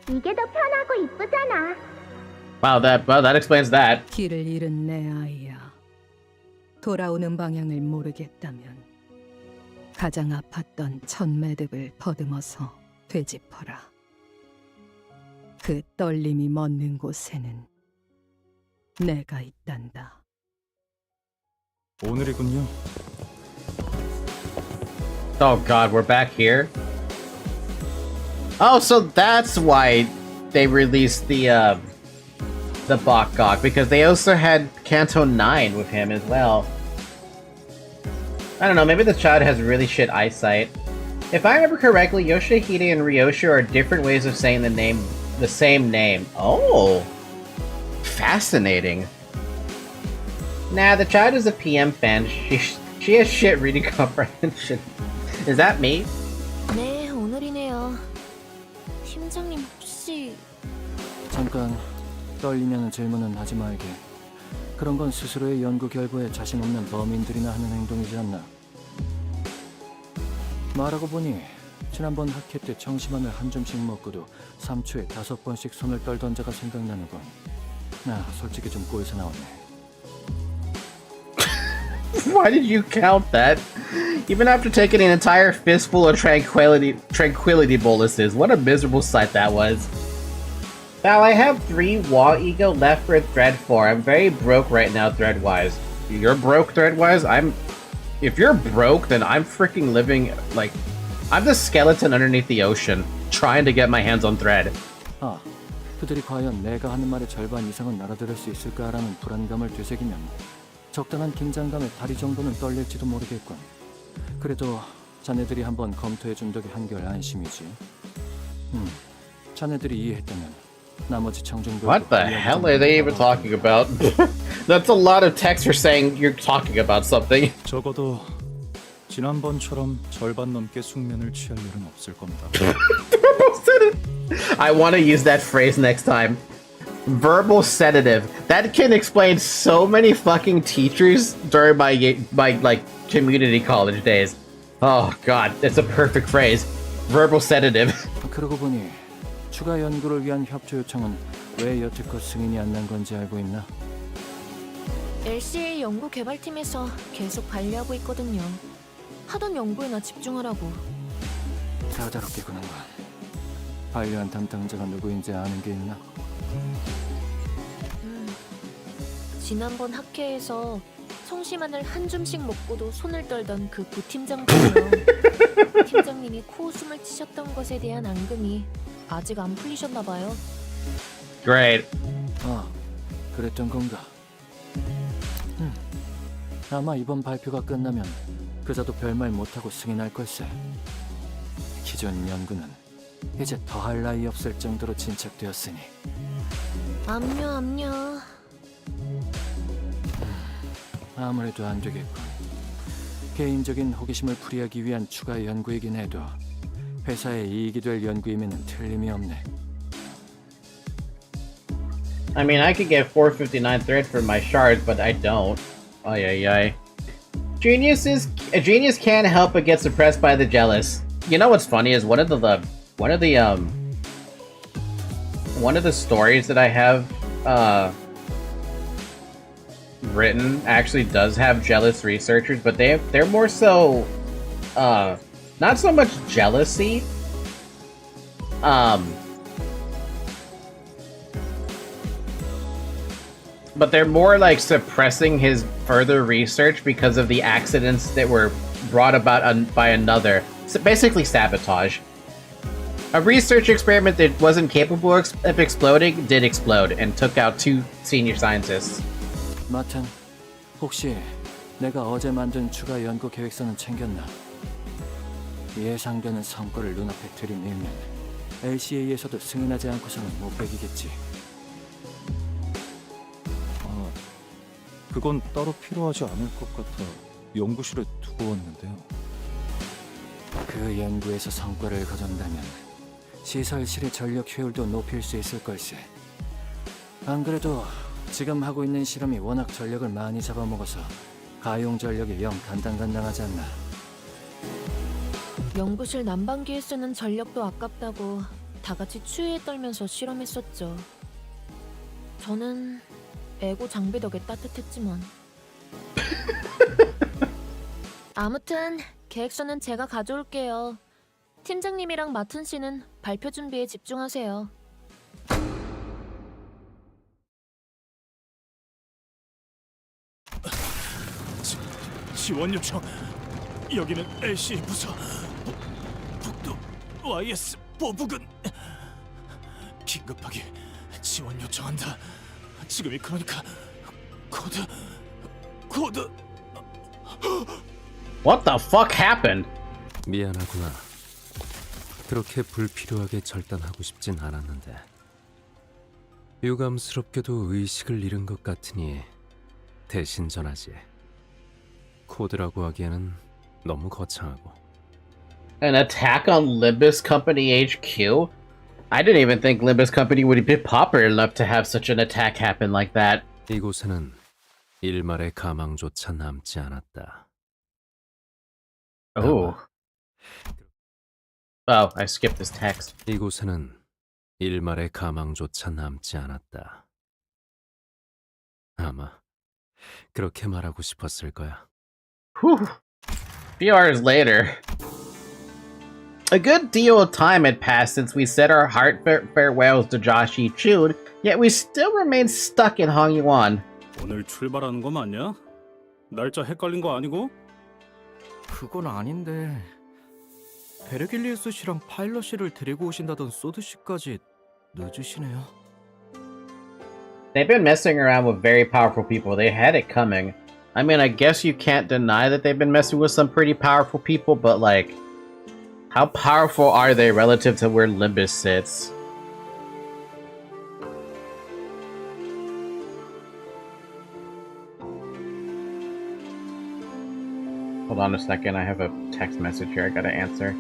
이게 더 편하고 이쁘잖아. Wow, that explains that. 길을 잃은 내 아이야. 돌아오는 방향을 모르겠다면 가장 아팠던 첫 매듭을 더듬어서 되짚어라. 그 떨림이 멎는 곳에는 내가 있단다. 오늘이군요. Oh god, we're back here? Oh, so that's why they released the Bakgok, because they also had Kanto 9 with him as well. I don't know, maybe the child has really shit eyesight. If I remember correctly, Yoshihide and Ryoshu are different ways of saying the same name. Oh! Fascinating. Nah, the child is a PM fan. She has shit reading comprehension. Is that me? 네, 오늘이네요. 팀장님 혹시... 잠깐, 떨리냐는 질문은 하지 말게. 그런 건 스스로의 연구 결과에 자신 없는 범인들이나 하는 행동이지 않나. 말하고 보니 지난번 학회 때 청심환을 한 줌씩 먹고도 3초에 5번씩 손을 떨던 자가 생각나는군. 나 솔직히 좀 꼬여서 나왔네. Why did you count that? Even after taking an entire fistful of tranquility boluses, what a miserable sight that was. Val, I have 3 wall ego left for thread 4. I'm very broke right now thread-wise. You're broke thread-wise? I'm if you're broke, then I'm freaking living like I'm the skeleton underneath the ocean trying to get my hands on thread. 아, 그들이 과연 내가 하는 말의 절반 이상은 알아들을 수 있을까라는 불안감을 되새기면 적당한 긴장감에 다리 정도는 떨릴지도 모르겠군. 그래도 자네들이 한번 검토해준 덕에 한결 안심이지. 자네들이 이해했다면 나머지 청중도 What the hell are they even talking about? That's a lot of text for saying you're talking about something. 적어도 지난번처럼 절반 넘게 숙면을 취할 일은 없을 겁니다. I want to use that phrase next time. Verbal sedative. That can explain so many fucking teachers during my like community college days. Oh god, that's a perfect phrase. Verbal sedative. 그러고 보니 추가 연구를 위한 협조 요청은 왜 여태껏 승인이 안 난 건지 알고 있나? LCA 연구 개발팀에서 계속 관리하고 있거든요. 하던 연구에나 집중하라고. 까다롭게구나. 관리한 담당자가 누구인지 아는 게 있나? 지난번 학회에서 성심환을 한 줌씩 먹고도 손을 떨던 그 부팀장님이요. 팀장님이 코웃음을 치셨던 것에 대한 앙금이 아직 안 풀리셨나 봐요. Great. 아, 그랬던 건가? 아마 이번 발표가 끝나면 그자도 별말 못하고 승인할 걸세. 기존 연구는 이제 더할 나위 없을 정도로 진척되었으니. 압류. 아무래도 안 되겠군. 개인적인 호기심을 풀이하기 위한 추가 연구이긴 해도 회사에 이익이 될 연구임에는 틀림이 없네. I mean, I could get 459 thread for my shards, but I don't. Ay. A genius can't help but get suppressed by the jealous. You know what's funny is one of the stories that I have written actually does have jealous researchers, but they're more so not so much jealousy. But they're more like suppressing his further research because of the accidents that were brought about by another. So basically sabotage. A research experiment that wasn't capable of exploding did explode and took out 2 senior scientists. 마튼, 혹시 내가 어제 만든 추가 연구 계획서는 챙겼나? 예상되는 성과를 눈앞에 들이밀면 LCA에서도 승인하지 않고서는 못 배기겠지. 그건 따로 필요하지 않을 것 같아 연구실에 두고 왔는데요. 그 연구에서 성과를 거둔다면 시설실의 전력 효율도 높일 수 있을 걸세. 안 그래도 지금 하고 있는 실험이 워낙 전력을 많이 잡아먹어서 가용 전력이 영 간당간당하지 않나. 연구실 난방기에 쓰는 전력도 아깝다고 다 같이 추위에 떨면서 실험했었죠. 저는 에고 장비 덕에 따뜻했지만. 아무튼 계획서는 제가 가져올게요. 팀장님이랑 마튼 씨는 발표 준비에 집중하세요. 지원 요청. 여기는 LCA 부서. 북도 YS 보부근. 긴급하게 지원 요청한다. 지금이 그러니까 코드. What the fuck happened? 미안하구나. 그렇게 불필요하게 절단하고 싶진 않았는데 유감스럽게도 의식을 잃은 것 같으니 대신 전하지. 코드라고 하기에는 너무 거창하고. An attack on Limbus Company HQ? I didn't even think Limbus Company would be popular enough to have such an attack happen like that. 이곳에는 일말의 가망조차 남지 않았다. Oh. Oh, I skipped this text. 이곳에는 일말의 가망조차 남지 않았다. 아마 그렇게 말하고 싶었을 거야. Whew. Few hours later. A good deal of time had passed since we said our heartfelt farewells to Josh Yi-chun, yet we still remain stuck in Hongyuan. 오늘 출발하는 거 맞냐? 날짜 헷갈린 거 아니고? 그건 아닌데. 베르길리우스 씨랑 파일럿 씨를 데리고 오신다던 소드 씨까지 늦으시네요. They've been messing around with very powerful people. They had it coming. I mean, I guess you can't deny that they've been messing with some pretty powerful people, but like, how powerful are they relative to where Limbus sits? Hold on a second, I have a text message here I gotta answer.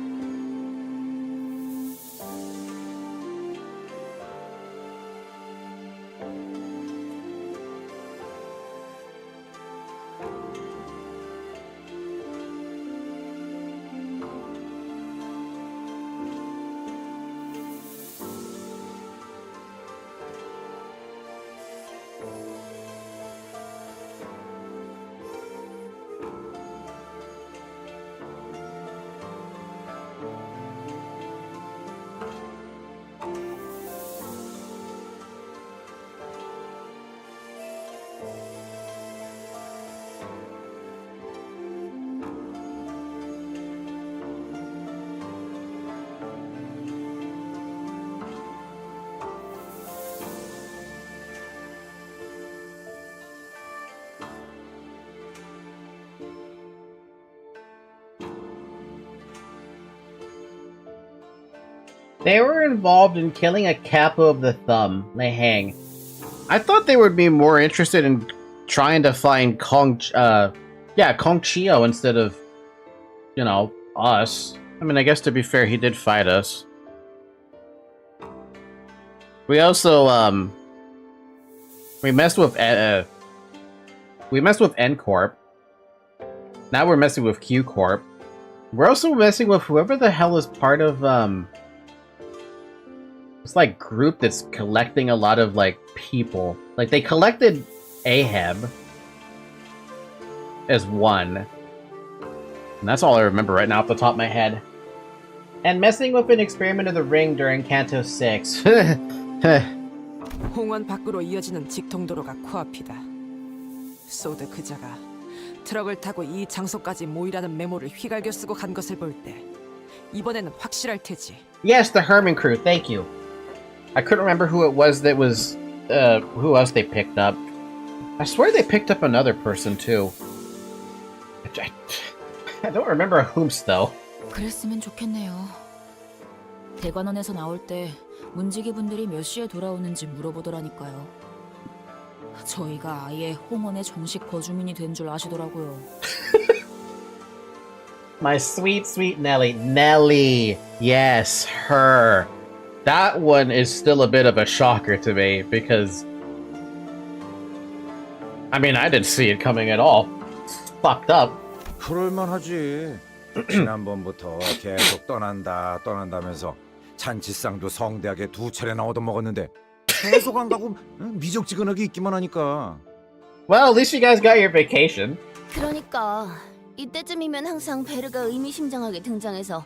They were involved in killing a capo of the thumb. They hang. I thought they would be more interested in trying to find Kong Chio instead of, you know, us. I mean, I guess to be fair, he did fight us. We also, we messed with N Corp. Now we're messing with Q Corp. We're also messing with whoever the hell is part of, it's like group that's collecting a lot of like people. Like they collected Ahab as one. And that's all I remember right now off the top of my head. And messing with an experiment of the ring during Canto 6. 홍원 밖으로 이어지는 직통도로가 코앞이다. 소드 그자가 트럭을 타고 이 장소까지 모이라는 메모를 휘갈겨 쓰고 간 것을 볼 때 이번에는 확실할 테지. Yes, the Herman crew. Thank you. I couldn't remember who it was that was, who else they picked up. I swear they picked up another person, too. I don't remember whom's, though. 그랬으면 좋겠네요. 대관원에서 나올 때 문지기 분들이 몇 시에 돌아오는지 물어보더라니까요. 저희가 아예 홍원의 정식 거주민이 된 줄 아시더라고요. My sweet, sweet Nelly. Nelly! Yes, her. That one is still a bit of a shocker to me, because... I mean, I didn't see it coming at all. It's fucked up. 그럴만하지. 지난번부터 계속 떠난다면서 잔치상도 성대하게 2차례나 얻어먹었는데 계속 안 가고 미적지근하게 있기만 하니까. Well, at least you guys got your vacation. 그러니까 이때쯤이면 항상 베르가 의미심장하게 등장해서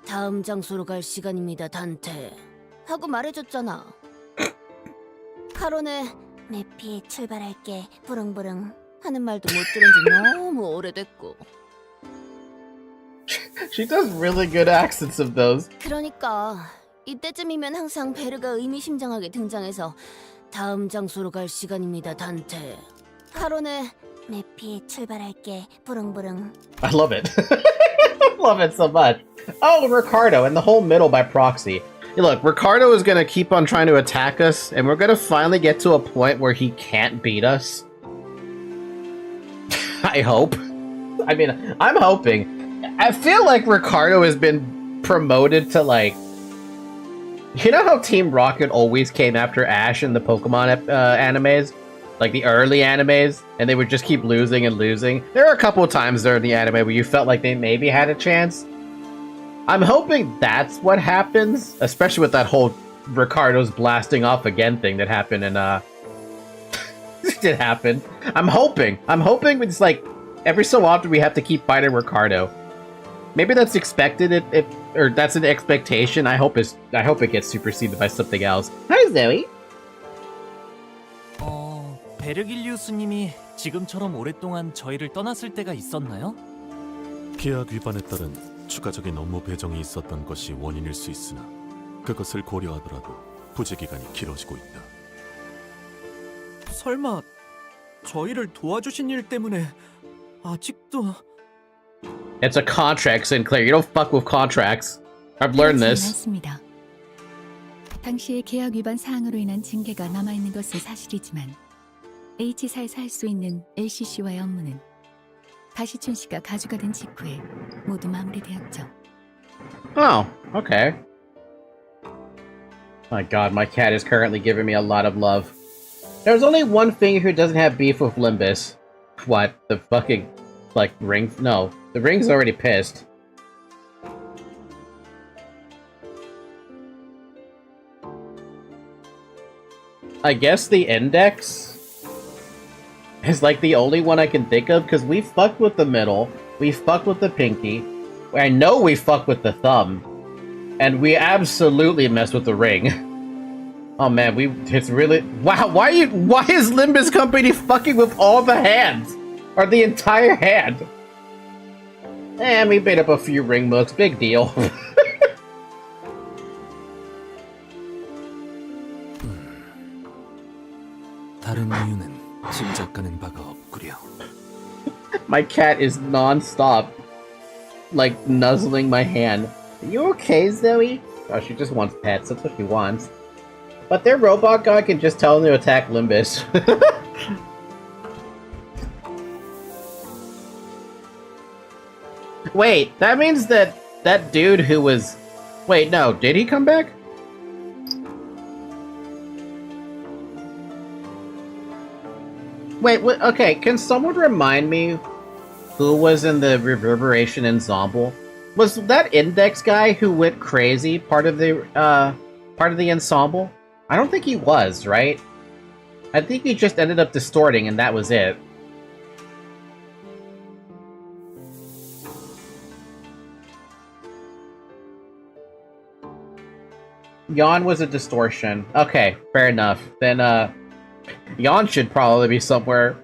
다음 장소로 갈 시간입니다, 단테 하고 말해줬잖아. 카론은 내피 출발할게 부릉부릉 하는 말도 못 들은 지 너무 오래됐고. She does really good accents of those. 그러니까 이때쯤이면 항상 베르가 의미심장하게 등장해서 다음 장소로 갈 시간입니다, 단테 카론은 내피 출발할게 부릉부릉. I love it. I love it so much. Oh, Ricardo, and the whole middle by proxy. Hey, look, Ricardo is gonna keep on trying to attack us, and we're gonna finally get to a point where he can't beat us. I hope. I mean, I'm hoping. I feel like Ricardo has been promoted to, like... You know how Team Rocket always came after Ash in the Pokemon animes? Like the early animes? And they would just keep losing and losing? There are a couple of times during the anime where you felt like they maybe had a chance. I'm hoping that's what happens, especially with that whole Ricardo's blasting off again thing that happened in, it did happen. I'm hoping it's like, every so often we have to keep fighting Ricardo. Maybe that's expected, or that's an expectation. I hope it gets superseded by something else. Hi, Zoe! 베르길리우스님이 지금처럼 오랫동안 저희를 떠났을 때가 있었나요? 계약 위반에 따른 추가적인 업무 배정이 있었던 것이 원인일 수 있으나 그것을 고려하더라도 부재 기간이 길어지고 있다. 설마 저희를 도와주신 일 때문에 아직도... It's a contract, Sinclair. You don't fuck with contracts. I've learned this. 맞습니다. 당시의 계약 위반 사항으로 인한 징계가 남아있는 것은 사실이지만 H사에서 할 수 있는 LCC와의 업무는 가시춘 씨가 가주가 된 직후에 모두 마무리되었죠. Oh, okay. My god, my cat is currently giving me a lot of love. There's only one thing who doesn't have beef with Limbus. What? The fucking, like, ring? No, the ring's already pissed. I guess the index is like the only one I can think of, because we fucked with the middle, we fucked with the pinky, I know we fucked with the thumb, and we absolutely messed with the ring. Oh man, it's really, wow, why is Limbus Company fucking with all the hands? Or the entire hand? And we made up a few ring mooks, big deal. 다른 이유는 짐작가는 바가 없구려. My cat is non-stop, like, nuzzling my hand. Are you okay, Zoe? Oh, she just wants pets, that's what she wants. But their robot god can just tell them to attack Limbus. Wait, that means that dude who was... Wait, no, did he come back? Wait, okay, can someone remind me who was in the Reverberation Ensemble? Was that Index guy who went crazy part of the ensemble? I don't think he was, right? I think he just ended up distorting and that was it. Yawn was a distortion. Okay, fair enough. Then, Yawn should probably be somewhere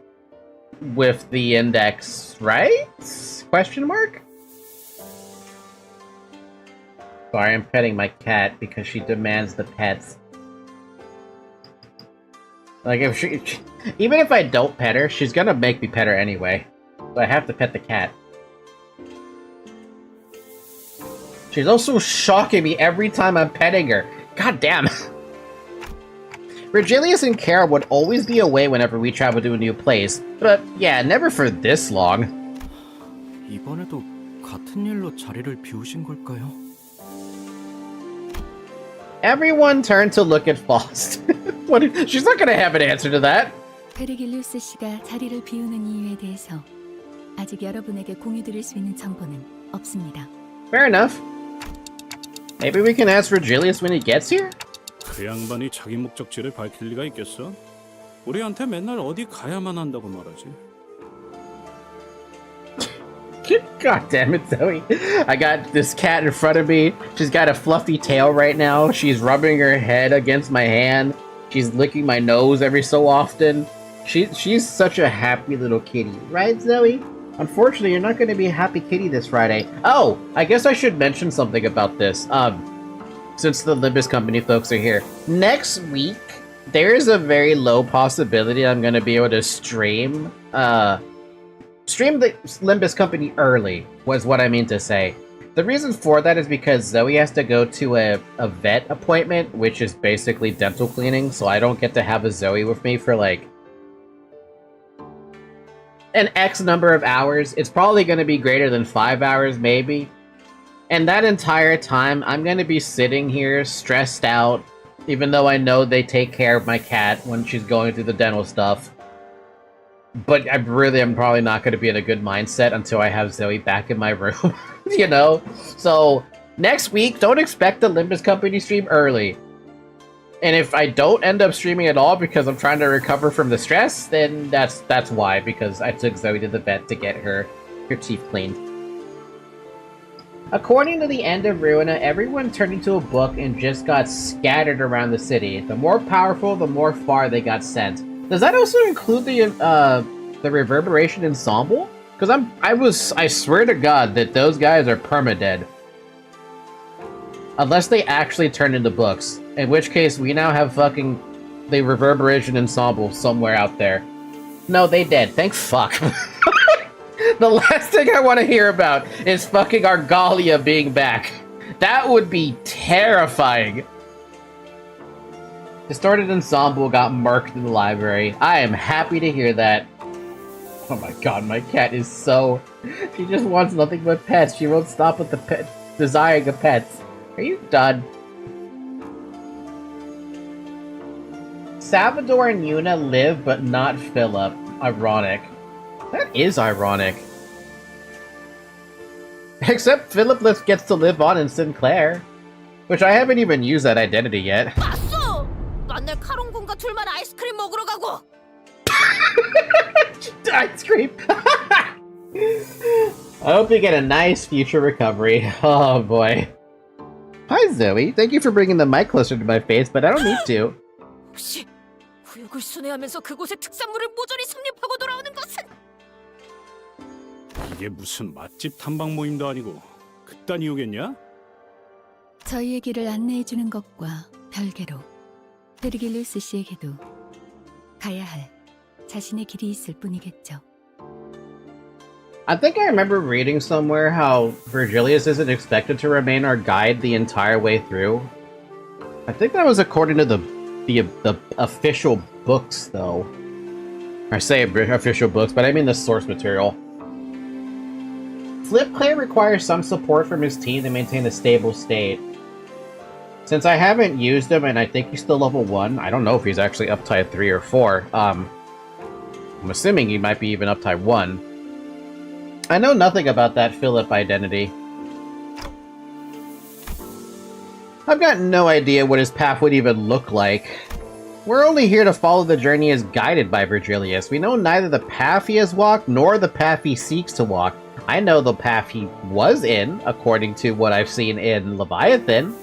with the index, right? Question mark? Sorry, I'm petting my cat because she demands the pets. Like, if she... Even if I don't pet her, she's gonna make me pet her anyway. So I have to pet the cat. She's also shocking me every time I'm petting her. God damn. Regilius and Kara would always be away whenever we travel to a new place. But yeah, never for this long. 이번에도 같은 일로 자리를 비우신 걸까요? Everyone turned to look at Faust. She's not gonna have an answer to that. 페르길루스 씨가 자리를 비우는 이유에 대해서 아직 여러분에게 공유드릴 수 있는 정보는 없습니다. Fair enough. Maybe we can ask Regilius when he gets here? 그 양반이 자기 목적지를 밝힐 리가 있겠어? 우리한테 맨날 어디 가야만 한다고 말하지. God damn it, Zoe. I got this cat in front of me. She's got a fluffy tail right now. She's rubbing her head against my hand. She's licking my nose every so often. She's such a happy little kitty. Right, Zoe? Unfortunately, you're not going to be a happy kitty this Friday. Oh, I guess I should mention something about this. Since the Limbus Company folks are here. Next week, there is a very low possibility I'm going to be able to stream the Limbus Company early, was what I mean to say. The reason for that is because Zoe has to go to a vet appointment, which is basically dental cleaning, so I don't get to have a Zoe with me for like an X number of hours. It's probably going to be greater than 5 hours, maybe. And that entire time, I'm going to be sitting here stressed out, even though I know they take care of my cat when she's going through the dental stuff. But I'm probably not going to be in a good mindset until I have Zoe back in my room, you know? So, next week, don't expect the Limbus Company stream early. And if I don't end up streaming at all because I'm trying to recover from the stress, then that's why, because I took Zoe to the vet to get her teeth cleaned. According to the end of Ruina, everyone turned into a book and just got scattered around the city. The more powerful, the more far they got sent. Does that also include the Reverberation Ensemble? Because I swear to God that those guys are permadead. Unless they actually turn into books. In which case, we now have fucking the Reverberation Ensemble somewhere out there. No, they dead. Thank fuck. The last thing I want to hear about is fucking Argalia being back. That would be terrifying. Distorted Ensemble got murked in the library. I am happy to hear that. Oh my god, my cat is so... She just wants nothing but pets. She won't stop with the desiring of pets. Are you done? Salvador and Yuna live, but not Philip. Ironic. That is ironic. Except Philip gets to live on in Sinclair. Which I haven't even used that identity yet. 봤어! 맨날 카롱군과 둘만 아이스크림 먹으러 가고! Ice cream! I hope you get a nice future recovery. Oh boy. Hi Zoe, thank you for bringing the mic closer to my face, but I don't need to. 혹시 구역을 순회하면서 그곳의 특산물을 모조리 섭렵하고 돌아오는 것은? 이게 무슨 맛집 탐방 모임도 아니고 그딴 이유겠냐? 저희의 길을 안내해주는 것과 별개로 베르길루스 씨에게도 가야 할 자신의 길이 있을 뿐이겠죠. I think I remember reading somewhere how Virgilius isn't expected to remain our guide the entire way through. I think that was according to the official books, though. I say official books, but I mean the source material. Flipclair requires some support from his team to maintain a stable state. Since I haven't used him, and I think he's still level 1, I don't know if he's actually up type 3 or 4. I'm assuming he might be even up type 1. I know nothing about that Philip identity. I've got no idea what his path would even look like. We're only here to follow the journey as guided by Virgilius. We know neither the path he has walked, nor the path he seeks to walk. I know the path he was in, according to what I've seen in Leviathan.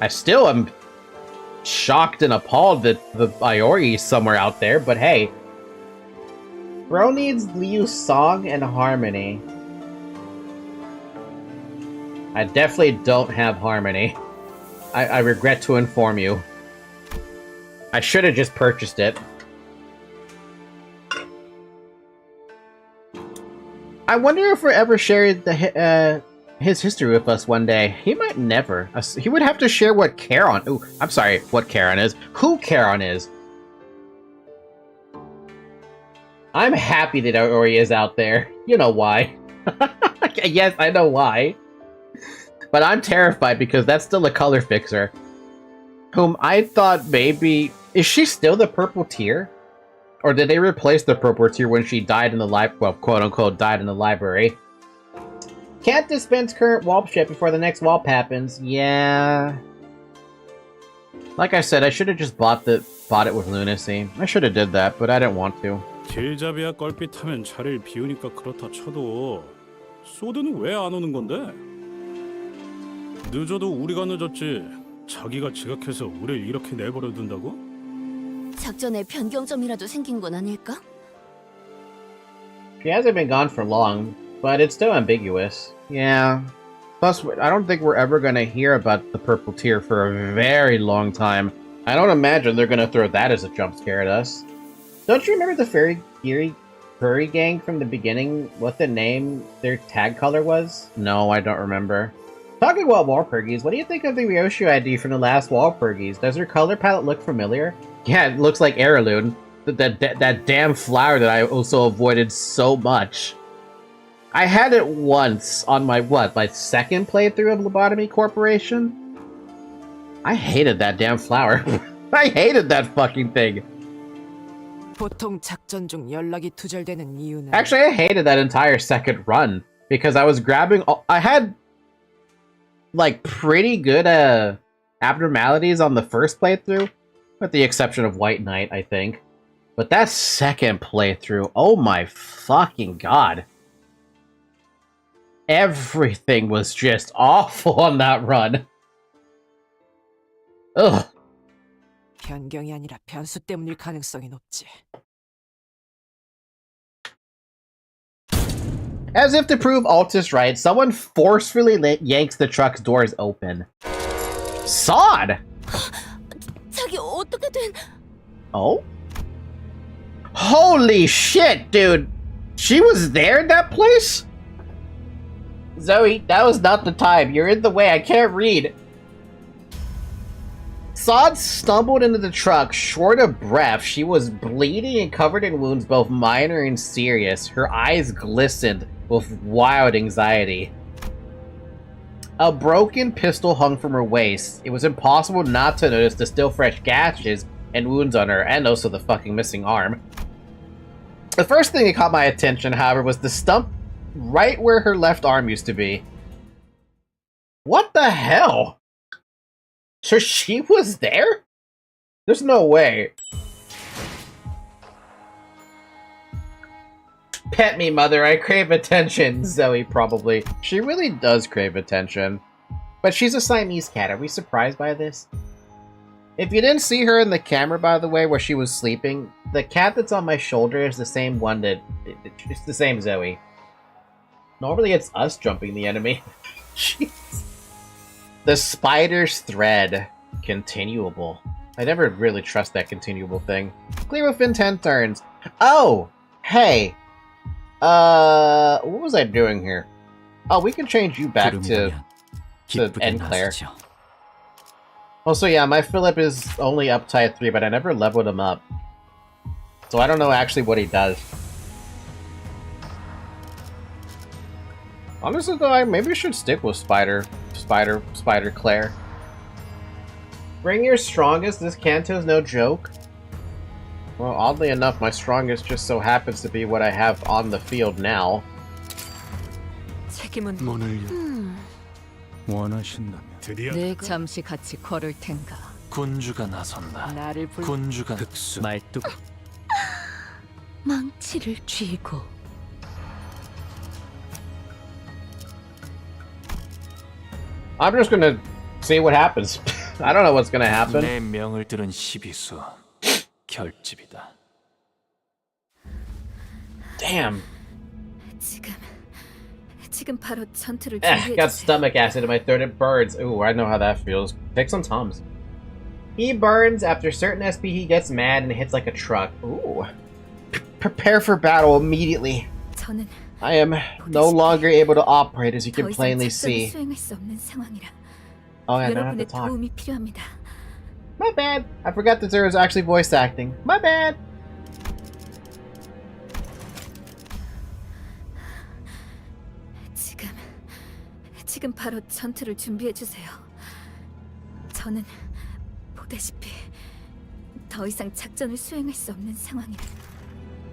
I still am shocked and appalled that the Iori is somewhere out there, but hey. Bro needs Liu's song and harmony. I definitely don't have harmony. I regret to inform you. I should have just purchased it. I wonder if we're ever sharing his history with us one day. He might never. He would have to share what Charon... Ooh, I'm sorry, what Charon is. Who Charon is. I'm happy that Ori is out there. You know why. Yes, I know why. But I'm terrified because that's still a color fixer. Whom I thought maybe... Is she still the purple tier? Or did they replace the purple tier when she died in the well, quote-unquote, died in the library? Can't dispense current warp ship before the next warp happens. Yeah. Like I said, I should have just bought it with Lunacy. I should have did that, but I didn't want to. 길잡이야 껄핏하면 자리를 비우니까 그렇다 쳐도 소드는 왜 안 오는 건데? 늦어도 우리가 늦었지. 자기가 지각해서 우리를 이렇게 내버려 둔다고? 작전에 변경점이라도 생긴 건 아닐까? She hasn't been gone for long, but it's still ambiguous. Yeah. Plus, I don't think we're ever gonna hear about the purple tier for a very long time. I don't imagine they're gonna throw that as a jump scare at us. Don't you remember the furry gang from the beginning? What the name, their tag color was? No, I don't remember. Talking about Walpurgis, what do you think of the Ryoshu ID from the last Walpurgis? Does her color palette look familiar? Yeah, it looks like Heirloom. That damn flower that I also avoided so much. I had it once on my, my second playthrough of Lobotomy Corporation? I hated that damn flower. I hated that fucking thing. 보통 작전 중 연락이 두절되는 이유는 Actually, I hated that entire second run because I was grabbing I had like pretty good abnormalities on the first playthrough, with the exception of White Knight, I think. But that second playthrough, oh my fucking god. Everything was just awful on that run. Ugh. 변경이 아니라 변수 때문일 가능성이 높지. As if to prove Altus right, someone forcefully yanks the truck's doors open. Sod! 자기 어떻게 된? Oh? Holy shit, dude! She was there in that place? Zoe, that was not the time. You're in the way. I can't read. Sod stumbled into the truck, short of breath. She was bleeding and covered in wounds, both minor and serious. Her eyes glistened with wild anxiety. A broken pistol hung from her waist. It was impossible not to notice the still fresh gashes and wounds on her, and also the fucking missing arm. The first thing that caught my attention, however, was the stump right where her left arm used to be. What the hell? So she was there? There's no way. Pet me, mother. I crave attention. Zoe, probably. She really does crave attention. But she's a Siamese cat. Are we surprised by this? If you didn't see her in the camera, by the way, where she was sleeping, the cat that's on my shoulder is the same one that... It's the same Zoe. Normally it's us jumping the enemy. Jeez. The spider's thread. Continuable. I never really trust that continuable thing. Clear within 10 turns. Oh! Hey! What was I doing here? Oh, we can change you back to Claire. Also, yeah, my Philip is only up type 3, but I never leveled him up. So I don't know actually what he does. Honestly, though, I maybe should stick with Spider Claire. Bring your strongest. This Kanto's no joke. Well, oddly enough, my strongest just so happens to be what I have on the field now. 잠시 같이 걸을 텐가. 군주가 나선다. 나를 불. 군주가 득수. 말뚝. 망치를 쥐고. I'm just gonna see what happens. I don't know what's gonna happen. 내 명을 들은 시비수. 결집이다. Damn. 지금 바로 전투를 Got stomach acid in my throat. It burns. Ooh, I know how that feels. Take some Tums. He burns after certain SP. He gets mad and hits like a truck. Ooh. Prepare for battle immediately. I am no longer able to operate, as you can plainly see. Oh, yeah, I don't have to talk. My bad. I forgot that there was actually voice acting. My bad. 지금 바로 전투를 준비해 주세요. 저는 보다시피 더 이상 작전을 수행할 수 없는 상황이라.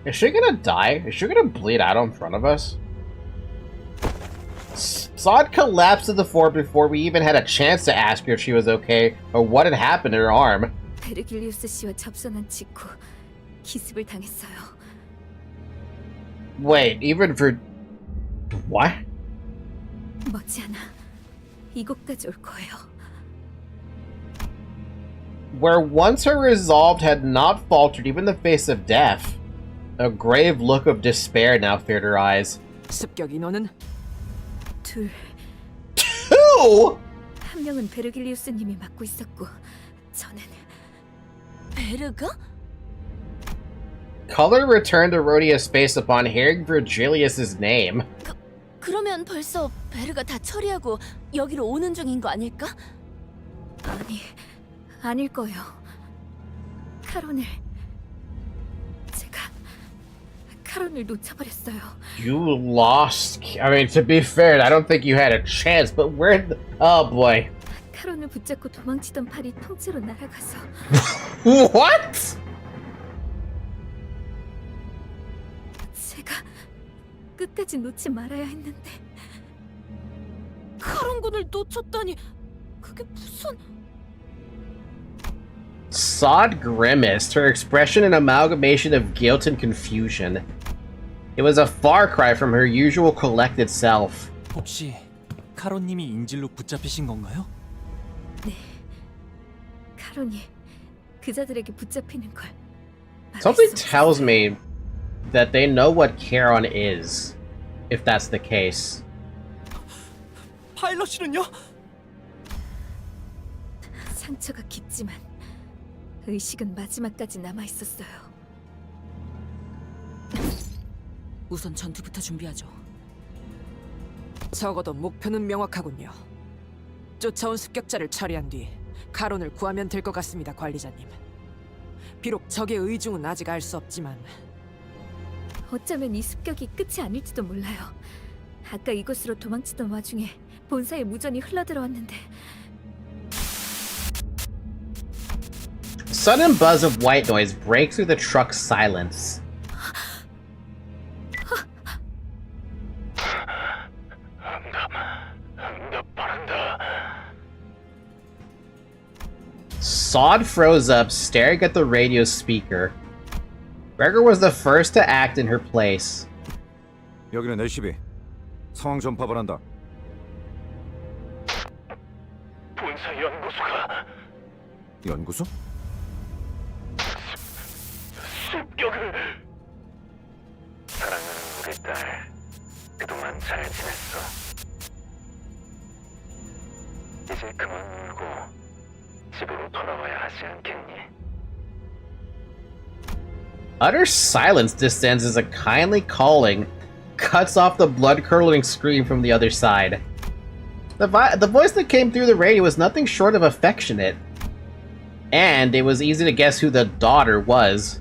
Is she gonna die? Is she gonna bleed out in front of us? Sod collapsed to the floor before we even had a chance to ask her if she was okay or what had happened to her arm. 베르길리우스 씨와 접선한 직후 기습을 당했어요. Wait, even for... What? 머지않아 이곳까지 올 거예요. Where once her resolve had not faltered even in the face of death, a grave look of despair now filled her eyes. 습격 인원은? 둘. Two? 한 명은 베르길리우스님이 맡고 있었고, 저는 베르가? Color returned to Rhodia's face upon hearing Virgilius's name. 그러면 벌써 베르가 다 처리하고 여기로 오는 중인 거 아닐까? 아니, 아닐 거예요. 카론을 놓쳐버렸어요. You lost. I mean, to be fair, I don't think you had a chance, but where the... Oh boy. 카론을 붙잡고 도망치던 팔이 통째로 날아가서. What? 제가 끝까지 놓지 말아야 했는데. 카론군을 놓쳤다니. 그게 무슨... Sod grimaced, her expression an amalgamation of guilt and confusion. It was a far cry from her usual collected self. 혹시 카론님이 인질로 붙잡히신 건가요? 네. 카론이 그자들에게 붙잡히는 걸. Something tells me that they know what Charon is. if that's the case. 파일럿이는요? 상처가 깊지만 의식은 마지막까지 남아 있었어요. 우선 전투부터 준비하죠. 적어도 목표는 명확하군요. 쫓아온 습격자를 처리한 뒤 카론을 구하면 될 것 같습니다, 관리자님. 비록 적의 의중은 아직 알 수 없지만 어쩌면 이 습격이 끝이 아닐지도 몰라요. 아까 이곳으로 도망치던 와중에 본사에 무전이 흘러들어왔는데 Sudden buzz of white noise breaks through the truck's silence. Sod froze up, staring at the radio speaker. Gregor was the first to act in her place. 여기는 LCB. 상황 전파를 한다. 본사 연구소가 연구소? 습격을. 사랑하는 우리 딸, 그동안 잘 지냈어. 이제 그만 울고 집으로 돌아와야 하지 않겠니? Utter silence descends as a kindly calling cuts off the blood-curdling scream from the other side. The voice that came through the radio was nothing short of affectionate. And it was easy to guess who the daughter was.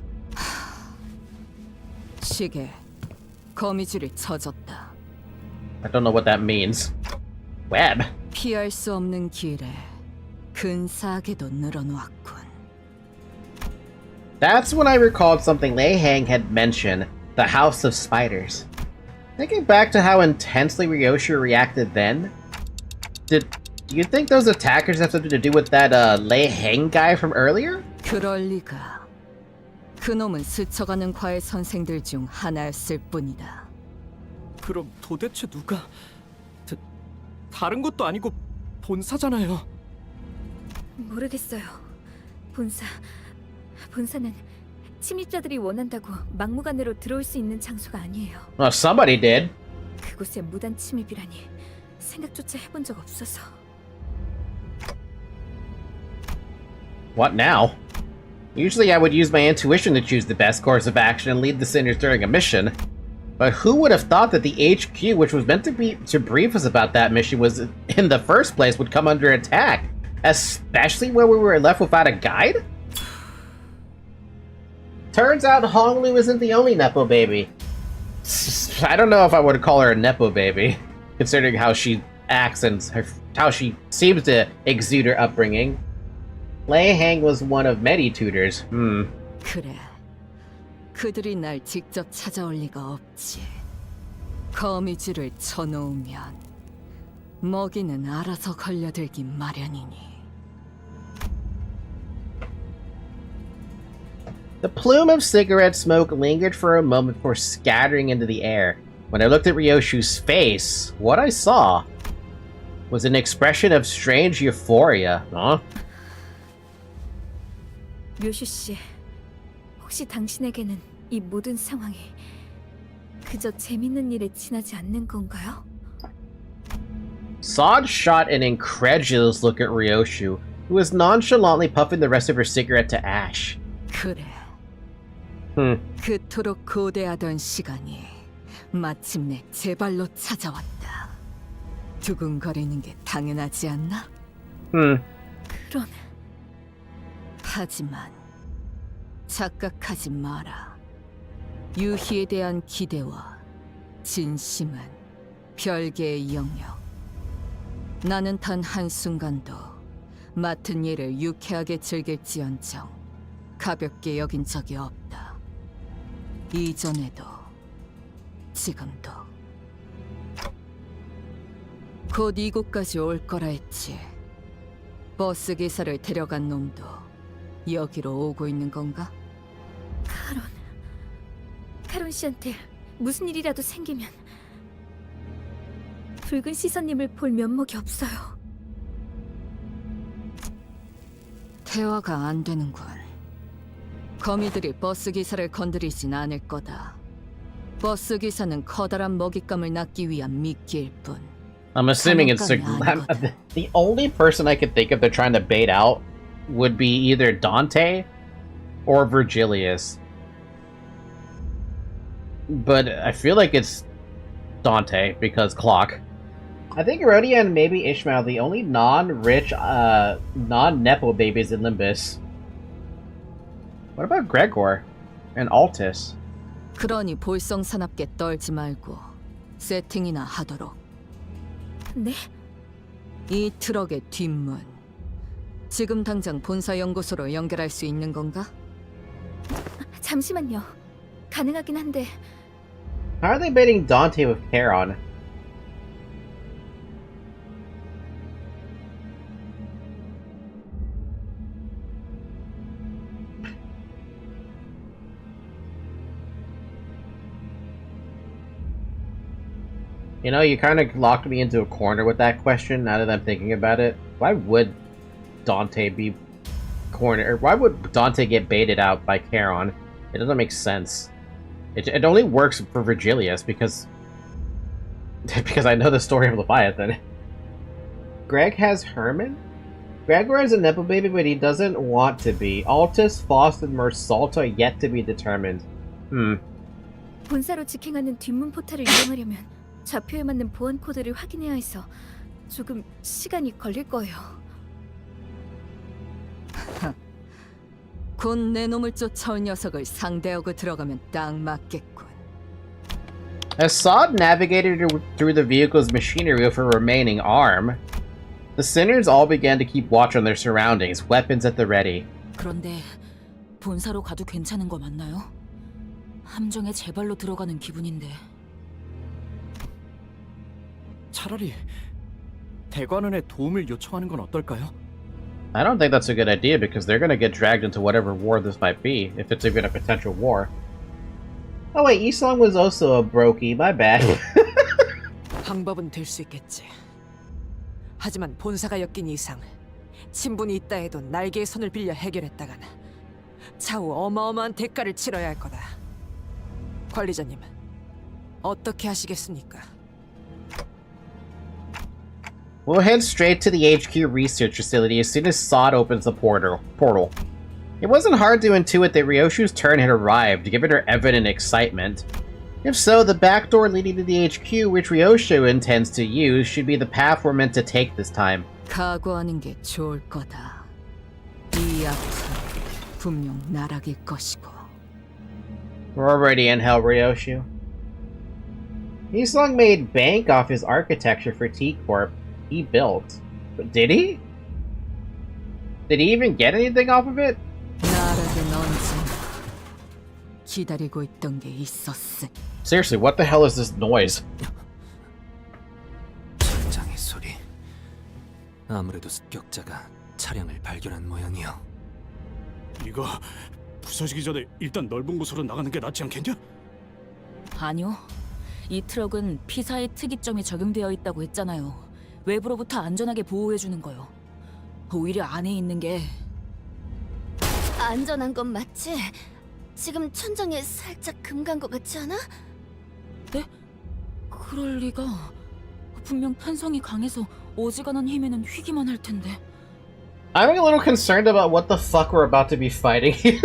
시계, 거미줄이 쳐졌다. I don't know what that means. Web. 피할 수 없는 길에 근사하게도 늘어놓았군. That's when I recalled something Lei Hang had mentioned, the House of Spiders. Thinking back to how intensely Ryoshu reacted then, do you think those attackers have something to do with that Lei Hang guy from earlier? 그럴 리가. 그놈은 스쳐가는 과외 선생들 중 하나였을 뿐이다. 그럼 도대체 누가... 다른 것도 아니고 본사잖아요. 모르겠어요. 본사는 침입자들이 원한다고 막무가내로 들어올 수 있는 장소가 아니에요. Well, somebody did. 그곳에 무단 침입이라니 생각조차 해본 적 없어서. What now? Usually I would use my intuition to choose the best course of action and lead the sinners during a mission. But who would have thought that the HQ, which was meant to brief us about that mission, was in the first place would come under attack? Especially when we were left without a guide? Turns out Honglu isn't the only Nepo baby. I don't know if I would call her a Nepo baby, considering how she acts and how she seems to exude her upbringing. Lei Hang was one of many tutors. 그래. 그들이 날 직접 찾아올 리가 없지. 거미줄을 쳐놓으면 먹이는 알아서 걸려들기 마련이니. The plume of cigarette smoke lingered for a moment before scattering into the air. When I looked at Ryoshu's face, what I saw was an expression of strange euphoria. Huh? 료슈 씨, 혹시 당신에게는 이 모든 상황이 그저 재밌는 일에 지나지 않는 건가요? Sod shot an incredulous look at Ryoshu, who was nonchalantly puffing the rest of her cigarette to ash. 그래. 그토록 고대하던 시간이 마침내 제 발로 찾아왔다. 두근거리는 게 당연하지 않나? 그런... 하지만 착각하지 마라. 유희에 대한 기대와 진심은 별개의 영역. 나는 단 한순간도 맡은 일을 유쾌하게 즐길지언정 가볍게 여긴 적이 없다. 이전에도 지금도. 곧 이곳까지 올 거라 했지. 버스 기사를 데려간 놈도 여기로 오고 있는 건가? 카론 씨한테 무슨 일이라도 생기면 붉은 시선님을 볼 면목이 없어요. 대화가 안 되는군. 거미들이 버스 기사를 건드리진 않을 거다. 버스 기사는 커다란 먹잇감을 낚기 위한 미끼일 뿐. I'm assuming it's the only person I could think of they're trying to bait out would be either Dante or Virgilius. But I feel like it's Dante because clock. I think Erodia and maybe Ishmael the only non-rich, non-nepo babies in Limbus. What about Gregor and Altus? 그러니 볼썽사납게 떨지 말고 세팅이나 하도록. 네? 이 트럭의 뒷문. 지금 당장 본사 연구소로 연결할 수 있는 건가? 잠시만요. 가능하긴 한데. How are they baiting Dante with Charon? You know, you kind of locked me into a corner with that question, now that I'm thinking about it. Why would Dante be cornered? Or why would Dante get baited out by Charon? It doesn't make sense. It only works for Virgilius because I know the story of Leviathan. Greg has Herman? Gregor is a Nepo baby, but he doesn't want to be. Altus, Faust, and Mersalta are yet to be determined. 본사로 직행하는 뒷문 포탈을 이용하려면 좌표에 맞는 보안 코드를 확인해야 해서 조금 시간이 걸릴 거예요. 곧 내 놈을 쫓아올 녀석을 상대하고 들어가면 딱 맞겠군. As Sod navigated through the vehicle's machinery with her remaining arm, the sinners all began to keep watch on their surroundings, weapons at the ready. 그런데 본사로 가도 괜찮은 거 맞나요? 함정에 제 발로 들어가는 기분인데. 차라리 대관원에 도움을 요청하는 건 어떨까요? I don't think that's a good idea because they're gonna get dragged into whatever war this might be, if it's even a potential war. Oh wait, Isong was also a brokey, my bad. 방법은 될 수 있겠지. 하지만 본사가 엮인 이상 친분이 있다 해도 날개의 손을 빌려 해결했다간 차후 어마어마한 대가를 치러야 할 거다. 관리자님, 어떻게 하시겠습니까? We'll head straight to the HQ research facility as soon as Sod opens the portal. It wasn't hard to intuit that Ryoshu's turn had arrived, given her evident excitement. If so, the back door leading to the HQ, which Ryoshu intends to use, should be the path we're meant to take this time. 각오하는 게 좋을 거다. 이 앞은 분명 나락일 것이고. We're already in hell, Ryoshu. Isong made bank off his architecture for T-Corp. He built. But did he? Did he even get anything off of it? 나락은 언제나 기다리고 있던 게 있었으니. Seriously, what the hell is this noise? 천장의 소리. 아무래도 습격자가 차량을 발견한 모양이요. 이거 부서지기 전에 일단 넓은 곳으로 나가는 게 낫지 않겠냐? 아니요. 이 트럭은 피사의 특이점이 적용되어 있다고 했잖아요. 외부로부터 안전하게 보호해주는 거요. 오히려 안에 있는 게 안전한 건 맞지? 지금 천장에 살짝 금 간 것 같지 않아? 네? 그럴 리가. 분명 탄성이 강해서 어지간한 힘에는 휘기만 할 텐데. I'm a little concerned about what the fuck we're about to be fighting here.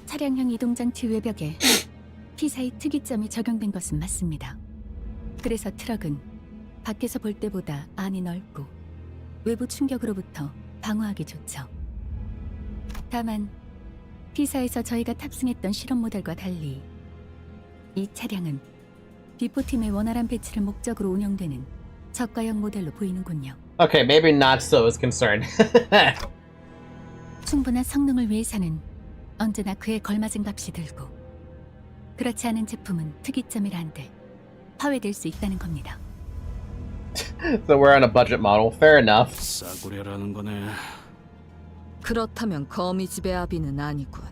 차량형 이동장치 외벽에 피사의 특이점이 적용된 것은 맞습니다. 그래서 트럭은 밖에서 볼 때보다 안이 넓고 외부 충격으로부터 방어하기 좋죠. 다만 피사에서 저희가 탑승했던 실험 모델과 달리 이 차량은 비포팀의 원활한 배치를 목적으로 운영되는 저가형 모델로 보이는군요. Okay, maybe not so is concerned. 충분한 성능을 위해서는 언제나 그에 걸맞은 값이 들고 그렇지 않은 제품은 특이점이라 한들 파괴될 수 있다는 겁니다. So we're on a budget model. Fair enough. 싸구려라는 거네. 그렇다면 거미집의 아비는 아니군.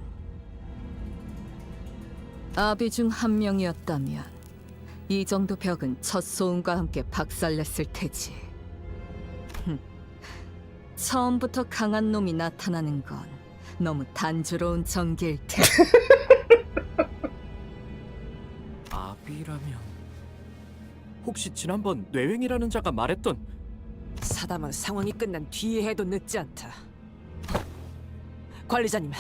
아비 중 한 명이었다면 이 정도 벽은 첫 소음과 함께 박살냈을 테지. 처음부터 강한 놈이 나타나는 건 너무 단조로운 전개일 테니. 뇌횡이라면 혹시 지난번 뇌횡이라는 자가 말했던 사담은 상황이 끝난 뒤에 해도 늦지 않다. 관리자님,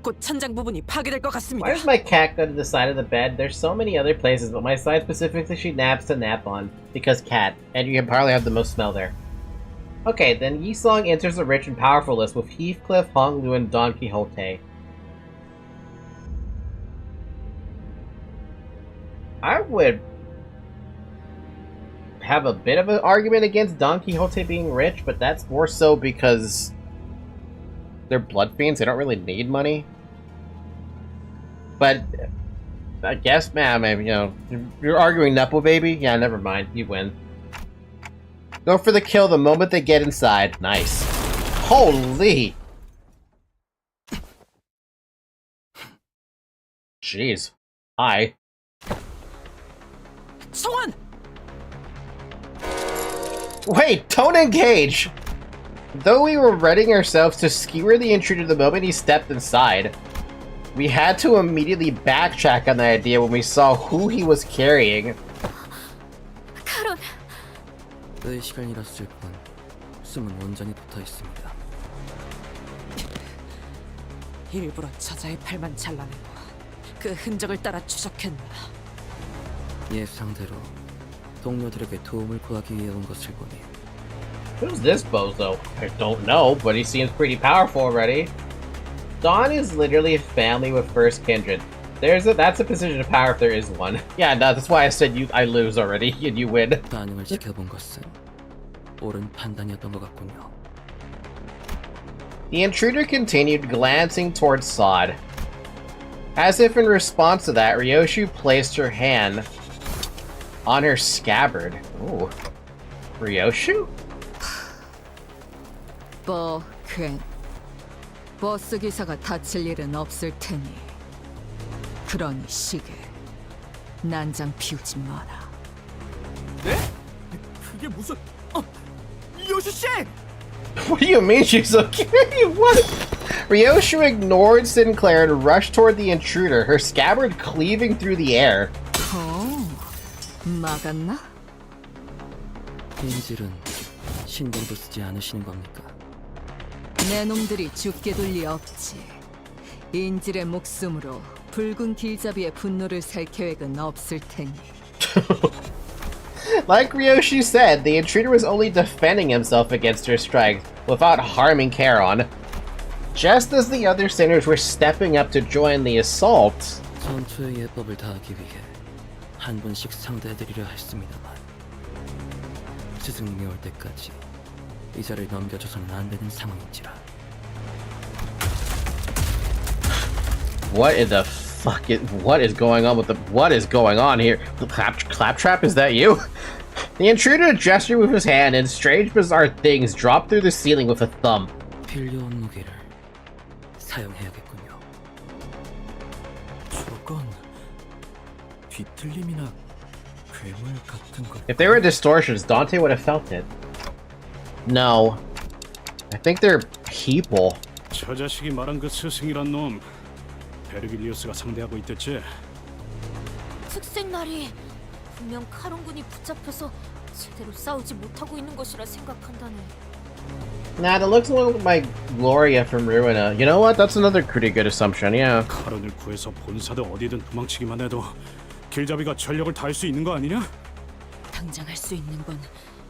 곧 천장 부분이 파괴될 것 같습니다. Why does my cat go to the side of the bed? There's so many other places, but my side specifically she naps to nap on. Because cat. And you can probably have the most smell there. Okay, then Yisong enters the rich and powerful list with Heathcliff, Honglu, and Don Quixote. I would have a bit of an argument against Don Quixote being rich, but that's more so because they're blood fiends. They don't really need money. But I guess, man, maybe, you know, you're arguing Nepo Baby? Yeah, never mind. You win. Go for the kill the moment they get inside. Nice. Holy! Jeez. Hi. Someone! Wait, don't engage! Though we were readying ourselves to skewer the intruder the moment he stepped inside, we had to immediately backtrack on the idea when we saw who he was carrying. 카론, 의 시간이랐을 뿐 숨은 온전히 붙어 있습니다. 일부러 저자의 팔만 잘라내고 그 흔적을 따라 추적했나. 예상대로 동료들에게 도움을 구하기 위해 온 것을 보니 Who's this bozo? I don't know, but he seems pretty powerful already. Dawn is literally family with First Kindred. That's a position of power if there is one. Yeah, no, that's why I said I lose already and you win. 반응을 지켜본 것은 옳은 판단이었던 것 같군요. The intruder continued glancing towards Sod. As if in response to that, Ryoshu placed her hand on her scabbard. Ooh. Ryoshu? 버스 기사가 다칠 일은 없을 테니 그러니 시계 난장 피우지 마라. 네? 그게 무슨... 요슈 씨! What do you mean she's okay? What? Ryoshu ignored Sinclair and rushed toward the intruder, her scabbard cleaving through the air. 막았나? 인질은 신경도 쓰지 않으시는 겁니까? 내 놈들이 죽게 둘 리 없지. 인질의 목숨으로 붉은 길잡이의 분노를 살 계획은 없을 테니. Like Ryoshu said, the intruder was only defending himself against her strikes, without harming Charon. Just as the other sinners were stepping up to join the assault, 전투의 예법을 다하기 위해 한 분씩 상대해드리려 했습니다만 스승님이 올 때까지 이 자리를 넘겨줘서는 안 되는 상황인지라. what in the fuck what is going on with what is going on here? Claptrap, is that you? The intruder gestured with his hand and strange bizarre things dropped through the ceiling with a thumb. 필요한 무기를 사용해야겠군요. 저건 뒤틀림이나 괴물 같은 것. If they were distortions, Dante would have felt it. No. I think they're people. 저 자식이 말한 그 스승이란 놈 베르길리우스가 상대하고 있댔지? 특색날이 분명 카론군이 붙잡혀서 제대로 싸우지 못하고 있는 것이라 생각한다네. Nah, that looks a little like Gloria from Ruina. You know what? That's another pretty good assumption, yeah. 카론을 구해서 본사도 어디든 도망치기만 해도 길잡이가 전력을 다할 수 있는 거 아니냐? 당장 할 수 있는 건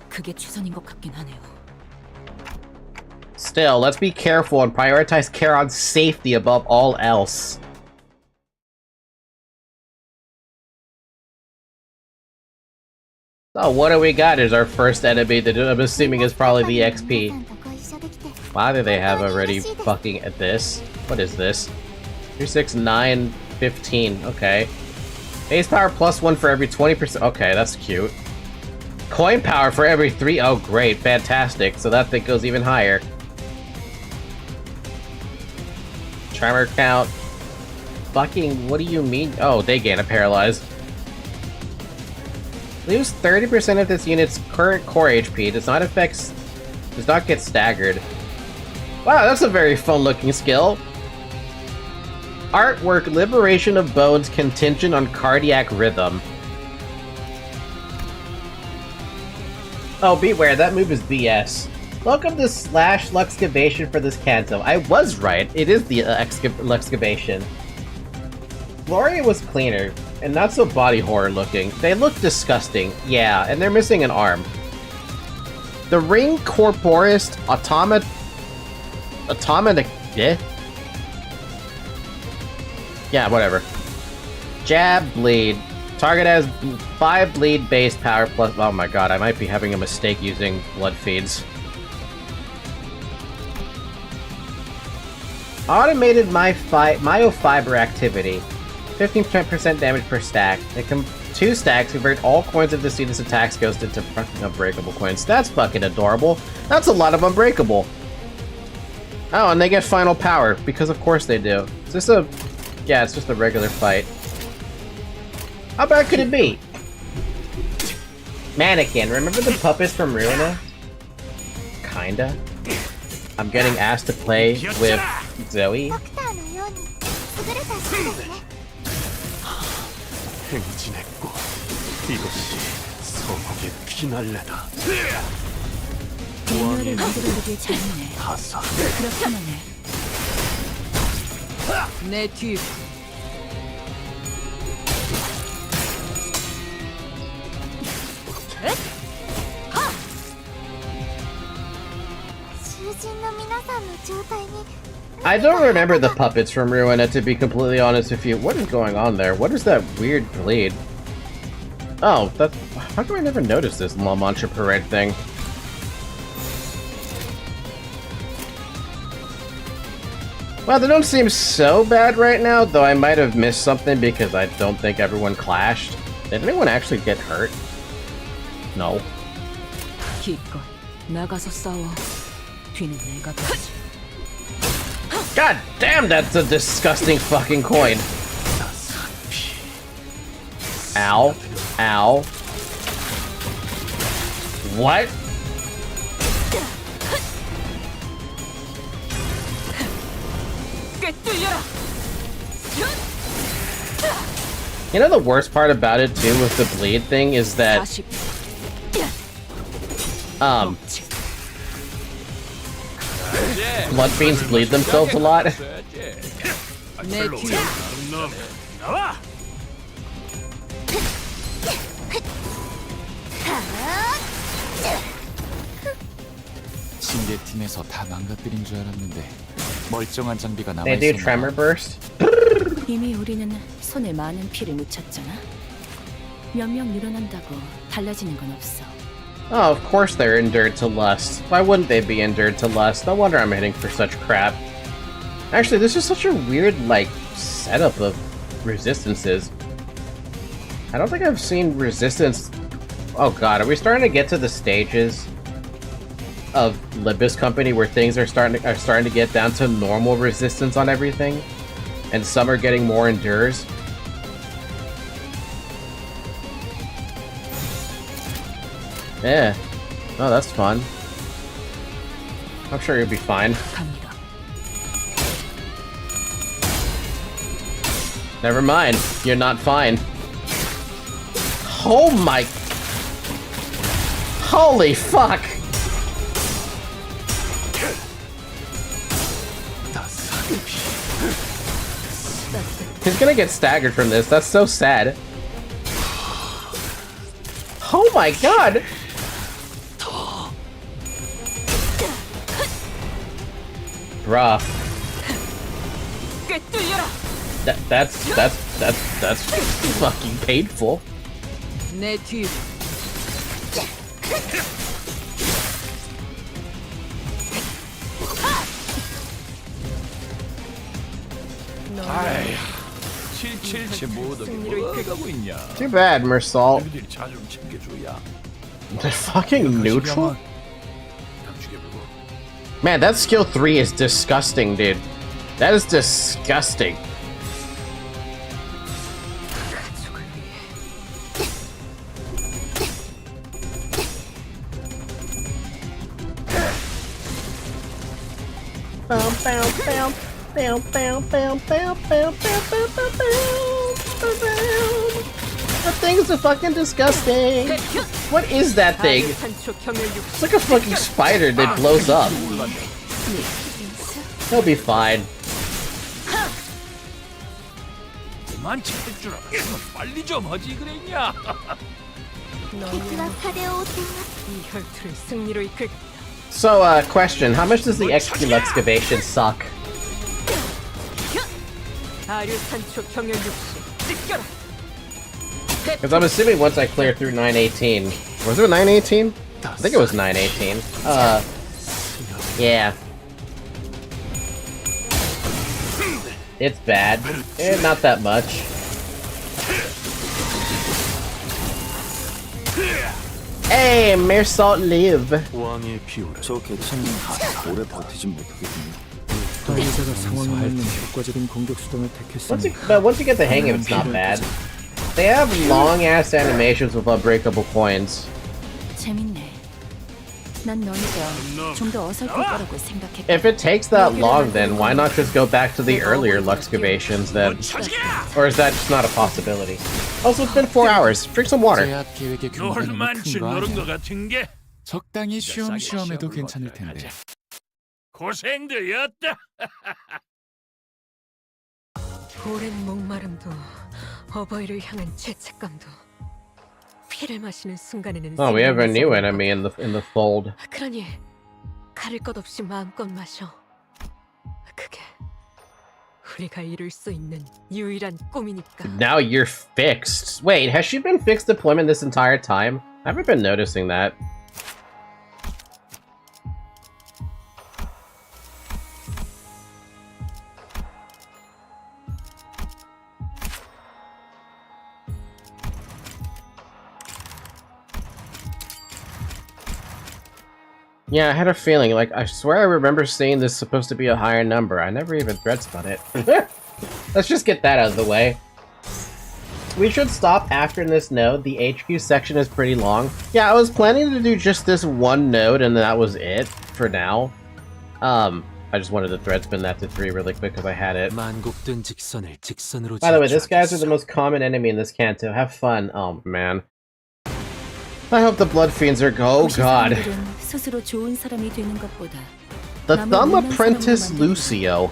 그게 최선인 것 같긴 하네요. Still, let's be careful and prioritize Charon's safety above all else. So what do we got as our first enemy that I'm assuming is probably the XP. Why do they have already fucking at this? What is this? 3, 6, 9, 15. Okay. Base power +1 for every 20%. Okay, that's cute. Coin power for every 3. Oh, great. Fantastic. So that thing goes even higher. Tremor count. Fucking, what do you mean? Oh, they gain a paralyze. Lose 30% of this unit's current core HP. Does not get staggered. Wow, that's a very fun looking skill. Artwork, liberation of bones contingent on cardiac rhythm. Oh, beware, that move is BS. Welcome to slash Luxcavation for this canto. I was right, it is the Luxcavation. Gloria was cleaner, and not so body horror looking. They look disgusting, yeah, and they're missing an arm. The Ring Corporist yeah, whatever. Jab, bleed. Target has 5 bleed base power plus... Oh my god, I might be having a mistake using blood feeds. Automated myofiber activity. 15% damage per stack. 2 stacks convert all coins of the student's attacks ghost into fucking unbreakable coins. That's fucking adorable. That's a lot of unbreakable. Oh, and they get final power, because of course they do. Is this a... Yeah, it's just a regular fight. How bad could it be? Mannequin, remember the puppets from Ruina? Kinda. I'm getting asked to play with Zoe. 행진했고 이것이 성혹의 피날레다. 대노를 만들어주길 잘했네. 가사. 그렇게만 해. 내 뒤. I don't remember the puppets from Ruina, to be completely honest with you. What is going on there? What is that weird bleed? Oh, that's... How do I never notice this La Mancha Parade thing? Well, they don't seem so bad right now, though I might have missed something because I don't think everyone clashed. Did anyone actually get hurt? No. 기껏 나가서 싸워. 뒤는 내가 보지. God damn, that's a disgusting fucking coin. Ow. Ow. What? You know the worst part about it too with the bleed thing is that blood fiends bleed themselves a lot. 징계팀에서 다 망가뜨린 줄 알았는데 멀쩡한 장비가 남아 They do 있었나? tremor burst. 이미 우리는 손에 많은 피를 묻혔잖아. 몇 명 늘어난다고 달라지는 건 없어. Oh, of course they're endured to lust. Why wouldn't they be endured to lust? No wonder I'm hitting for such crap. Actually, this is such a weird, like, setup of resistances. I don't think I've seen resistance... Oh god, are we starting to get to the stages of Limbus Company where things are starting to get down to normal resistance on everything? And some are getting more endures? Yeah. Oh, that's fun. I'm sure you'll be fine. Never mind. You're not fine. Oh my... Holy fuck! He's gonna get staggered from this. That's so sad. Oh my god! Bruh. That's fucking painful. 내 뒤. 아이, 777 모든 뭐 해가고 있냐? Too bad, Mersal. 애들이 자좀 챙겨줘야. They're fucking neutral? Man, that skill 3 is disgusting, dude. That is disgusting. The thing's a fucking disgusting. What is that thing? It's like a fucking spider that blows up. He'll be fine. 그만 찍을 줄 알았어. 빨리 좀 하지 그랬냐? So, question, how much does the XP excavation suck? Because I'm assuming once I clear through 918... Was it 918? I think it was 918. Yeah. It's bad. Not that much. Hey, mere salt live. 왕의 비호를 저 개체는 오래 버티진 못하겠군요. 관리자가 상황에 맞는 효과적인 공격 수단을 택했으니. But once you get the hang of it, it's not bad. They have long-ass animations with unbreakable coins. 재밌네. 난 너희가 좀 더 어설플 거라고 생각했거든. If it takes that long, then why not just go back to the earlier Luxcavations then? Or is that just not a possibility? Also, it's been 4 hours. Drink some water. 제압 계획의 규모가 너무 놀만치 큰거 노른 것 아니야? 같은 게 적당히 쉬엄쉬엄해도 괜찮을 텐데. 고생들이었다. 오랜 목마름도 어버이를 향한 죄책감도 피를 마시는 순간에는 Oh, we have a new enemy in the fold. 그러니 가릴 것 없이 마음껏 마셔. 그게 우리가 이룰 수 있는 유일한 꿈이니까. Now you're fixed. Wait, has she been fixed deployment this entire time? I haven't been noticing that. Yeah, I had a feeling, like, I swear I remember seeing this supposed to be a higher number. I never even thread spun it. Let's just get that out of the way. We should stop after this node. The HQ section is pretty long. Yeah, I was planning to do just this one node and that was it for now. I just wanted to thread spin that to 3 really quick because I had it. By the way, these guys are the most common enemy in this canto. Have fun. Oh, man. I hope the Blood Fiends are oh god. 스스로 좋은 사람이 되는 것보다 The Thumb Apprentice Lucio.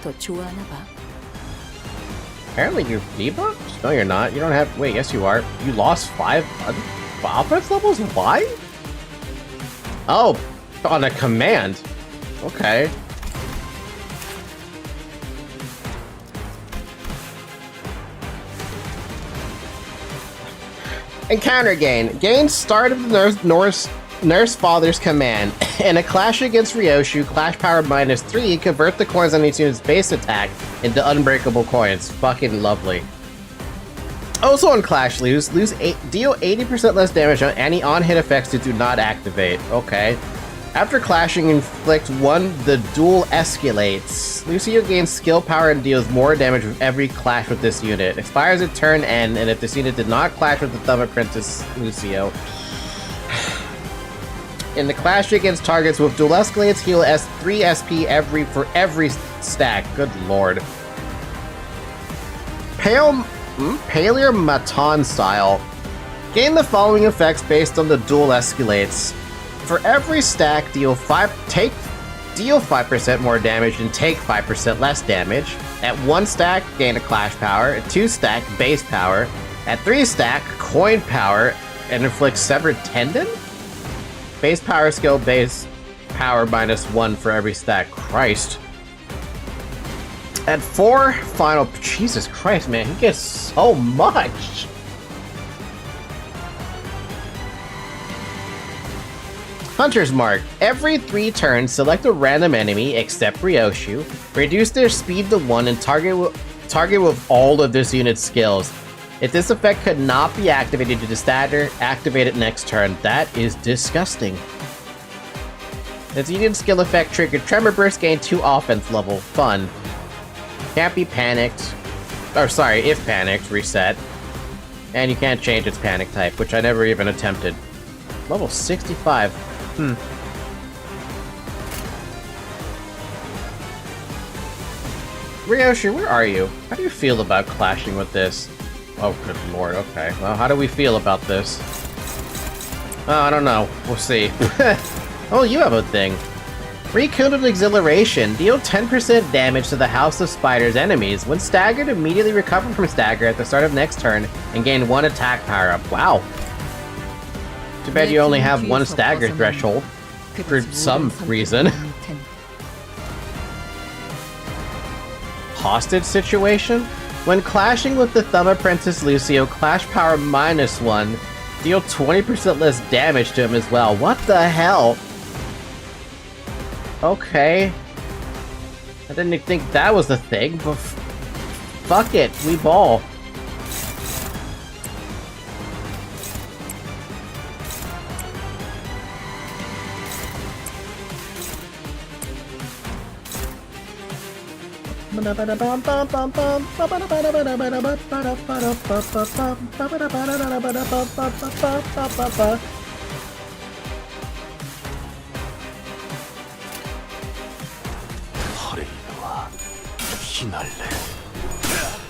Apparently you're debuffed? No, you're not. You don't have. Wait, yes, you are. You lost 5 offense levels? Why? Oh, on a command. Okay. Encounter gain. Gain start of the Nurse Father's command. In a clash against Ryoshu, clash power -3, convert the coins on each unit's base attack into unbreakable coins. Fucking lovely. Also on Clash deal 80% less damage on any on-hit effects that do not activate. Okay. After clashing, inflict 1, the duel escalates. Lucio gains skill power and deals more damage with every clash with this unit. Expires at turn end, and if this unit did not clash with the Thumb Apprentice Lucio. In the clash against targets with duel escalates, heal 3 SP for every stack. Good lord. Palear Maton style. Gain the following effects based on the duel escalates. For every stack, deal 5% more damage and take 5% less damage. At 1 stack, gain a clash power. At 2 stack, base power. At 3 stack, coin power and inflict severed tendon? Base power skill, base power -1 for every stack. Christ. At 4, final. Jesus Christ, man, he gets so much. Hunter's Mark. Every 3 turns, select a random enemy, except Ryoshu, reduce their speed to 1, and target with all of this unit's skills. If this effect could not be activated to the statter, activate it next turn. That is disgusting. This unit skill effect triggered Tremor Burst, gain 2 offense level. Fun. Can't be panicked. Or sorry, if panicked, reset. And you can't change its panic type, which I never even attempted. Level 65. Ryoshu, where are you? How do you feel about clashing with this? Oh, good lord, okay. Well, how do we feel about this? Oh, I don't know. We'll see. Oh, you have a thing. Rekindled Exhilaration. Deal 10% damage to the House of Spiders enemies. When staggered, immediately recover from stagger at the start of next turn and gain 1 attack power-up. Wow. Too bad you only have 1 stagger threshold. For some reason. Hostage situation? When clashing with the Thumb Apprentice Lucio, clash power -1. Deal 20% less damage to him as well. What the hell? Okay. I didn't think that was the thing, but fuck it, we ball.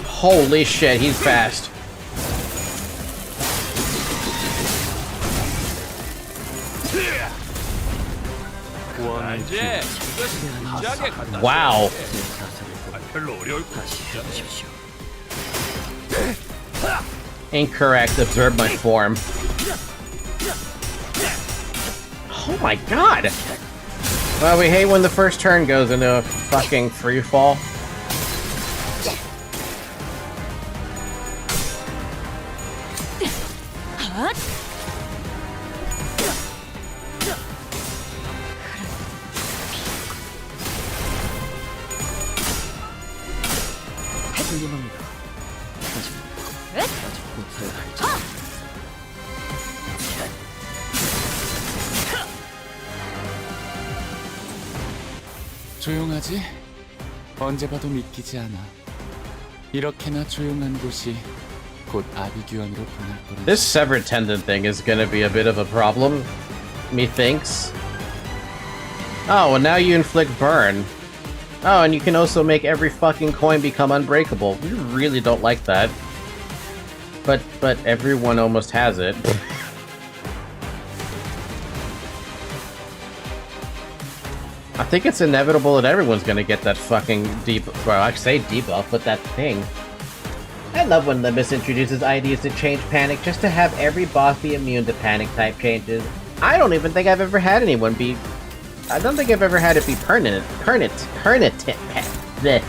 Holy shit, he's fast. Wow. Incorrect. Observe my form. Oh my god! Well, we hate when the first turn goes into a fucking free fall. 조용하지? 언제 봐도 믿기지 않아. 이렇게나 조용한 곳이 곧 아비규환으로 변할 거라. This severed tendon thing is gonna be a bit of a problem, methinks. Oh, and now you inflict burn. Oh, and you can also make every fucking coin become unbreakable. We really don't like that. But everyone almost has it. I think it's inevitable that everyone's gonna get that fucking well, I say debuff, but that thing. I love when Limbus introduces ideas to change panic just to have every boss be immune to panic type changes. I don't even think I've ever had anyone be... I don't think I've ever had it be permanent. Bleh.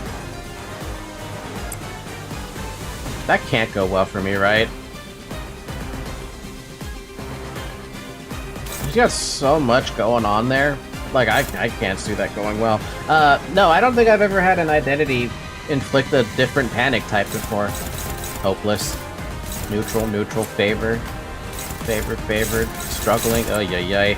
That can't go well for me, right? He's got so much going on there. Like, I can't see that going well. No, I don't think I've ever had an identity inflict a different panic type before. Hopeless. Neutral, neutral, favored. Favored, favored. Struggling. Oh, yay.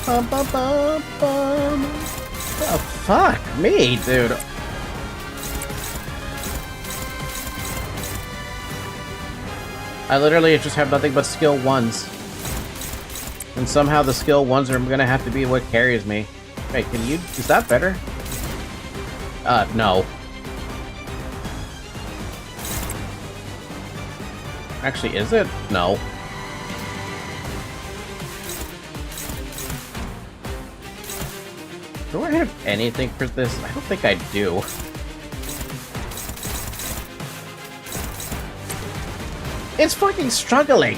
Bum, bum, bum, bum. Oh, fuck me, dude. I literally just have nothing but skill 1s. And somehow the skill 1s are gonna have to be what carries me. Wait, can you... is that better? No. Actually, is it? No. Do I have anything for this? I don't think I do. It's fucking struggling!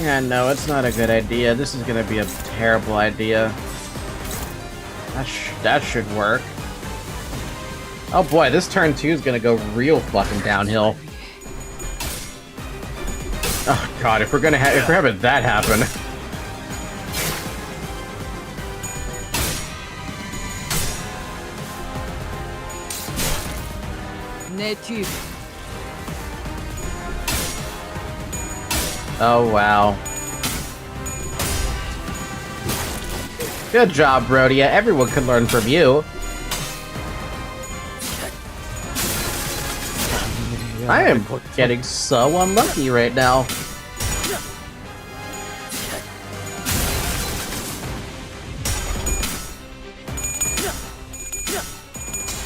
Yeah, no, it's not a good idea. This is gonna be a terrible idea. That should work. Oh boy, this turn 2 is gonna go real fucking downhill. Oh god, if we're having that happen. Oh wow. Good job, Rhodia. Everyone can learn from you. I am getting so unlucky right now.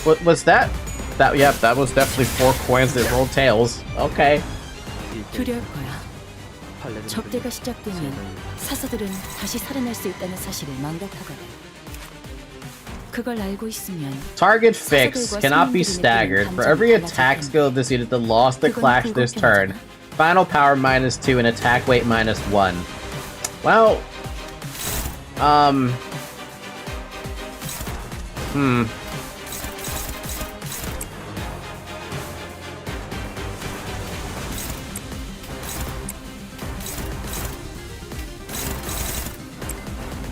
What was that? Yep, that was definitely 4 coins that rolled tails. Okay. 두려울 거야. 적대가 시작되면 사서들은 다시 살아날 수 있다는 사실을 망각하거든. 그걸 알고 있으면 Target fix cannot be staggered. For every attack skill this unit that lost the clash this turn. Final power -2 and attack weight -1. Well,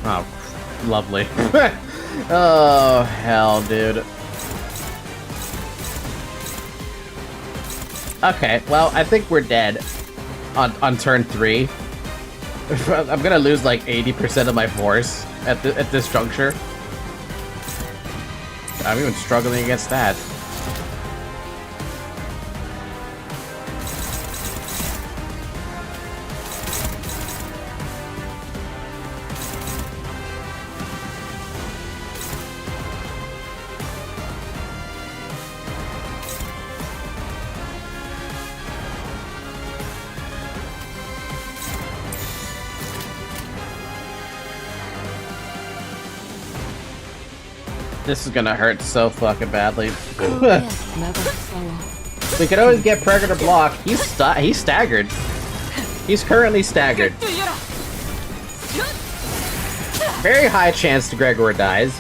Oh, lovely. Oh, hell, dude. Okay, well, I think we're dead on turn 3. I'm gonna lose like 80% of my force at this juncture. I'm even struggling against that. This is gonna hurt so fucking badly. We could always get Predator block. He's staggered. He's currently staggered. Very high chance to Gregor dies.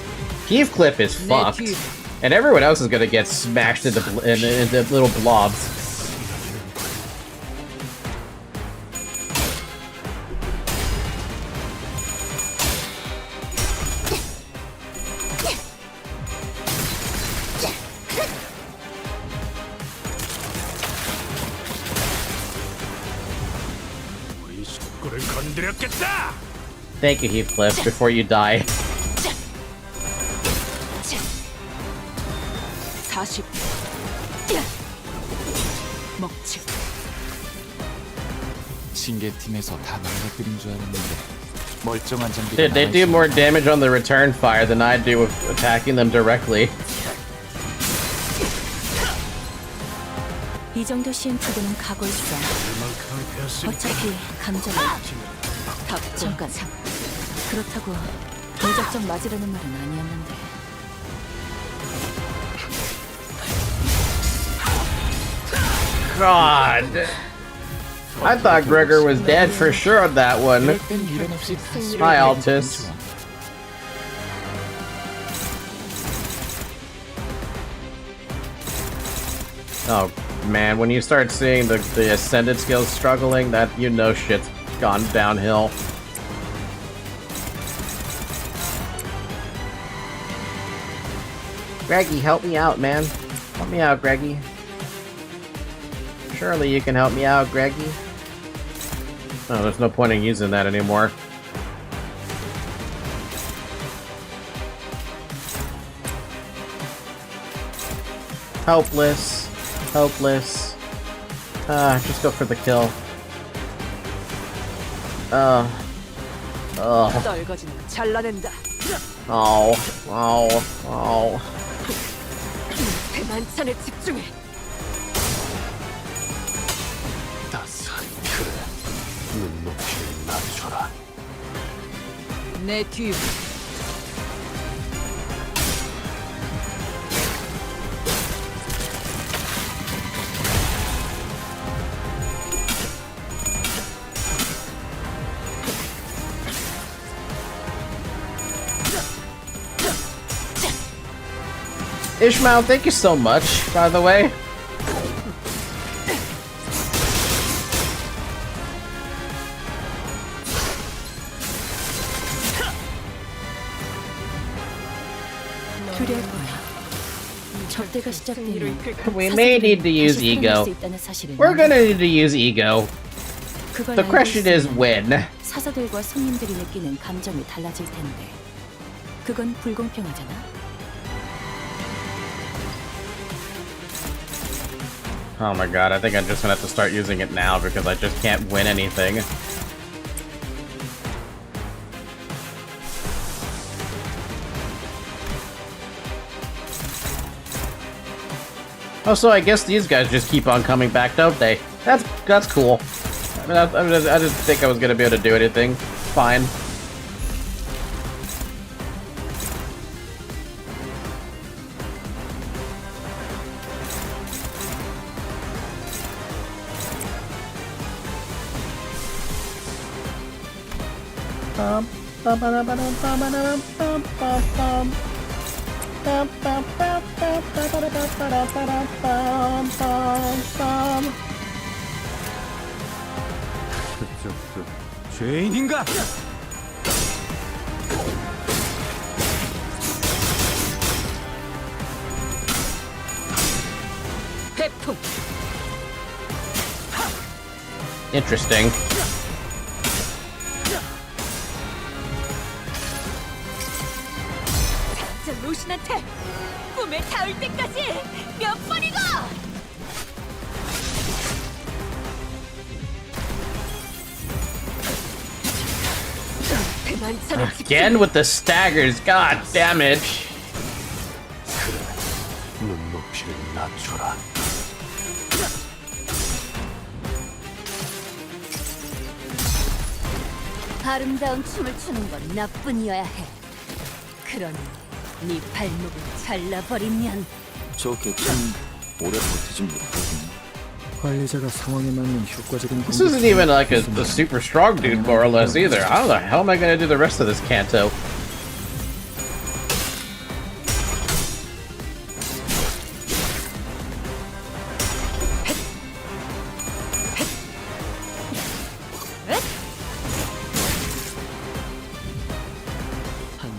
Heathcliff is fucked, and everyone else is gonna get smashed into little blobs. Thank you, Heathcliff, before you die. 40. 먹지. 징계팀에서 다 망가뜨린 줄 알았는데 멀쩡한 장비가 Dude, they do more damage on the return fire than I do with attacking them directly. 이 정도 시행착오는 각오했어. 어차피 감정은 잠깐. 그렇다고 무작정 맞으려는 말은 아니었는데. God. I thought Gregor was dead for sure on that one. Hi, Altus. Oh man, when you start seeing the ascended skills struggling, that you know shit's gone downhill. Greggy, help me out, man. Help me out, Greggy. Surely you can help me out, Greggy. Oh, there's no point in using that anymore. Helpless. Hopeless. Just go for the kill. Oh. 만찬에 집중해. 따스한 그래. 눈높이를 낮춰라. 내 뒤. Ishmael, thank you so much, by the way. We may need to use ego. We're gonna need to use ego. The question is when. 사서들과 손님들이 느끼는 감정이 달라질 텐데. 그건 불공평하잖아. Oh my god, I think I'm just gonna have to start using it now because I just can't win anything. Oh, so I guess these guys just keep on coming back, don't they? That's cool. I mean, I didn't think I was gonna be able to do anything. Fine. 죄인인가? 태풍. Interesting. 저 로신한테 꿈에 닿을 때까지 몇 번이고! Again with the staggers, god damn it. 눈높이를 낮춰라. 아름다운 춤을 추는 건 나뿐이어야 해. 그러니 네 발목을 잘라버리면. 저게 참 오래 버티지 못하군. 관리자가 상황에 맞는 효과적인 This isn't even like a super strong dude, more or less, either. How the hell am I gonna do the rest of this canto?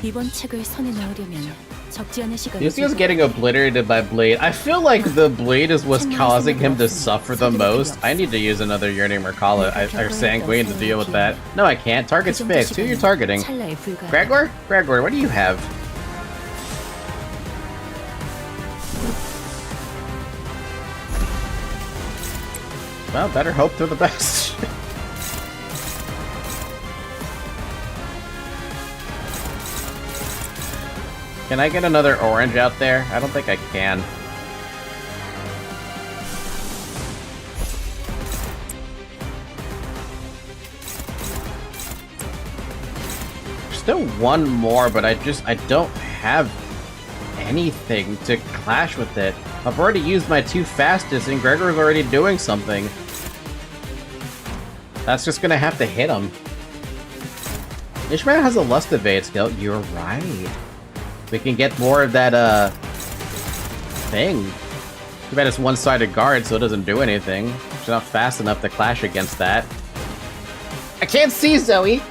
이번 책을 손에 넣으려면 적지 않은 시간이 This guy's getting obliterated by Blade. I feel like the Blade is what's causing him to suffer the most. I need to use another Yearning Merkala or Sanguine to deal with that. No, I can't. Target's fixed. Who are you targeting? Gregor? Gregor, what do you have? Well, better hope for the best. Can I get another orange out there? I don't think I can. Still one more, but I don't have anything to clash with it. I've already used my two fastest and Gregor's already doing something. That's just gonna have to hit him. Ishmael has a Lust Evade skill. You're right. We can get more of that, thing. Too bad it's one-sided guard, so it doesn't do anything. She's not fast enough to clash against that. I can't see Zoe!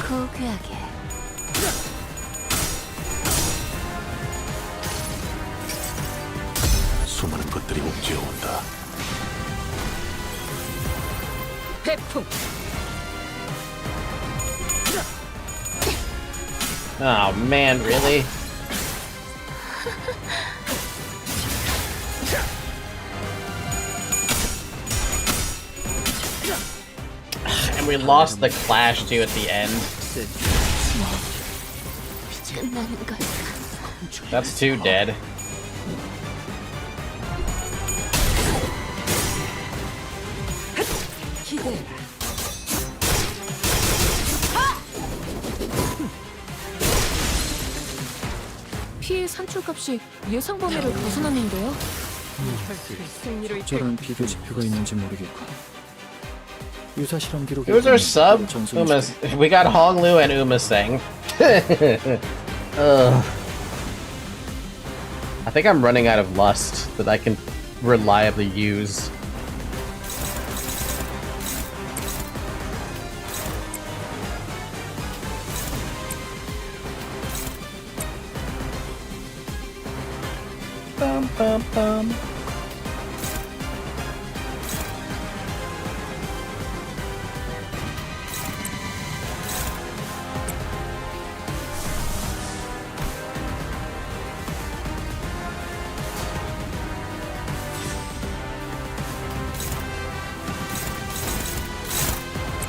고귀하게. 수많은 것들이 옥죄어온다. 태풍. Oh man, really? And we lost the clash too at the end. That's two dead. 피해 산출값이 예상 범위를 벗어났는데요? 적절한 비교 지표가 있는지 모르겠고. 유사 실험 기록에 Who's our sub? Uma's. We got Honglu and Umaseng. I think I'm running out of lust that I can reliably use. Bum, bum, bum.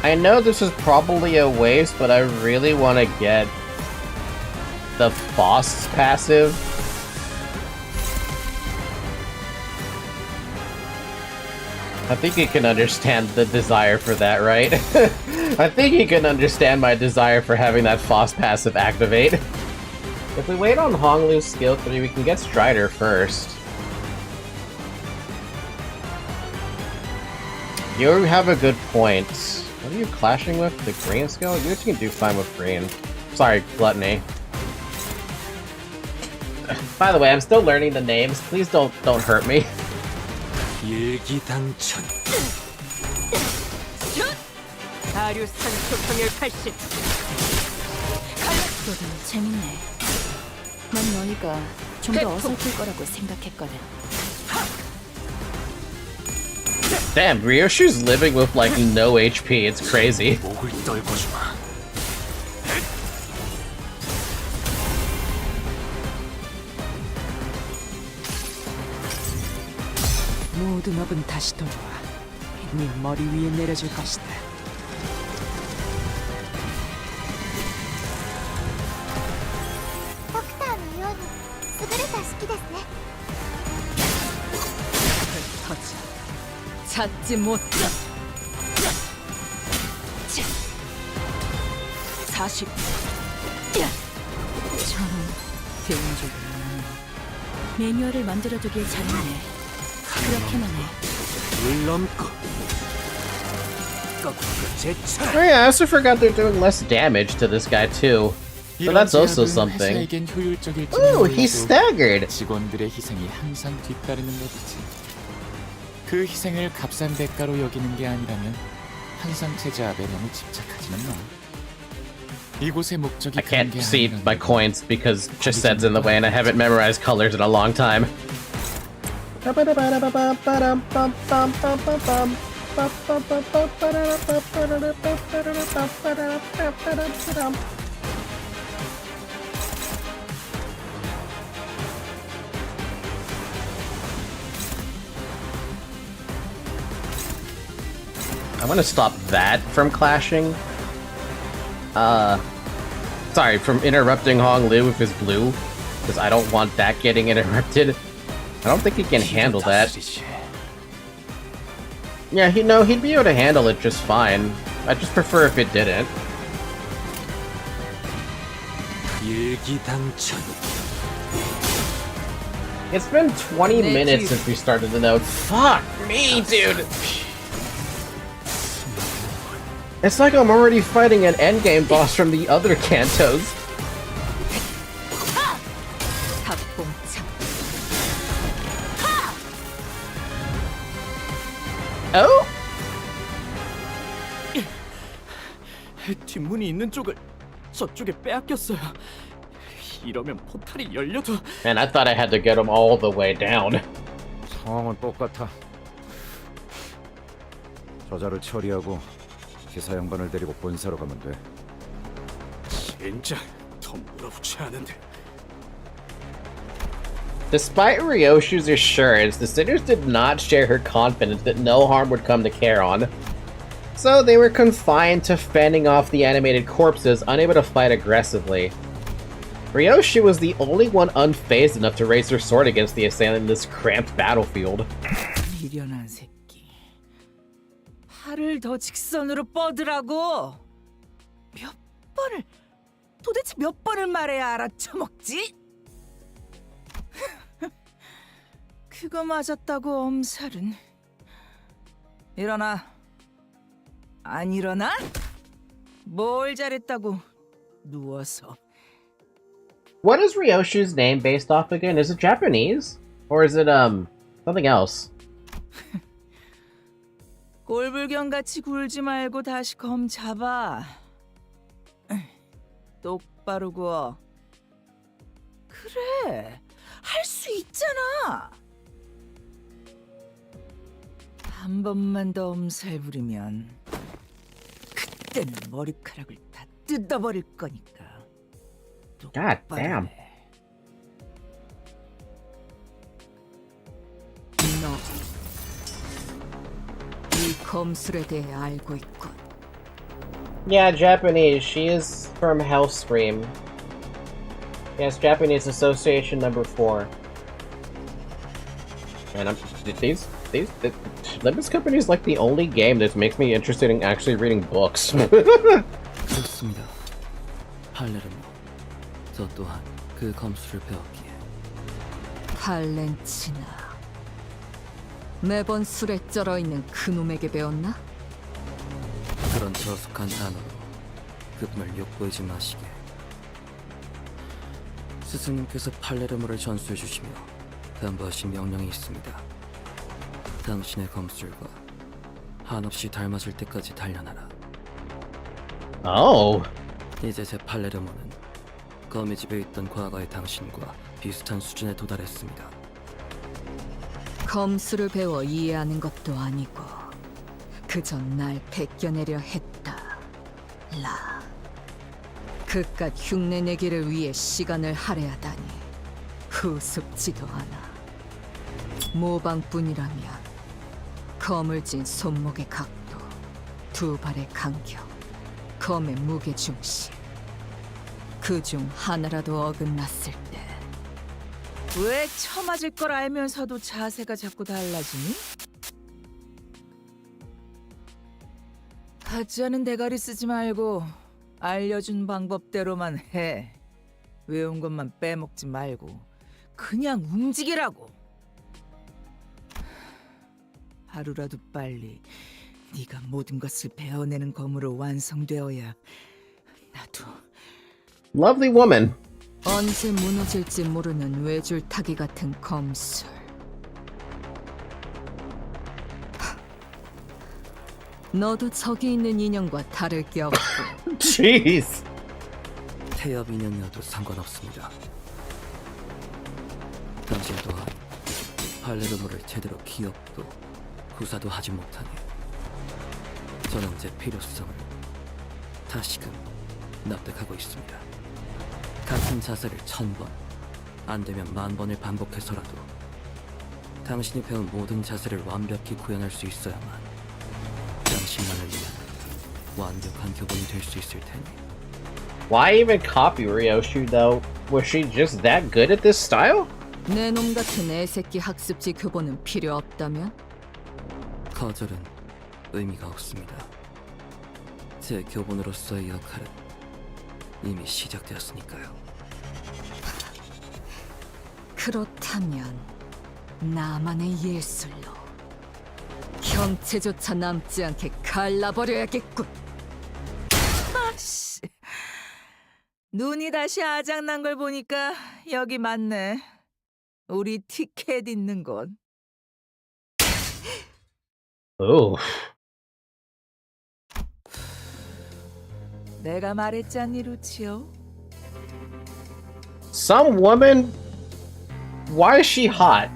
I know this is probably a waste, but I really want to get the Faust's passive. I think you can understand the desire for that, right? I think you can understand my desire for having that Faust passive activate. If we wait on Honglu's skill 3, we can get Strider first. You have a good point. What are you clashing with? The green skill? You can do fine with green. Sorry, Gluttony. By the way, I'm still learning the names. Please don't hurt me. 일기당천. 아류산 초평열 80. 그러더니 재밌네. 난 너희가 좀 더 어설플 거라고 생각했거든. Damn, Ryoshu's living with like no HP. It's crazy. 목을 떨궈주마. 모든 업은 다시 돌아와. 네 머리 위에 내려줄 것이다. 찾지 못해. 40. 저는 개인적으로 매뉴얼을 만들어두길 잘했네. 그렇게만 해. Oh yeah, I also forgot they're doing less damage to this guy too. So that's also something. Ooh, he's staggered! 직원들의 희생이 항상 뒤따르는 법이지. 그 희생을 값싼 대가로 여기는 게 아니라면 한상체 제압에 너무 집착하지는 마. 이곳의 목적이 I can't see my coins because Chised's in the way and I haven't memorized colors in a long time. I want to stop that from clashing. Sorry, from interrupting Honglu with his blue, because I don't want that getting interrupted. I don't think he can handle that. Yeah, he'd be able to handle it just fine. I'd just prefer if it didn't. It's been 20 minutes since we started the node. Fuck me, dude! It's like I'm already fighting an endgame boss from the other Kantos. Oh? 뒷문이 있는 쪽을 저쪽에 빼앗겼어요. 이러면 포탈이 열려도. Man, I thought I had to get him all the way down. 상황은 똑같아. 저자를 처리하고 기사 양반을 데리고 본사로 가면 돼. 진짜 더 몰아붙여야 하는데. Despite Ryoshu's assurance, the sinners did not share her confidence that no harm would come to Charon. So they were confined to fending off the animated corpses, unable to fight aggressively. Ryoshu was the only one unfazed enough to raise her sword against the assailant in this cramped battlefield. 미련한 새끼. 팔을 더 직선으로 뻗으라고. 도대체 몇 번을 말해야 알아쳐먹지? 그거 맞았다고 엄살은. 일어나. 안 일어나? 뭘 잘했다고 누워서. What is Ryoshu's name based off again? Is it Japanese? Or is it, Something else. 꼴불견같이 굴지 말고 다시 검 잡아. 똑바로 구워. 그래, 할 수 있잖아. 한 번만 더 엄살 부리면 그때는 머리카락을 다 뜯어버릴 거니까. God damn. 너 이 검술에 대해 알고 있군. Yeah, Japanese. She is from Hellscream. Yes, Japanese Association number 4. And these Limbus company is like the only game that makes me interested in actually reading books. 그렇습니다. 팔레르모. 저 또한 그 검술을 배웠기에. 팔렌치나. 매번 술에 쩔어있는 그놈에게 배웠나? 그런 저속한 단어로 급을 욕보이지 마시게. 스승님께서 팔레르모를 전수해 주시며 담보하신 명령이 있습니다. 당신의 검술과 한없이 닮아질 때까지 단련하라. Oh. 이제 제 팔레르모는 검의 집에 있던 과거의 당신과 비슷한 수준에 도달했습니다. 검술을 배워 이해하는 것도 아니고 그저 날 베껴내려 했다. 라. 그깟 흉내내기를 위해 시간을 할애하다니 우습지도 않아. 모방뿐이라면 검을 쥔 손목의 각도, 두 발의 간격, 검의 무게중심, 그중 하나라도 어긋났을 때 왜 처맞을 걸 알면서도 자세가 자꾸 달라지니? 가짜는 대가리 쓰지 말고 알려준 방법대로만 해. 외운 것만 빼먹지 말고 그냥 움직이라고. 하루라도 빨리 네가 모든 것을 배워내는 검으로 완성되어야 나도. Lovely woman. 언제 무너질지 모르는 외줄타기 같은 검술. 너도 저기 있는 인형과 다를 게 없고. Jeez. 태엽 인형이어도 상관없습니다. 당신 또한 팔레르모를 제대로 기억도 구사도 하지 못하니 저는 제 필요성을 다시금 납득하고 있습니다. 같은 자세를 1000번, 안 되면 10,000번을 반복해서라도 당신이 배운 모든 자세를 완벽히 구현할 수 있어야만 당신만을 위한 완벽한 교본이 될 수 있을 테니. Why even copy Ryoshi though? Was she just that good at this style? 내 놈 같은 애새끼 학습지 교본은 필요 없다면? 거절은 의미가 없습니다. 제 교본으로서의 역할은 이미 시작되었으니까요. 그렇다면 나만의 예술로 형체조차 남지 않게 갈라버려야겠군. 아씨, 눈이 다시 아작난 걸 보니까 여기 맞네. 우리 티켓 있는 곳. Oh. 내가 말했잖니, 루치오. Some woman. Why is she hot?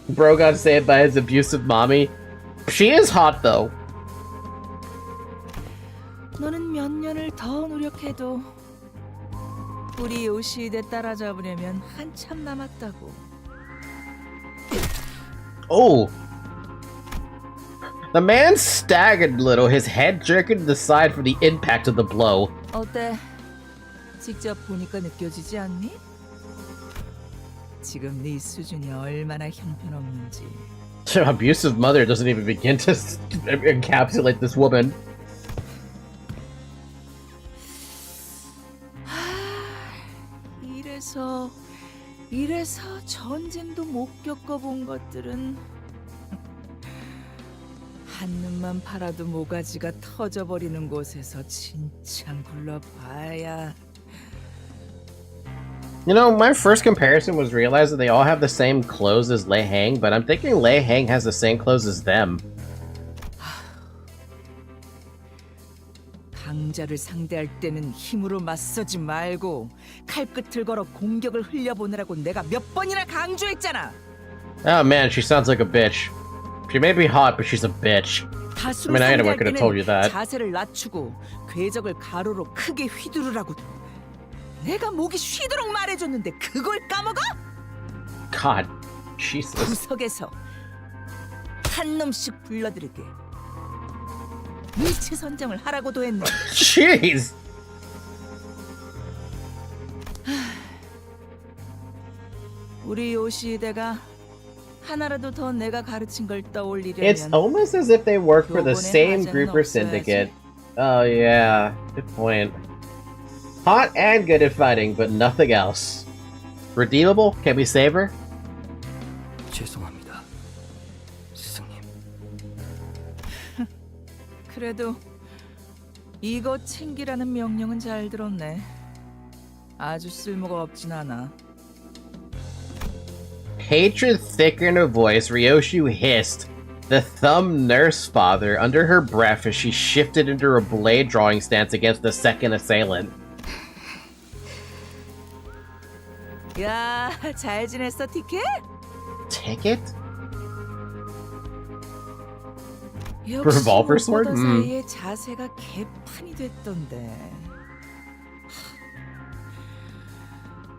Bro got saved by his abusive mommy. She is hot though. 너는 몇 년을 더 노력해도 우리 요시대 따라잡으려면 한참 남았다고. Oh. The man staggered a little, his head jerking to the side for the impact of the blow. 어때? 직접 보니까 느껴지지 않니? 지금 네 수준이 얼마나 형편없는지. Abusive mother doesn't even begin to encapsulate this woman. 이래서 전쟁도 못 겪어본 것들은 한눈만 팔아도 모가지가 터져버리는 곳에서 진창 굴러봐야 You know, my first comparison was realizing they all have the same clothes as Lei Hang, but I'm thinking Lei Hang has the same clothes as them. 강자를 상대할 때는 힘으로 맞서지 말고 칼끝을 걸어 공격을 흘려보내라고 내가 몇 번이나 강조했잖아. Oh man, she sounds like a bitch. She may be hot, but she's a bitch. I mean, anyone could have told you that. 자세를 낮추고 궤적을 가로로 크게 휘두르라고. 내가 목이 쉬도록 말해줬는데 그걸 까먹어? God, Jesus. 구석에서 한 놈씩 불러들이게 위치 선정을 하라고도 했네. Jeez. 우리 요시대가 하나라도 더 내가 가르친 걸 떠올리려면 It's almost as if they work for the same group or syndicate. Oh yeah, good point. Hot and good at fighting, but nothing else. Redeemable? Can we save her? 죄송합니다, 스승님. 그래도 이거 챙기라는 명령은 잘 들었네. 아주 쓸모가 없진 않아. Hatred thick in her voice, Ryoshu hissed, the thumb nurse father, under her breath as she shifted into her blade drawing stance against the second assailant. 야, 잘 지냈어, 티켓? Ticket? 역시 Revolver sword? 보다 사이에 자세가 개판이 됐던데.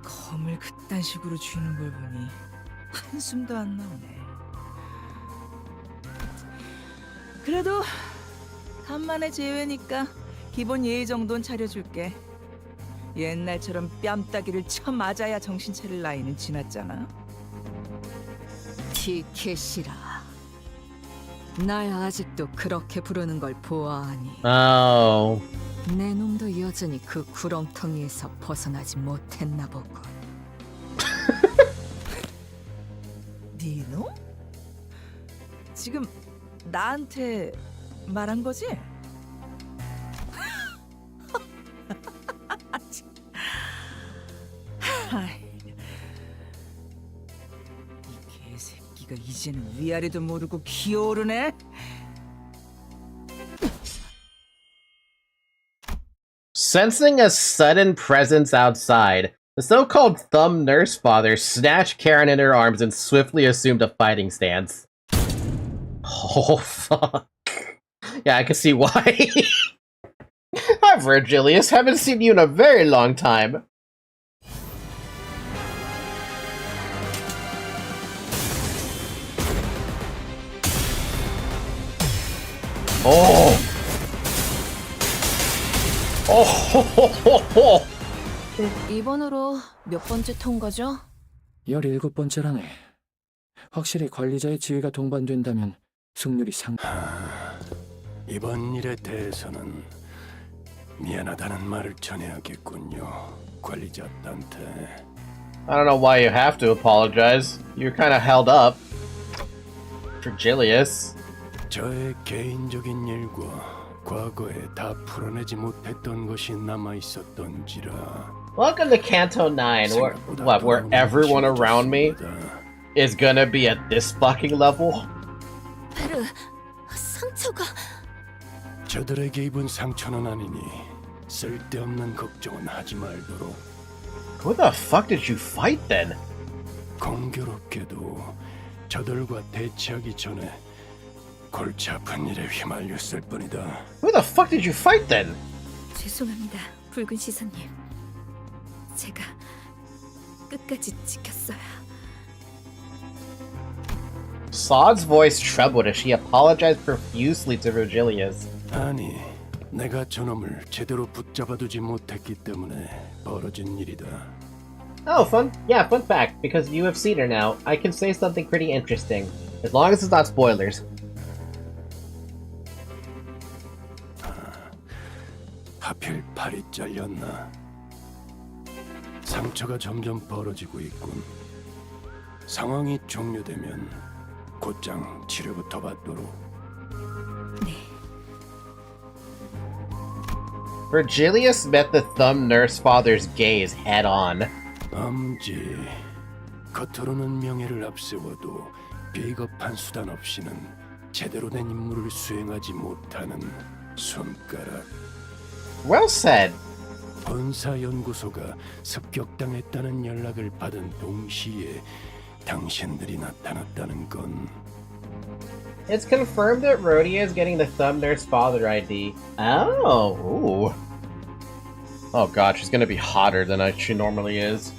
검을 그딴 식으로 쥐는 걸 보니 한숨도 안 나오네. 그래도 간만에 제외니까 기본 예의 정도는 차려줄게. 옛날처럼 뺨따기를 쳐맞아야 정신 차릴 나이는 지났잖아. 티켓이라. 날 아직도 그렇게 부르는 걸 보아하니 Oh. 내 놈도 여전히 그 구렁텅이에서 벗어나지 못했나 보군. 네 놈? 지금 나한테 말한 거지? 이 개새끼가 이제는 위아래도 모르고 기어오르네. Sensing a sudden presence outside, the so-called thumb nurse father snatched Karen in her arms and swiftly assumed a fighting stance. Oh, fuck. Yeah, I can see why. Hi, Virgilius. Haven't seen you in a very long time. Oh! Oh! 이번으로 몇 번째 통과죠? 17번째라네. 확실히 관리자의 지위가 동반된다면 승률이 이번 일에 대해서는 미안하다는 말을 전해야겠군요, 관리자 딴테. I don't know why you have to apologize. You're kind of held up. Virgilius. 저의 개인적인 일과 과거에 다 풀어내지 못했던 것이 남아 있었던지라. Welcome to Kanto 9, where everyone around me is gonna be at this fucking level? 베르, 상처가... 저들에게 입은 상처는 아니니 쓸데없는 걱정은 하지 말도록. Who the fuck did you fight then? 공교롭게도 저들과 대치하기 전에 골치 아픈 일에 휘말렸을 뿐이다. Who the fuck did you fight then? 죄송합니다, 붉은 시선님. 제가 끝까지 지켰어요. Sod's voice trembled as she apologized profusely to Virgilius. 아니, 내가 저놈을 제대로 붙잡아두지 못했기 때문에 벌어진 일이다. Oh, fun fact. Because you have seen her now, I can say something pretty interesting. As long as it's not spoilers. 하필 팔이 잘렸나? 상처가 점점 벌어지고 있군. 상황이 종료되면 곧장 치료부터 받도록. Virgilius met the thumb nurse father's gaze head on. 암지. 겉으로는 명예를 앞세워도 비겁한 수단 없이는 제대로 된 임무를 수행하지 못하는 손가락. Well said. 본사연구소가 습격당했다는 연락을 받은 동시에 당신들이 나타났다는 건 It's confirmed that Rhodia is getting the thumb nurse father ID. Oh, ooh. Oh god, she's gonna be hotter than she normally is.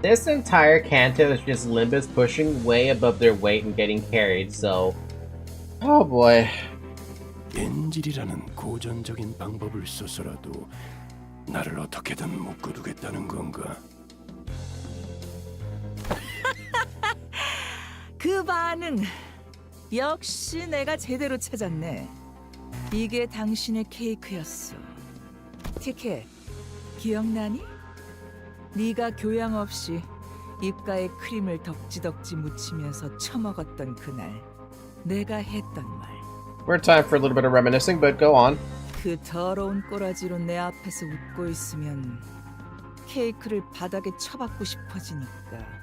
This entire canto is just Limbus pushing way above their weight and getting carried, so... Oh boy. 엔질이라는 고전적인 방법을 써서라도 나를 어떻게든 묶어두겠다는 건가? 그 반응 역시 내가 제대로 찾았네. 이게 당신의 케이크였어. 티켓 기억나니? 네가 교양 없이 입가에 크림을 덕지덕지 묻히면서 처먹었던 그날 내가 했던 말. We're time for a little bit of reminiscing, but go on. 그 더러운 꼬라지로 내 앞에서 웃고 있으면 케이크를 바닥에 쳐박고 싶어지니까.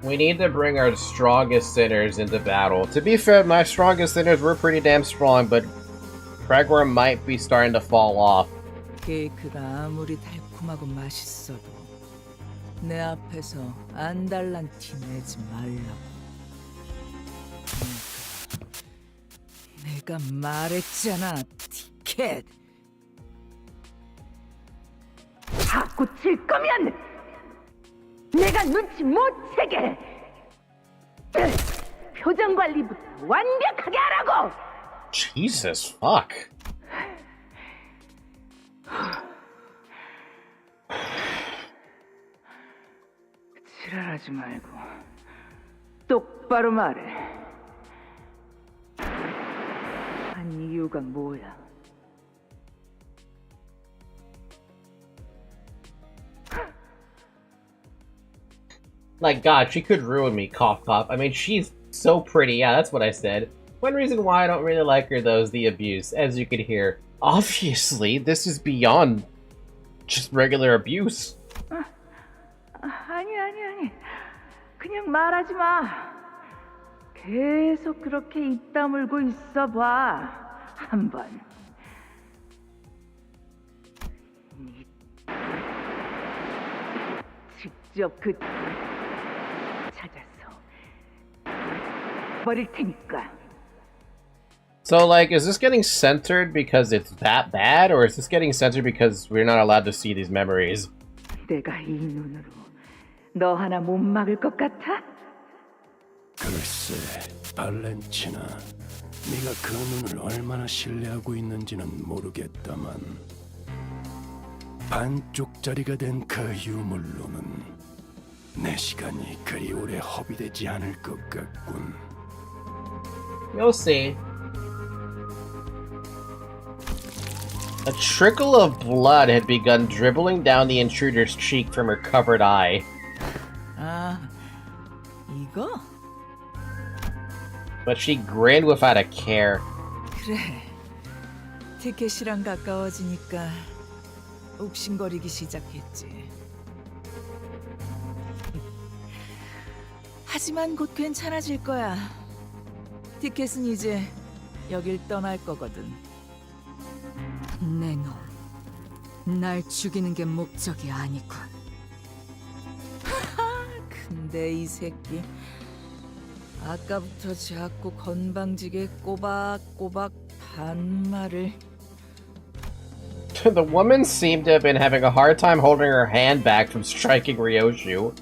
We need to bring our strongest sinners into battle. To be fair, my strongest sinners were pretty damn strong, but Gregor might be starting to fall off. 케이크가 아무리 달콤하고 맛있어도 내 앞에서 안달난 티 내지 말라고. 내가 말했잖아, 티켓. 자꾸 질 거면 내가 눈치 못 채게. 표정 관리부터 완벽하게 하라고. Jesus, fuck. 지랄하지 말고 똑바로 말해. 한 이유가 뭐야? Like, God, she could ruin me, cough cough. I mean, she's so pretty. Yeah, that's what I said. One reason why I don't really like her, though, is the abuse. As you could hear, obviously, this is beyond just regular abuse. 아니. 그냥 말하지 마. 계속 그렇게 입 다물고 있어봐. 한번. 직접 그 찾아서 버릴 테니까. So, like, is this getting censored because it's that bad, or is this getting censored because we're not allowed to see these memories? 내가 이 눈으로 너 하나 못 막을 것 같아? 글쎄, 발렌치나, 네가 그 눈을 얼마나 신뢰하고 있는지는 모르겠다만 반쪽짜리가 된 그 유물로는 내 시간이 그리 오래 허비되지 않을 것 같군. You'll see. A trickle of blood had begun dribbling down the intruder's cheek from her covered eye. 아, 이거? But she grinned without a care. 그래. 티켓이랑 가까워지니까 욱신거리기 시작했지. 하지만 곧 괜찮아질 거야. 티켓은 이제 여길 떠날 거거든. 내 놈, 날 죽이는 게 목적이 아니군. 근데 이 새끼 아까부터 자꾸 건방지게 꼬박꼬박 반말을. The woman seemed to have been having a hard time holding her hand back from striking Ryoshu.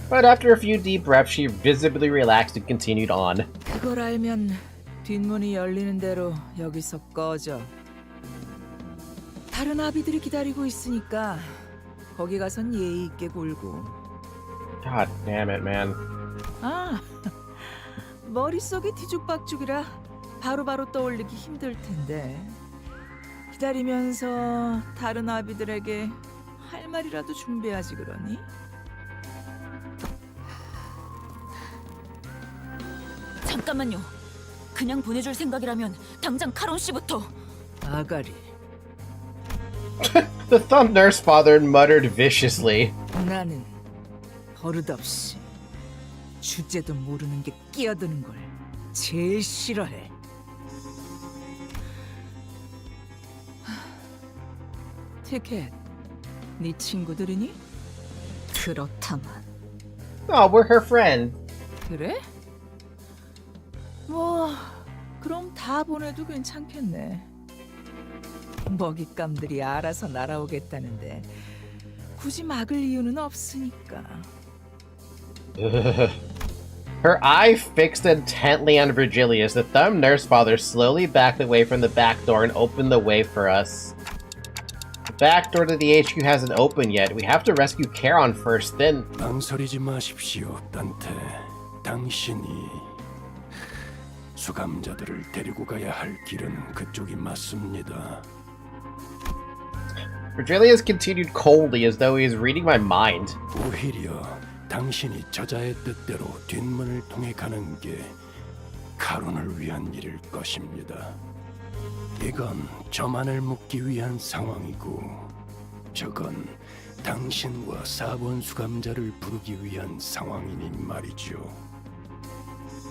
But after a few deep breaths, she visibly relaxed and continued on. 그걸 알면 뒷문이 열리는 대로 여기서 꺼져. 다른 아비들이 기다리고 있으니까 거기 가선 예의 있게 굴고. God damn it, man. 아, 머릿속이 뒤죽박죽이라 바로바로 떠올리기 힘들 텐데. 기다리면서 다른 아비들에게 할 말이라도 준비하지 그러니? 잠깐만요. 그냥 보내줄 생각이라면 당장 카론 씨부터. 아가리, The thumb nurse father muttered viciously. 나는 버릇없이 주제도 모르는 게 끼어드는 걸 제일 싫어해. 티켓, 네 친구들이니? 그렇다만. Oh, we're her friend. 그래? 뭐 그럼 다 보내도 괜찮겠네. 먹잇감들이 알아서 날아오겠다는데 굳이 막을 이유는 없으니까. Her eye fixed intently on Virgilius. The thumb nurse father slowly backed away from the back door and opened the way for us. The back door to the HQ hasn't opened yet. We have to rescue Charon first, then... 망설이지 마십시오, 단테. 당신이 수감자들을 데리고 가야 할 길은 그쪽이 맞습니다. Virgilius continued coldly as though he was reading my mind. 오히려 당신이 저자의 뜻대로 뒷문을 통해 가는 게 카론을 위한 일일 것입니다. 이건 저만을 묶기 위한 상황이고 저건 당신과 4번 수감자를 부르기 위한 상황이니 말이죠.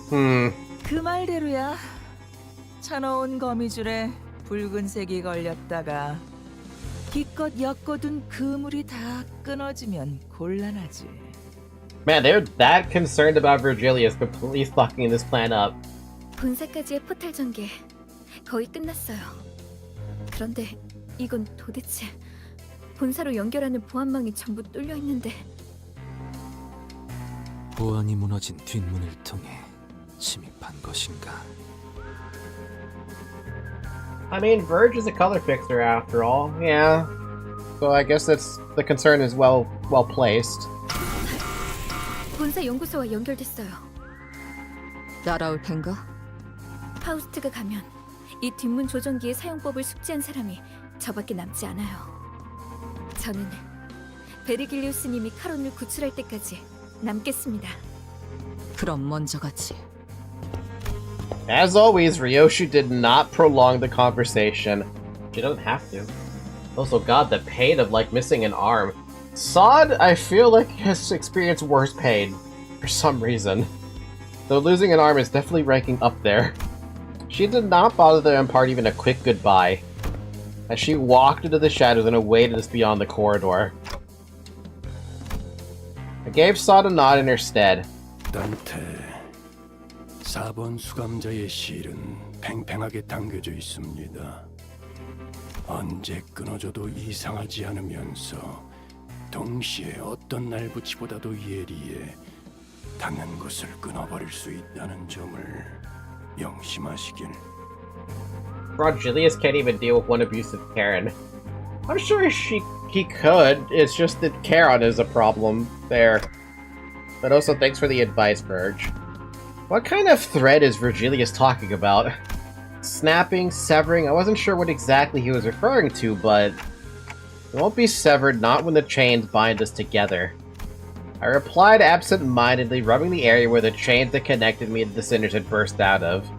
그 말대로야. 쳐놓은 거미줄에 붉은색이 걸렸다가 기껏 엮어둔 그물이 다 끊어지면 곤란하지. Man, they're that concerned about Virgilius completely fucking this plan up. 본사까지의 포탈 전개 거의 끝났어요. 그런데 이건 도대체 본사로 연결하는 보안망이 전부 뚫려 있는데. 보안이 무너진 뒷문을 통해 침입한 것인가? I mean, Verge is a color fixer after all. Yeah. So I guess that's the concern is well placed. 본사 연구소와 연결됐어요. 따라올 텐가? 파우스트가 가면 이 뒷문 조정기의 사용법을 숙지한 사람이 저밖에 남지 않아요. 저는 베르길리우스님이 카론을 구출할 때까지 남겠습니다. 그럼 먼저 가지. As always, Ryoshi did not prolong the conversation. She doesn't have to. Also, God, the pain of, like, missing an arm. Sod, I feel like, has experienced worse pain. For some reason. Though losing an arm is definitely ranking up there. She did not bother to impart even a quick goodbye. As she walked into the shadows and awaited us beyond the corridor. I gave Sod a nod in her stead. 단테, 4번 수감자의 실은 팽팽하게 당겨져 있습니다. 언제 끊어져도 이상하지 않으면서 동시에 어떤 날붙이보다도 예리해 닿는 것을 끊어버릴 수 있다는 점을 명심하시길. Virgilius can't even deal with one abusive Karen. I'm sure he could, it's just that Charon is a problem there. But also thanks for the advice, Verge. What kind of thread is Virgilius talking about? Snapping, severing, I wasn't sure what exactly he was referring to, but it won't be severed, not when the chains bind us together. I replied absent-mindedly, rubbing the area where the chains that connected me to the cinders had burst out of.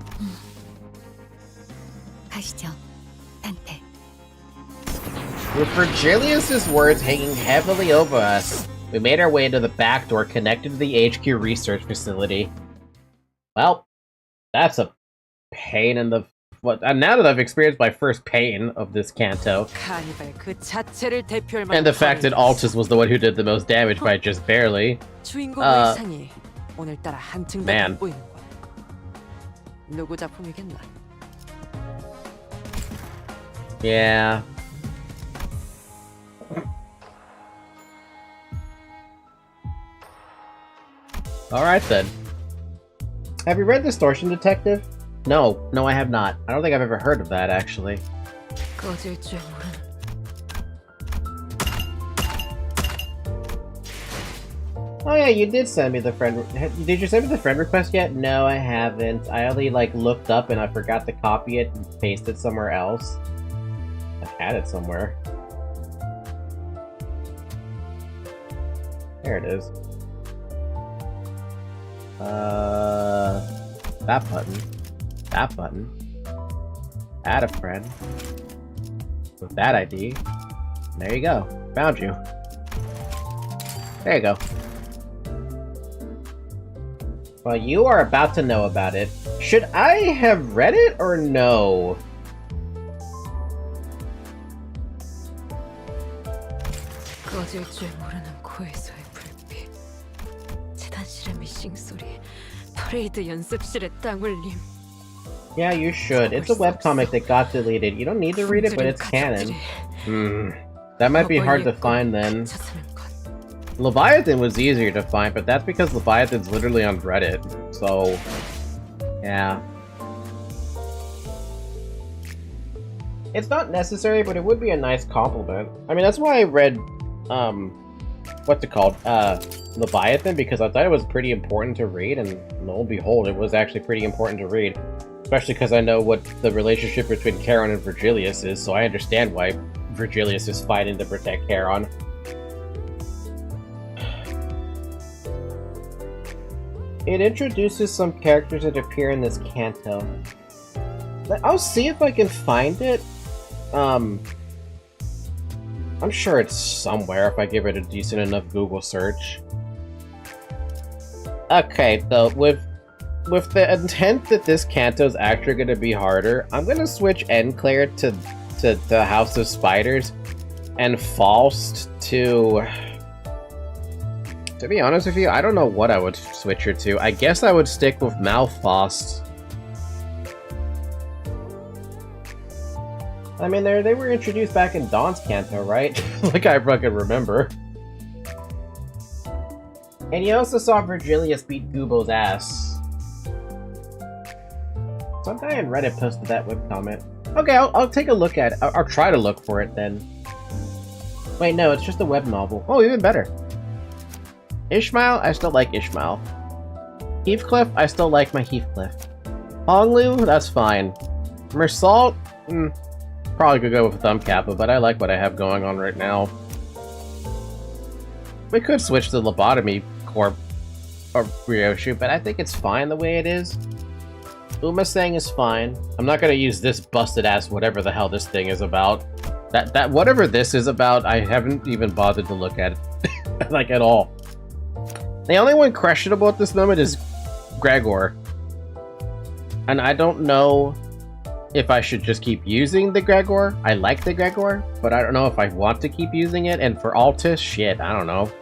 가시죠, 단테. With Virgilius' words hanging heavily over us, we made our way into the back door connected to the HQ research facility. Well, that's a pain in the... And now that I've experienced my first pain of this canto, and the fact that Altus was the one who did the most damage by just barely, man. Yeah. Alright then. Have you read Distortion Detective? No, I have not. I don't think I've ever heard of that, actually. Oh yeah, you did send me the friend... Did you send me the friend request yet? No, I haven't. I only, like, looked up and I forgot to copy it and paste it somewhere else. I had it somewhere. There it is. That button. That button. Add a friend. With that ID. There you go. Found you. There you go. Well, you are about to know about it. Should I have read it or no? 꺼질 줄 모르는 고에서의 불빛, 재단실의 미싱 소리, 퍼레이드 연습실의 땅 울림. Yeah, you should. It's a webcomic that got deleted. You don't need to read it, but it's canon. That might be hard to find then. Leviathan was easier to find, but that's because Leviathan's literally on Reddit. So, yeah. It's not necessary, but it would be a nice compliment. I mean, that's why I read, what's it called? Leviathan, because I thought it was pretty important to read, and lo and behold, it was actually pretty important to read. Especially because I know what the relationship between Charon and Virgilius is, so I understand why Virgilius is fighting to protect Charon. It introduces some characters that appear in this canto. I'll see if I can find it. I'm sure it's somewhere if I give it a decent enough Google search. Okay, so with the intent that this canto is actually going to be harder, I'm going to switch Enclair to House of Spiders and Faust to... To be honest with you, I don't know what I would switch her to. I guess I would stick with Malfaust. I mean, they were introduced back in Dawn's Canto, right? Like I fucking remember. And you also saw Virgilius beat Gubo's ass. Some guy on Reddit posted that webcomic. Okay, I'll take a look at it. I'll try to look for it then. Wait, no, it's just a web novel. Oh, even better. Ishmael, I still like Ishmael. Heathcliff, I still like my Heathcliff. Honglu, that's fine. Mersault, probably could go with Thumbcappa, but I like what I have going on right now. We could switch to Lobotomy Corp or Ryoshu, but I think it's fine the way it is. Umasang is fine. I'm not gonna use this busted ass whatever the hell this thing is about. That whatever this is about, I haven't even bothered to look at it like at all. The only one questionable at this moment is Gregor. And I don't know if I should just keep using the Gregor. I like the Gregor, but I don't know if I want to keep using it. And for Altus, shit, I don't know.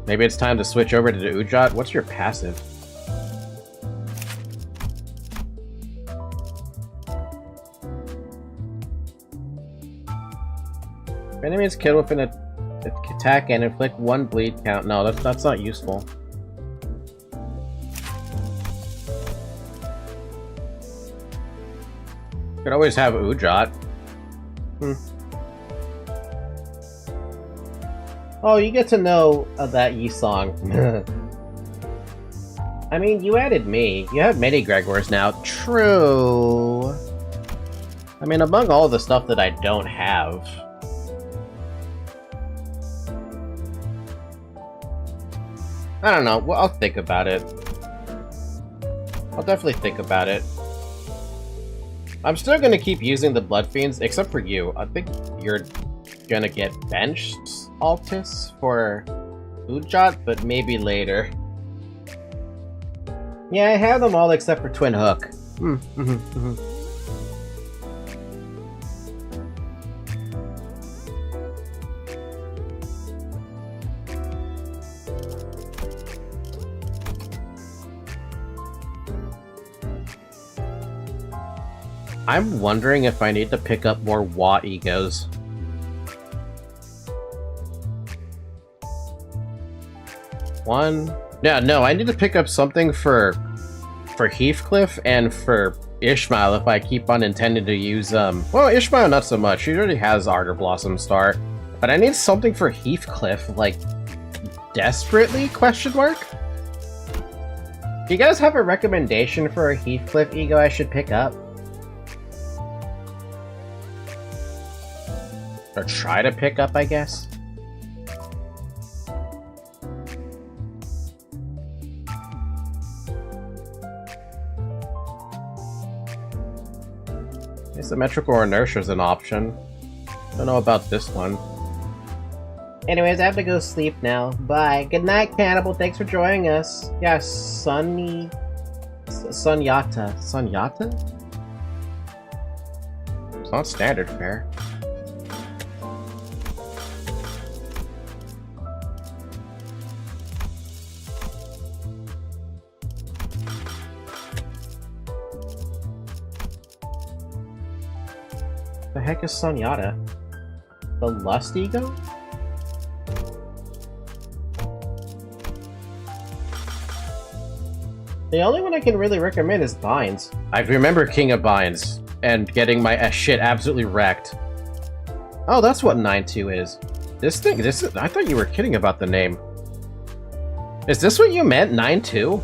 Maybe it's time to switch over to the Ujat. What's your passive? Enemies killed with an attack and inflict 1 bleed count. No, that's not useful. Could always have Ujat. Oh, you get to know that Yi song. I mean, you added me. You have many Gregors now. True. I mean, among all the stuff that I don't have. I don't know. Well, I'll think about it. I'll definitely think about it. I'm still gonna keep using the Blood Fiends, except for you. I think you're gonna get benched, Altus, for Ujat, but maybe later. Yeah, I have them all except for Twin Hook. I'm wondering if I need to pick up more Wa egos. One... No, I need to pick up something for Heathcliff and for Ishmael if I keep on intending to use, well, Ishmael not so much. She already has Ardor Blossom Star. But I need something for Heathcliff, like, desperately, question mark? Do you guys have a recommendation for a Heathcliff ego I should pick up? Or try to pick up, I guess? Asymmetrical inertia is an option. Don't know about this one. Anyways, I have to go sleep now. Bye. Good night, Cannibal. Thanks for joining us. Yeah, Sunyata. Sunyata? It's not standard fare. The heck is Sunyata? The Lust Ego? The only one I can really recommend is Binds. I remember King of Binds and getting my shit absolutely wrecked. Oh, that's what 9-2 is. This is, I thought you were kidding about the name. Is this what you meant, 9-2?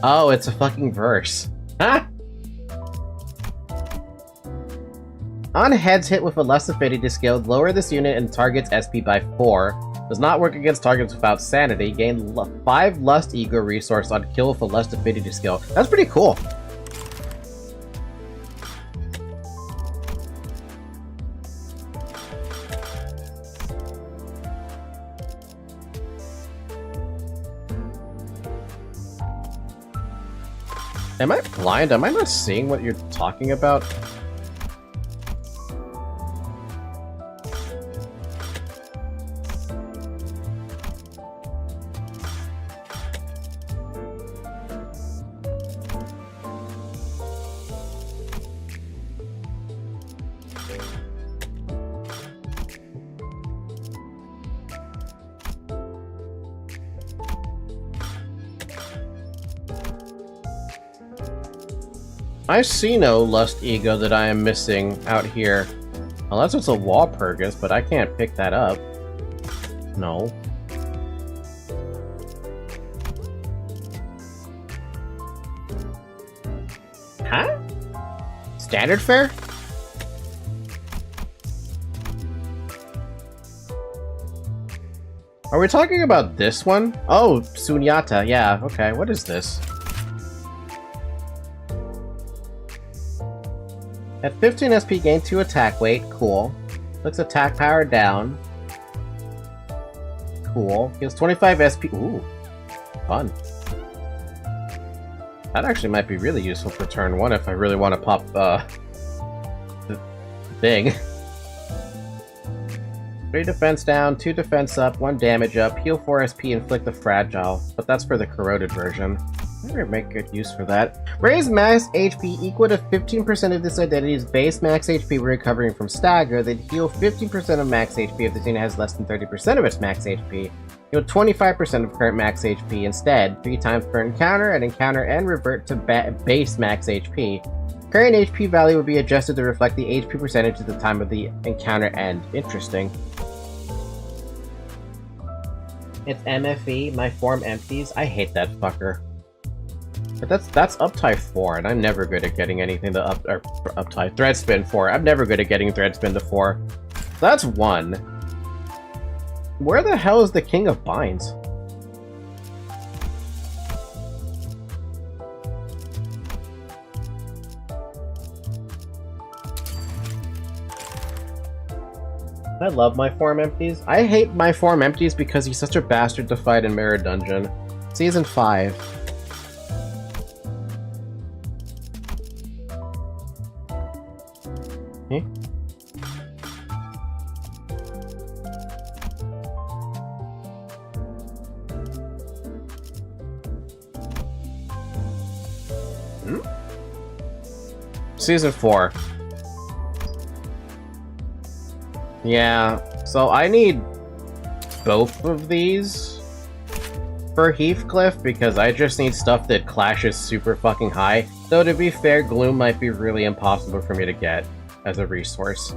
Oh, it's a fucking verse. Huh? On heads hit with a Lust Affinity skill, lower this unit and target's SP by 4. Does not work against targets without sanity. Gain 5 Lust Ego resource on kill with a Lust Affinity skill. That's pretty cool. Am I blind? Am I not seeing what you're talking about? I see no Lust Ego that I am missing out here. Unless it's a Walpurgis, but I can't pick that up. No. Huh? Standard fare? Are we talking about this one? Oh, Sunyata, yeah, okay, what is this? At 15 SP, gain 2 attack weight. Cool. Looks attack power down. Cool. Gives 25 SP. Ooh. Fun. That actually might be really useful for turn 1 if I really want to pop, the thing. 3 defense down, 2 defense up, 1 damage up, heal 4 SP, inflict the fragile. But that's for the corroded version. Never make good use for that. Raise max HP equal to 15% of this identity's base max HP when recovering from stagger, then heal 15% of max HP if this unit has less than 30% of its max HP. Heal 25% of current max HP instead, 3 times per encounter, and revert to base max HP. Current HP value will be adjusted to reflect the HP percentage at the time of the encounter end. Interesting. It's MFE, my form empties. I hate that fucker. But that's Uptie 4, and I'm never good at getting anything to Uptie Threadspin 4. I'm never good at getting Threadspin to 4. That's 1. Where the hell is the King of Binds? I love my form empties. I hate my form empties because he's such a bastard to fight in Mirror Dungeon. Season 5. Season 4. Yeah, so I need both of these for Heathcliff because I just need stuff that clashes super fucking high. Though to be fair, Gloom might be really impossible for me to get as a resource.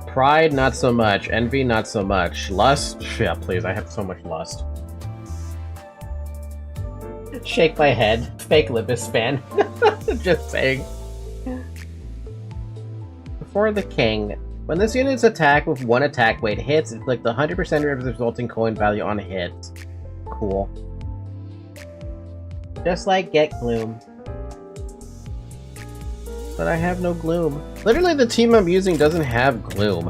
Pride, not so much. Envy, not so much. Lust? Yeah, please, I have so much lust. Shake my head. Fake Limbus fan. Just saying. Before the King. When this unit's attack with 1 attack weight hits, inflict 100% of the resulting coin value on hits. Cool. Just like Get Gloom. but I have no gloom. Literally, the team I'm using doesn't have gloom.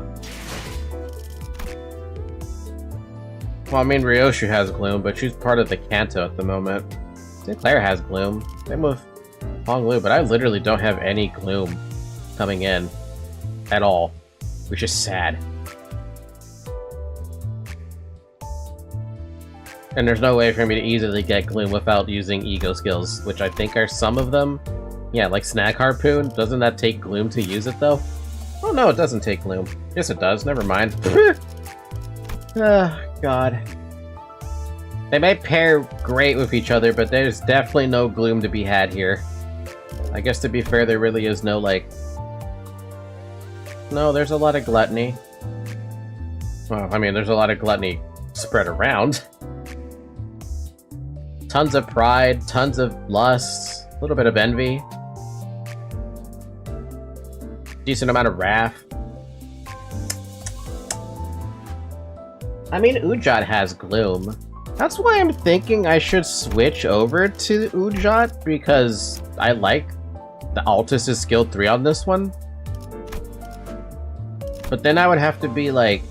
Well, I mean, Ryoshu has gloom, but she's part of the Kanto at the moment. Sinclair has gloom. Same with Honglu, but I literally don't have any gloom coming in at all, which is sad. And there's no way for me to easily get gloom without using ego skills, which I think are some of them. Yeah, like Snag Harpoon. Doesn't that take gloom to use it, though? Oh, no, it doesn't take gloom. Yes, it does. Never mind. Oh, God. They may pair great with each other, but there's definitely no gloom to be had here. I guess to be fair, there really is no, like... No, there's a lot of gluttony. Well, I mean, there's a lot of gluttony spread around. Tons of pride, tons of lust, a little bit of envy. Decent amount of wrath. I mean, Ujat has gloom. That's why I'm thinking I should switch over to Ujat, because I like the Altus is skill 3 on this one. But then I would have to be like...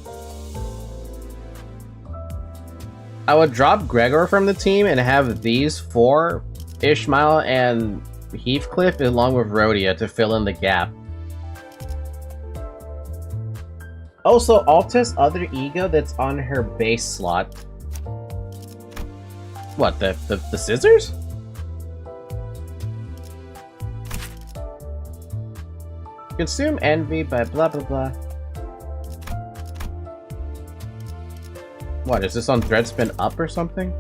I would drop Gregor from the team and have these 4, Ishmael and Heathcliff, along with Rhodia, to fill in the gap. Also, Alta's other ego that's on her base slot. What, the scissors? Consume envy by blah blah blah. What, is this on Threadspin up or something?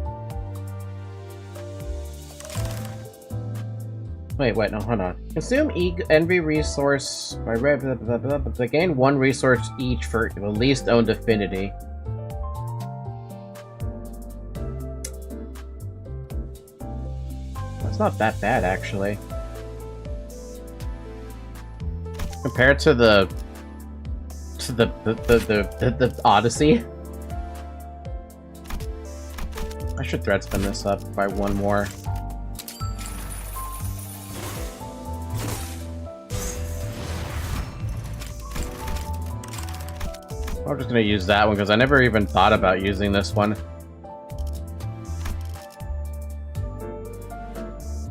Wait, no, hold on. Consume envy resource by blah blah blah blah, but they gain 1 resource each for the least owned affinity. That's not that bad, actually. Compared to the Odyssey. I should Threadspin this up by 1 more. I'm just gonna use that one because I never even thought about using this one.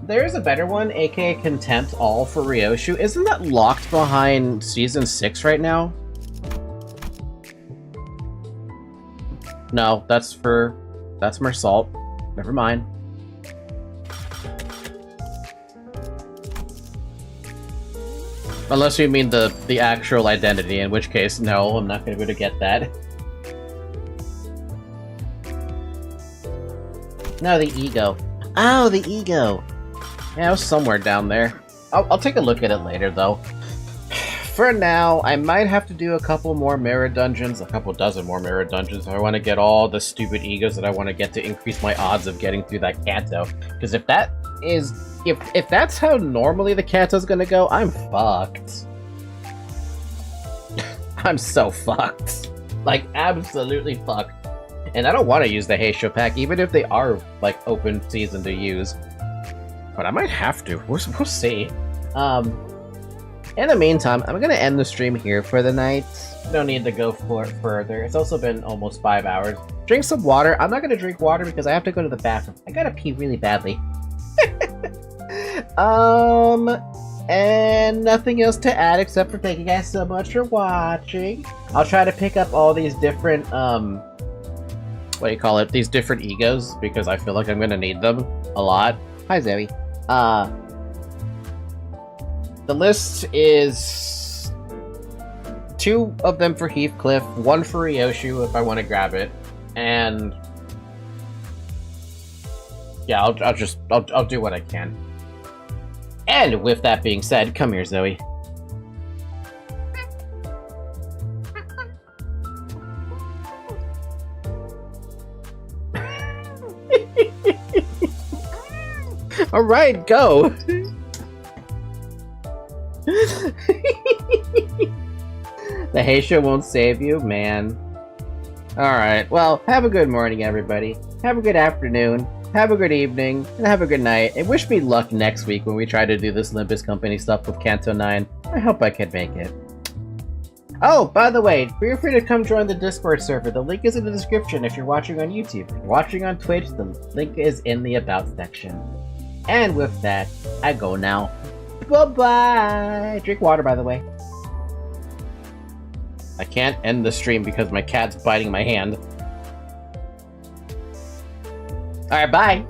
There is a better one, aka Contempt All for Ryoshu. Isn't that locked behind Season 6 right now? No, that's Mersault. Never mind. Unless you mean the actual identity, in which case, no, I'm not gonna be able to get that. No, the ego. Oh, the ego! Yeah, it was somewhere down there. I'll take a look at it later, though. For now, I might have to do a couple more mirror dungeons, a couple dozen more mirror dungeons if I want to get all the stupid egos that I want to get to increase my odds of getting through that Kanto. Because if that is... If that's how normally the Kanto's gonna go, I'm fucked. I'm so fucked. Like, absolutely fucked. And I don't want to use the Heisho pack, even if they are, like, open season to use. But I might have to. We'll see. In the meantime, I'm gonna end the stream here for the night. No need to go further. It's also been almost 5 hours. Drink some water. I'm not gonna drink water because I have to go to the bathroom. I gotta pee really badly. And nothing else to add except for thank you guys so much for watching. I'll try to pick up all these different, what do you call it? These different egos, because I feel like I'm gonna need them a lot. Hi, Zoe. The list is 2 of them for Heathcliff, 1 for Ryoshu if I want to grab it, and yeah, I'll do what I can. And with that being said, come here, Zoe. All right, go. The Heisho won't save you, man. Alright, well, have a good morning, everybody. Have a good afternoon. have a good evening, and have a good night, and wish me luck next week when we try to do this Limbus Company stuff with Kanto 9. I hope I can make it. Oh, by the way, feel free to come join the Discord server. The link is in the description if you're watching on YouTube. If you're watching on Twitch, the link is in the About section. And with that, I go now. Bye-bye! Drink water, by the way. I can't end the stream because my cat's biting my hand. Alright, bye!